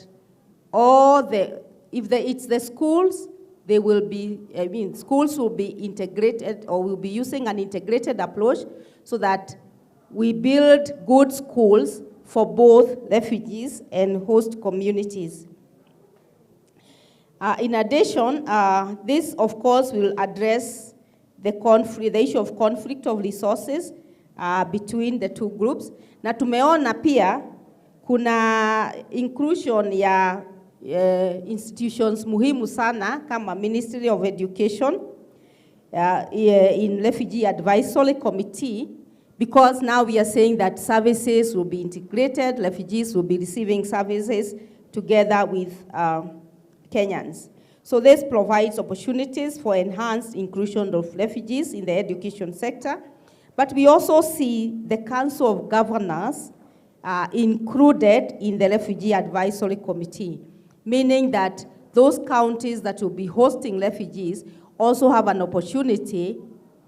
it's the schools, they will be, schools will be integrated or will be using an integrated approach so that we build good schools for both refugees and host communities. In addition, this of course will address the issue of conflict of resources between the two groups. Na tumeona pia kuna inclusion ya institutions muhimu sana kama Ministry of Education in Refugee Advisory Committee, because now we are saying that services will be integrated, refugees will be receiving services together with Kenyans. So this provides opportunities for enhanced inclusion of refugees in the education sector. But we also see the Council of Governors included in the Refugee Advisory Committee, meaning that those counties that will be hosting refugees also have an opportunity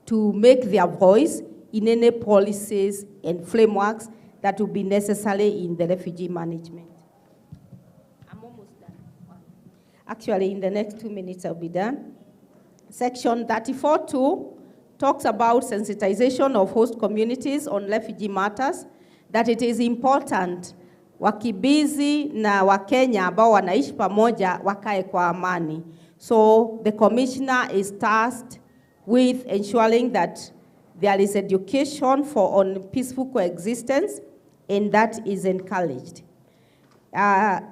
to make their voice in any policies and frameworks that will be necessary in the refugee management. I'm almost done. Actually, in the next 2 minutes, I'll be done. Section 34.2 talks about sensitization of host communities on refugee matters, that it is important wakimbizi na Wakenya ambao wanaishi pamoja wakae kwa amani. So the commissioner is tasked with ensuring that there is education on peaceful coexistence, and that is encouraged.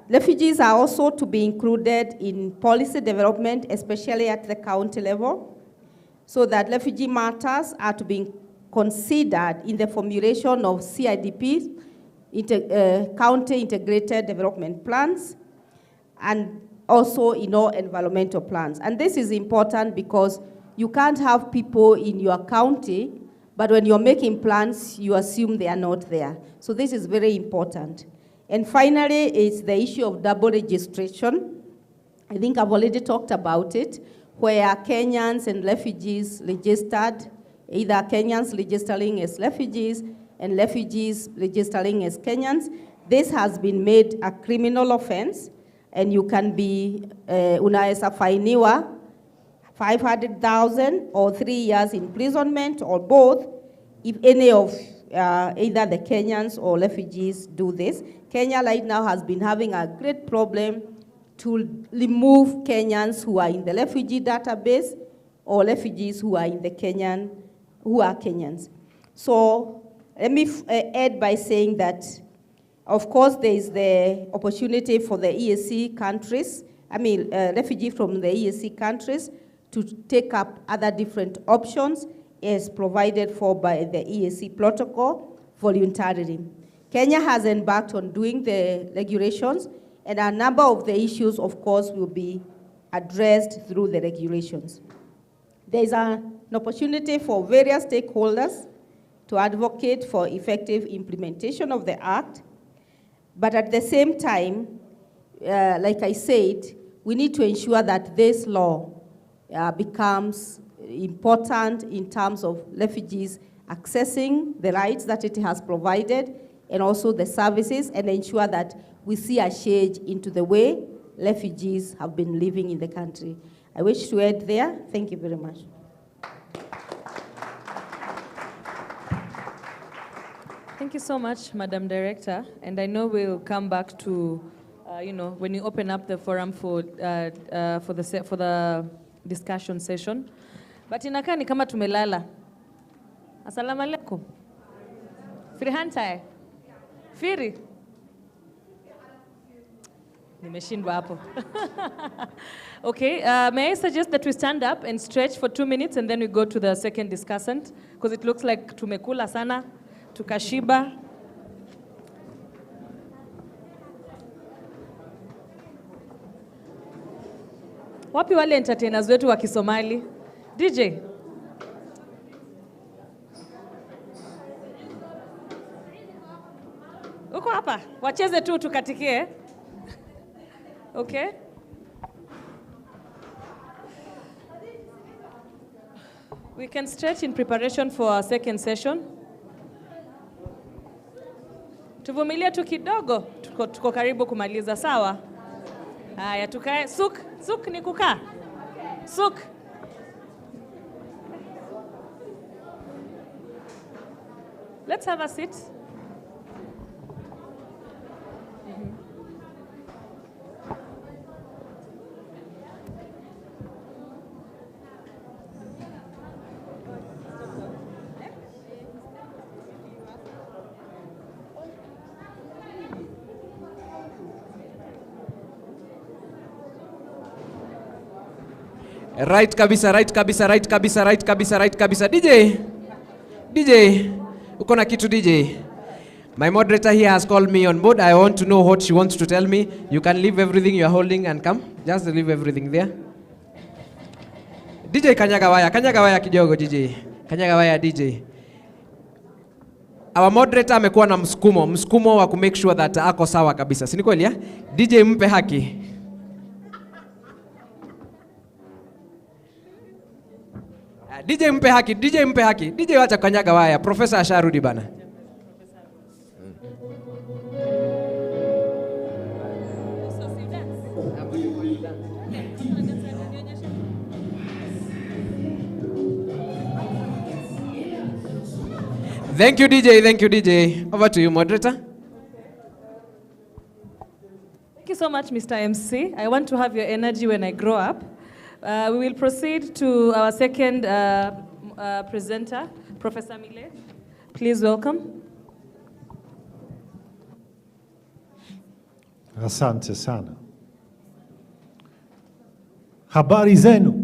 Refugees are also to be included in policy development, especially at the county level, so that refugee matters are to be considered in the formulation of CIDPs, county integrated development plans, and also in all environmental plans. And this is important because you can't have people in your county, but when you're making plans, you assume they are not there. So this is very important. And finally, it's the issue of double registration. I think I've already talked about it, where Kenyans and refugees registered, either Kenyans registering as refugees and refugees registering as Kenyans. This has been made a criminal offense, and you can be, unaweza fainiwa 500,000 or 3 years imprisonment or both if any of either the Kenyans or refugees do this. Kenya right now has been having a great problem to remove Kenyans who are in the refugee database or refugees who are in the who are Kenyans. So let me add by saying that, of course, there is the opportunity for the EAC countries, refugees from the EAC countries to take up other different options as provided for by the EAC protocol voluntarily. Kenya has embarked on doing the regulations, and a number of the issues, of course, will be addressed through the regulations. There is an opportunity for various stakeholders to advocate for effective implementation of the Act, but at the same time, like I said, we need to ensure that this law becomes important in terms of refugees accessing the rights that it has provided and also the services, and ensure that we see a change into the way refugees have been living in the country. I wish to add there. Thank you very much. Thank you so much, Madam Director. And I know we'll come back to, when you open up the forum for the discussion session. But inakaa ni kama tumelala. Assalamu alaikum. Firihantai. Firi. Nimeshindwa hapo. Okay, may I suggest that we stand up and stretch for 2 minutes and then we go to the second discussant, because it looks like tumekula sana, tukashiba. Wapi wale entertainers wetu wa Kisomali? DJ. Uko hapa? Wacheze tu tukatikie. Okay. We can stretch in preparation for our second session. Tuvumilie tu kidogo, tuko karibu kumaliza, sawa? Haya, tukae. Suk ni kukaa. Suk. Let's have a seat. Right kabisa, right kabisa, right kabisa, right kabisa, right kabisa. DJ, uko na kitu DJ? My moderator here has called me on board. I want to know what she wants to tell me. You can leave everything you are holding and come. Just leave everything there. DJ kanyaga waya kidogo DJ. Kanyaga waya DJ. Our moderator amekuwa na msukumo wa ku make sure that ako sawa kabisa. Si ni kweli ya? DJ mpe haki. DJ mpe haki. DJ wacha kanyaga waya. Professor asharudi bana. Thank you DJ. Over to you, moderator. Thank you so much, Mr. MC. I want to have your energy when I grow up. We will proceed to our second presenter, Professor Mile. Please welcome. Asante sana. Habari zenu.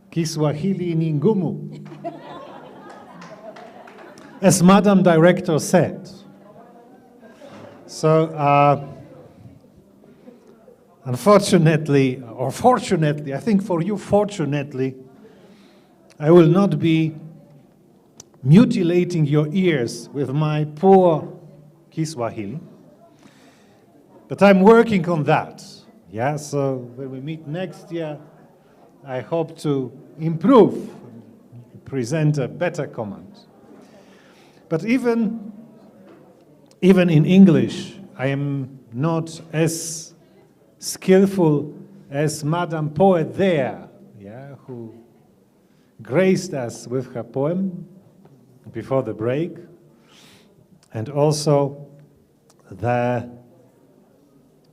Kiswahili ni ngumu. As Madam Director said. So, unfortunately, or fortunately, I think for you, fortunately, I will not be mutilating your ears with my poor Kiswahili. But I'm working on that. Yeah, so when we meet next year, I hope to improve, present a better comment. But even in English, I am not as skillful as Madam Poet there, yeah, who graced us with her poem before the break, and also the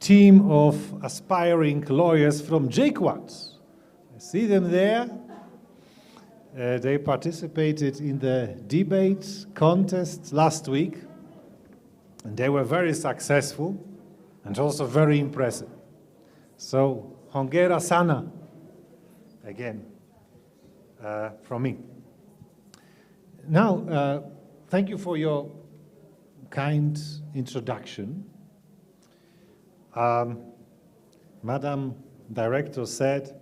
team of aspiring lawyers from JQuat. I see them there. They participated in the debate contest last week, and they were very successful and also very impressive. So, hongera sana, again, from me. Now, thank you for your kind introduction. Madam Director said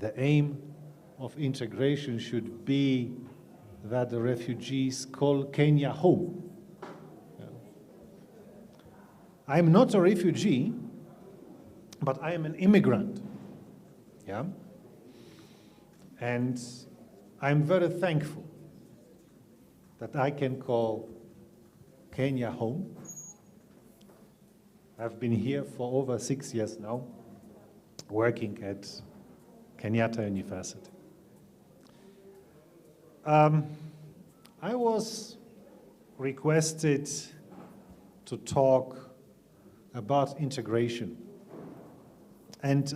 the aim of integration should be that the refugees call Kenya home. I'm not a refugee, but I am an immigrant. Yeah? And I'm very thankful that I can call Kenya home. I've been here for over 6 years now, working at Kenyatta University. I was requested to talk about integration. And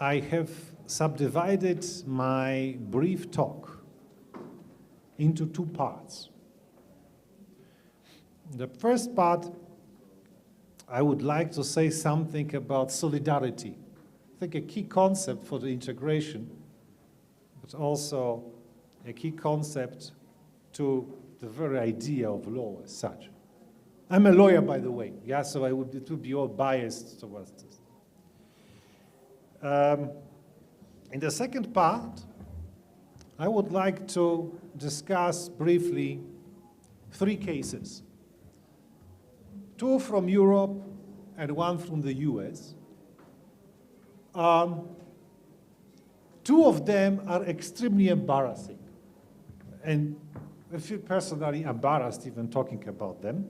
I have subdivided my brief talk into 2 parts. The first part, I would like to say something about solidarity. I think a key concept for the integration, but also a key concept to the very idea of law as such. I'm a lawyer, by the way, yeah, so it would be all biased towards this. In the second part, I would like to discuss briefly 3 cases. 2 from Europe and 1 from the US. 2 of them are extremely embarrassing. And I feel personally embarrassed even talking about them.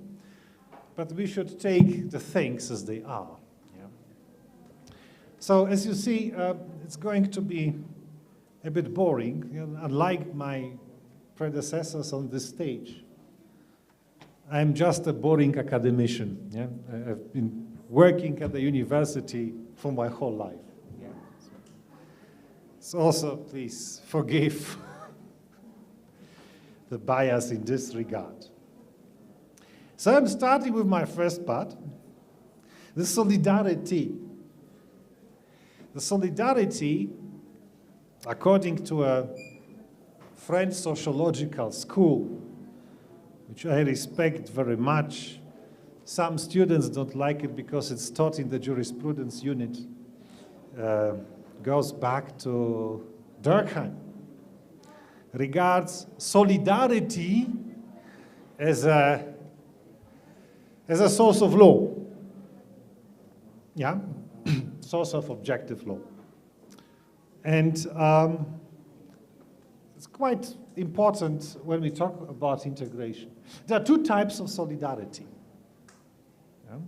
But we should take the things as they are. Yeah? So as you see, it's going to be a bit boring. You know, unlike my predecessors on this stage, I'm just a boring academician. Yeah? I've been working at the university for my whole life. Yeah. So also, please forgive the bias in this regard. So I'm starting with my first part, the solidarity. The solidarity, according to a French sociological school, which I respect very much. Some students don't like it because it's taught in the jurisprudence unit. Goes back to Durkheim. Regards solidarity as a source of law. Yeah? Source of objective law. And it's quite important when we talk about integration. There are 2 types of solidarity. Yeah?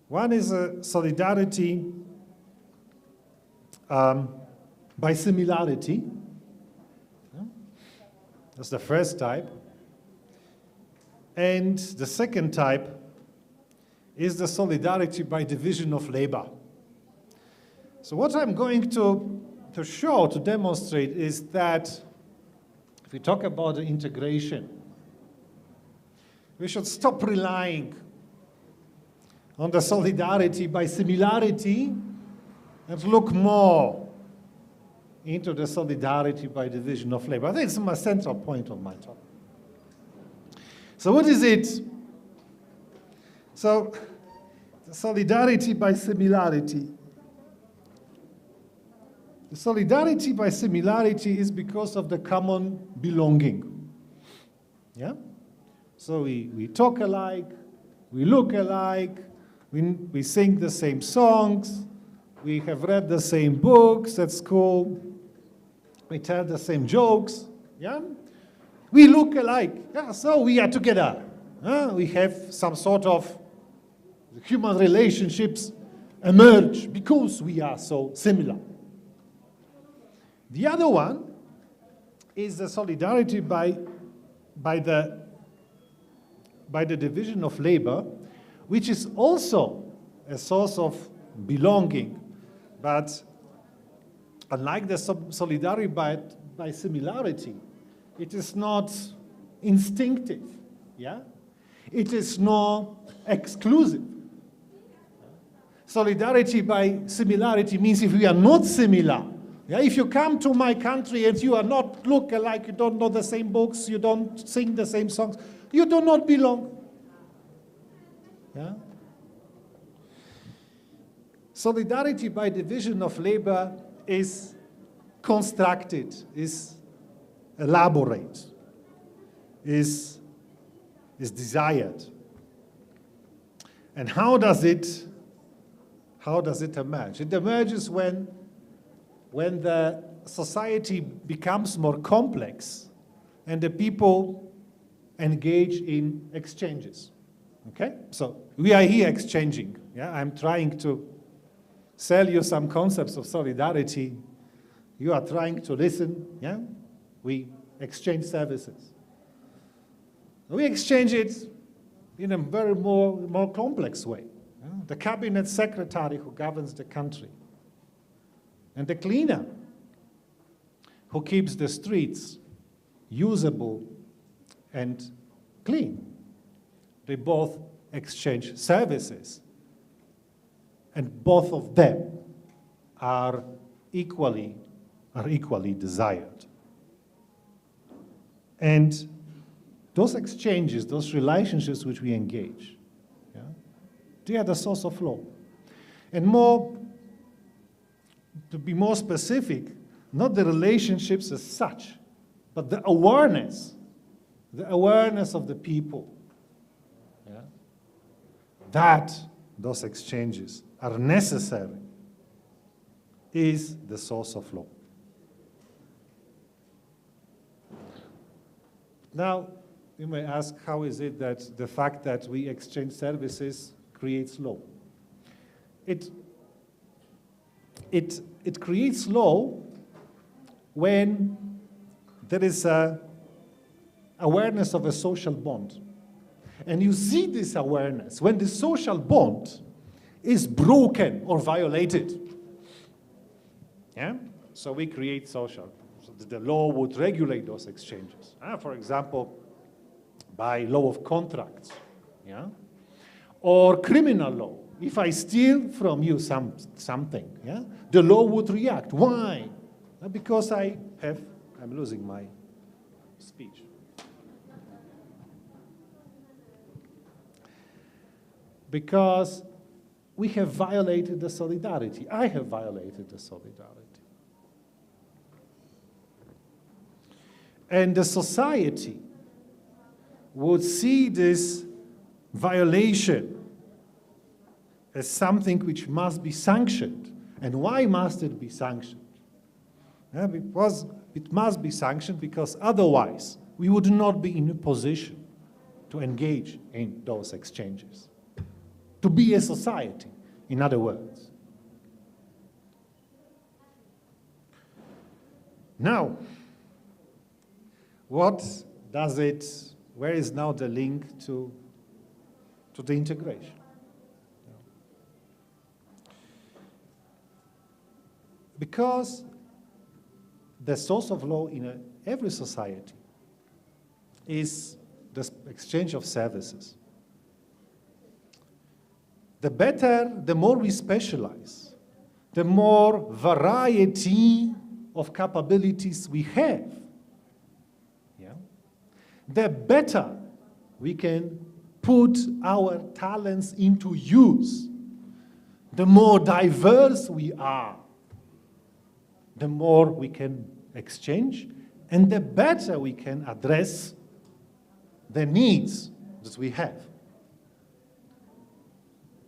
One is a solidarity by similarity. Yeah? That's the first type. And the second type is the solidarity by division of labor. So what I'm going to show, to demonstrate, is that if we talk about the integration, we should stop relying on the solidarity by similarity and look more into the solidarity by division of labor. I think it's my central point of my talk. So what is it? So the solidarity by similarity. The solidarity by similarity is because of the common belonging. Yeah? So we talk alike, we look alike, we sing the same songs, we have read the same books at school, we tell the same jokes, yeah? We look alike, yeah, so we are together. We have some sort of human relationships emerge because we are so similar. The other one is the solidarity by the division of labor, which is also a source of belonging, but unlike the solidarity by similarity, it is not instinctive, yeah? It is not exclusive. Solidarity by similarity means if we are not similar, yeah, if you come to my country and you are not look alike, you don't know the same books, you don't sing the same songs, you do not belong. Yeah? Solidarity by division of labor is constructed, is elaborate, is desired. And how does it emerge? It emerges when the society becomes more complex and the people engage in exchanges. Okay? So we are here exchanging. Yeah? I'm trying to sell you some concepts of solidarity. You are trying to listen. Yeah? We exchange services. We exchange it in a very more complex way. Yeah? The cabinet secretary who governs the country and the cleaner who keeps the streets usable and clean. They both exchange services, and both of them are equally desired. And those exchanges, those relationships which we engage, yeah, they are the source of law. And to be more specific, not the relationships as such, but the awareness of the people, yeah, that those exchanges are necessary is the source of law. Now, you may ask, how is it that the fact that we exchange services creates law? It creates law when there is an awareness of a social bond. And you see this awareness when the social bond is broken or violated. Yeah? So we create social. So the law would regulate those exchanges. For example, by law of contracts. Yeah? Or criminal law. If I steal from you something, yeah, the law would react. Why? Because I'm losing my speech. Because we have violated the solidarity. I have violated the solidarity. And the society would see this violation as something which must be sanctioned. And why must it be sanctioned? Because it must be sanctioned because otherwise we would not be in a position to engage in those exchanges. To be a society, in other words. Now, where is now the link to the integration? Because the source of law in every society is the exchange of services. The better, the more we specialize, the more variety of capabilities we have, yeah? The better we can put our talents into use. The more diverse we are, the more we can exchange, and the better we can address the needs that we have.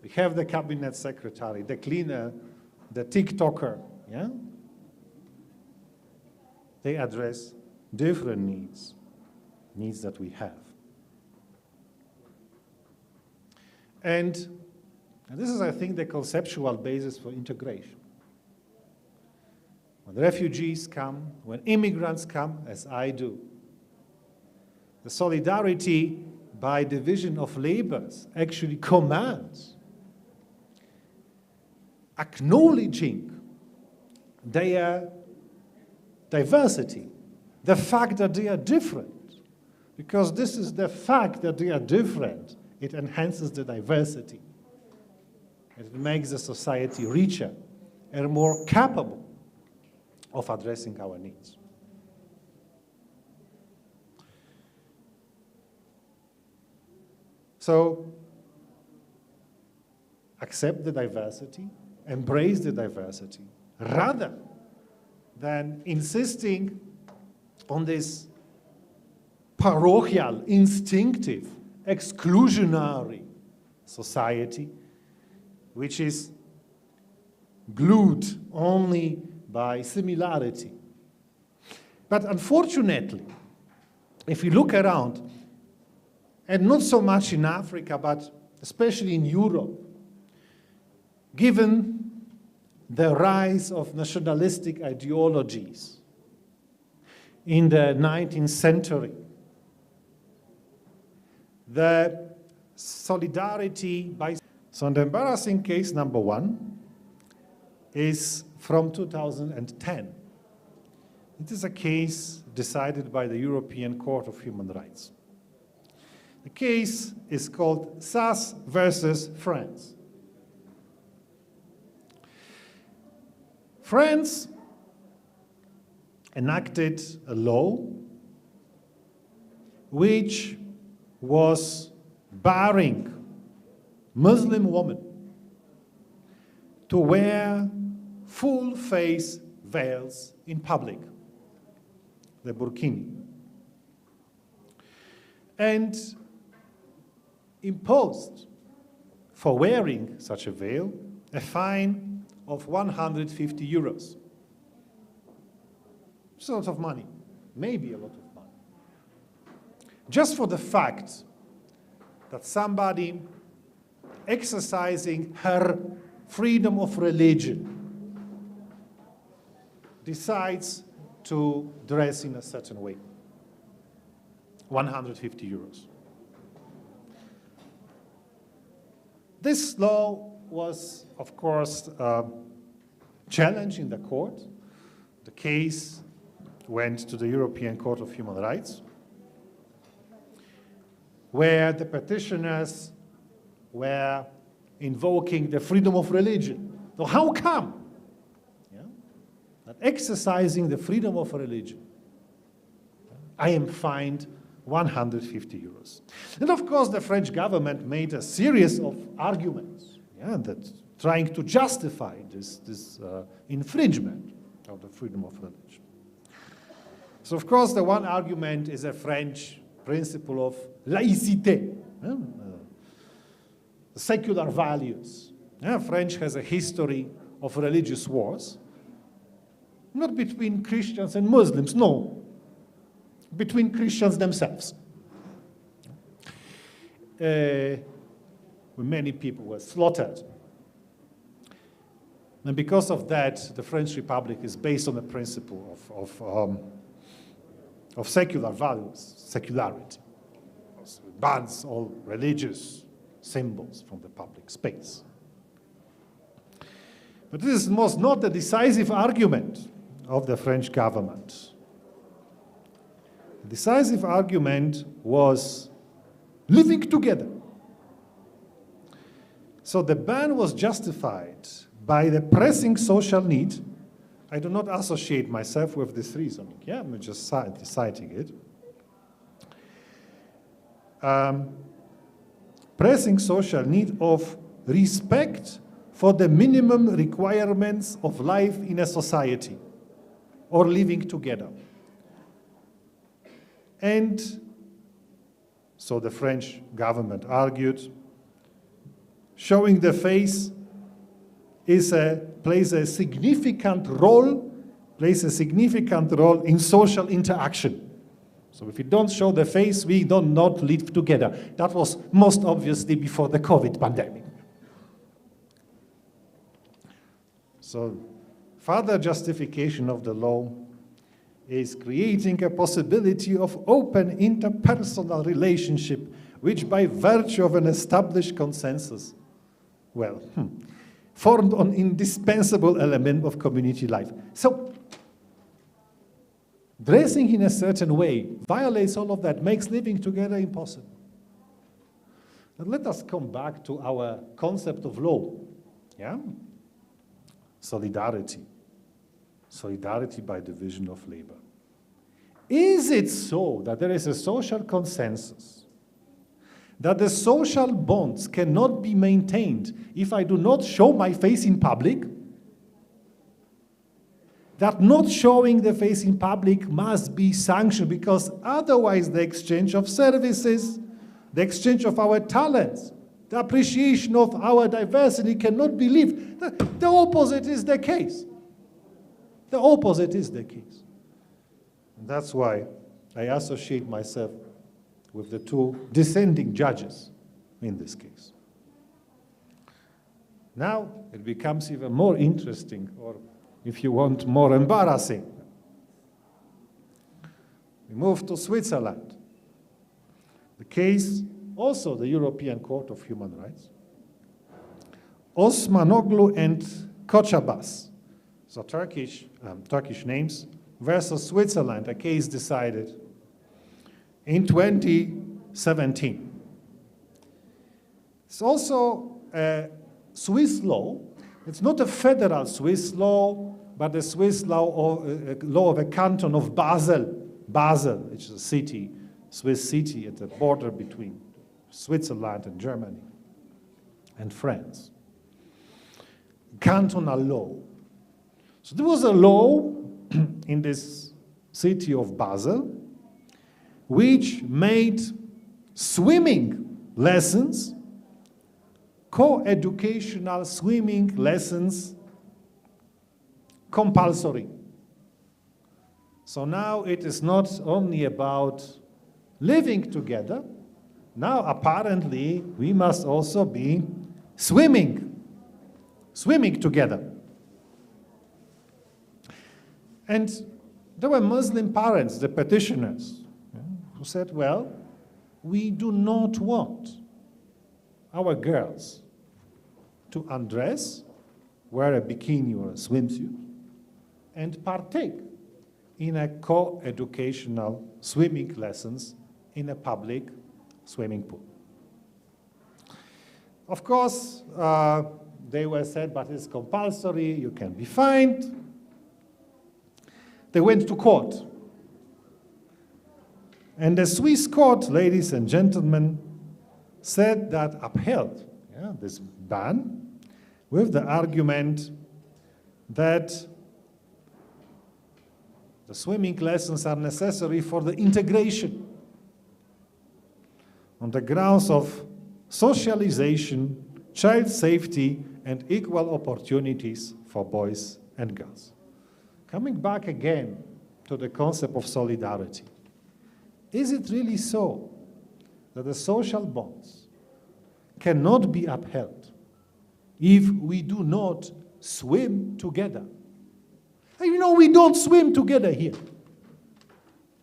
We have the cabinet secretary, the cleaner, the TikToker, yeah? They address different needs that we have. And this is, I think, the conceptual basis for integration. When refugees come, when immigrants come, as I do, the solidarity by division of labors actually commands acknowledging their diversity, the fact that they are different, because this is the fact that they are different. It enhances the diversity. It makes the society richer and more capable of addressing our needs. So, accept the diversity, embrace the diversity, rather than insisting on this parochial, instinctive, exclusionary society, which is glued only by similarity. But unfortunately, if we look around, and not so much in Africa, but especially in Europe, given the rise of nationalistic ideologies in the 19th century, the solidarity by... So the embarrassing case number one is from 2010. It is a case decided by the European Court of Human Rights. The case is called SAS versus France. France enacted a law which was barring Muslim women to wear full face veils in public, the burkini, and imposed for wearing such a veil a fine of 150 euros. It's a lot of money, maybe a lot of money. Just for the fact that somebody exercising her freedom of religion decides to dress in a certain way. 150 euros. This law was, of course, challenged in the court. The case went to the European Court of Human Rights, where the petitioners were invoking the freedom of religion. So how come that exercising the freedom of religion, I am fined 150 euros? And of course, the French government made a series of arguments, that trying to justify this infringement of the freedom of religion. So of course, the one argument is a French principle of laïcité, secular values. French has a history of religious wars, not between Christians and Muslims, no, between Christians themselves. Many people were slaughtered. And because of that, the French Republic is based on the principle of secular values, secularity. It bans all religious symbols from the public space. But this was not the decisive argument of the French government. The decisive argument was living together. So the ban was justified by the pressing social need. I do not associate myself with this reasoning. Yeah, I'm just citing it. Pressing social need of respect for the minimum requirements of life in a society or living together. And so the French government argued, showing the face plays a significant role in social interaction. So if we don't show the face, we do not live together. That was most obviously before the COVID pandemic. So further justification of the law is creating a possibility of open interpersonal relationship, which by virtue of an established consensus, formed an indispensable element of community life. So dressing in a certain way violates all of that, makes living together impossible. Now let us come back to our concept of law. Yeah? Solidarity. Solidarity by division of labor. Is it so that there is a social consensus that the social bonds cannot be maintained if I do not show my face in public? That not showing the face in public must be sanctioned, because otherwise the exchange of services, the exchange of our talents, the appreciation of our diversity cannot be lived. The opposite is the case. The opposite is the case. And that's why I associate myself with the two dissenting judges in this case. Now it becomes even more interesting, or if you want, more embarrassing. We move to Switzerland. The case, also the European Court of Human Rights. Osmanoglu and Kocabas, so Turkish names, versus Switzerland, a case decided in 2017. It's also a Swiss law. It's not a federal Swiss law, but a Swiss law of a canton of Basel, which is a city, Swiss city at the border between Switzerland and Germany and France. Cantonal law. So there was a law in this city of Basel which made swimming lessons, co-educational swimming lessons, compulsory. So now it is not only about living together, now apparently we must also be swimming together. And there were Muslim parents, the petitioners, who said, well, we do not want our girls to undress, wear a bikini or a swimsuit, and partake in a co-educational swimming lessons in a public swimming pool. Of course, they were said, but it's compulsory, you can be fined. They went to court. And the Swiss court, ladies and gentlemen, said that upheld this ban with the argument that the swimming lessons are necessary for the integration on the grounds of socialization, child safety, and equal opportunities for boys and girls. Coming back again to the concept of solidarity, is it really so that the social bonds cannot be upheld if we do not swim together? And you know, we don't swim together here.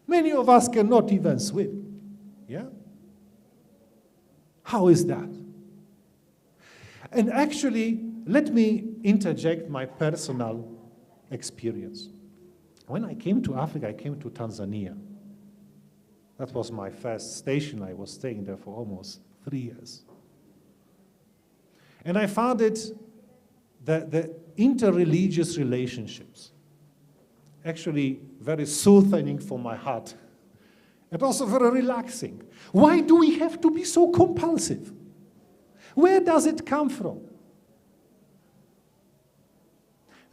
Many of us cannot even swim. Yeah? How is that? And actually, let me interject my personal experience. When I came to Africa, I came to Tanzania. That was my first station. I was staying there for almost 3 years. And I found it that the interreligious relationships actually very soothing for my heart and also very relaxing. Why do we have to be so compulsive? Where does it come from?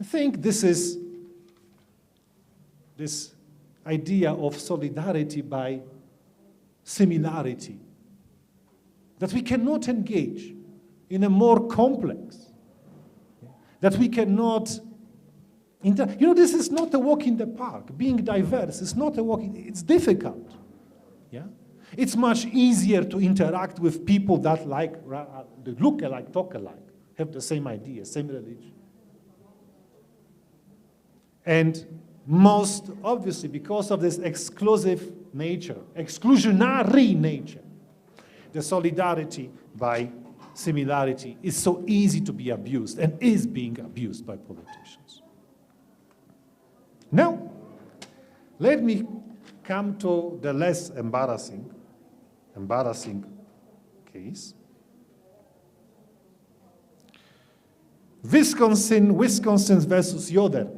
I think this is this idea of solidarity by similarity, that we cannot engage in a more complex, that we cannot, this is not a walk in the park. Being diverse is not a walk, it's difficult. Yeah? It's much easier to interact with people that look alike, talk alike, have the same ideas, same religion. And most obviously, because of this exclusive nature, exclusionary nature, the solidarity by similarity is so easy to be abused and is being abused by politicians. Now, let me come to the less embarrassing case. Wisconsin versus Yoder.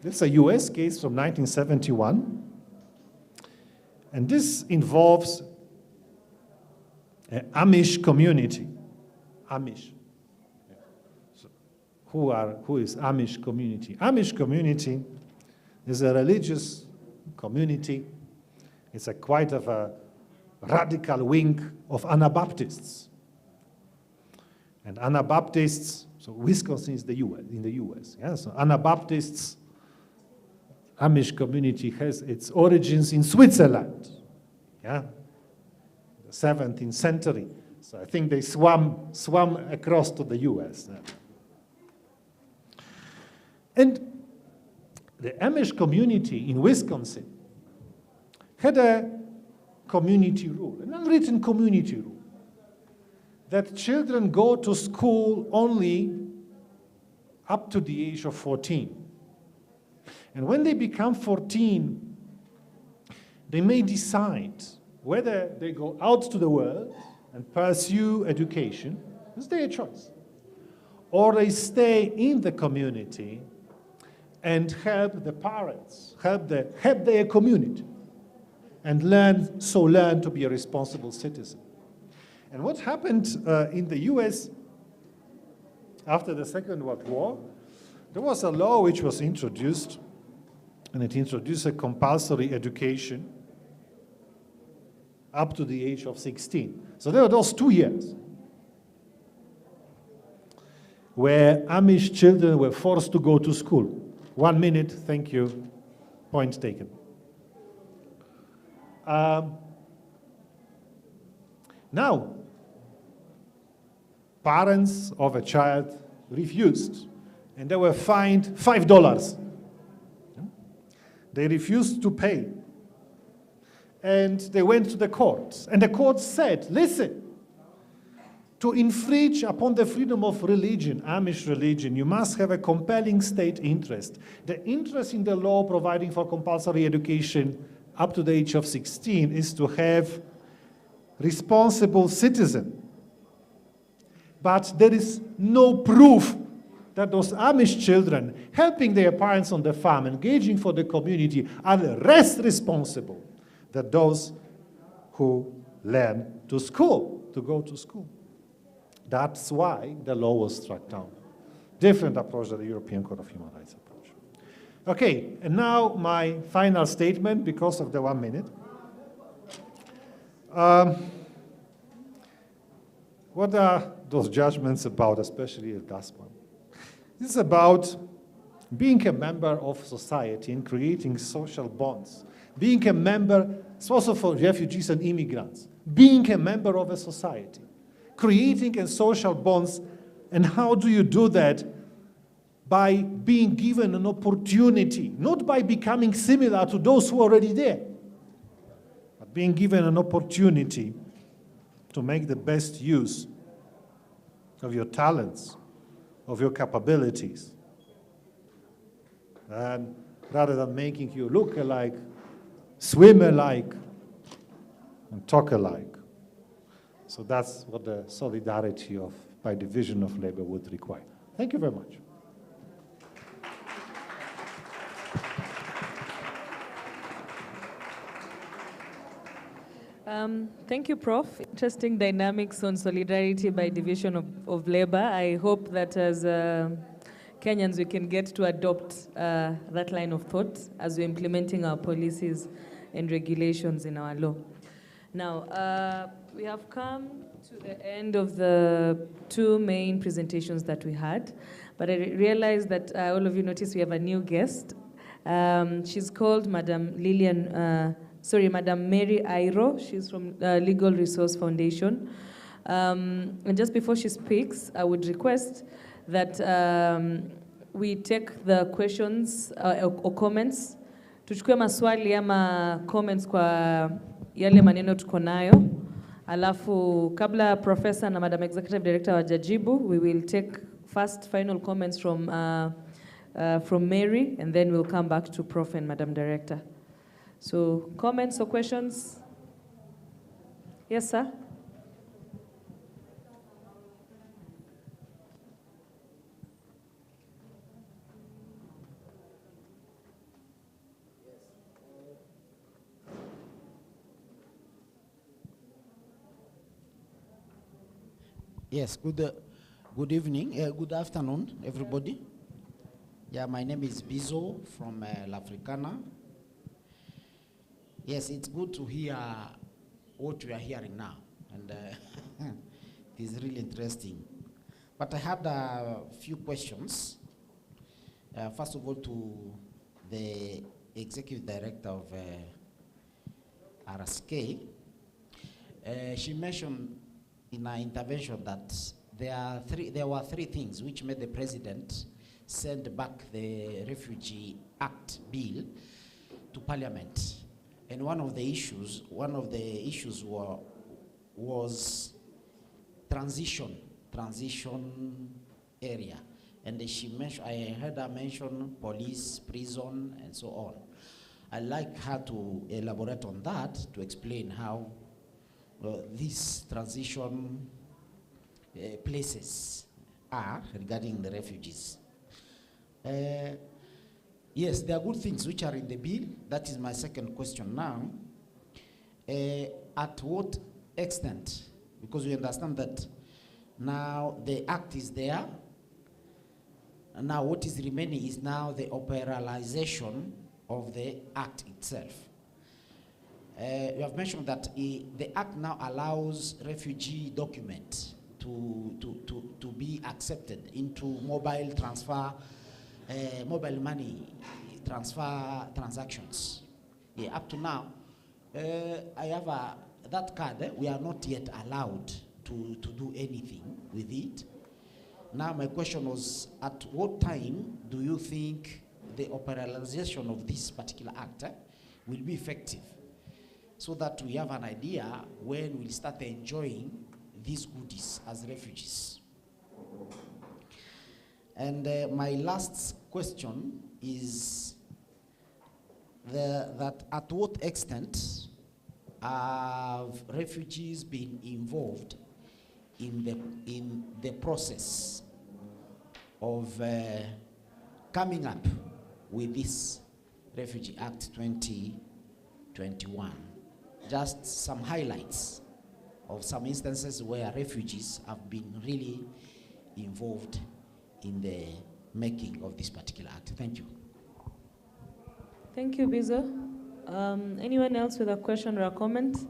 This is a US case from 1971. And this involves an Amish community. Amish. So who is Amish community? Amish community is a religious community. It's quite of a radical wing of Anabaptists. And Anabaptists, so Wisconsin is in the US. Yeah? So Anabaptists, Amish community has its origins in Switzerland, yeah, the 17th century. So I think they swam across to the US. And the Amish community in Wisconsin had a community rule, an unwritten community rule, that children go to school only up to the age of 14. And when they become 14, they may decide whether they go out to the world and pursue education, it's their choice, or they stay in the community and help the parents, help their community, and learn to be a responsible citizen. And what happened in the US after the Second World War, there was a law which was introduced, and it introduced a compulsory education up to the age of 16. So there were those 2 years where Amish children were forced to go to school. 1 minute, thank you, point taken. Now, parents of a child refused, and they were fined $5. They refused to pay. And they went to the courts. And the court said, listen, to infringe upon the freedom of religion, Amish religion, you must have a compelling state interest. The interest in the law providing for compulsory education up to the age of 16 is to have responsible citizen. But there is no proof that those Amish children helping their parents on the farm, engaging for the community, are less responsible than those who learn to go to school. That's why the law was struck down. Different approach than the European Court of Human Rights approach. Okay, and now my final statement, because of the 1 minute. What are those judgments about, especially the last one? This is about being a member of society and creating social bonds. Being a member, it's also for refugees and immigrants, being a member of a society, creating a social bonds. And how do you do that? By being given an opportunity, not by becoming similar to those who are already there, but being given an opportunity to make the best use of your talents, of your capabilities. And rather than making you look alike, swim alike, and talk alike. So that's what the solidarity by division of labor would require. Thank you very much. Thank you, Prof. Interesting dynamics on solidarity by division of labor. I hope that as Kenyans we can get to adopt that line of thought as we're implementing our policies and regulations in our law. Now, we have come to the end of the two main presentations that we had, but I realized that all of you noticed we have a new guest. She's called Madam Mary Airo. She's from Legal Resource Foundation. And just before she speaks, I would request that we take the questions or comments. Tuchukue maswali ama comments kwa yale maneno tuko nayo. Alafu kabla Professor na Madam Executive Director wajajibu, we will take first final comments from Mary, and then we'll come back to Prof and Madam Director. So, comments or questions? Yes, sir? Yes, good evening, good afternoon, everybody. Yeah, my name is Bizo from L'Africana. Yes, it's good to hear what we are hearing now, and it is really interesting. But I had a few questions. First of all, to the Executive Director of RSK. She mentioned in her intervention that there were three things which made the President send back the Refugee Act bill to Parliament. And one of the issues was transition area. And she mentioned, I heard her mention police, prison, and so on. I'd like her to elaborate on that, to explain how these transition places are regarding the refugees. Yes, there are good things which are in the bill. That is my second question now. At what extent? Because we understand that now the act is there. And now what is remaining is now the operationalization of the act itself. You have mentioned that the act now allows refugee documents to be accepted into mobile transfer, mobile money transfer transactions. Yeah, up to now, I have that card. We are not yet allowed to do anything with it. Now my question was, at what time do you think the operationalization of this particular act will be effective, so that we have an idea when we'll start enjoying these goodies as refugees? And my last question is that at what extent have refugees been involved in the process of coming up with this Refugee Act 2021? Just some highlights of some instances where refugees have been really involved in the making of this particular act. Thank you. Thank you, Bizo. Anyone else with a question or a comment?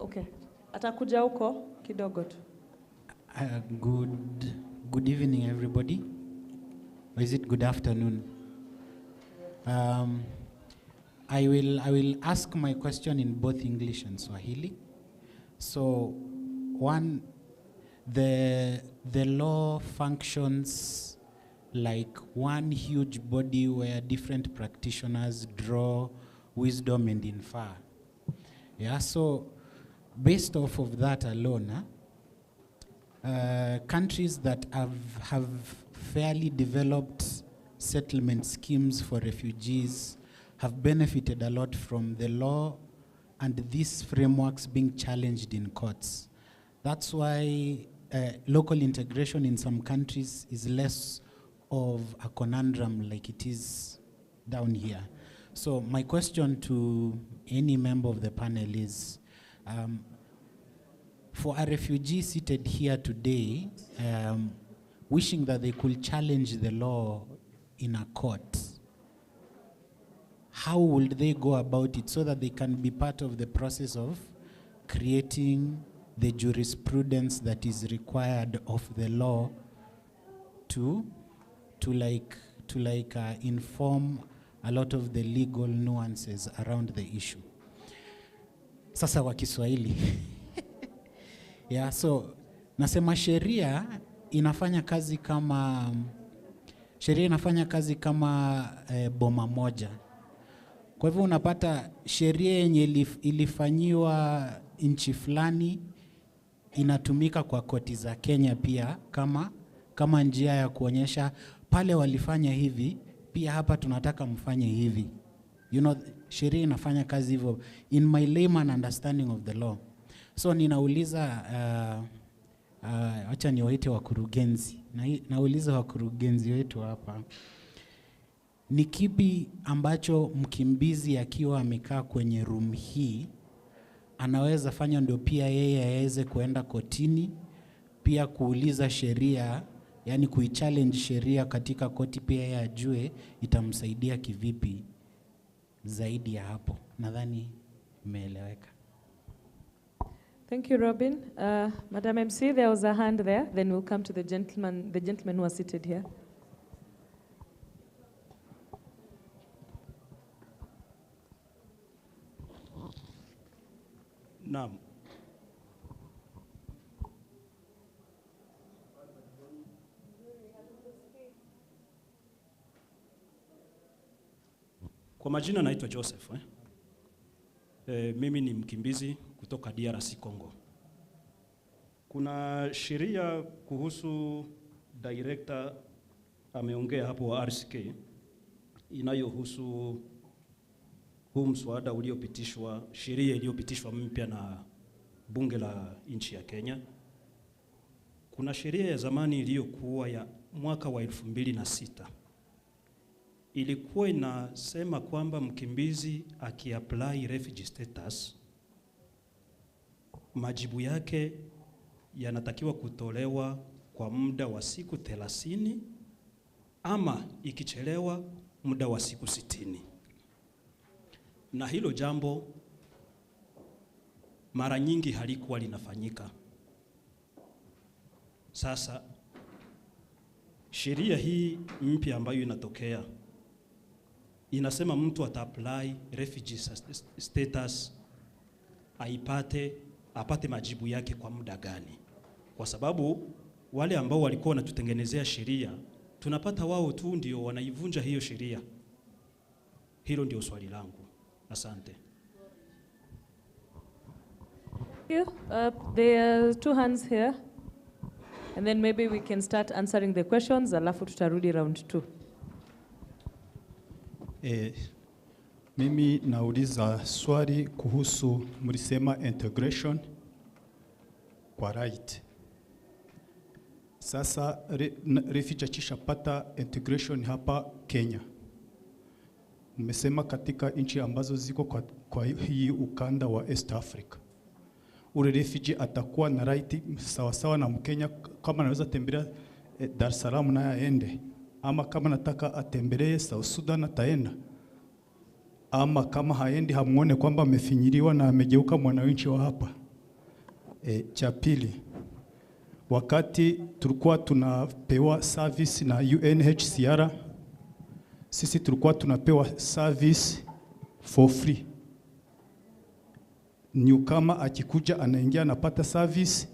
Okay. Atakuja huko kidogo tu. Good evening, everybody. Or is it good afternoon? I will ask my question in both English and Swahili. So, one, the law functions like one huge body where different practitioners draw wisdom and infer. Yeah, so based off of that alone, countries that have fairly developed settlement schemes for refugees have benefited a lot from the law and these frameworks being challenged in courts. That's why local integration in some countries is less of a conundrum like it is down here. So my question to any member of the panel is, for a refugee seated here today, wishing that they could challenge the law in a court, how would they go about it so that they can be part of the process of creating the jurisprudence that is required of the law to inform a lot of the legal nuances around the issue? Sasa kwa Kiswahili. Yeah, so nasema sheria inafanya kazi kama boma moja. Kwa hivyo unapata sheria yenye ilifanyiwa nchi fulani inatumika kwa koti za Kenya pia kama njia ya kuonyesha pale walifanya hivi, pia hapa tunataka mfanye hivi. You know, sheria inafanya kazi hivyo in my layman understanding of the law. So ninauliza, acha niwaite wakurugenzi. Nauliza wakurugenzi wetu hapa. Ni kipi ambacho mkimbizi akiwa amekaa kwenye room hii anaweza fanya ndio pia yeye aweze kuenda kotini, pia kuuliza sheria, yani kuichallenge sheria katika koti, pia yeye ajue itamsaidia kivipi zaidi ya hapo? Nadhani imeeleweka. Thank you, Robin. Madam MC, there was a hand there. Then we'll come to the gentleman who was seated here. Naam. Kwa majina naitwa Joseph. Mimi ni mkimbizi kutoka DRC Congo. Kuna sheria kuhusu director ameongea hapo wa RCK inayohusu huu mswada uliopitishwa, sheria iliyopitishwa mpya na bunge la nchi ya Kenya. Kuna sheria ya zamani iliyokuwa ya mwaka wa 2006. Ilikuwa inasema kwamba mkimbizi akiapply refugee status, majibu yake yanatakiwa kutolewa kwa muda wa siku 30 ama ikichelewa muda wa siku 60. Na hilo jambo mara nyingi halikuwa linafanyika. Sasa sheria hii mpya ambayo inatokea inasema mtu ata-apply refugee status apate majibu yake kwa muda gani? Kwa sababu wale ambao walikuwa wanatutengenezea sheria tunapata wao tu ndio wanaivunja hiyo sheria. Hilo ndio swali langu. Asante. There are two hands here. And then maybe we can start answering the questions, alafu tutarudi round 2. Mimi nauliza swali kuhusu mlisema integration kwa right. Sasa refugee akishapata integration hapa Kenya. Mmesema katika nchi ambazo ziko kwa hii ukanda wa East Africa, ule refugee atakuwa na right sawa na Mkenya kama anaweza tembelea Dar es Salaam na aende, ama kama nataka atembelee South Sudan ataenda, ama kama haendi hamuone kwamba amefinyiliwa na amegeuka mwananchi wa hapa. Cha pili, wakati tulikuwa tunapewa service na UNHCR, sisi tulikuwa tunapewa service for free. Newcomer akikuja anaingia anapata service,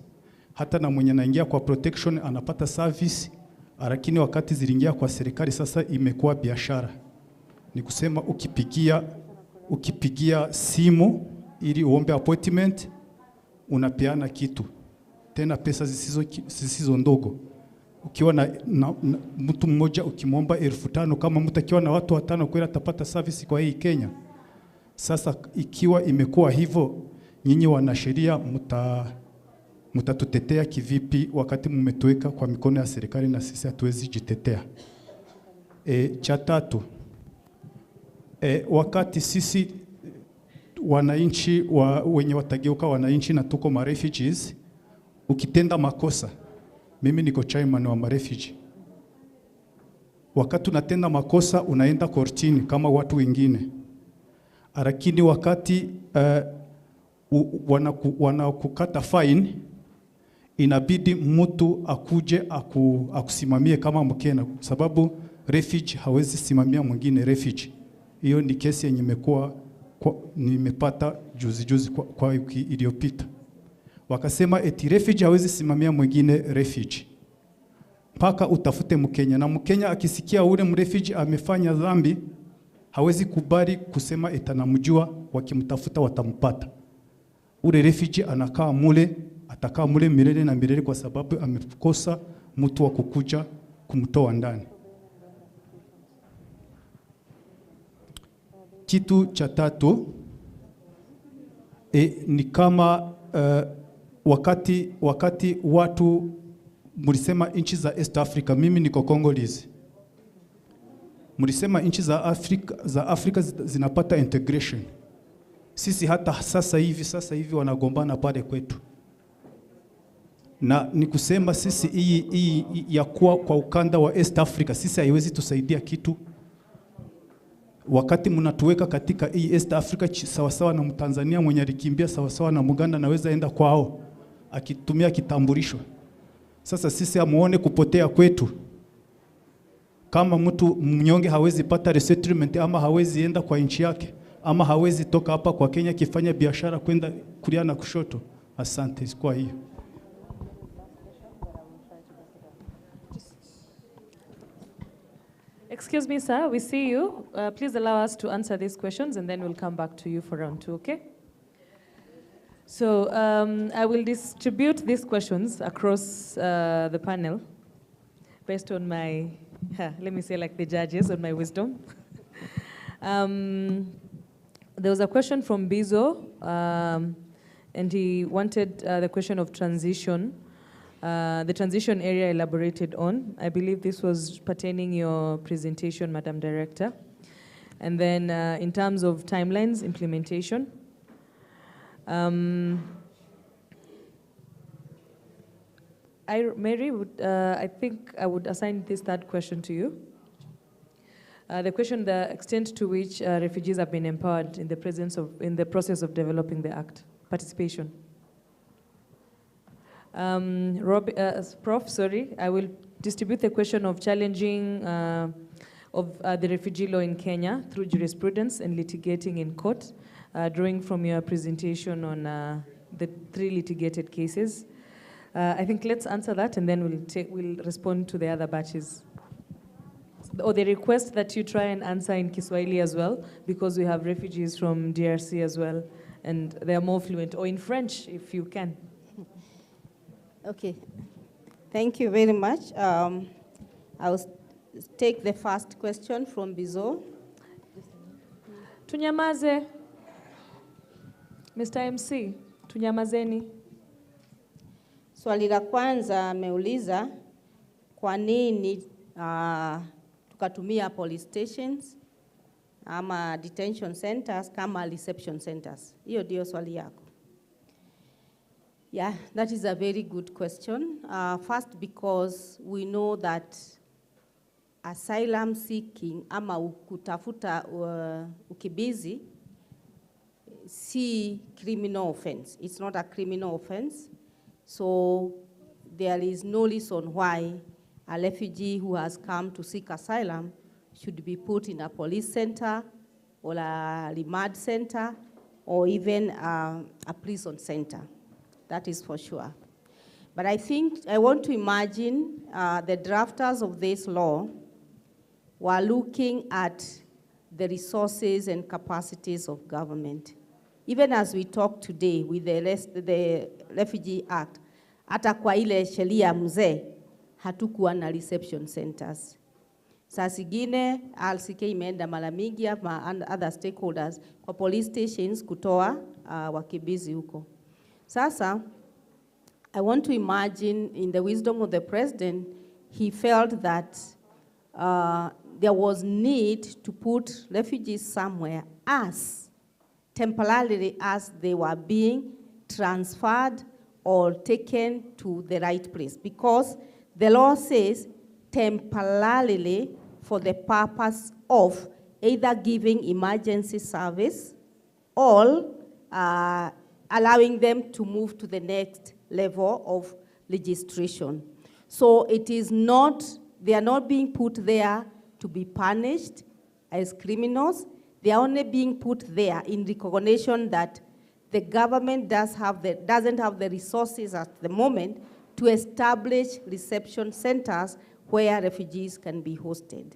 hata na mwenye anaingia kwa protection anapata service, lakini wakati ziliingia kwa serikali sasa imekuwa biashara. Ni kusema ukipigia simu ili uombe appointment unapeana kitu tena pesa zisizo ndogo. Ukiwa na mtu mmoja ukimwomba 5,000, kama mtu akiwa na watu 5 kweli atapata service kwa hii Kenya. Sasa ikiwa imekuwa hivyo, nyinyi wanasheria mtatutetea kivipi wakati mmetuweka kwa mikono ya serikali na sisi hatuwezi jitetea? Cha tatu, wakati sisi wananchi wenye watageuka wananchi na tuko ma refugees, ukitenda makosa, mimi niko chairman wa ma refugee. Wakati unatenda makosa unaenda kortini kama watu wengine. Lakini wakati wanakukata fine, inabidi mtu akuje akusimamie kama Mkenya, sababu refugee hawezi simamia mwingine refugee. Hiyo ni kesi yenye nimepata juzi kwa wiki iliyopita. Wakasema eti refugee hawezi simamia mwingine refugee, mpaka utafute Mkenya, na Mkenya akisikia ule mrefugee amefanya dhambi hawezi kubali kusema etanamjua, wakimtafuta watampata. Ule refugee anakaa mule, atakaa mule milele na milele kwa sababu amekosa mtu wa kukuja kumtoa ndani. Kitu cha tatu, ni kama wakati watu mulisema nchi za East Africa, mimi niko Congolese. Mulisema nchi za Afrika zinapata integration. Sisi hata sasa hivi wanagombana pale kwetu. Na nikusema sisi hii ya kuwa kwa ukanda wa East Africa, sisi haiwezi tusaidia kitu. Wakati mnatuweka katika hii East Africa sawasawa na Mtanzania mwenye alikimbia, sawasawa na Muganda naweza enda kwao akitumia kitambulisho. Sasa sisi amuone kupotea kwetu. Kama mtu mnyonge hawezi pata resettlement, ama hawezi enda kwa nchi yake, ama hawezi toka hapa kwa Kenya kifanya biashara kwenda kulia na kushoto. Asante kwa hiyo. Excuse me, sir, we see you. Please allow us to answer these questions and then we'll come back to you for round 2, okay? So I will distribute these questions across the panel based on my, let me say like the judges, on my wisdom. There was a question from Bizo, and he wanted the question of transition, the transition area elaborated on. I believe this was pertaining your presentation, Madam Director. And then in terms of timelines, implementation. Mary, I think I would assign this third question to you. The question, the extent to which refugees have been empowered in the process of developing the Act, participation. Prof, sorry, I will distribute the question of challenging of the refugee law in Kenya through jurisprudence and litigating in court, drawing from your presentation on the 3 litigated cases. I think let's answer that and then we'll respond to the other batches. Or the request that you try and answer in Kiswahili as well, because we have refugees from DRC as well, and they are more fluent, or in French if you can. Okay, thank you very much. I will take the first question from Bizo. Tunyamaze. Mr. MC, tunyamazeni. Swali la kwanza ameuliza kwa nini tukatumia police stations ama detention centers kama reception centers. Hiyo ndio swali yako. Yeah, that is a very good question. First, because we know that asylum seeking ama kutafuta ukimbizi si criminal offense. It's not a criminal offense. So there is no reason why a refugee who has come to seek asylum should be put in a police center or a remand center or even a prison center. That is for sure. But I think I want to imagine the drafters of this law were looking at the resources and capacities of government. Even as we talk today with the Refugee Act, hata kwa ile sheria mzee hatukuwa na reception centers. Saa zingine RCK imeenda mara mingi ama other stakeholders kwa police stations kutoa wakimbizi huko. Sasa I want to imagine in the wisdom of the president, he felt that there was need to put refugees somewhere temporarily as they were being transferred or taken to the right place. Because the law says temporarily for the purpose of either giving emergency service or allowing them to move to the next level of registration. So it is not, they are not being put there to be punished as criminals. They are only being put there in recognition that the government doesn't have the resources at the moment to establish reception centers where refugees can be hosted.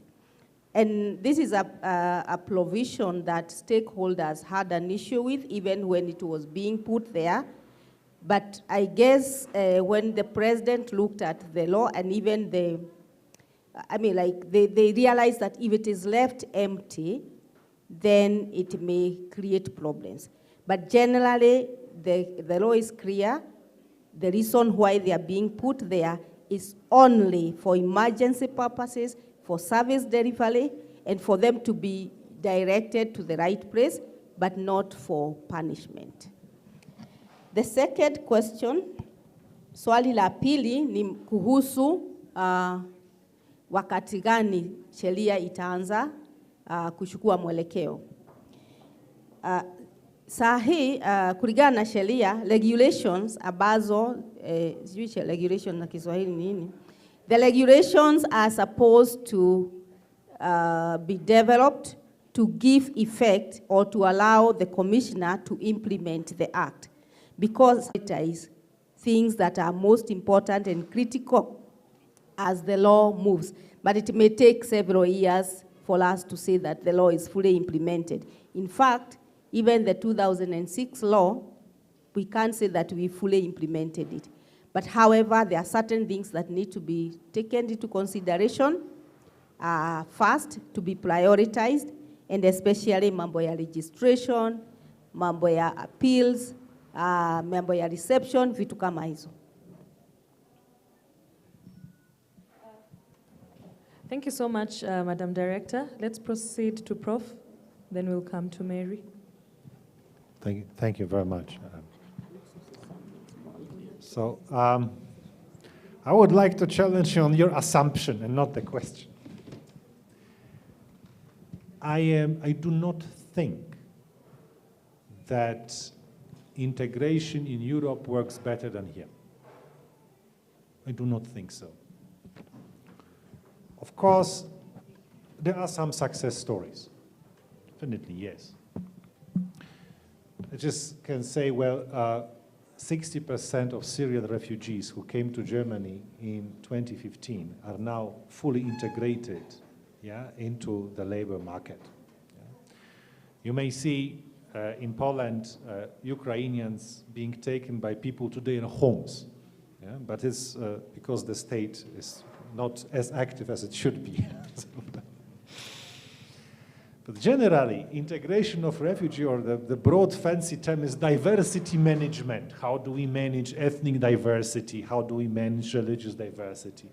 And this is a provision that stakeholders had an issue with even when it was being put there. But I guess when the president looked at the law and even they realized that if it is left empty, then it may create problems. But generally, the law is clear. The reason why they are being put there is only for emergency purposes, for service delivery, and for them to be directed to the right place, but not for punishment. The second question, swali la pili ni kuhusu wakati gani sheria itaanza kuchukua mwelekeo. Saa hii kulingana na sheria, regulations ambazo, sijui regulation na Kiswahili nini, the regulations are supposed to be developed to give effect or to allow the commissioner to implement the act, because it is things that are most important and critical as the law moves. But it may take several years for us to say that the law is fully implemented. In fact, even the 2006 law, we can't say that we fully implemented it. But however, there are certain things that need to be taken into consideration first, to be prioritized, and especially mambo ya registration, mambo ya appeals, mambo ya reception, vitu kama hizo. Thank you so much, Madam Director. Let's proceed to Prof. Then we'll come to Mary. Thank you very much. I would like to challenge you on your assumption and not the question. I do not think that integration in Europe works better than here. I do not think so. Of course, there are some success stories. Definitely, yes. I just can say, well, 60% of Syrian refugees who came to Germany in 2015 are now fully integrated into the labor market. You may see in Poland Ukrainians being taken by people to their homes, but it's because the state is not as active as it should be. But generally, integration of refugee, or the broad fancy term is diversity management. How do we manage ethnic diversity? How do we manage religious diversity?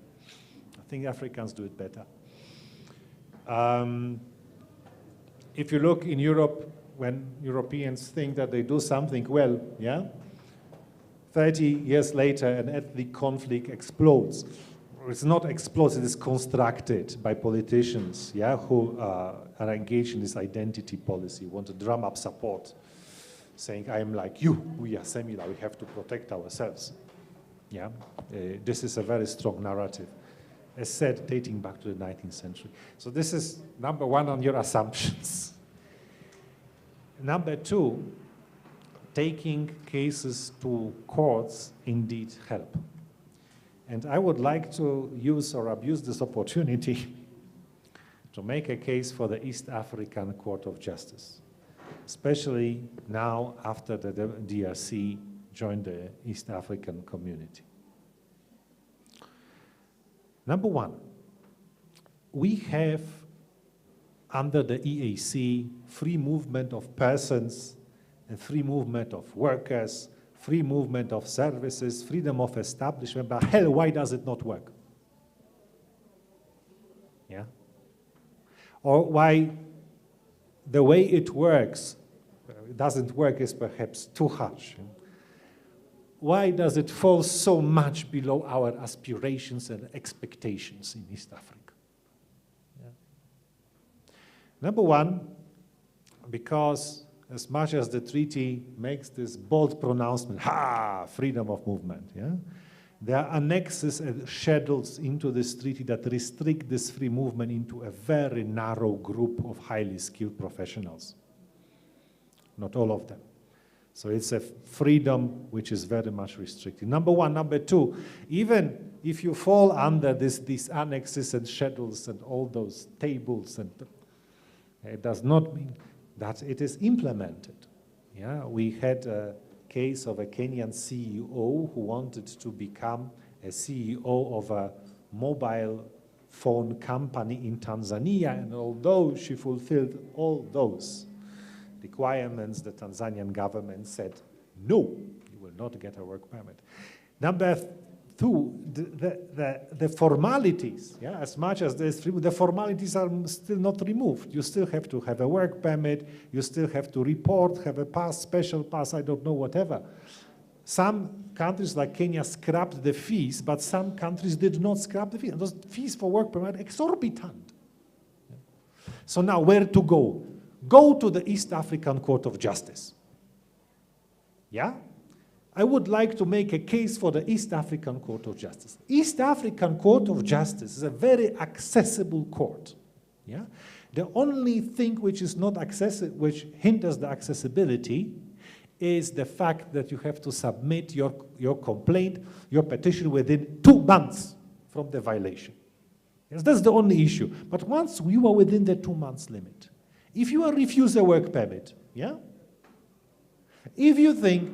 I think Africans do it better. If you look in Europe, when Europeans think that they do something well, 30 years later, an ethnic conflict explodes. It's not explodes, it is constructed by politicians, who are engaged in this identity policy, want to drum up support, saying, I am like you, we are similar, we have to protect ourselves. This is a very strong narrative, as said, dating back to the 19th century. So this is number one on your assumptions. Number two, taking cases to courts indeed help. And I would like to use or abuse this opportunity to make a case for the East African Court of Justice, especially now after the DRC joined the East African community. Number one, we have under the EAC free movement of persons and free movement of workers, free movement of services, freedom of establishment, but hell, why does it not work? Yeah? Or why the way it works, it doesn't work is perhaps too harsh. Why does it fall so much below our aspirations and expectations in East Africa? Yeah. Number one, because as much as the treaty makes this bold pronouncement, freedom of movement, yeah? There are annexes and schedules into this treaty that restrict this free movement into a very narrow group of highly skilled professionals. Not all of them. So it's a freedom which is very much restricted. Number one. Number two, even if you fall under these annexes and schedules and all those tables, and it does not mean that it is implemented. Yeah, we had a case of a Kenyan CEO who wanted to become a CEO of a mobile phone company in Tanzania, and although she fulfilled all those requirements, the Tanzanian government said, no, you will not get a work permit. Number two, the formalities, yeah, as much as there's free, the formalities are still not removed. You still have to have a work permit, you still have to report, have a pass, special pass, I don't know, whatever. Some countries like Kenya scrapped the fees, but some countries did not scrap the fees. And those fees for work permit are exorbitant. So now where to go? Go to the East African Court of Justice. Yeah? I would like to make a case for the East African Court of Justice. East African Court of Justice is a very accessible court. Yeah? The only thing which is not accessible, which hinders the accessibility, is the fact that you have to submit your complaint, your petition within 2 months from the violation. Yes, that's the only issue. But once you are within the 2 months limit, if you are refused a work permit, yeah? If you think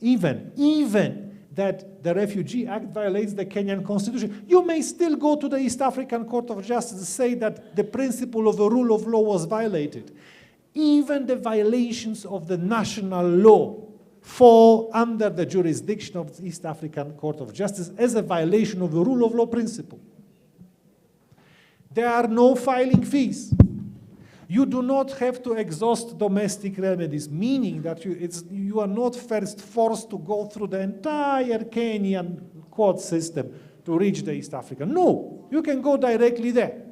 even that the Refugee Act violates the Kenyan Constitution, you may still go to the East African Court of Justice and say that the principle of the rule of law was violated. Even the violations of the national law fall under the jurisdiction of the East African Court of Justice as a violation of the rule of law principle. There are no filing fees. You do not have to exhaust domestic remedies, meaning that you are not first forced to go through the entire Kenyan court system to reach the East African. No, you can go directly there.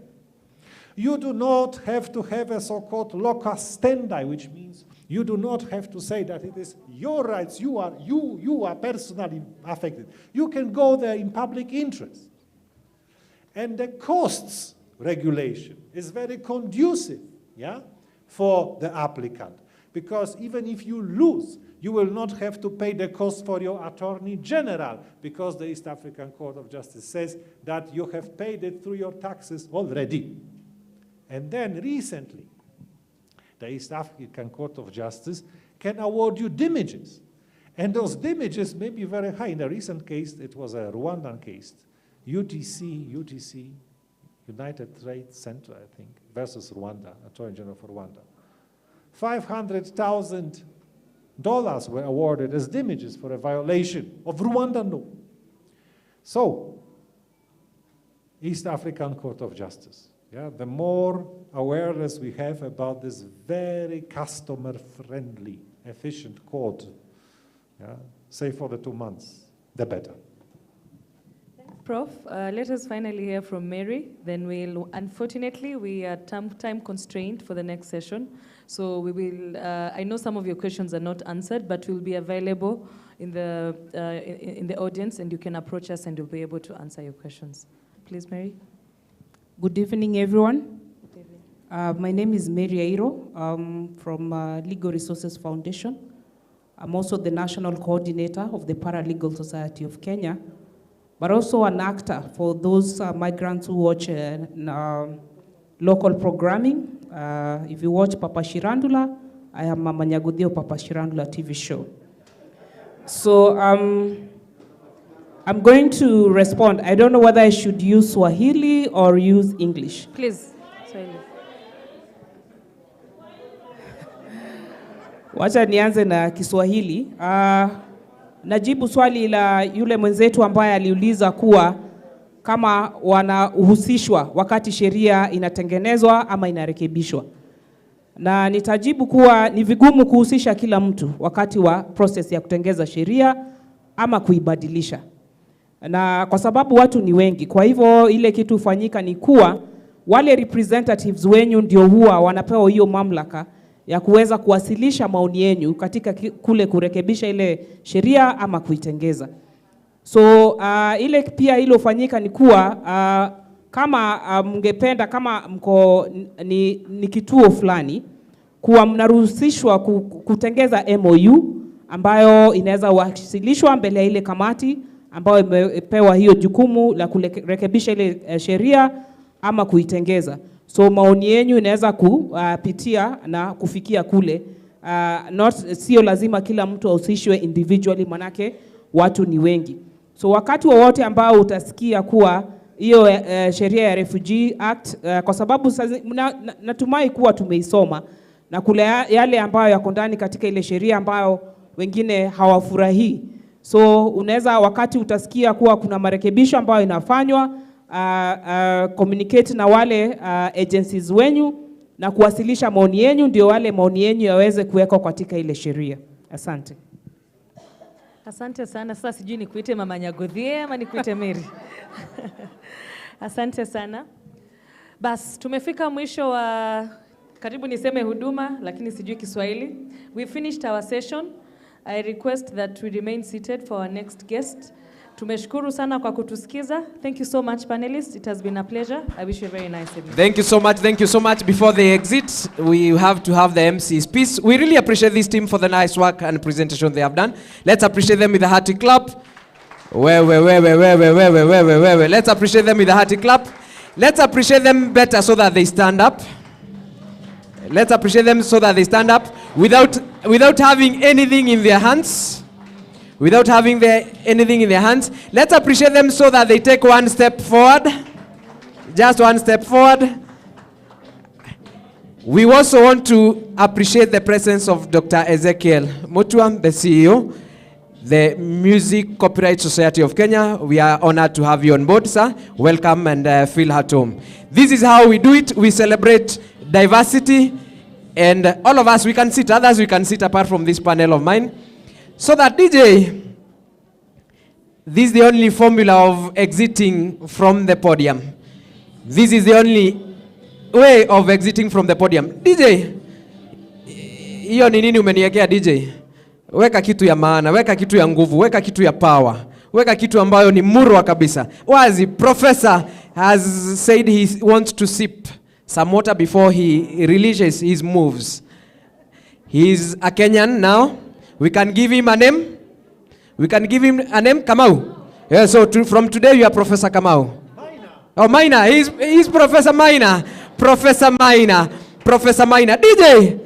You do not have to have a so-called locus standi, which means you do not have to say that it is your rights, you are personally affected. You can go there in public interest. And the costs regulation is very conducive, yeah, for the applicant. Because even if you lose, you will not have to pay the cost for your attorney general, because the East African Court of Justice says that you have paid it through your taxes already. And then recently, the East African Court of Justice can award you damages. And those damages may be very high. In a recent case, it was a Rwandan case, UTC, United Trade Center, I think, versus Rwanda, Attorney General for Rwanda. $500,000 were awarded as damages for a violation of Rwandan law. So, East African Court of Justice. Yeah, the more awareness we have about this very customer-friendly, efficient court, yeah, say for the 2 months, the better. Prof, let us finally hear from Mary. Then we'll, unfortunately, we are time constrained for the next session. So we will, I know some of your questions are not answered, but we'll be available in the audience, and you can approach us and you'll be able to answer your questions. Please, Mary. Good evening, everyone. Good evening. My name is Mary Airo. I'm from Legal Resources Foundation. I'm also the National Coordinator of the Paralegal Society of Kenya, but also an actor for those migrants who watch local programming. If you watch Papa Shirandula, I am Mama Nyagudio Papa Shirandula TV show. So I'm going to respond. I don't know whether I should use Swahili or use English. Please, Swahili. Wacha nianze na Kiswahili. Najibu swali la yule mwenzetu ambaye aliuliza kuwa kama wanahusishwa wakati sheria inatengenezwa ama inarekebishwa. Na nitajibu kuwa ni vigumu kuhusisha kila mtu wakati wa process ya kutengeza sheria ama kuibadilisha. Na kwa sababu watu ni wengi, kwa hivyo ile kitu ufanyika ni kuwa wale representatives wenyu ndio huwa wanapewa hiyo mamlaka ya kuweza kuwasilisha maoni yenu katika kule kurekebisha ile sheria ama kuitengeza. So ile pia ile ufanyika ni kuwa kama mngependa kama mko ni kituo fulani kuwa mnaruhusishwa kutengeza MOU ambayo inaweza wasilishwa mbele ya ile kamati ambayo imepewa hiyo jukumu la kurekebisha ile sheria ama kuitengeza. So maoni yenu inaweza kupitia na kufikia kule. Sio lazima kila mtu ahusishwe individually, manake watu ni wengi. So wakati wowote ambao utasikia kuwa hiyo sheria ya Refugee Act, kwa sababu natumai kuwa tumeisoma na kule yale ambayo yako ndani katika ile sheria ambayo wengine hawafurahii. So unaweza wakati utasikia kuwa kuna marekebisho ambayo inafanywa, communicate na wale agencies wenyu na kuwasilisha maoni yenu, ndio wale maoni yenu yaweze kuwekwa katika ile sheria. Asante. Asante sana. Sasa sijui nikuite Mama Nyagodhie ama nikuite Mary. Asante sana. Bas, tumefika mwisho wa karibu niseme huduma lakini sijui Kiswahili. We finished our session. I request that we remain seated for our next guest. Tumeshukuru sana kwa kutusikiza. Thank you so much, panelists. It has been a pleasure. I wish you a very nice evening. Thank you so much. Thank you so much. Before they exit, we have to have the MC's piece. We really appreciate this team for the nice work and presentation they have done. Let's appreciate them with a hearty clap. Let's appreciate them with a hearty clap. Let's appreciate them better so that they stand up. Let's appreciate them so that they stand up without having anything in their hands. Without having anything in their hands. Let's appreciate them so that they take one step forward. Just one step forward. We also want to appreciate the presence of Dr. Ezekiel Mutua, the CEO, the Music Copyright Society of Kenya. We are honored to have you on board, sir. Welcome and feel at home. This is how we do it. We celebrate diversity, and all of us, we can sit, others we can sit apart from this panel of mine. So that DJ, this is the only formula of exiting from the podium. This is the only way of exiting from the podium. DJ, hiyo ni nini umeniwekea DJ? Weka kitu ya maana, weka kitu ya nguvu, weka kitu ya power, weka kitu ambayo ni murwa kabisa. Wazi, Professor has said he wants to sip some water before he releases his moves. He is a Kenyan now. We can give him a name. We can give him a name, Kamau. Yeah, so from today you are Professor Kamau. Minor. Oh, Minor. He's Professor Minor. Professor Minor. Professor Minor. DJ.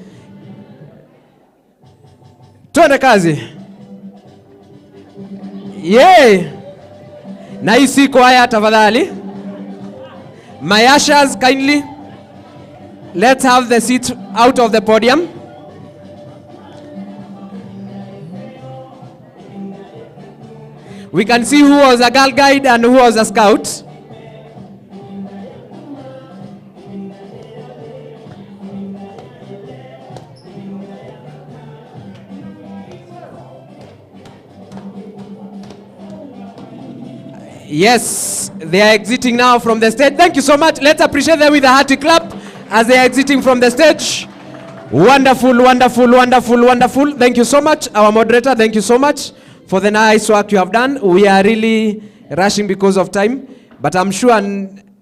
Tuende kazi. Yeah. Na hii si kwaya tafadhali. My ushers, kindly. Let's have the seat out of the podium. We can see who was a Girl Guide and who was a Scout. Yes, they are exiting now from the stage. Thank you so much. Let's appreciate them with a hearty clap as they are exiting from the stage. Wonderful, wonderful, wonderful, wonderful. Thank you so much. Our moderator, thank you so much for the nice work you have done. We are really rushing because of time, but I'm sure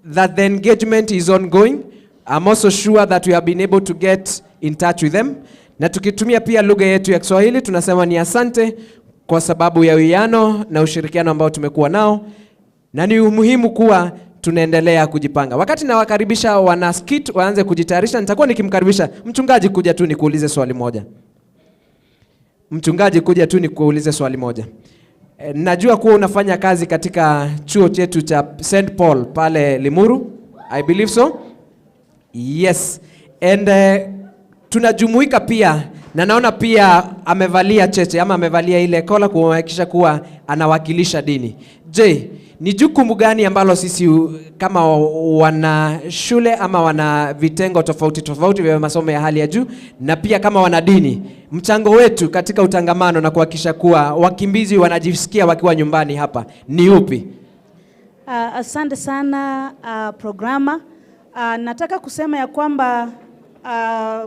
that the engagement is ongoing. I'm also sure that we have been able to get in touch with them. Na tukitumia pia lugha yetu ya Kiswahili tunasema ni asante kwa sababu ya uwiano na ushirikiano ambao tumekuwa nao, na ni muhimu kuwa tunaendelea kujipanga. Wakati na wakaribisha wana skit waanze kujitayarisha, nitakuwa nikimkaribisha mchungaji kuja tu nikuulize swali moja. Mchungaji kuja tu nikuulize swali moja. Najua kuwa unafanya kazi katika chuo chetu cha St. Paul pale Limuru. I believe so. Yes. And tunajumuika pia na naona pia amevalia cheche ama amevalia ile kola kuhakikisha kuwa anawakilisha dini. Je, ni jukumu gani ambalo sisi kama wana shule ama wana vitengo tofauti vya masomo ya hali ya juu na pia kama wana dini, mchango wetu katika utangamano na kuhakikisha kuwa wakimbizi wanajisikia wakiwa nyumbani hapa ni upi? Asante sana programa. Nataka kusema ya kwamba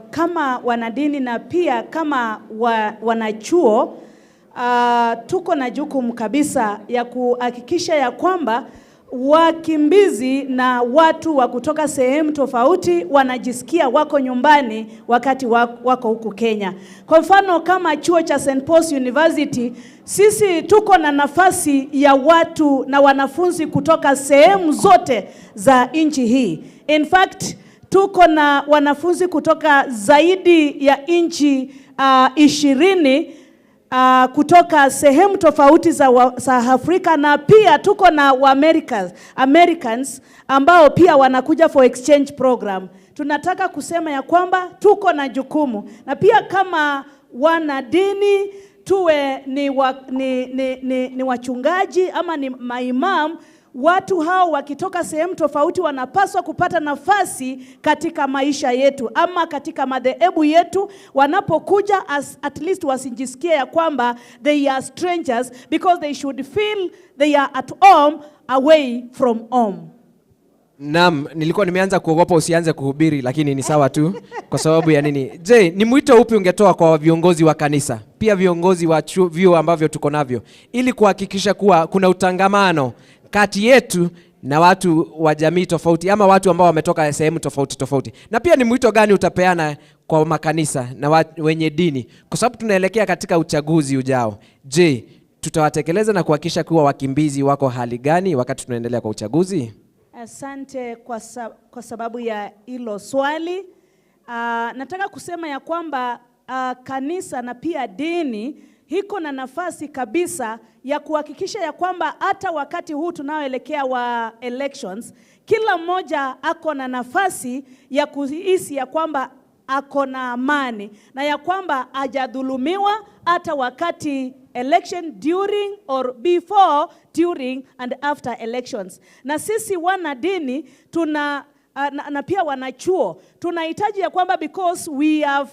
kama wanadini na pia kama wanachuo tuko na jukumu kabisa ya kuhakikisha ya kwamba wakimbizi na watu wa kutoka sehemu tofauti wanajisikia wako nyumbani wakati wako huku Kenya. Kwa mfano kama chuo cha St. Paul's University, sisi tuko na nafasi ya watu na wanafunzi kutoka sehemu zote za nchi hii. In fact, tuko na wanafunzi kutoka zaidi ya nchi 20 kutoka sehemu tofauti za Afrika, na pia tuko na Americans ambao pia wanakuja for exchange program. Tunataka kusema ya kwamba tuko na jukumu, na pia kama wanadini tuwe ni wachungaji ama ni maimam. Watu hao wakitoka sehemu tofauti wanapaswa kupata nafasi katika maisha yetu ama katika madhehebu yetu. Wanapokuja at least wasijisikie ya kwamba they are strangers, because they should feel they are at home away from home. Naam, nilikuwa nimeanza kuogopa usianze kuhubiri, lakini ni sawa tu kwa sababu ya nini? Je, ni mwito upi ungetoa kwa viongozi wa kanisa, pia viongozi wa vyuo ambavyo tuko navyo, ili kuhakikisha kuwa kuna utangamano kati yetu na watu wa jamii tofauti ama watu ambao wametoka sehemu tofauti? Na pia ni mwito gani utapeana kwa makanisa na wenye dini, kwa sababu tunaelekea katika uchaguzi ujao? Je, tutawatekeleza na kuhakikisha kuwa wakimbizi wako hali gani wakati tunaendelea kwa uchaguzi? Asante kwa sababu ya hilo swali. Nataka kusema ya kwamba kanisa na pia dini hiko na nafasi kabisa ya kuhakikisha ya kwamba hata wakati huu tunaoelekea wa elections, kila mmoja ako na nafasi ya kuhisi ya kwamba ako na amani na ya kwamba hajadhulumiwa hata wakati election, during or before, during and after elections. Na sisi wanadini na pia wanachuo tunahitaji ya kwamba, because we are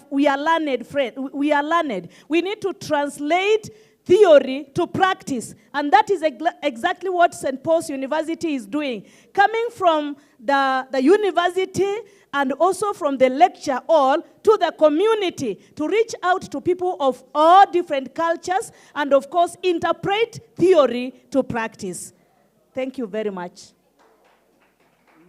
learned, we need to translate theory to practice, and that is exactly what St. Paul's University is doing, coming from the university and also from the lecture hall to the community, to reach out to people of all different cultures and of course interpret theory to practice. Thank you very much.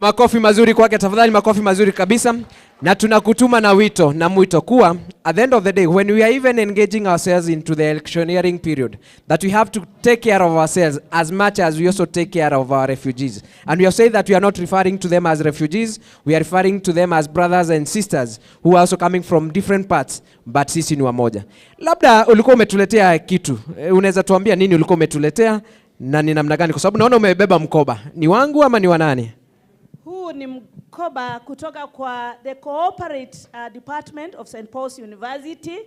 Makofi mazuri kwake tafadhali, makofi mazuri kabisa. Na tunakutuma na wito na mwito kuwa at the end of the day, when we are even engaging ourselves into the electioneering period, that we have to take care of ourselves as much as we also take care of our refugees. And we have said that we are not referring to them as refugees, we are referring to them as brothers and sisters who are also coming from different parts, but sisi ni wamoja. Labda ulikuwa umetuletea kitu, unaweza tuambia nini ulikuwa umetuletea na ni namna gani? Kwa sababu naona umebeba mkoba. Ni wangu ama ni wa nani? Huu ni mkoba kutoka kwa the Corporate Department of St. Paul's University.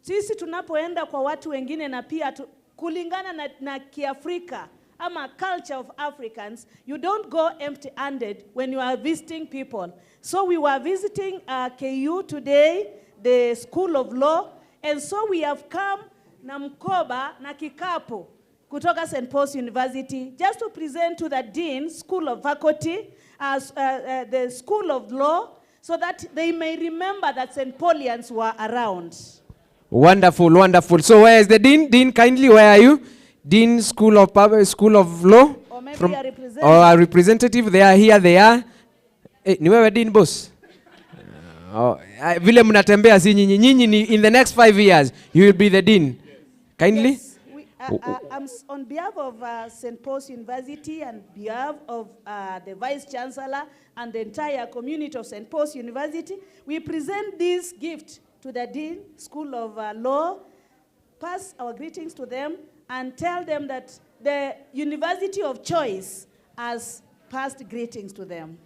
Sisi tunapoenda kwa watu wengine na pia kulingana na Kiafrika ama culture of Africans, you don't go empty-handed when you are visiting people. So we were visiting KU today, the School of Law, and so we have come na mkoba na kikapu kutoka St. Paul's University just to present to the Dean, School of Faculty, as the School of Law, so that they may remember that St. Paulians were around. Wonderful, wonderful. So where is the Dean? Dean, kindly, where are you? Dean, School of Law? Or maybe from, a representative. Or a representative. They are here, they are. Ni wewe Dean, boss? Vile mnatembea si nyinyi in the next 5 years, you will be the Dean. Kindly? Yes. On behalf of St. Paul's University and behalf of the Vice Chancellor and the entire community of St. Paul's University, we present this gift to the Dean, School of Law, pass our greetings to them, and tell them that the University of Choice has passed greetings to them.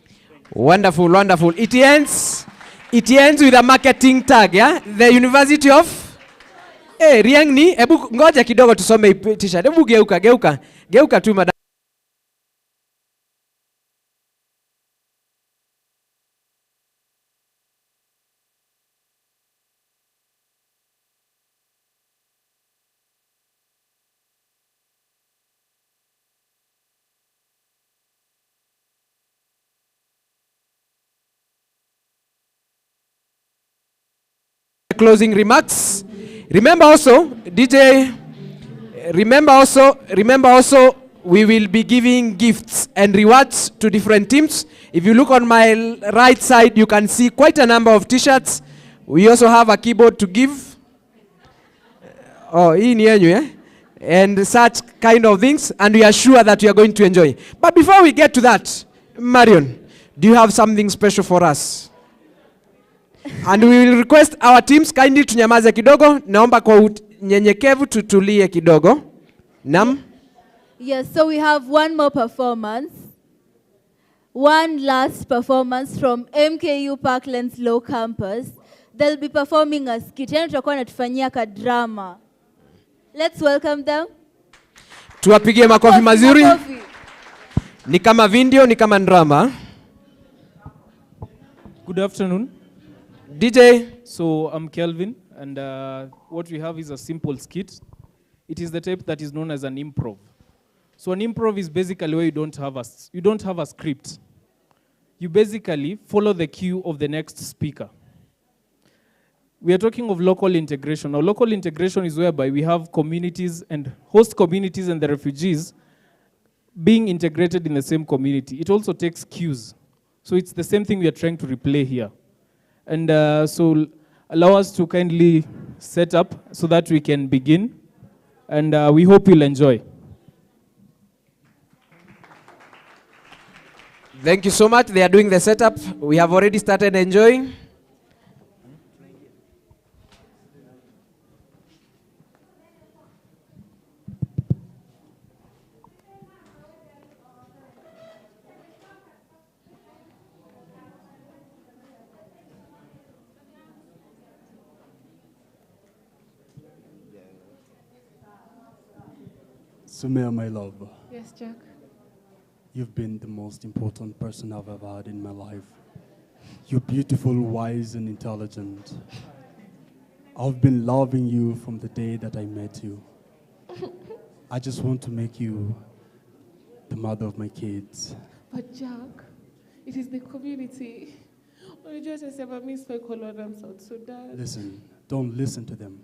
Wonderful, wonderful. It ends with a marketing tag, yeah? The University of Riang ni, ebu ngoja kidogo tusome t-shirt. Ebu geuka tu madam. Closing remarks. Remember also, DJ, remember also, we will be giving gifts and rewards to different teams. If you look on my right side, you can see quite a number of t-shirts. We also have a keyboard to give. Oh, and such kind of things, and we are sure that you are going to enjoy. But before we get to that, Marion, do you have something special for us? And we will request our teams kindly tunyamaze kidogo. Naomba kwa nyenyekevu tutulie kidogo. Nam? Yes, so we have one more performance. One last performance from MKU Parklands Law Campus. They'll be performing a skit. Yani tutakuwa natufanyia ka drama. Let's welcome them. Tuwapigie makofi mazuri. Ni kama video, ni kama drama. Good afternoon. DJ. So I'm Kelvin, and what we have is a simple skit. It is the type that is known as an improv. So an improv is basically where you don't have a script. You basically follow the cue of the next speaker. We are talking of local integration. Now, local integration is whereby we have communities and host communities and the refugees being integrated in the same community. It also takes cues. So it's the same thing we are trying to replay here. And so allow us to kindly set up so that we can begin. And we hope you'll enjoy. Thank you so much. They are doing the setup. We have already started enjoying. Sumaya, my love. Yes, Jack. You've been the most important person I've ever had in my life. You're beautiful, wise, and intelligent. I've been loving you from the day that I met you. I just want to make you the mother of my kids. But Jack, it is the community. I'm South Sudan. Listen, don't listen to them.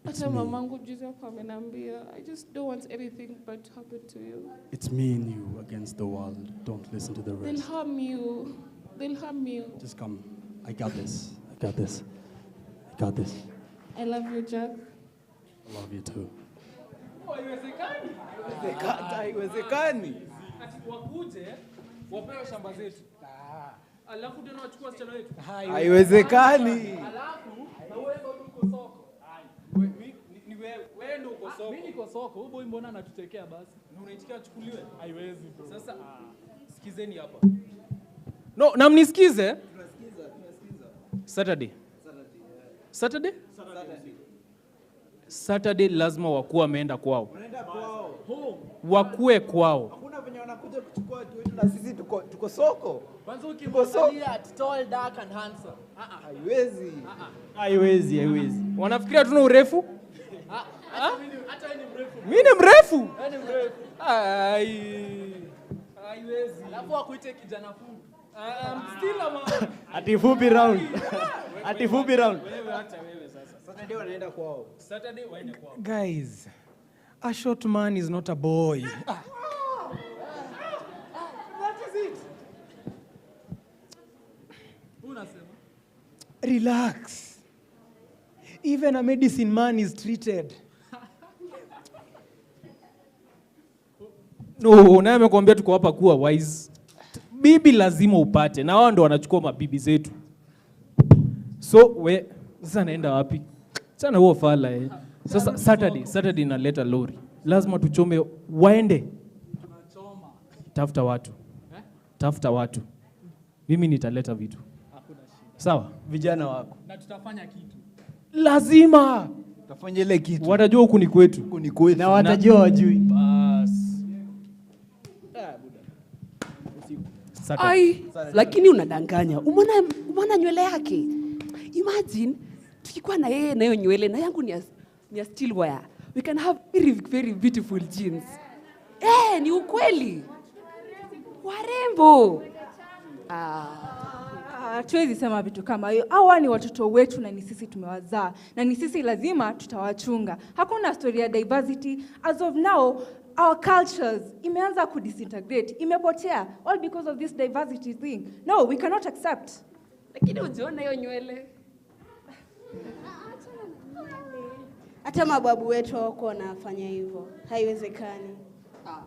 It's me. I just don't want anything bad to happen to you. It's me and you against the world. Don't listen to the rest. They'll harm you. They'll harm you. Just come. I got this. I got this. I got this. I love you, Jack. I love you too. Haiwezekani. Wakuje wapewe shamba zetu. Alafu ndio wachukua wasichana wetu. Haiwezekani. Alafu na wewe ndio uko soko. Ni wewe ndio uko soko. Mimi niko soko. Huyo boy mbona anatutekea basi? Na unaitikia achukuliwe? Haiwezi bro. Sasa sikizeni hapa. No, na mnisikize. Tunasikiza. Saturday. Saturday lazima wakuwa wameenda kwao. Wanaenda kwao. Wakue kwao. Hakuna venye wanakuja kuchukua watu wetu na sisi tuko soko. Kwanza ukimwangalia tall, dark and handsome. Haiwezi. Haiwezi. Wanafikiria tuna urefu? Hata wewe ni mrefu. Mimi ni mrefu. Wewe ni mrefu. Haiwezi. Alafu akuite kijana fupi. Still a man. Ati fupi round. Wewe acha wewe sasa. Saturday wanaenda kwao. Saturday waende kwao. Guys, a short man is not a boy. That is it. Unasema? Relax. Even a medicine man is treated. No, naye amekwambia tuko hapa kuwa wise. Bibi lazima upate na wao ndo wanachukua mabibi zetu. So we sasa naenda wapi? Sana huo fala Sasa Saturday inaleta lori. Lazima tuchome waende. Tafuta watu. Tafuta watu. Mimi nitaleta vitu. Sawa? Vijana wako. Na tutafanya kitu. Lazima. Tutafanya ile kitu. Watajua huku ni kwetu. Huku ni kwetu. Na watajua wajui. Bas. Ai, lakini unadanganya. Umeona nywele yake? Imagine tukikuwa na yeye na hiyo nywele na yangu ni ya still wire. We can have very very beautiful jeans. Ni ukweli. Warembo. Hatuwezi sema vitu kama hiyo. Hawa ni watoto wetu na ni sisi tumewazaa. Na ni sisi lazima tutawachunga. Hakuna story ya diversity. As of now, our cultures imeanza kudisintegrate. Imepotea. All because of this diversity thing. No, we cannot accept. Lakini ujiona hiyo nywele. Hata mababu wetu wako wanafanya hivyo. Haiwezekani.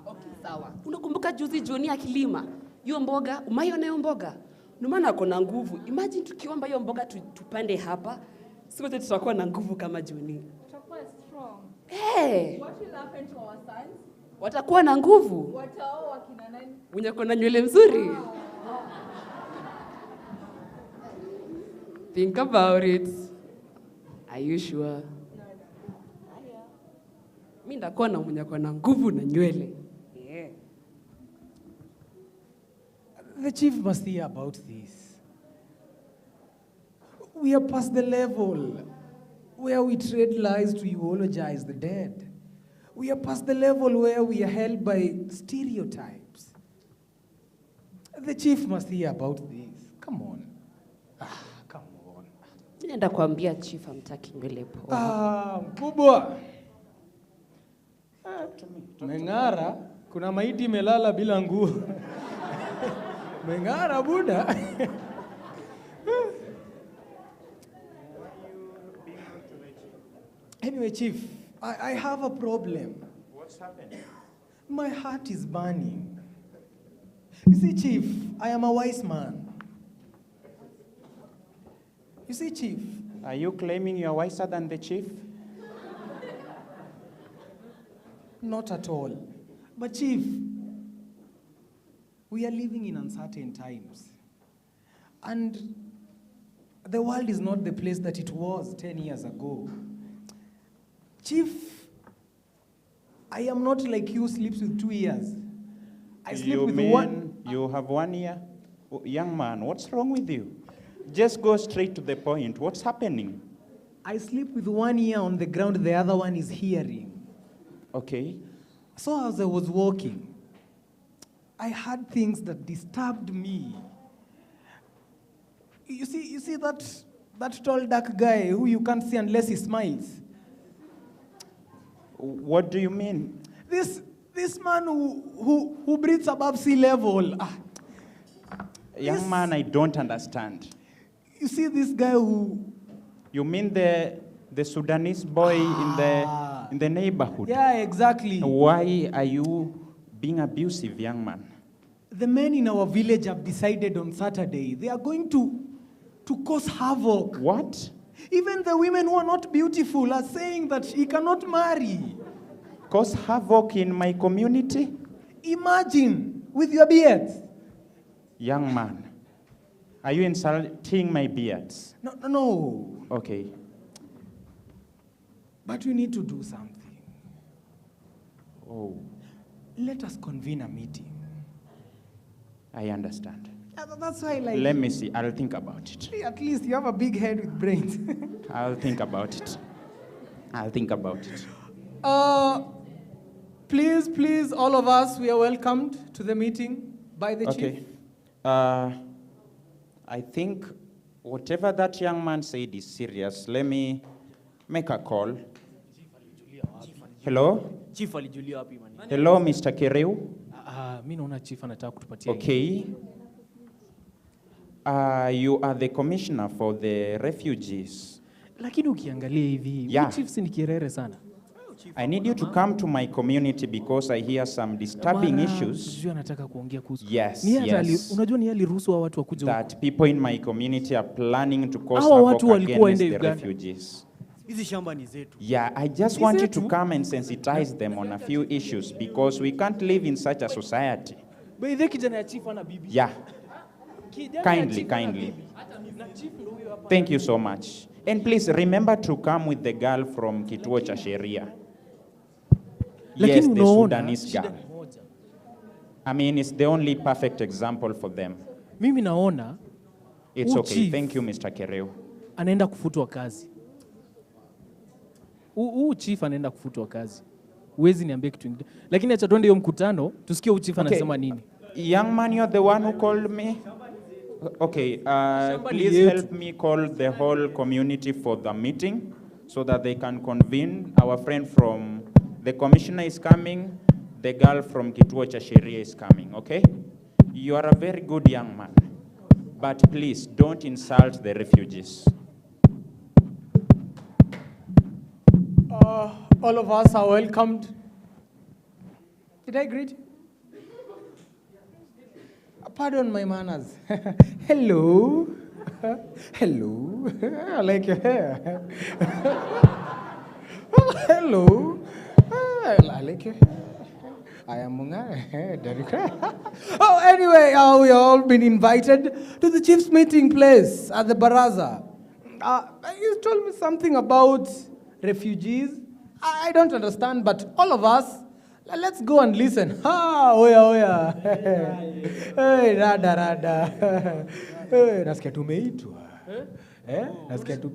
Okay, sawa. Unakumbuka juzi Joni akilima? Hiyo mboga, umaiona hiyo mboga? Ndio ako na nguvu. Imagine tukiomba hiyo mboga tupande hapa, sote tutakuwa na nguvu kama Joni. Tutakuwa strong. What will happen to our sons? Watakuwa na nguvu. Wataoa kina nani? Mwenye kuna nywele mzuri. Think about it. Are you sure? Mimi ndakuwa na mwenye kuna nguvu na nywele. The chief must hear about this. We are past the level where we trade lies to eulogize the dead. We are past the level where we are held by stereotypes. The chief must hear about this. Come on. Come on. Nenda kuambia chief amtaki nywele poa. Mkubwa. Meng'ara, kuna maiti imelala bila nguo. Meng'ara buda. Anyway, chief, I have a problem. What's happening? My heart is burning. You see, chief, I am a wise man. You see, chief. Are you claiming you are wiser than the chief? Not at all. But chief, we are living in uncertain times. And the world is not the place that it was 10 years ago. Chief, I am not like you sleeps with 2 years. I sleep You with mean one. you have 1 year? Oh, young man, what's wrong with you? Just go straight to the point. What's happening? I sleep with 1 ear on the ground, the other one is hearing. Okay. So as I was walking, I heard things that disturbed me. You see that tall dark guy who you can't see unless he smiles. What do you mean? This man who breathes above sea level. Young man, I don't understand. You see this guy who... You mean the Sudanese boy in the neighborhood? Yeah, exactly. Why are you being abusive, young man? The men in our village have decided on Saturday they are going to cause havoc. What? Even the women who are not beautiful are saying that he cannot marry. Cause havoc in my community? Imagine, with your beards. Young man, are you insulting my beards? No. Okay. But we need to do something. Oh, Let us convene a meeting. I understand. That's why, like... Let me see. I'll think about it. At least you have a big head with brains. I'll think about it. I'll think about it. Please, all of us, we are welcomed to the meeting by the chief. Okay. I think whatever that young man said is serious. Let me make a call. Hello? Chief alijulia wapi man? Hello, Mr. Kireu. Mimi naona chief anataka kutupatia. Okay. You are the commissioner for the refugees. Lakini ukiangalia hivi, Yeah. chief si ni kierere sana. I need you to come to my community because I hear some disturbing issues. Sijui anataka kuongea kuhusu. Yes, Ni hata yes. unajua ni aliruhusu watu wakuja That people in my community are planning to cause Hawa havoc watu walikuwa against waende the Uganda. refugees. Hizi shamba ni zetu. Yeah, I just Ni want you zetu. to come and sensitize them on a few issues because we can't live in such a society. By the kijana ya chief ana bibi. Yeah, Kijana ya kindly, chief ana kindly. bibi. Na chief ndio huyo hapa. Thank you so much. And please remember to come with the girl from kituo cha sheria. Lakini Yes, the unaona, Sudanese shida girl. ni moja. I mean, it's the only perfect example for them. Mimi naona It's huyu okay. chief Thank you, Mr. Kereo. anaenda kufutwa kazi. Huu chief anaenda kufutwa kazi. Huwezi niambia kitu kingine. Lakini acha tuende hiyo mkutano tusikie huyu chief anasema nini. Young man, you're the one who called me. Okay, please help me call the whole community for the meeting so that they can convene. Our friend from the commissioner is coming. The girl from kituo cha sheria is coming, okay? You are a very good young man, but please don't insult the refugees. All of us are welcomed. Did I greet? Pardon my manners. Hello. Hello. I like your hair. Hello. I like your hair. I am Munga. Oh, anyway, we have all been invited to the chief's meeting place at the Baraza. You told me something about refugees. I don't understand, but all of us, let's go and listen. Ha, oya. Hey, rada. Hey, nasikia tumeitwa. Nasikia tu.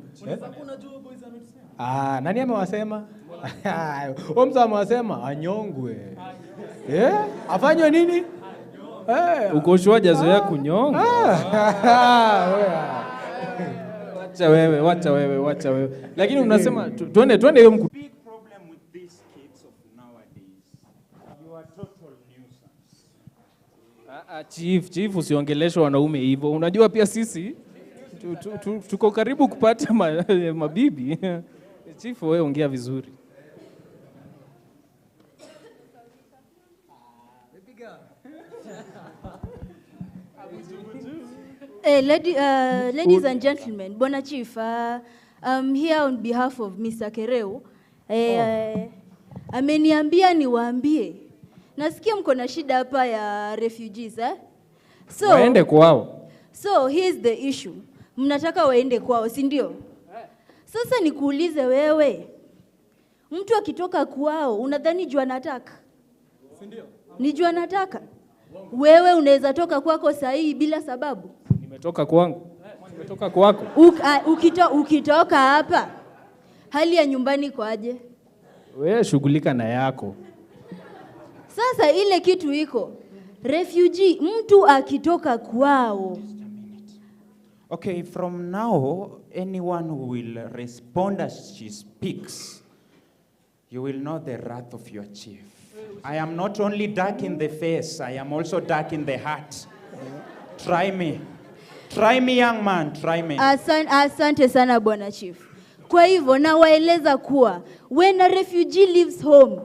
Nani amewasema? Omsa amewasema anyongwe. Afanywe nini? Uko shua jazoea kunyonga. Wacha wewe. Lakini unasema twende hiyo mkutano. Big problem with these kids of nowadays. You are total nuisance. Chief usiongeleshe wanaume hivyo. Unajua pia sisi tuko karibu kupata mabibi. Chief wewe ongea vizuri. Ladies and gentlemen, Bwana Chief, I'm here on behalf of Mr. Kereo. Ameniambia niwaambie. Nasikia mko na shida hapa ya refugees, So, waende kwao. So, here's the issue. Mnataka waende kwao, si ndio? Sasa nikuulize wewe. Mtu akitoka kwao, unadhani jua nataka? Si ndio? Ni jua nataka? Wewe unaweza toka kwako sahihi bila sababu? Nimetoka kwangu. Nimetoka kwako. Ukitoka hapa, hali ya nyumbani kwaje? Wewe shughulika na yako. Sasa ile kitu iko. Refugee, mtu akitoka kwao. Okay, from now, anyone who will respond as she speaks, you will know the wrath of your chief. I am not only dark in the face, I am also dark in the heart. Try me. Try me, young man, try me. Asante sana Bwana Chief. Kwa hivyo nawaeleza kuwa when a refugee leaves home,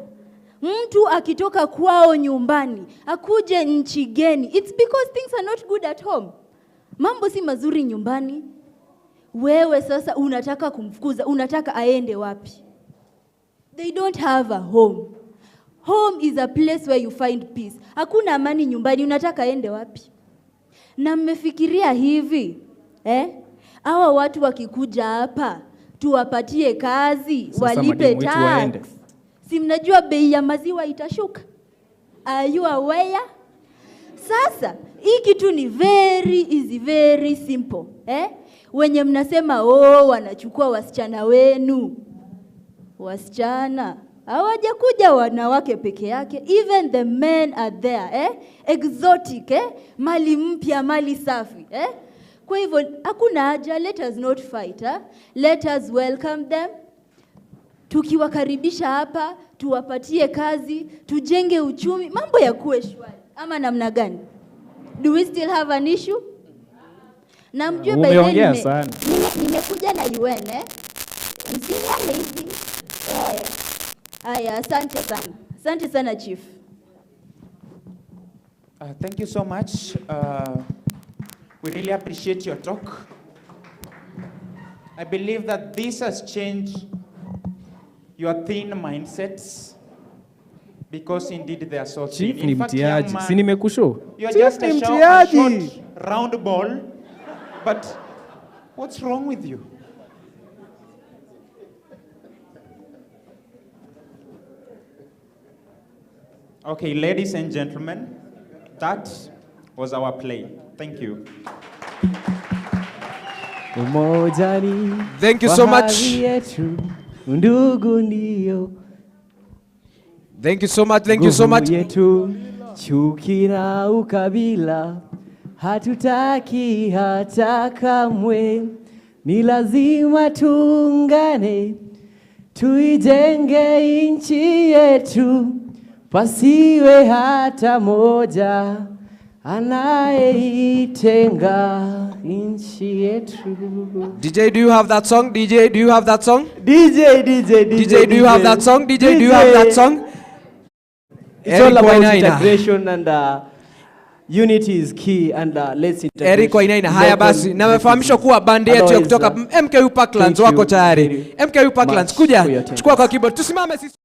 mtu akitoka kwao nyumbani, akuje nchi geni, it's because things are not good at home. Mambo si mazuri nyumbani. Wewe sasa unataka kumfukuza, unataka aende wapi? They don't have a home. Home is a place where you find peace. Hakuna amani nyumbani, unataka aende wapi? Na mmefikiria hivi, hawa watu wakikuja hapa, tuwapatie kazi, Sasa walipe tax. Si mnajua bei ya maziwa itashuka? Are you aware? Sasa, hii kitu ni very easy, very simple. Wenye mnasema, wanachukua wasichana wenu. Wasichana hawajakuja wanawake peke yake, even the men are there, exotic, mali mpya, mali safi, Kwa hivyo hakuna haja, let us not fight, Let us welcome them. Tukiwakaribisha hapa, tuwapatie kazi, tujenge uchumi, mambo ya kuwe shwari. Ama namna gani? Do we still have an issue? Na mjue by then nimekuja na UN, Msinyame hivi. Aya, asante sana. Asante sana Chief. Thank you so much. We really appreciate your talk. I believe that this has changed your thin mindsets, because indeed they are so Chief thin. ni In fact, young mtiaji. man, Si nimekushow? you are Chief just ni a mtiaji. short, round ball, but what's wrong with you? Okay, ladies and gentlemen, that was our play. Thank you. Thank you so much. Thank you so much. Thank you so much. Chuki na ukabila hatutaki hata kamwe, ni lazima tuungane, tuijenge nchi yetu, pasiwe hata moja anayeitenga nchi yetu. DJ, do you have that song? DJ, do you have that song? DJ, do you have that song? DJ, do you have that song? It's all about integration and unity is key and let's integrate. Eric Wainaina, haya basi, na mefahamishwa kuwa bandi yetu ya kutoka MKU Parklands wako tayari. MKU Parklands, kuja, chukua kwa keyboard. Tusimame sisi.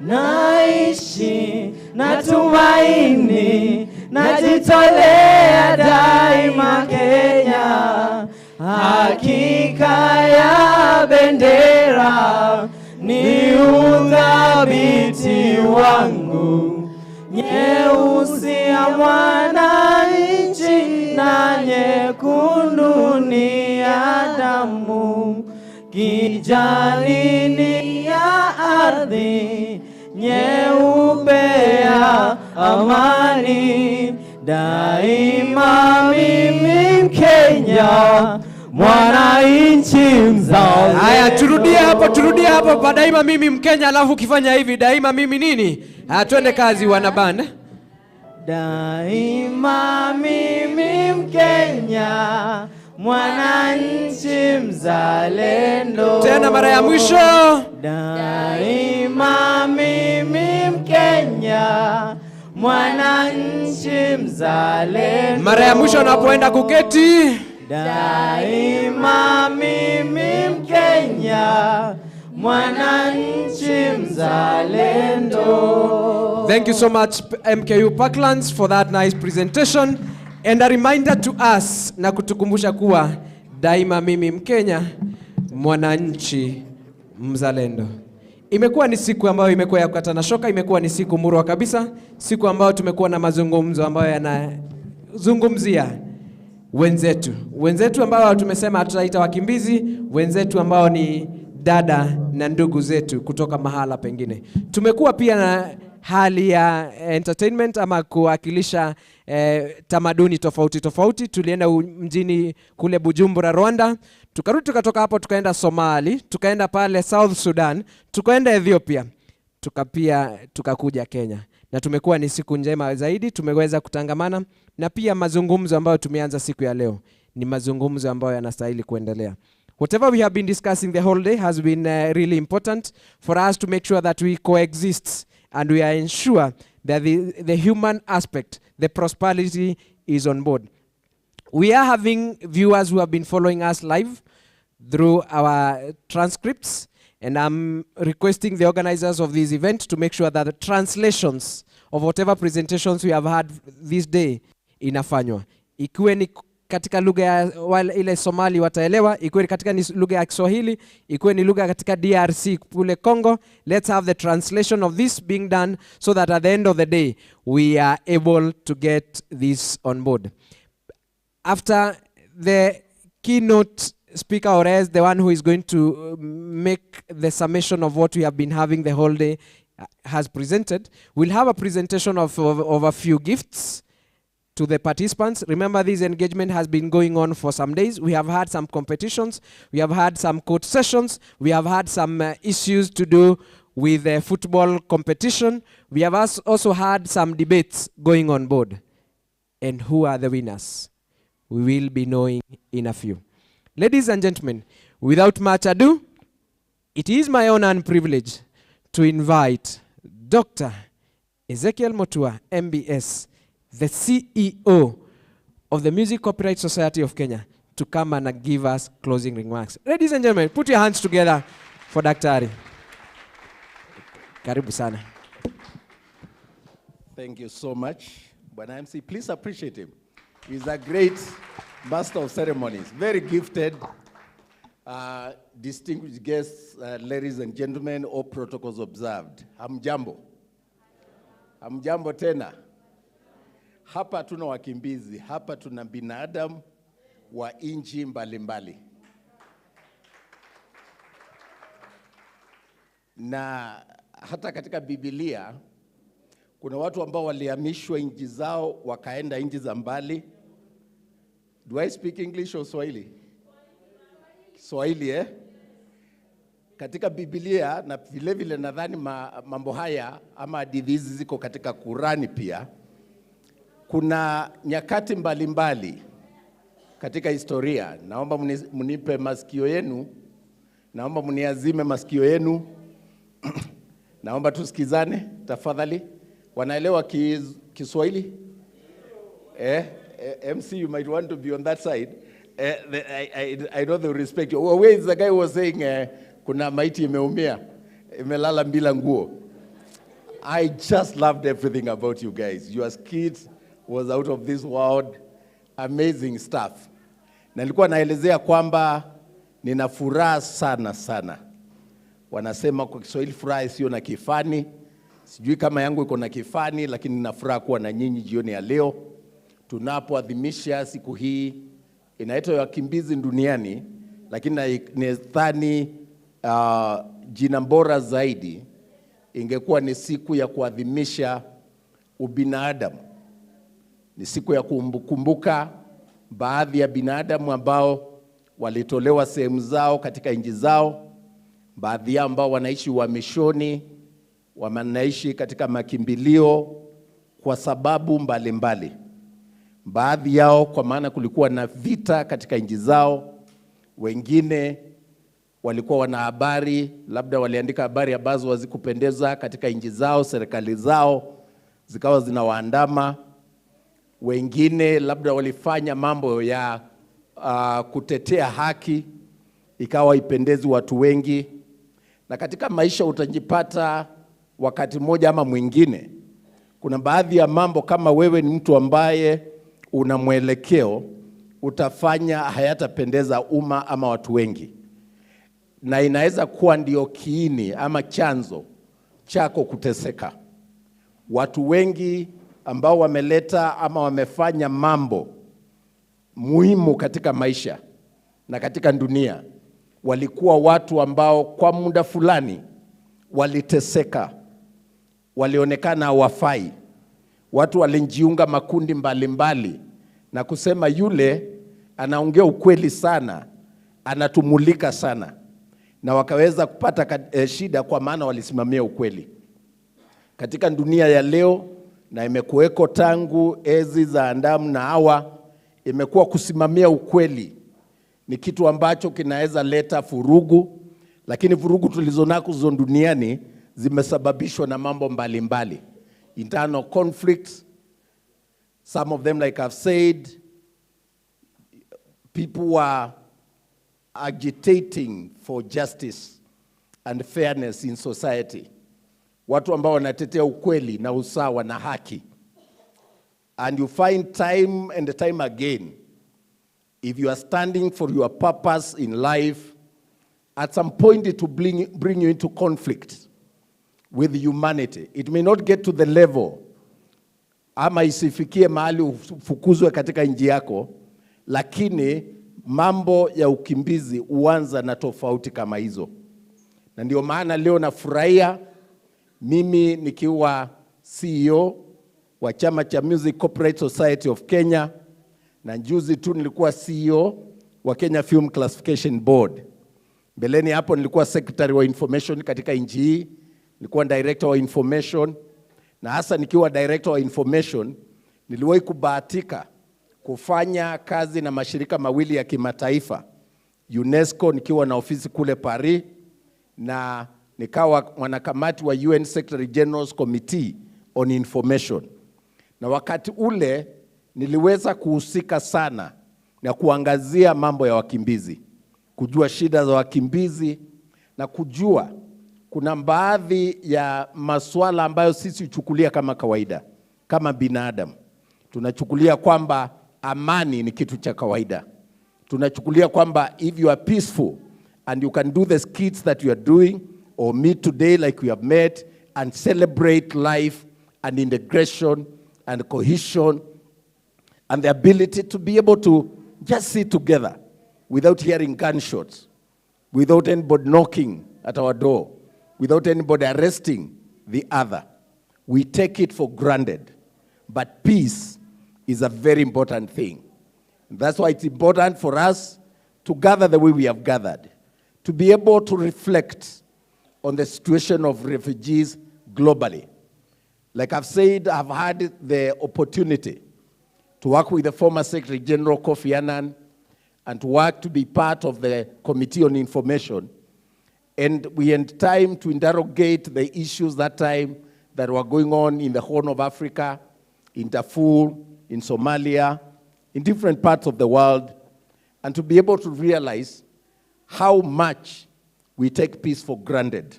Naishi natumaini, najitolea daima Kenya, hakika ya bendera ni uthabiti wangu, nyeusi ya mwananchi na nyekundu ni ya damu, kijani ni ya ardhi, nyeupe ya amani, daima mimi Mkenya, mwananchi mzalendo. Haya, turudie hapo pa daima mimi Mkenya, alafu ukifanya hivi daima mimi nini? Twende kazi wana band. Daima mimi Mkenya, mwananchi mzalendo. Tena mara ya mwisho. Daima mimi Mkenya, mwananchi mzalendo. Mara ya mwisho unapoenda kuketi. Daima mimi Mkenya, mwananchi mzalendo. Thank you so much MKU Parklands for that nice presentation and a reminder to us, na kutukumbusha kuwa daima mimi Mkenya, mwananchi mzalendo. Imekuwa ni siku ambayo imekuwa ya kukata na shoka, imekuwa ni siku murwa kabisa, siku ambayo tumekuwa na mazungumzo ambayo yanazungumzia wenzetu ambao tumesema hatutaita wakimbizi, wenzetu ambao ni dada na ndugu zetu kutoka mahala pengine. Tumekuwa pia na hali ya entertainment ama kuwakilisha tamaduni tofauti. Tulienda mjini kule Bujumbura, Rwanda, tukarudi tukatoka hapo tukaenda Somali, tukaenda pale South Sudan, tukaenda Ethiopia, tukakuja Kenya. Na tumekuwa ni siku njema zaidi, tumeweza kutangamana na pia mazungumzo ambayo tumeanza siku ya leo ni mazungumzo ambayo yanastahili kuendelea. Whatever we have been discussing the whole day has been really important for us to make sure that we coexist and we ensure that the human aspect, the prosperity is on board. We are having viewers who have been following us live through our transcripts, and I'm requesting the organizers of this event to make sure that the translations of whatever presentations we have had this day inafanywa. Ikiwe ni katika lugha ya ile Somali wataelewa, ikiwe katika ni lugha ya Kiswahili, ikiwe ni lugha katika DRC kule Congo, let's have the translation of this being done so that at the end of the day we are able to get this on board. After the keynote speaker, or as the one who is going to make the summation of what we have been having the whole day has presented, we'll have a presentation of a few gifts to the participants. Remember, this engagement has been going on for some days. We have had some competitions, we have had some coach sessions, we have had some issues to do with the football competition. We have also had some debates going on board. And who are the winners? We will be knowing in a few. Ladies and gentlemen, without much ado, it is my honor and privilege to invite Dr. Ezekiel Motua, MBS, the CEO of the Music Copyright Society of Kenya, to come and give us closing remarks. Ladies and gentlemen, put your hands together for Daktari. Karibu sana. Thank you so much. Bwana MC, please appreciate him. He's a great master of ceremonies, very gifted, distinguished guests, ladies and gentlemen, all protocols observed. Hamjambo. Hamjambo tena. Hapa tuna wakimbizi, hapa tuna binadamu wa inchi mbalimbali. Na hata katika Biblia, kuna watu ambao walihamishwa inchi zao wakaenda inchi za mbali. Do I speak English or Swahili? Swahili, eh? Katika Biblia, na vile vile nadhani mambo haya ama hadithi hizi ziko katika Kurani pia. Kuna nyakati mbalimbali katika historia. Naomba munipe masikio yenu. Naomba muniazime masikio yenu. Naomba tusikizane tafadhali. Wanaelewa Kiswahili? MC, you might want to be on that side. I know they will respect you. Where is the guy who was saying kuna maiti imeumia, imelala bila nguo? I just loved everything about you guys. Your skit was out of this world. Amazing stuff. Na nilikuwa naelezea kwamba nina furaha sana sana. Wanasema kwa Kiswahili furaha isiyo na kifani. Sijui kama yangu iko na kifani, lakini nina furaha kuwa na nyinyi jioni ya leo. Tunapoadhimisha siku hii inaitwa ya wakimbizi duniani, lakini nadhani jina bora zaidi ingekuwa ni siku ya kuadhimisha ubinadamu. Ni siku ya kukumbuka baadhi ya binadamu ambao walitolewa sehemu zao katika nchi zao, baadhi yao ambao wanaishi uhamishoni, wanaishi katika makimbilio kwa sababu mbalimbali. Baadhi yao kwa maana kulikuwa na vita katika nchi zao, wengine walikuwa wana habari, labda waliandika habari ambazo hazikupendeza katika nchi zao, serikali zao zikawa zinawaandama. Wengine labda walifanya mambo ya kutetea haki, ikawa ipendezi watu wengi. Na katika maisha utajipata wakati mmoja ama mwingine, kuna baadhi ya mambo kama wewe ni mtu ambaye una mwelekeo, utafanya hayatapendeza umma ama watu wengi. Na inaweza kuwa ndio kiini ama chanzo chako kuteseka. Watu wengi ambao wameleta ama wamefanya mambo muhimu katika maisha na katika dunia, walikuwa watu ambao kwa muda fulani waliteseka, walionekana hawafai. Watu walijiunga makundi mbalimbali na kusema yule anaongea ukweli sana, anatumulika sana, na wakaweza kupata shida kwa maana walisimamia ukweli. Katika dunia ya leo, na imekuweko tangu enzi za Adamu na Hawa, imekuwa kusimamia ukweli ni kitu ambacho kinaweza leta furugu, lakini furugu tulizonazo duniani zimesababishwa na mambo mbalimbali. Internal conflicts, Some of them, like I've said, people were agitating for justice and fairness in society. Watu ambao wanatetea ukweli na usawa na haki. And you find time and time again, if you are standing for your purpose in life, at some point it will bring you into conflict with humanity. It may not get to the level, ama isifikie mahali ufukuzwe katika nchi yako, lakini mambo ya ukimbizi huanza na tofauti kama hizo. Na ndio maana leo nafurahia mimi nikiwa CEO wa chama cha Music Corporate Society of Kenya, na juzi tu nilikuwa CEO wa Kenya Film Classification Board. Mbeleni hapo nilikuwa secretary wa information katika nchi hii, nilikuwa director wa information, na hasa nikiwa director wa information niliwahi kubahatika kufanya kazi na mashirika mawili ya kimataifa, UNESCO nikiwa na ofisi kule Paris, na nikawa mwanakamati wa UN Secretary General's Committee on Information. Na wakati ule niliweza kuhusika sana na kuangazia mambo ya wakimbizi, kujua shida za wakimbizi na kujua kuna baadhi ya masuala ambayo sisi huchukulia kama kawaida, kama binadamu. Tunachukulia kwamba amani ni kitu cha kawaida. Tunachukulia kwamba if you are peaceful and you can do the skits that you are doing or meet today like we have met and celebrate life and integration and cohesion and the ability to be able to just sit together without hearing gunshots, without anybody knocking at our door, without anybody arresting the other. We take it for granted. But peace is a very important thing. That's why it's important for us to gather the way we have gathered, to be able to reflect on the situation of refugees globally. Like I've said, I've had the opportunity to work with the former Secretary General Kofi Annan and to work to be part of the Committee on Information. And we had time to interrogate the issues that time that were going on in the Horn of Africa, in Darfur, in Somalia, in different parts of the world, and to be able to realize how much we take peace for granted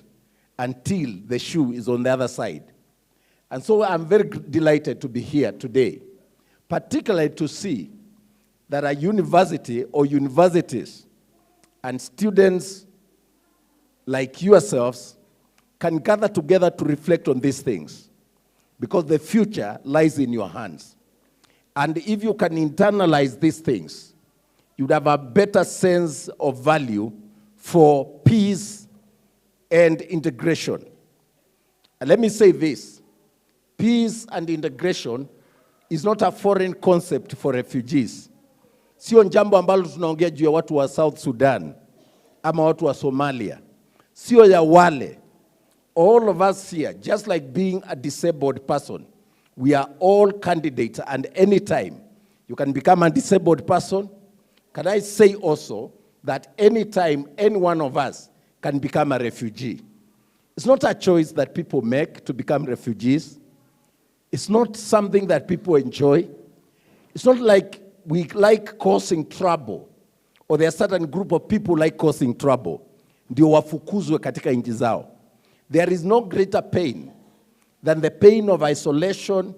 until the shoe is on the other side. And so I'm very delighted to be here today, particularly to see that a university or universities and students like yourselves can gather together to reflect on these things, because the future lies in your hands. And if you can internalize these things, you'd have a better sense of value for peace and integration. And let me say this, peace and integration is not a foreign concept for refugees. Sio jambo ambalo tunaongea juu ya watu wa South Sudan ama watu wa Somalia. Sio ya wale. All of us here, just like being a disabled person, we are all candidates, and anytime you can become a disabled person. Can I say also that anytime any one of us can become a refugee? It's not a choice that people make to become refugees. It's not something that people enjoy. It's not like we like causing trouble, or there are a certain group of people like causing trouble. Ndio wafukuzwe katika nchi zao. There is no greater pain than the pain of isolation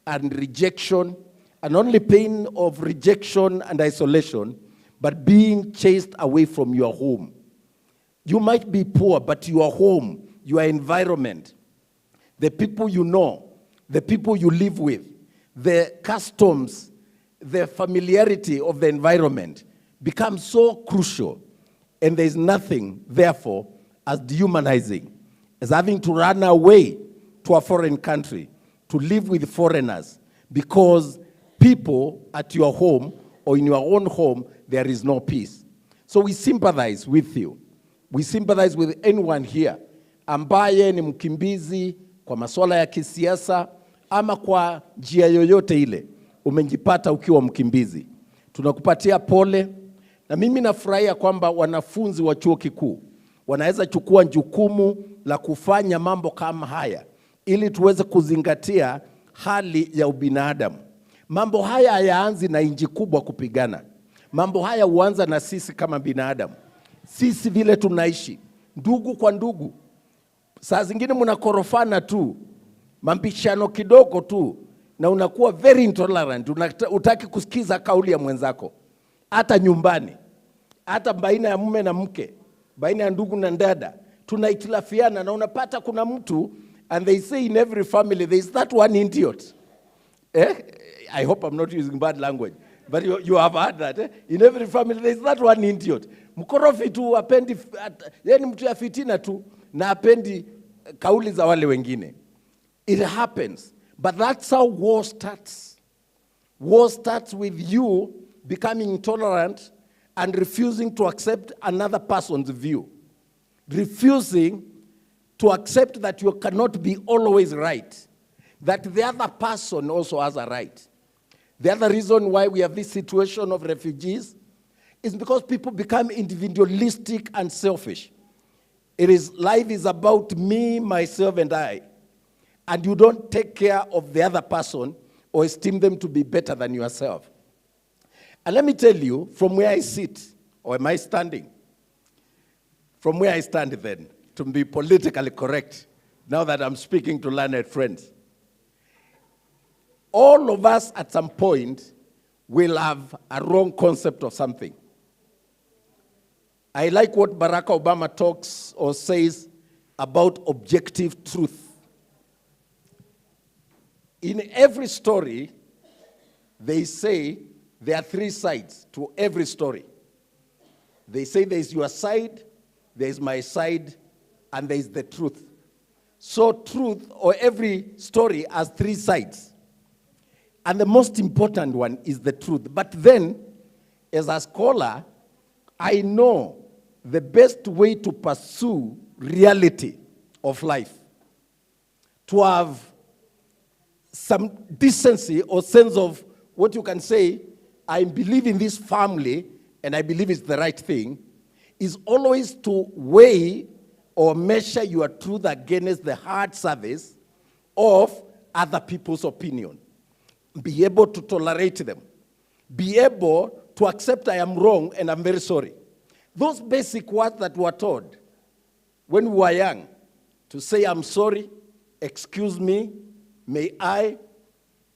and rejection, and only pain of rejection and isolation, but being chased away from your home. You might be poor, but your home, your environment, the people you know, the people you live with, the customs, the familiarity of the environment becomes so crucial, and there is nothing, therefore, as dehumanizing as having to run away to a foreign country to live with foreigners, because people at your home or in your own home, there is no peace. So we sympathize with you. We sympathize with anyone here ambaye ni mkimbizi kwa masuala ya kisiasa ama kwa njia yoyote ile umejipata ukiwa mkimbizi. Tunakupatia pole, na mimi nafurahia kwamba wanafunzi wa chuo kikuu wanaweza chukua jukumu la kufanya mambo kama haya ili tuweze kuzingatia hali ya ubinadamu. Mambo haya hayaanzi na inji kubwa kupigana. Mambo haya huanza na sisi kama binadamu. Sisi vile tunaishi, ndugu kwa ndugu. Saa zingine mnakorofana tu, mambishano kidogo tu, na unakuwa very intolerant, utaki kusikiza kauli ya mwenzako. Hata nyumbani, hata baina ya mume na mke, baina ya ndugu na dada, tunaitilafiana, na unapata kuna mtu, and they say in every family there is that one idiot. I hope I'm not using bad language, but you have heard that. In every family there is that one idiot. Mkorofi tu, apendi, yani mtu ya fitina tu, na apendi kauli za wale wengine. It happens, but that's how war starts. War starts with you becoming intolerant and refusing to accept another person's view. Refusing to accept that you cannot be always right, that the other person also has a right. The other reason why we have this situation of refugees is because people become individualistic and selfish. Life is about me, myself, and I. And you don't take care of the other person or esteem them to be better than yourself. And let me tell you, from where I sit, or am I standing? From where I stand then, to be politically correct, now that I'm speaking to learned friends. All of us at some point will have a wrong concept of something. I like what Barack Obama talks or says about objective truth. In every story, they say there are three sides to every story. They say there is your side, there is my side, and there is the truth. So truth, or every story, has three sides. And the most important one is the truth. But then, as a scholar, I know the best way to pursue reality of life, to have some decency or sense of what you can say, I believe in this family and I believe it's the right thing, is always to weigh or measure your truth against the hard service of other people's opinion. Be able to tolerate them. Be able to accept I am wrong and I'm very sorry. Those basic words that were taught when we were young, to say I'm sorry, excuse me, may I,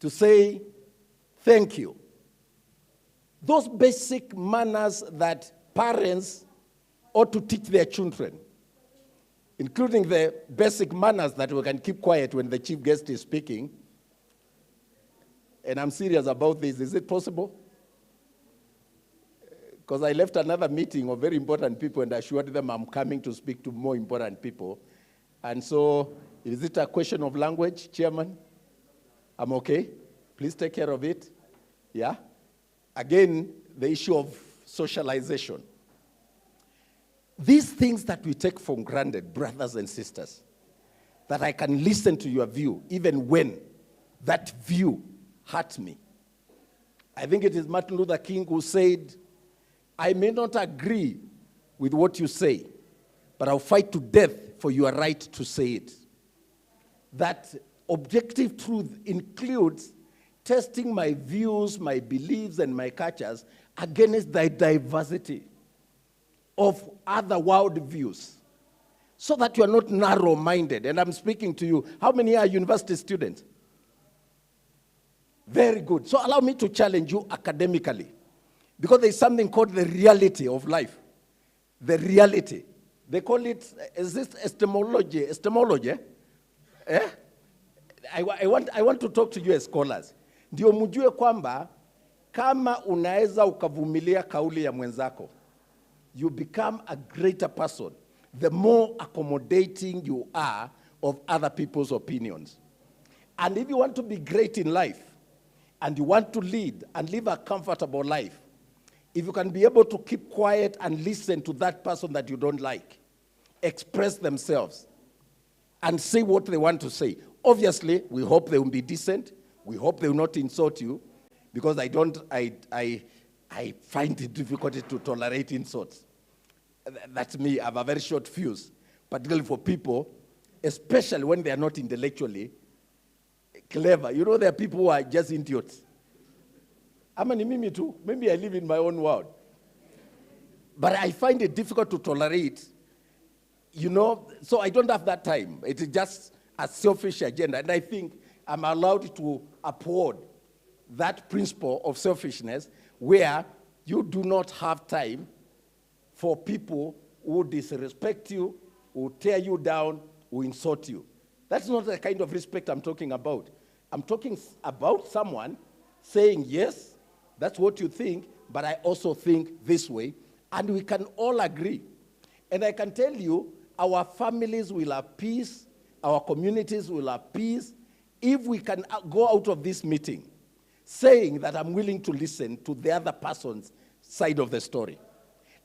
to say thank you. Those basic manners that parents ought to teach their children, including the basic manners that we can keep quiet when the chief guest is speaking. And I'm serious about this. Is it possible? Because I left another meeting of very important people and assured them I'm coming to speak to more important people. And so, is it a question of language, Chairman? I'm okay. Please take care of it. Yeah? Again, the issue of socialization. These things that we take for granted, brothers and sisters, that I can listen to your view, even when that view hurt me. I think it is Martin Luther King who said, I may not agree with what you say, but I'll fight to death for your right to say it. That objective truth includes testing my views, my beliefs, and my cultures against the diversity of other world views, so that you are not narrow-minded. And I'm speaking to you. How many are university students? Very good. So allow me to challenge you academically, because there's something called the reality of life. The reality. They call it, is this epistemology? Epistemology? Eh? I want to talk to you as scholars. Ndio mjue kwamba kama unaweza ukavumilia kauli ya mwenzako, you become a greater person the more accommodating you are of other people's opinions. And if you want to be great in life, and you want to lead and live a comfortable life, if you can be able to keep quiet and listen to that person that you don't like, express themselves, and say what they want to say. Obviously, we hope they will be decent. We hope they will not insult you, because I find it difficult to tolerate insults. That's me. I have a very short fuse, particularly for people, especially when they are not intellectually clever. You know, there are people who are just idiots. Ama ni mimi tu. Maybe I live in my own world. But I find it difficult to tolerate, you know, so I don't have that time. It is just a selfish agenda. And I think I'm allowed to uphold that principle of selfishness where you do not have time for people who disrespect you, who tear you down, who insult you. That's not the kind of respect I'm talking about. I'm talking about someone saying, yes, that's what you think, but I also think this way, and we can all agree. And I can tell you, our families will have peace, our communities will have peace, if we can go out of this meeting saying that I'm willing to listen to the other person's side of the story.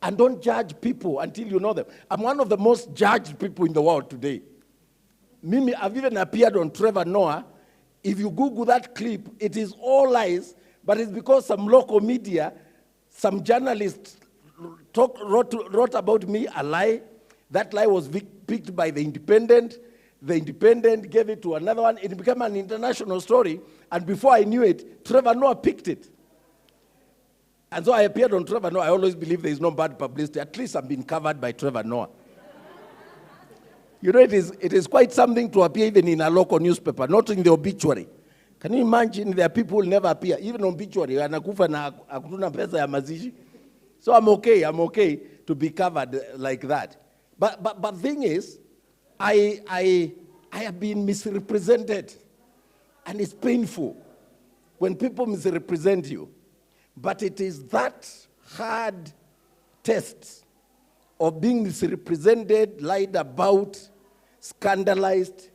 And don't judge people until you know them. I'm one of the most judged people in the world today. Mimi, I've even appeared on Trevor Noah. If you Google that clip, it is all lies, but it's because some local media, some journalists wrote about me a lie. That lie was picked by The Independent. The Independent gave it to another one. It became an international story. And before I knew it, Trevor Noah picked it. And so I appeared on Trevor Noah. I always believe there is no bad publicity. At least I'm being covered by Trevor Noah. You know, it is quite something to appear even in a local newspaper, not in the obituary. Can you imagine there are people who never appear, even on obituary, anakufa na hakuna pesa ya mazishi. So I'm okay to be covered like that. But thing is, I have been misrepresented. And it's painful when people misrepresent you. But it is that hard test of being misrepresented, lied about, scandalized,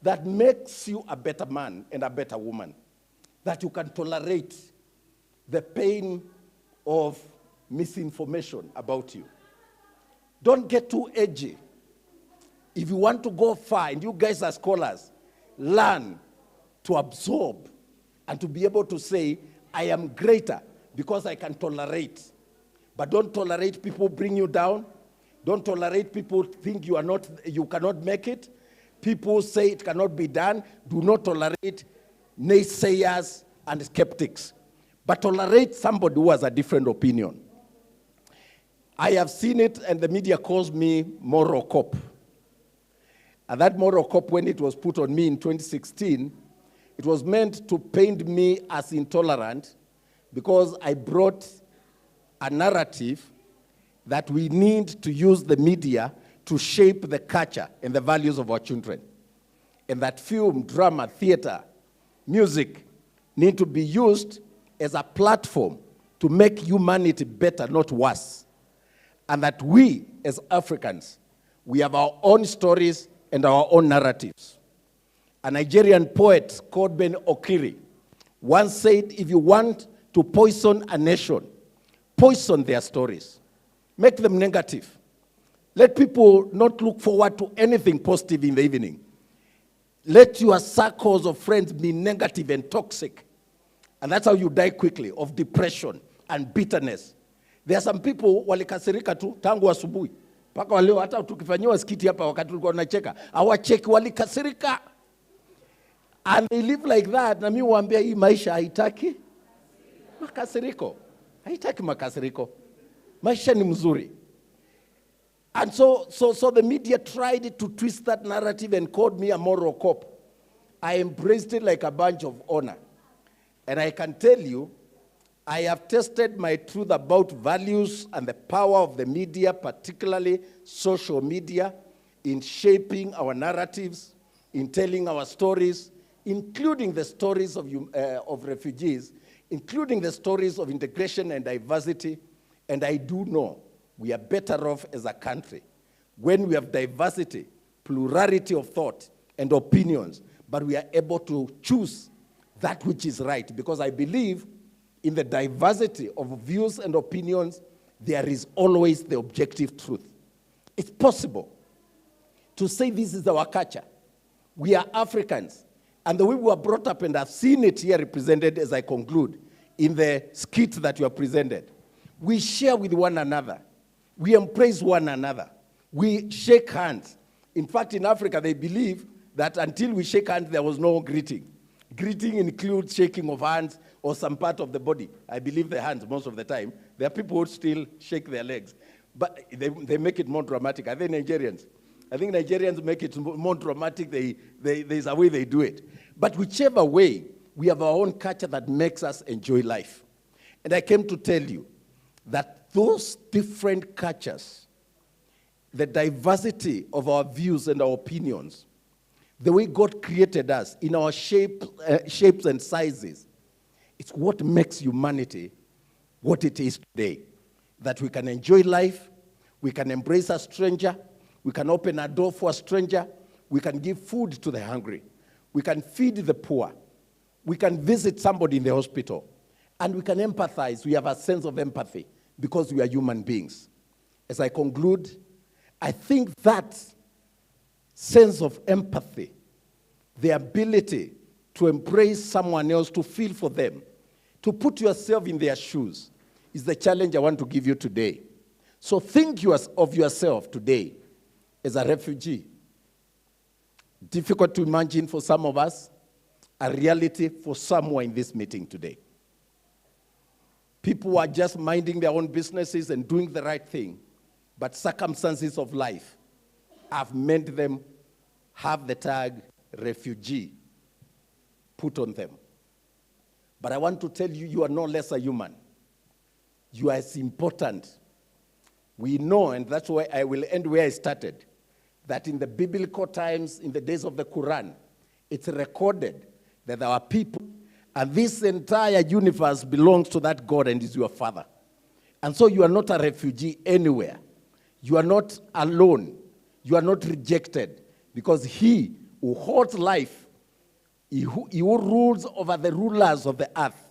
that makes you a better man and a better woman. That you can tolerate the pain of misinformation about you. Don't get too edgy. If you want to go far, and you guys are scholars, learn to absorb and to be able to say, I am greater because I can tolerate. But don't tolerate people bring you down. Don't tolerate people think you cannot make it. People say it cannot be done. Do not tolerate naysayers and skeptics. But tolerate somebody who has a different opinion. I have seen it, and the media calls me moral cop. And that moral cop, when it was put on me in 2016, it was meant to paint me as intolerant because I brought a narrative that we need to use the media to shape the culture and the values of our children. And that film, drama, theater, music need to be used as a platform to make humanity better, not worse. And that we, as Africans, we have our own stories and our own narratives. A Nigerian poet called Ben Okiri once said, if you want to poison a nation, poison their stories. Make them negative. Let people not look forward to anything positive in the evening. Let your circles of friends be negative and toxic. And that's how you die quickly, of depression and bitterness. There are some people walikasirika tu tangu asubuhi. Paka waleo hata tukifanyiwa skiti hapa wakati tulikuwa tunacheka, hawacheki, walikasirika. And they live like that. Na mimi huambia hii maisha haitaki makasiriko. Haitaki makasiriko. Maisha ni mzuri. And so the media tried to twist that narrative and called me a moral cop. I embraced it like a badge of honor. And I can tell you, I have tested my truth about values and the power of the media, particularly social media, in shaping our narratives, in telling our stories, including the stories of refugees, including the stories of integration and diversity. And I do know we are better off as a country when we have diversity, plurality of thought and opinions, but we are able to choose that which is right, because I believe in the diversity of views and opinions, there is always the objective truth. It's possible to say this is our culture. We are Africans, and the way we were brought up, and I've seen it here represented as I conclude, in the skit that you have presented. We share with one another. We embrace one another. We shake hands. In fact, in Africa, they believe that until we shake hands, there was no greeting. Greeting includes shaking of hands, or some part of the body. I believe the hands most of the time. There are people who still shake their legs. But they make it more dramatic. Are they Nigerians? I think Nigerians make it more dramatic. There's a way they do it. But whichever way, we have our own culture that makes us enjoy life. And I came to tell you that those different cultures, the diversity of our views and our opinions, the way God created us in our shapes and sizes, it's what makes humanity what it is today. That we can enjoy life, we can embrace a stranger, we can open a door for a stranger, we can give food to the hungry, we can feed the poor, we can visit somebody in the hospital, and we can empathize. We have a sense of empathy because we are human beings. As I conclude, I think that sense of empathy, the ability to embrace someone else, to feel for them, to put yourself in their shoes, is the challenge I want to give you today. So think of yourself today as a refugee. Difficult to imagine for some of us, a reality for someone in this meeting today. People who are just minding their own businesses and doing the right thing, but circumstances of life have made them have the tag refugee put on them. But I want to tell you, you are no less a human. You are as important. We know, and that's why I will end where I started, that in the biblical times, in the days of the Quran, it's recorded that there are people, and this entire universe belongs to that God and is your father. And so you are not a refugee anywhere. You are not alone. You are not rejected, because he who holds life, he who rules over the rulers of the earth,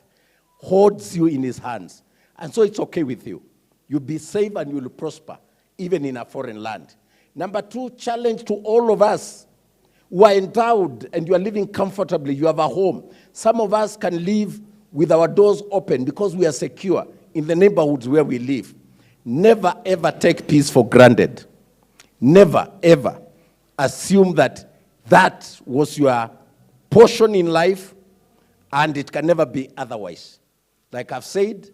holds you in his hands. And so it's okay with you. You'll be safe and you'll prosper, even in a foreign land. Number two, challenge to all of us who are endowed and you are living comfortably. You have a home. Some of us can live with our doors open because we are secure in the neighborhoods where we live. Never, ever take peace for granted. Never, ever assume that that was your portion in life and it can never be otherwise. Like I've said,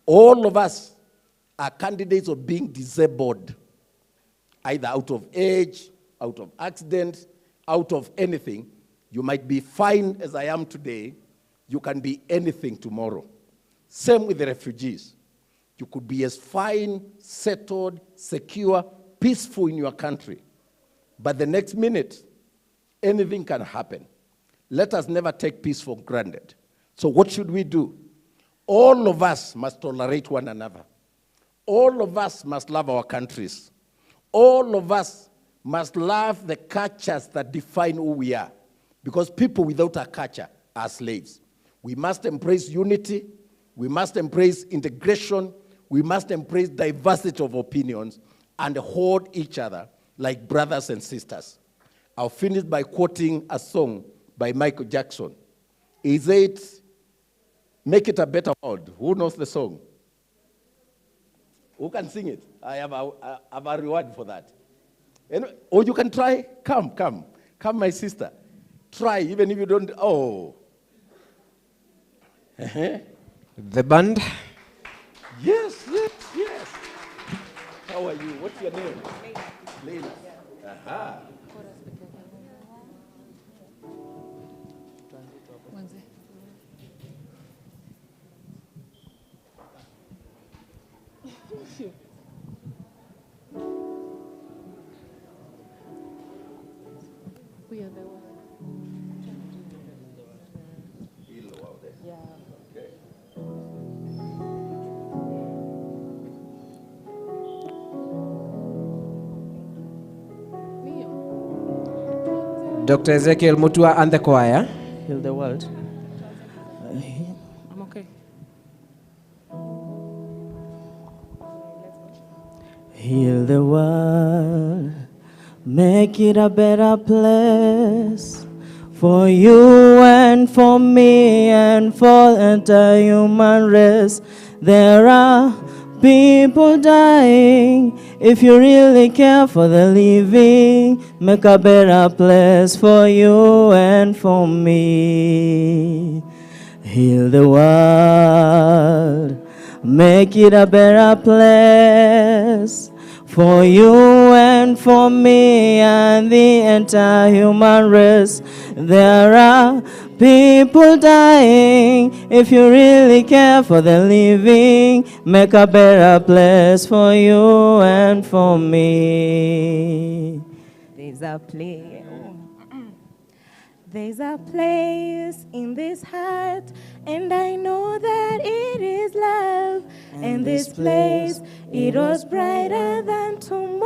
all of us are candidates of being disabled, either out of age, out of accident, out of anything. You might be fine as I am today. You can be anything tomorrow. Same with the refugees. You could be as fine, settled, secure, peaceful in your country. But the next minute, anything can happen. Let us never take peace for granted. So what should we do? All of us must tolerate one another. All of us must love our countries. All of us must love the cultures that define who we are. Because people without a culture are slaves. We must embrace unity. We must embrace integration. We must embrace diversity of opinions and hold each other like brothers and sisters. I'll finish by quoting a song by Michael Jackson. Is it Make It a Better World? Who knows the song? Who can sing it? I have a reward for that. Or you can try. Come, my sister. Try, even if you don't. Oh. The band. Yes. How are you? What's your name? Leila. Aha. We are the one. Dr. Ezekiel Mutua and the choir. Heal the world. I'm okay. Heal the world, make it a better place for you and for me and for the entire human race. There are people dying. If you really care for the living, make a better place for you and for me. Heal the world, make it a better place for you and for me and the entire human race. There are people dying. If you really care for the living, make a better place for you and for me. There's a place. There's a place in this heart, and I know that it is love. And this place, it was brighter than tomorrow.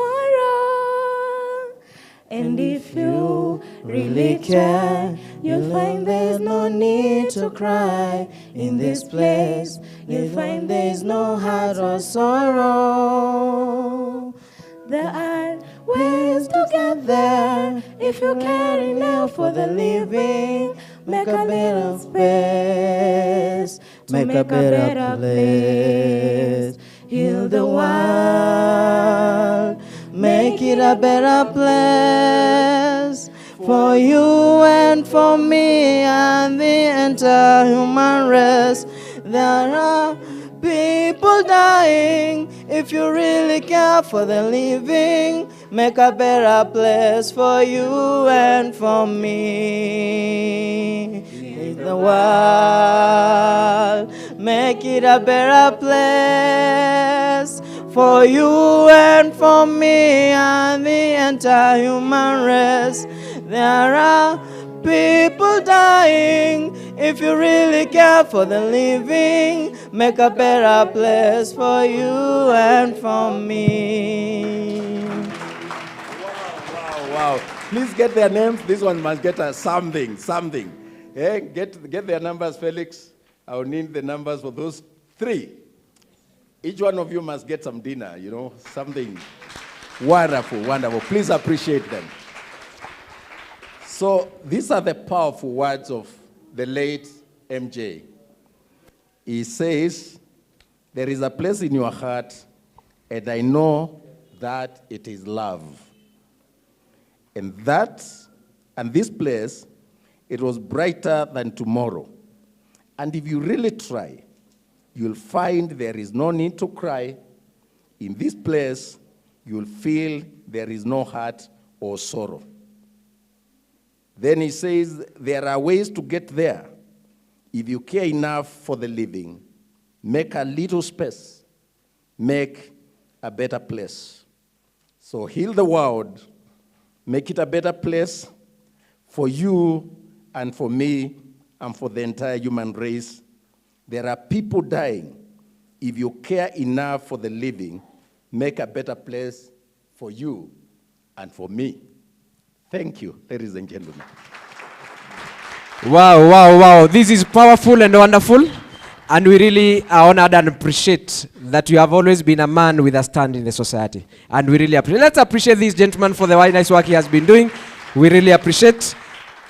And if you really care, you'll find there's no need to cry. In this place, you'll find there's no heart or sorrow. There are ways to get there. If you care enough for the living, make a better space, Make a better place. Heal the world, make it a better place for you and for me and the entire human race. There are people dying. If you really care for the living, make a better place for you and for me. In the world, make it a better place for you and for me and the entire human race. There are people dying. If you really care for the living, make a better place for you and for me. Wow. Please get their names. This one must get a something. Eh? Get their numbers, Felix. I'll need the numbers for those three. Each one of you must get some dinner, something wonderful. Please appreciate them. So these are the powerful words of the late MJ. He says, there is a place in your heart, and I know that it is love. And this place, it was brighter than tomorrow. And if you really try, you'll find there is no need to cry. In this place, you'll feel there is no hurt or sorrow. Then he says, there are ways to get there. If you care enough for the living, make a little space, make a better place. So heal the world, make it a better place for you and for me and for the entire human race. There are people dying. If you care enough for the living, make a better place for you and for me. Thank you, ladies and gentlemen. Wow. This is powerful and wonderful. And we really are honored and appreciate that you have always been a man with a stand in the society. And we really appreciate. Let's appreciate this gentleman for the nice work he has been doing. We really appreciate.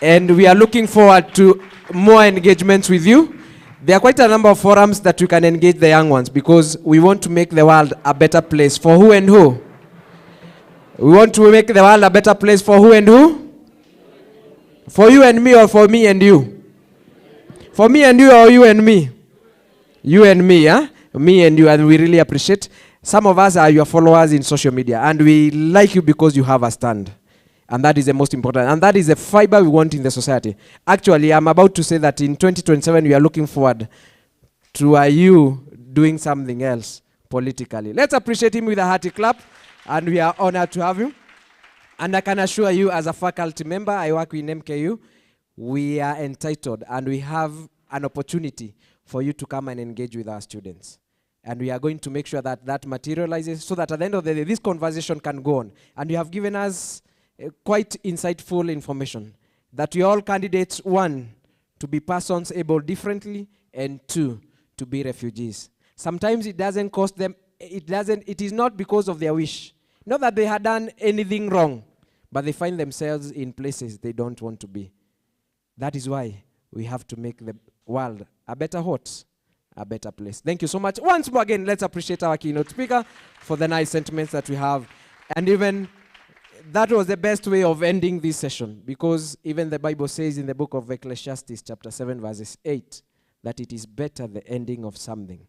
And we are looking forward to more engagements with you. There are quite a number of forums that you can engage the young ones, because we want to make the world a better place for who and who? We want to make the world a better place for who and who? For you and me, or for me and you? For me and you, or you and me? You and me, huh? Me and you, and we really appreciate. Some of us are your followers in social media, and we like you because you have a stand. And that is the most important. And that is the fiber we want in the society. Actually, I'm about to say that in 2027, we are looking forward to you doing something else politically. Let's appreciate him with a hearty clap. And we are honored to have you. And I can assure you, as a faculty member, I work in MKU, we are entitled and we have an opportunity for you to come and engage with our students. And we are going to make sure that that materializes so that at the end of the day, this conversation can go on. And you have given us quite insightful information that we are all candidates, one, to be persons able differently, and two, to be refugees. Sometimes it doesn't cost them, it is not because of their wish. Not that they had done anything wrong, but they find themselves in places they don't want to be. That is why we have to make the world a better a better place. Thank you so much. Once more again, let's appreciate our keynote speaker for the nice sentiments that we have. And even that was the best way of ending this session, because even the Bible says in the book of Ecclesiastes chapter 7 verses 8, that it is better the ending of something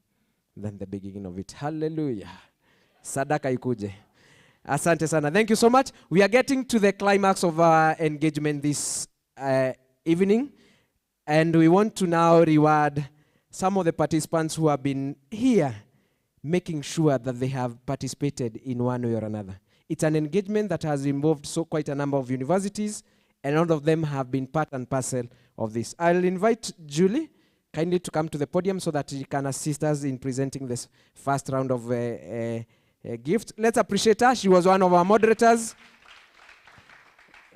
than the beginning of it. Hallelujah. Sadaka ikuje. Asante sana. Thank you so much. We are getting to the climax of our engagement this evening, and we want to now reward some of the participants who have been here, making sure that they have participated in one way or another. It's an engagement that has involved quite a number of universities, and all of them have been part and parcel of this. I'll invite Julie kindly to come to the podium so that she can assist us in presenting this first round of gift. Let's appreciate her. She was one of our moderators,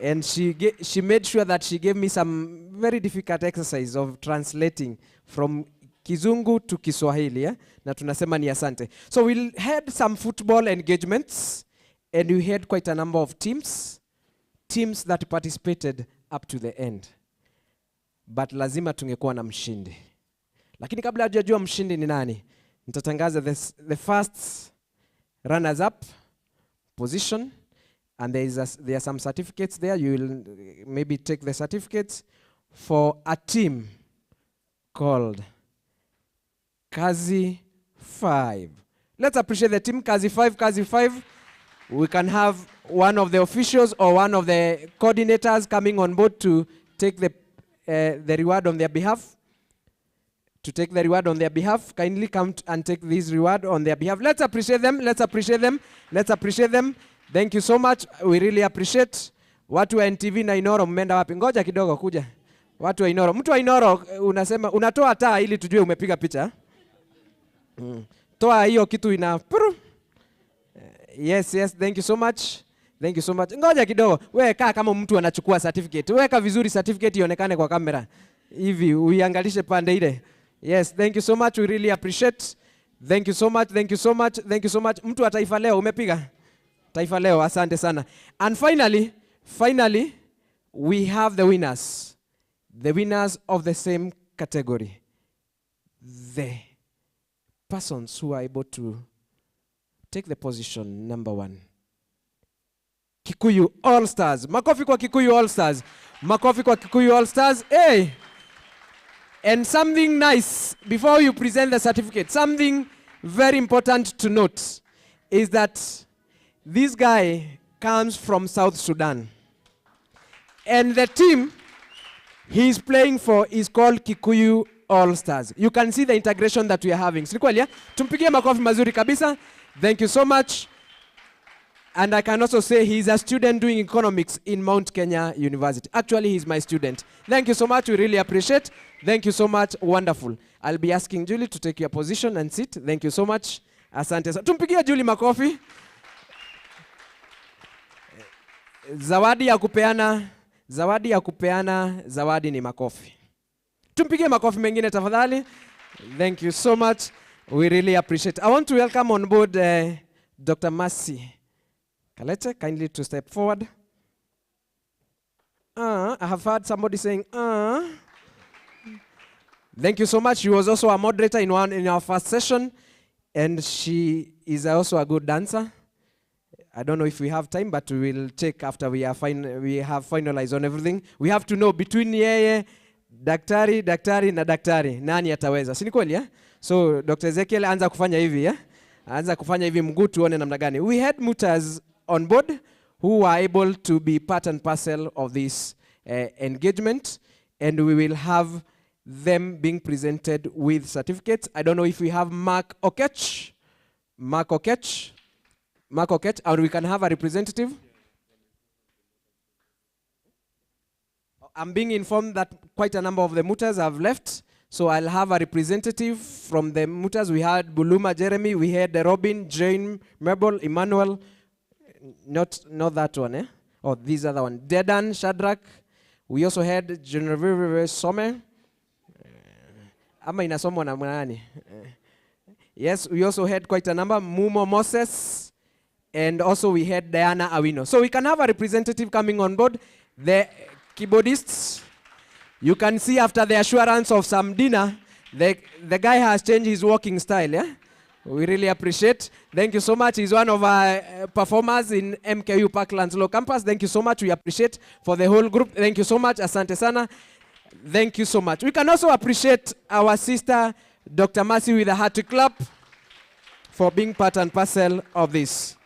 and she made sure that she gave me some very difficult exercise of translating from Kizungu to Kiswahili, na tunasema ni asante. So we had some football engagements, and we had quite a number of teams that participated up to the end. But lazima tungekuwa na mshindi. Lakini kabla hujajua mshindi ni nani, nitatangaza the first runners up position, and there are some certificates there. You will maybe take the certificates for a team called Kazi 5. Let's appreciate the team Kazi 5. Kazi 5. We can have one of the officials or one of the coordinators coming on board to take the reward on their behalf. To take the reward on their behalf. Kindly come and take this reward on their behalf. Let's appreciate them. Let's appreciate them. Let's appreciate them. Thank you so much. We really appreciate. Watu wa NTV na Inoro mmeenda wapi? Ngoja kidogo kuja. Watu wa Inoro. Mtu wa Inoro unasema unatoa taa ili tujue umepiga picha. Toa hiyo kitu ina. Yes, thank you so much. Thank you so much. Ngoja kidogo. Wewe kaa kama mtu anachukua certificate. Weka vizuri certificate ionekane kwa kamera. Hivi uiangalishe pande ile. Yes, thank you so much. We really appreciate. Thank you so much. Thank you so much. Thank you so much. Mtu wa Taifa Leo umepiga? Taifa Leo, asante sana. And finally, we have the winners. The winners of the same category. The persons who are able to take the position number 1. Kikuyu All Stars. Makofi kwa Kikuyu All Stars. Makofi kwa Kikuyu All Stars. Hey! And something nice, before you present the certificate, something very important to note is that this guy comes from South Sudan. And the team he's playing for is called Kikuyu All Stars. You can see the integration that we are having. Sikualia, tumpigie makofi mazuri kabisa. Thank you so much. And I can also say he's a student doing economics in Mount Kenya University. Actually, he's my student. Thank you so much. We really appreciate. Thank you so much. Wonderful. I'll be asking Julie to take your position and sit. Thank you so much. Asante. Tumpigie Julie makofi. Zawadi ya kupeana zawadi ni makofi. Tumpigie makofi mengine tafadhali. Thank you so much. We really appreciate. I want to welcome on board Dr. Mercy Kalete, kindly to step forward. I have heard somebody saying, Thank you so much. She was also a moderator in our first session, and she is also a good dancer. I don't know if we have time, but we will check after we have finalized on everything. We have to know between yeye, daktari na daktari, nani ataweza. Si ni kweli, eh? So Dr. Ezekiel anza kufanya hivi, eh? Anza kufanya hivi mguu tuone namna gani. We had mutas on board who were able to be part and parcel of this engagement, and we will have them being presented with certificates. I don't know if we have Mark Okech, or we can have a representative. I'm being informed that quite a number of the mutas have left, so I'll have a representative from the mutas. We had Buluma Jeremy, we had Robin, Jane, Mabel, Emmanuel, not that one, eh? Oh, this other one. Dedan, Shadrach. We also had Genevieve Some. Ama inasomwa na mwanani. Yes, we also had quite a number. Mumo Moses. And also we had Diana Awino. So we can have a representative coming on board. The keyboardists, you can see after the assurance of some dinner, the guy has changed his walking style. Yeah? We really appreciate. Thank you so much. He's one of our performers in MKU Parklands Law Campus. Thank you so much. We appreciate for the whole group. Thank you so much. Asante sana. Thank you so much. We can also appreciate our sister, Dr. Mercy, with a hearty clap for being part and parcel of this.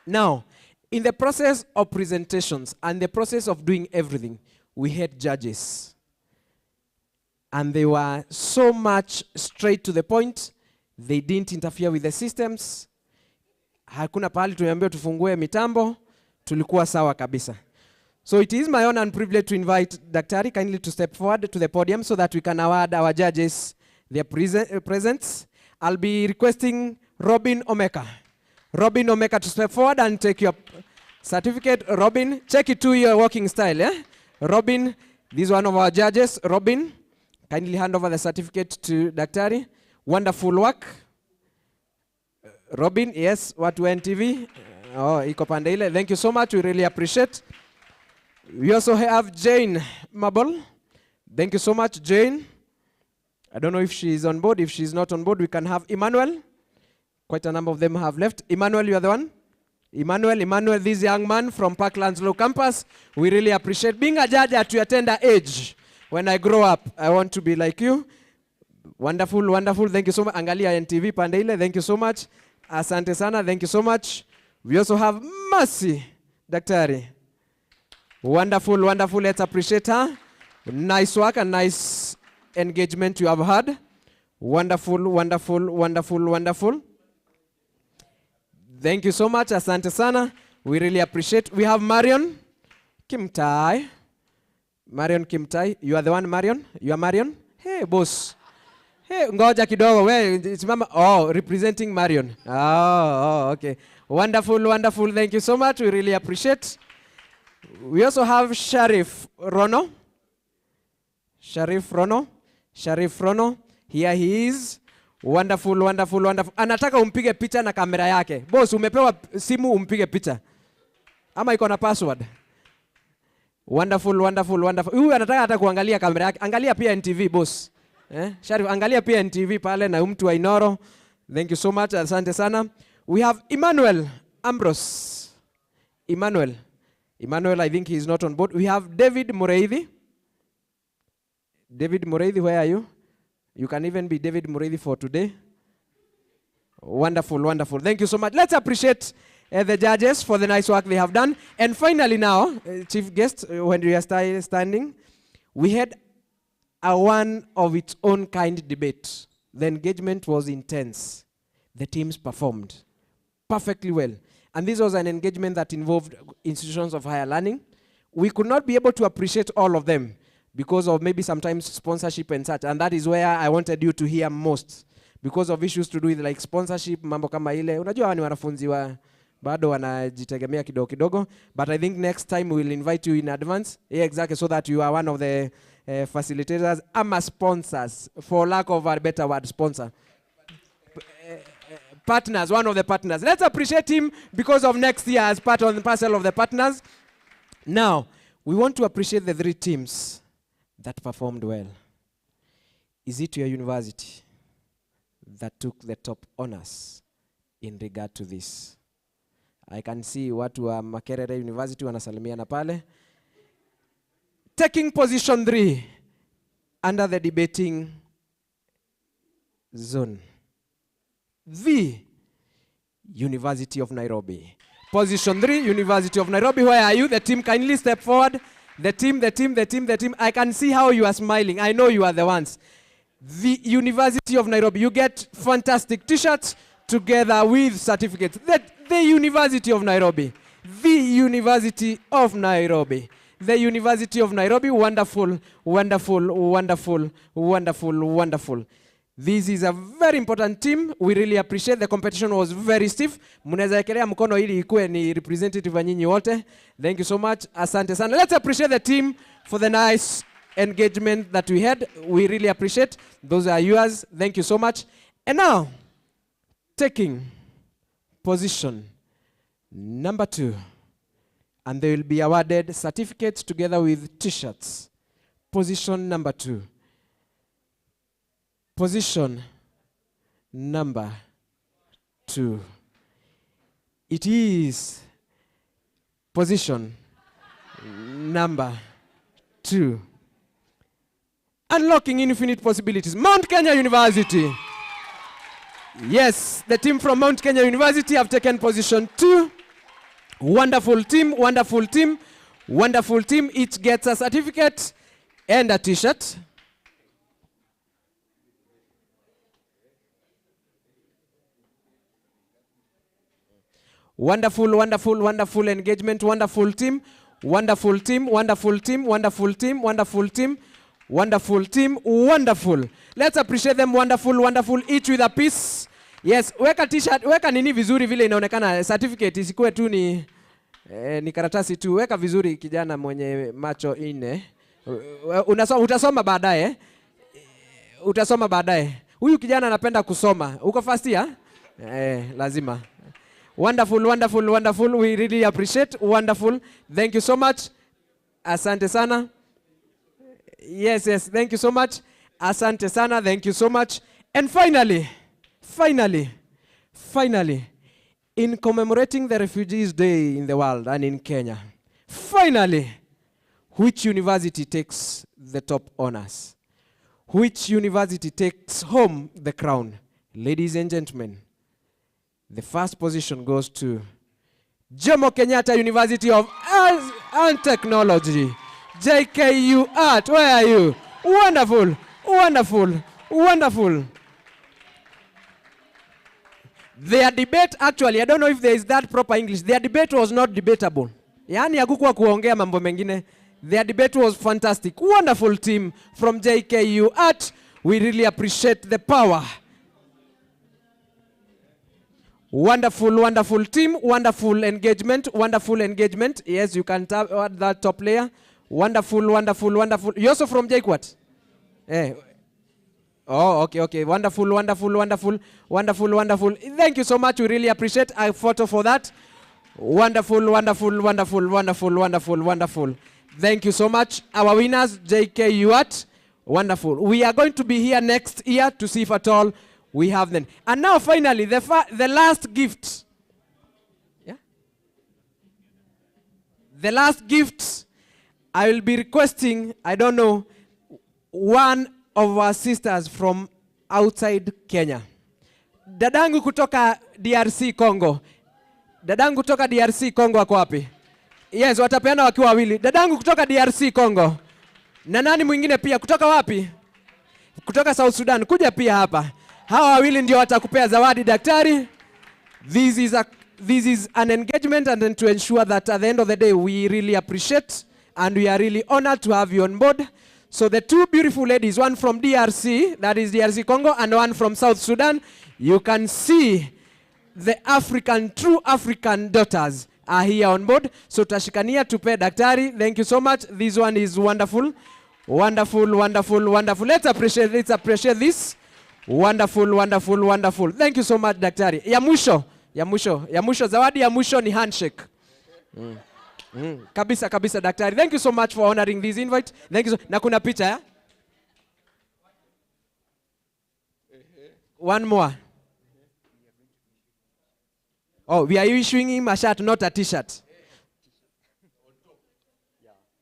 Now, in the process of presentations and the process of doing everything, we had judges. And they were so much straight to the point. They didn't interfere with the systems. Hakuna pahali tumeambiwa tufungue mitambo. Tulikuwa sawa kabisa. So it is my honor and privilege to invite Daktari kindly to step forward to the podium so that we can award our judges their presents. I'll be requesting Robin Omeka. Robin Omeka to step forward and take your certificate. Robin, check it to your walking style. Eh? Robin, this is one of our judges. Robin, kindly hand over the certificate to Daktari. Wonderful work. Robin, yes, what went TV? Oh, iko pande ile. Thank you so much. We really appreciate. We also have Jane Mabel. Thank you so much, Jane. I don't know if she's on board. If she's not on board, we can have Emmanuel. Quite a number of them have left. Emmanuel, you are the one? Emmanuel, this young man from Parklands Law Campus. We really appreciate being a judge at your tender age. When I grow up, I want to be like you. Wonderful, wonderful. Thank you so much. Angalia NTV Pandeile, thank you so much. Asante sana, thank you so much. We also have Mercy, Daktari. Wonderful, wonderful. Let's appreciate her. Nice work and nice engagement you have had. Wonderful, wonderful, wonderful, wonderful. Thank you so much. Asante sana. We really appreciate. We have Marion Kimtai. Marion Kimtai. You are the one, Marion? You are Marion? Hey, boss. Hey, ngoja kidogo. It's mama. Oh, representing Marion. Oh, okay. Wonderful, wonderful. Thank you so much. We really appreciate. We also have Sharif Rono. Sharif Rono. Sharif Rono. Here he is. Wonderful, wonderful, wonderful. Anataka umpige picha na kamera yake. Boss, umepewa simu umpige picha. Ama iko na password. Wonderful, wonderful, wonderful. Huyu anataka hata kuangalia kamera yake. Angalia pia NTV, boss. Sharif, angalia pia NTV pale na mtu wa Inoro. Thank you so much. Asante sana. We have Emmanuel Ambrose. Emmanuel, I think he is not on board. We have David Mureithi. David Mureithi, where are you? You can even be David Mureithi for today. Wonderful, wonderful. Thank you so much. Let's appreciate the judges for the nice work they have done. And finally now, chief guest, when we are standing, we had a one of its own kind debate. The engagement was intense. The teams performed perfectly well. And this was an engagement that involved institutions of higher learning. We could not be able to appreciate all of them because of maybe sometimes sponsorship and such. And that is where I wanted you to hear most. Because of issues to do with like sponsorship, mambo kama ile. Unajua ni wanafunzi wa bado wanajitegemea kidogo kidogo. But I think next time we will invite you in advance. Yeah, exactly, so that you are one of the facilitators. ama sponsors, for lack of a better word, sponsor. Partners, one of the partners. Let's appreciate him because of next year as part of the parcel of the partners. Now, we want to appreciate the three teams that performed well. Is it your university that took the top honors in regard to this? I can see watu wa Makerere University wanasalimiana pale. Taking position 3 under the debating zone. The University of Nairobi. Position 3, University of Nairobi. Where are you? The team, kindly step forward. The team. I can see how you are smiling. I know you are the ones. The University of Nairobi. You get fantastic t-shirts together with certificates. The University of Nairobi. The University of Nairobi. The University of Nairobi. Wonderful, wonderful, wonderful, wonderful, wonderful. This is a very important team. We really appreciate. The competition was very stiff. Munaweza ekelea mkono ili ikuwe ni representative wa nyinyi wote. Thank you so much. Asante sana. Let's appreciate the team for the nice engagement that we had. We really appreciate. Those are yours. Thank you so much. And now, taking position number 2. And they will be awarded certificates together with t-shirts. Position number 2. Position number 2. It is position number 2. Unlocking infinite possibilities. Mount Kenya University. Yes, the team from Mount Kenya University have taken position 2. Wonderful team, wonderful team, wonderful team. Each gets a certificate and a t-shirt. Wonderful, wonderful, wonderful engagement, wonderful team, wonderful team, wonderful team, wonderful team, wonderful team, wonderful team, wonderful. Let's appreciate them, wonderful, wonderful, each with a piece. Yes, weka t-shirt, weka nini vizuri vile inaonekana, certificate isikuwe tu ni karatasi tu, weka vizuri kijana mwenye macho ine. Utasoma baadaye. Utasoma baadaye. Huyu kijana anapenda kusoma. Uko first year? Lazima. Wonderful, wonderful, wonderful. We really appreciate. Wonderful. Thank you so much. Asante sana. Yes, yes. Thank you so much. Asante sana. Thank you so much. And finally, in commemorating the Refugees Day in the world and in Kenya, finally, which university takes the top honors? Which university takes home the crown? Ladies and gentlemen, the first position goes to Jomo Kenyatta University of Arts and Technology. JKU Art, where are you? Wonderful, wonderful, wonderful. Their debate, actually, I don't know if there is that proper English. Their debate was not debatable. Yani hakukuwa kuongea mambo mengine. Their debate was fantastic. Wonderful team from JKU Art. We really appreciate the power. Wonderful, wonderful team. Wonderful engagement. Wonderful engagement. Yes, you can tap that top layer. Wonderful, wonderful, wonderful. You're also from JKUAT? Oh, okay, okay. Wonderful, wonderful, wonderful, wonderful, wonderful. Thank you so much. We really appreciate a photo for that. Wonderful, wonderful, wonderful, wonderful, wonderful, wonderful. Thank you so much. Our winners, JKU Art. Wonderful. We are going to be here next year to see if at all we have them. And now finally, the last gift. Yeah? The last gift, I will be requesting, I don't know, one of our sisters from outside Kenya. Dadangu kutoka DRC Congo. Dadangu kutoka DRC Congo ako wapi? Yes, watapeana wakiwa wawili. Dadangu kutoka DRC Congo. Na nani mwingine pia kutoka wapi? Kutoka South Sudan. Kuja pia hapa. Hawa wawili ndio watakupea zawadi daktari. This is an engagement, and then to ensure that at the end of the day we really appreciate and we are really honored to have you on board. So the two beautiful ladies, one from DRC, that is DRC Congo, and one from South Sudan, you can see the true African daughters are here on board. So tashikania tupe daktari. Thank you so much. This one is wonderful. Wonderful, wonderful, wonderful. Let's appreciate this. Wonderful, wonderful, wonderful. Thank you so much, daktari. Ya mwisho. Zawadi ya mwisho ni handshake. Kabisa, daktari. Thank you so much for honoring this invite. Thank you so. Na kuna picha ya? One more. Oh, we are issuing him a shirt, not a t-shirt.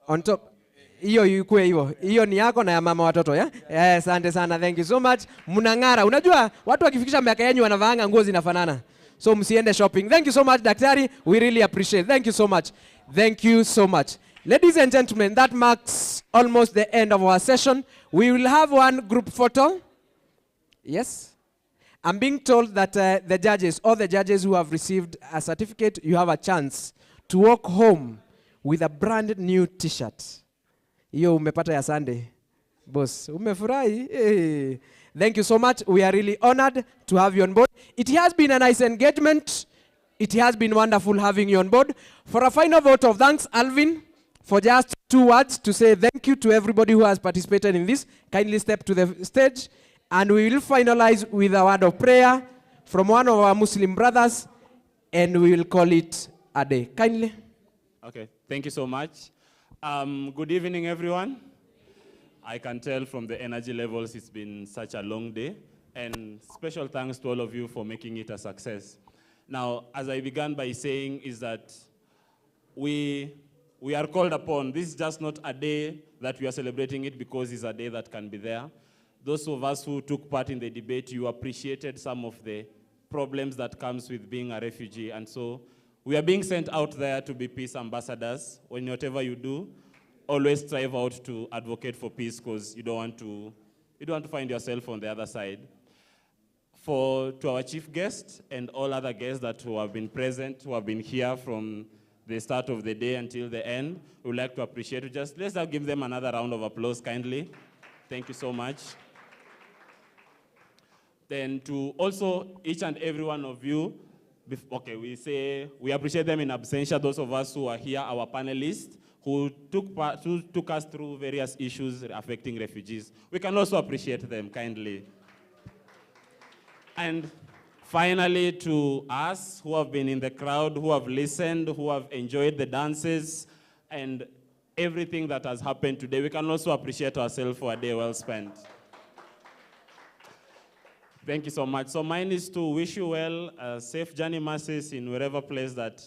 On top. Hiyo yukue hivyo. Hiyo ni yako na ya mama watoto, ya? Yes, asante sana. Thank you so much. Mnang'ara. Unajua watu wakifikisha miaka yenu wanavaanga nguo zinafanana. So msiende shopping. Thank you so much, daktari. We really appreciate. Thank you so much. Thank you so much. Ladies and gentlemen, that marks almost the end of our session. We will have one group photo. Yes. I'm being told that all the judges who have received a certificate, you have a chance to walk home with a brand new t-shirt. Hiyo umepata ya Sunday. Boss, umefurahi? Hey. Thank you so much. We are really honored to have you on board. It has been a nice engagement. It has been wonderful having you on board. For a final vote of thanks, Alvin, for just 2 words to say thank you to everybody who has participated in this. Kindly step to the stage. And we will finalize with a word of prayer from one of our Muslim brothers, and we will call it a day. Kindly. Okay, thank you so much. Good evening, everyone. I can tell from the energy levels it's been such a long day, and special thanks to all of you for making it a success. Now, as I began by saying, is that we we are called upon. This is just not a day that we are celebrating it because it's a day that can be there. Those of us who took part in the debate, you appreciated some of the problems that comes with being a refugee. And so we are being sent out there to be peace ambassadors. When whatever you do, always strive out to advocate for peace because you don't want to find yourself on the other side. To our chief guest and all other guests that who have been present, who have been here from the start of the day until the end, we would like to appreciate you. Let's give them another round of applause kindly. Thank you so much. Then to also each and every one of you, we appreciate them in absentia, those of us who are here, our panelists, who took us through various issues affecting refugees. We can also appreciate them kindly. And finally, to us who have been in the crowd, who have listened, who have enjoyed the dances, and everything that has happened today, we can also appreciate ourselves for a day well spent. Thank you so much. So mine is to wish you well, safe journey masses in wherever place that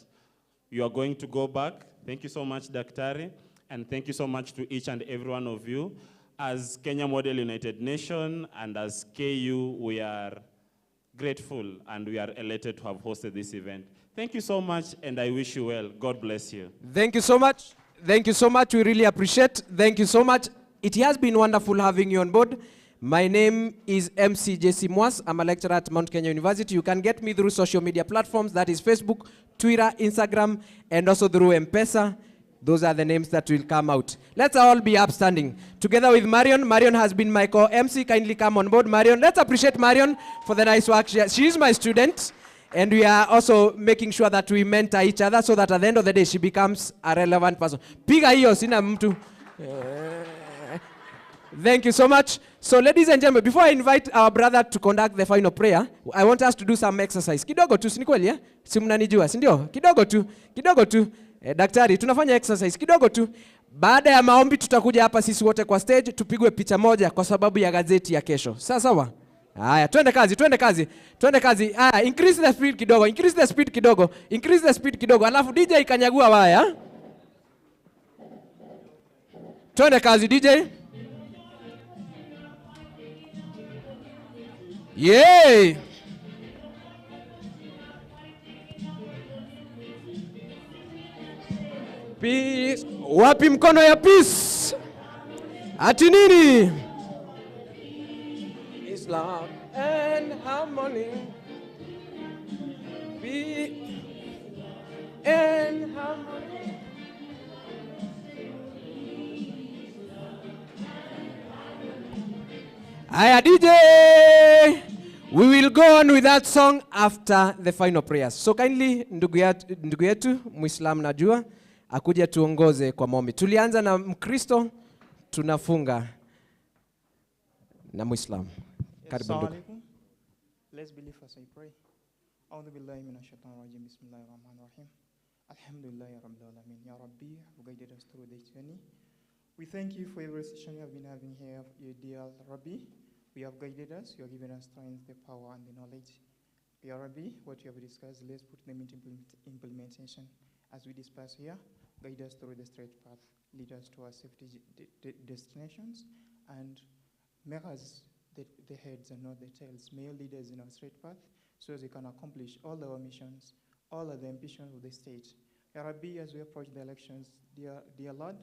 you are going to go back. Thank you so much, Daktari, and thank you so much to each and every one of you. As Kenya Model United Nation and as KU, we are grateful and we are elated to have hosted this event. Thank you so much, and I wish you well. God bless you. Thank you so much. Thank you so much. We really appreciate. Thank you so much. It has been wonderful having you on board. My name is MC JC Mwas. I'm a lecturer at Mount Kenya University. You can get me through social media platforms, that is Facebook, Twitter, Instagram, and also through Mpesa. Those are the names that will come out. Let's all be upstanding. Together with Marion. Marion has been my co-MC. Kindly come on board, Marion. Let's appreciate Marion for the nice work. She is my student. And we are also making sure that we mentor each other so that at the end of the day, she becomes a relevant person. Piga hiyo, sina mtu. Thank you so much. So ladies and gentlemen, before I invite our brother to conduct the final prayer, I want us to do some exercise. Kidogo tu, si kweli, si mnanijua, si ndio? Kidogo tu, kidogo tu. Daktari, tunafanya exercise kidogo tu. Baada ya maombi tutakuja hapa sisi wote kwa stage, tupigwe picha moja kwa sababu ya gazeti ya kesho. Sawa? Haya, twende kazi, twende kazi. Twende kazi. Haya, increase the speed kidogo, increase the speed kidogo, increase the speed kidogo. Alafu DJ ikanyagua waya. Twende kazi DJ. Yay! Peace. Wapi mkono ya peace? Ati nini? Islam and harmony. Peace and harmony. Aya DJ, we will go on with that song after the final prayers. So kindly ndugu yetu Muislam najua akuja tuongoze kwa maombi. Tulianza na Mkristo, tunafunga na Muislam. Karibu ndugu. Let's believe as I pray. A'udhu billahi minash shaitanir rajim. Bismillahir rahmanir rahim. Alhamdulillahi rabbil alamin. Ya Rabbi, who guided us through this journey. We thank you for every session you have been having here, your dear Rabbi. You have guided us, you have given us strength, the power, and the knowledge. Ya Rabbi, what you have discussed, let's put them into implementation. As we disperse here, guide us through the straight path, lead us to our safety destinations, and make us the heads and not the tails. May you lead us in our straight path, so as we can accomplish all our missions, all of the ambitions of the state. Ya Rabbi, as we approach the elections, dear Lord,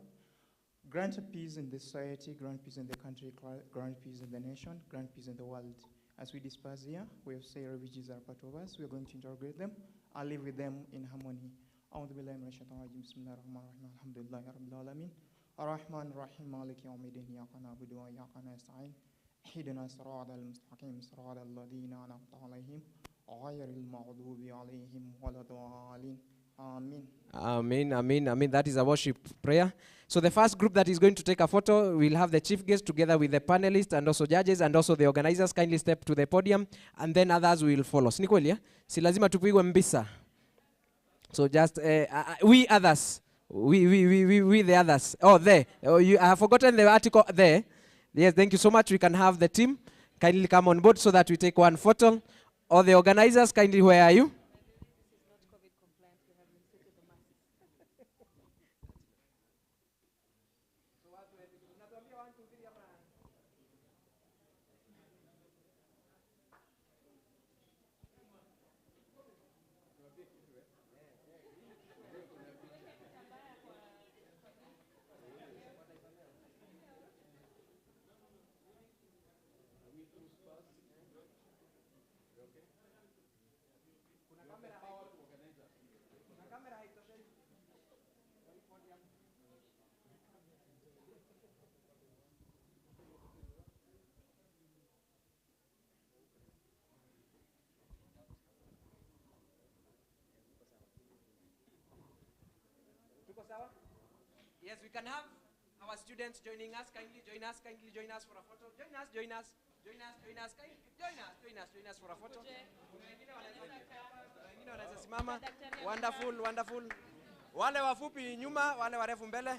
grant peace in the society, grant peace in the country, grant peace in the nation, grant peace in the world. As we disperse here, we have said refugees are part of us. We are going to integrate them and live with them in harmony. أعوذ بالله من الشيطان الرجيم. بسم الله الرحمن الرحيم. الحمد لله رب العالمين. الرحمن الرحيم مالك يوم الدين. إياك نعبد وإياك نستعين. اهدنا الصراط المستقيم صراط الذين أنعمت عليهم غير المغضوب عليهم ولا الضالين. Amen. Amen, amen, amen. That is a worship prayer. So the first group that is going to take a photo, we'll have the chief guest together with the panelists and also judges and also the organizers. Kindly step to the podium and then others will follow. Si kweli, si lazima tupigwe mbisa. So just we others, we the others. Oh, there. Oh, I have forgotten the article there. Yes, thank you so much. We can have the team kindly come on board so that we take one photo. Or the organizers, kindly, where are you? sawa? Yes, we can have our students joining us. Kindly join us for a photo. Join us. Join us for a photo. Wengine wanaweza simama. Wonderful. Wale wafupi nyuma, wale warefu mbele.